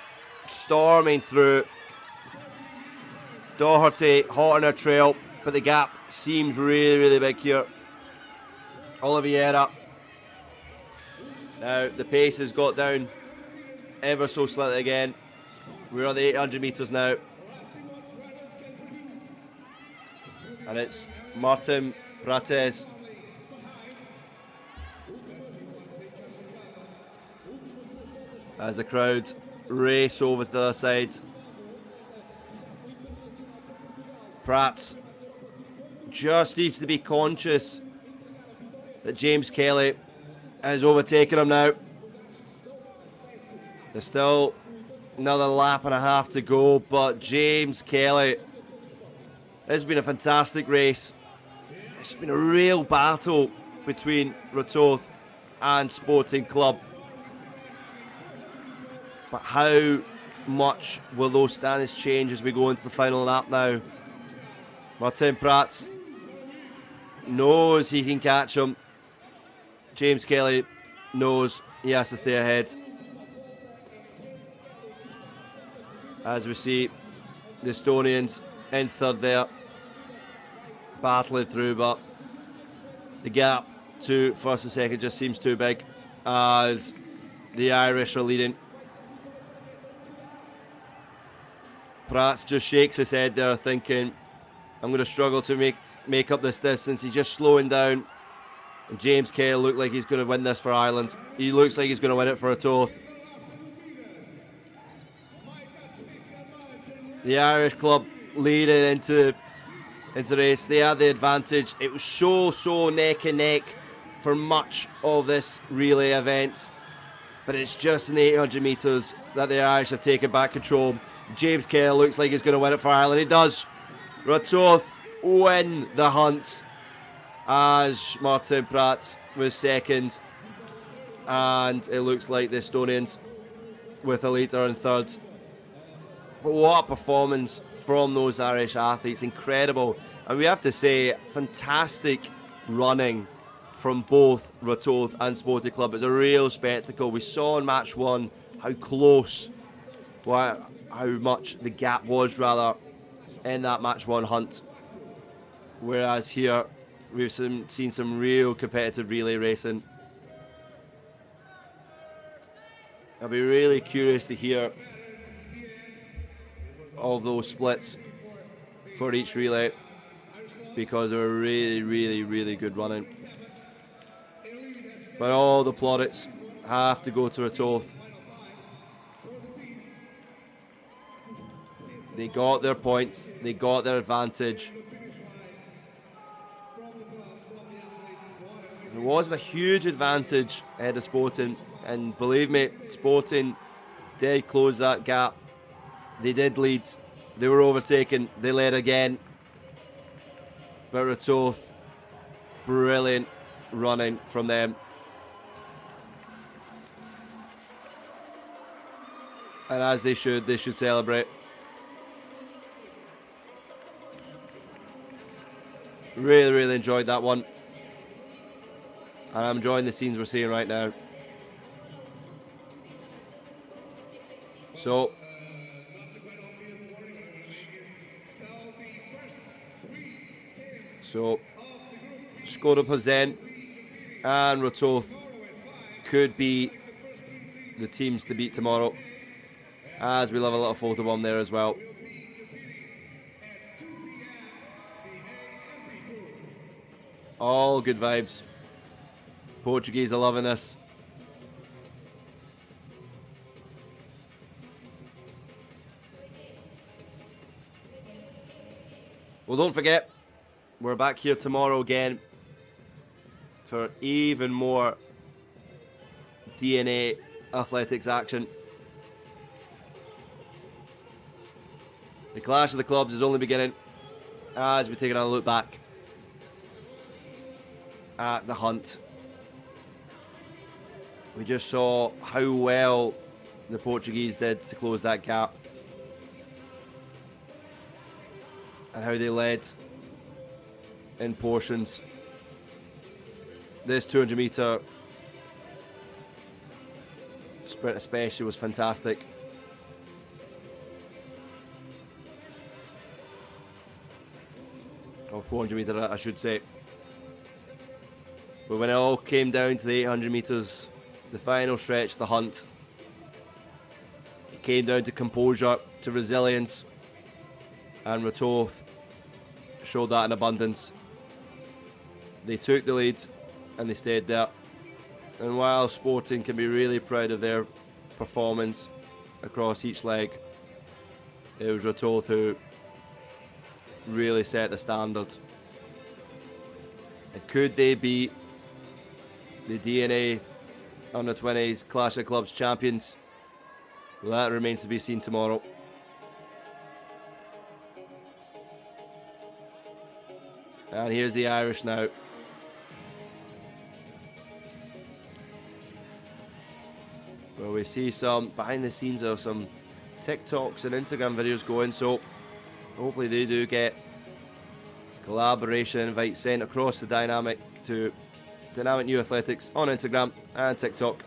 storming through. Doherty hot on her trail, but the gap seems really big here. Oliveira. Now the pace has got down ever so slightly again. We're on the 800 metres now. And it's Martin Prates. As the crowd race over to the other side. Pratt just needs to be conscious that James Kelly has overtaken him now. There's still another lap and a half to go, but James Kelly, this has been a fantastic race. It's been a real battle between Ratoath and Sporting Club. But how much will those standings change as we go into the final lap now? Martin Pratt knows he can catch him. James Kelly knows he has to stay ahead. As we see the Estonians in third there, battling through, but the gap to first and second just seems too big as the Irish are leading. Pratt just shakes his head there thinking, I'm going to struggle to make up this distance. He's just slowing down. And James Kelly looks like he's going to win this for Ireland. He looks like he's going to win it for Ratoath. The Irish club leading into the race. They had the advantage. It was so neck and neck for much of this relay event. But it's just in the 800 metres that the Irish have taken back control. James Kelly looks like he's going to win it for Ireland. He does. Ratoath win the hunt as Martin Pratt was second, and it looks like the Estonians with a leader in third. But what a performance from those Irish athletes, incredible. And we have to say, fantastic running from both Ratoath and Sporting Club. It's a real spectacle. We saw in match one how close, how much the gap was rather in that match one hunt. Whereas here, we've seen some real competitive relay racing. I'll be really curious to hear of those splits for each relay because they were really, really, really good running. But all the plaudits have to go to Ratoth. They got their points, they got their advantage. There wasn't a huge advantage ahead of Sporting, and believe me, Sporting did close that gap. They did lead, they were overtaken, they led again. But Ratoth, brilliant running from them. And as they should celebrate. Really, really enjoyed that one. And I'm enjoying the scenes we're seeing right now. So, Skoda Plzeň and Ratoth could be the teams to beat tomorrow, as we love a little photo bomb there as well. All good vibes. Portuguese are loving this. Well, don't forget, we're back here tomorrow again for even more DNA athletics action. The clash of the clubs is only beginning as we take another look back at the hunt. We just saw how well the Portuguese did to close that gap and how they led in portions. This 200 metre sprint especially was fantastic. Or 400 metre I should say. But when it all came down to the 800 metres, the final stretch, the hunt, it came down to composure, to resilience, and Ratoth showed that in abundance. They took the lead and they stayed there. And while Sporting can be really proud of their performance across each leg, it was Ratoth who really set the standard. And could they beat the DNA under 20s Clash of Clubs champions? Well, that remains to be seen tomorrow. And here's the Irish now. Well, we see some behind the scenes of some TikToks and Instagram videos going, so hopefully they do get collaboration invites sent across the Dynamic to Dynamic New Athletics on Instagram and TikTok.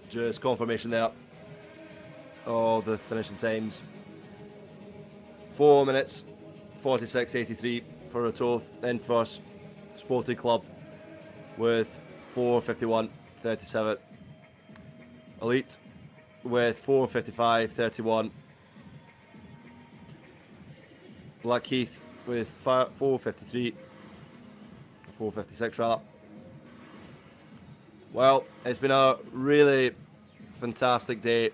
Just confirmation there of the finishing times. 4 minutes 46.83 for Ratoth in first. Sporting Club with 4:51.37. Elite with 4:55.31. Blackheath with 4:53, 4:56 rather. Well, it's been a really fantastic day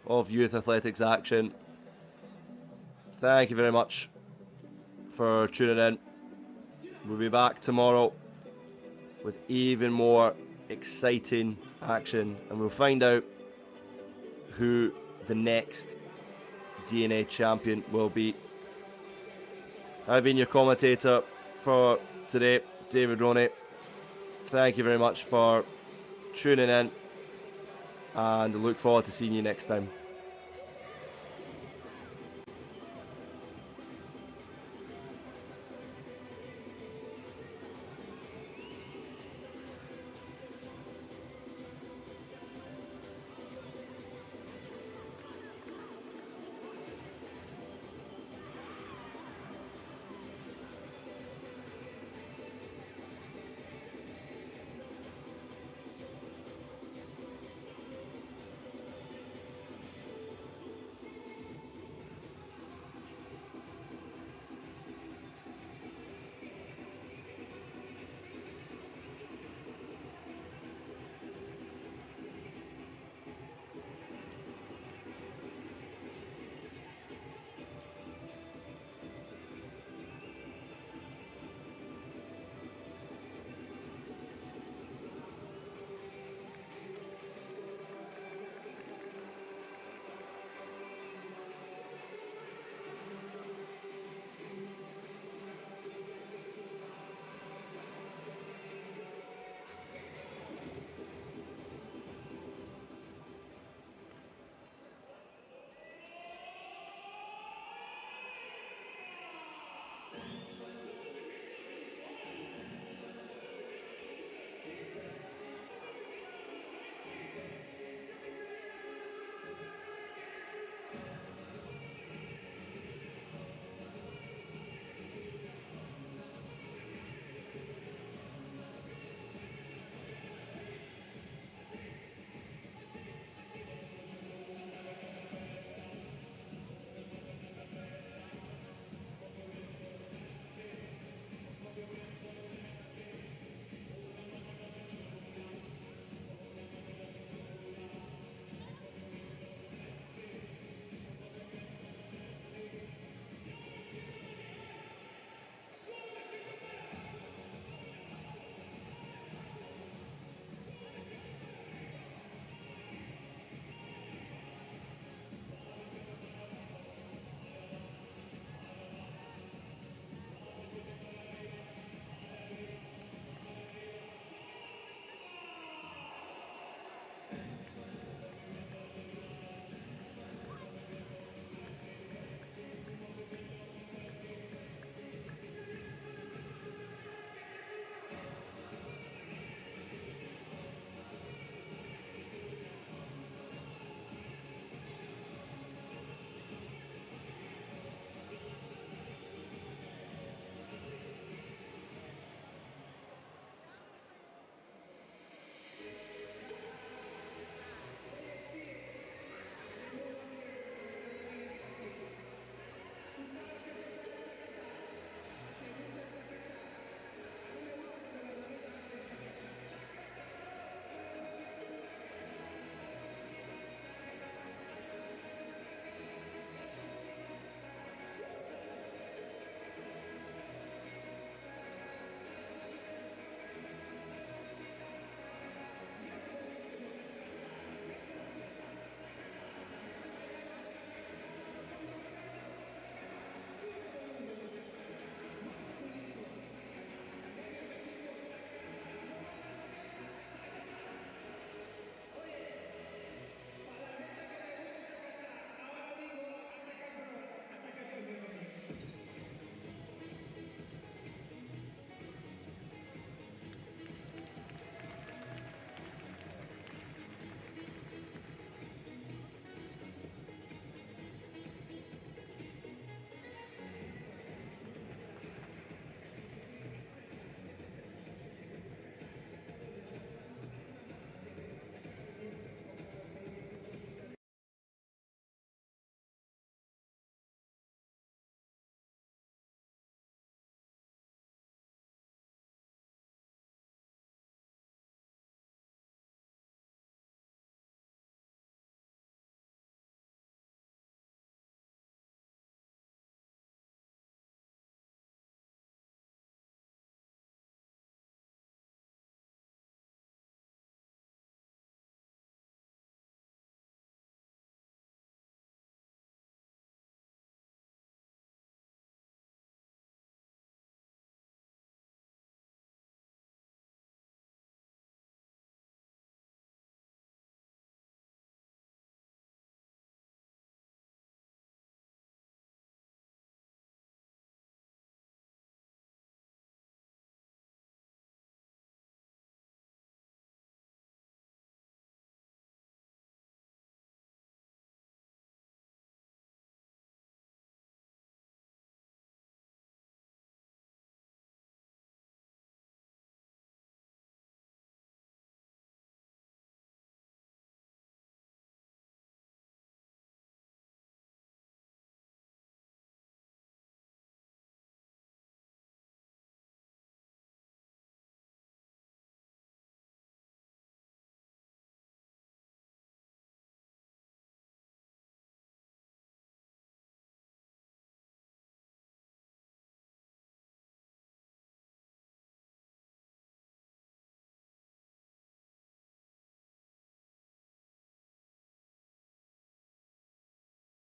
of youth athletics action. Thank you very much for tuning in. We'll be back tomorrow with even more exciting action, and we'll find out who the next DNA champion will be. I've been your commentator for today, David Roney. Thank you very much for tuning in, and I look forward to seeing you next time.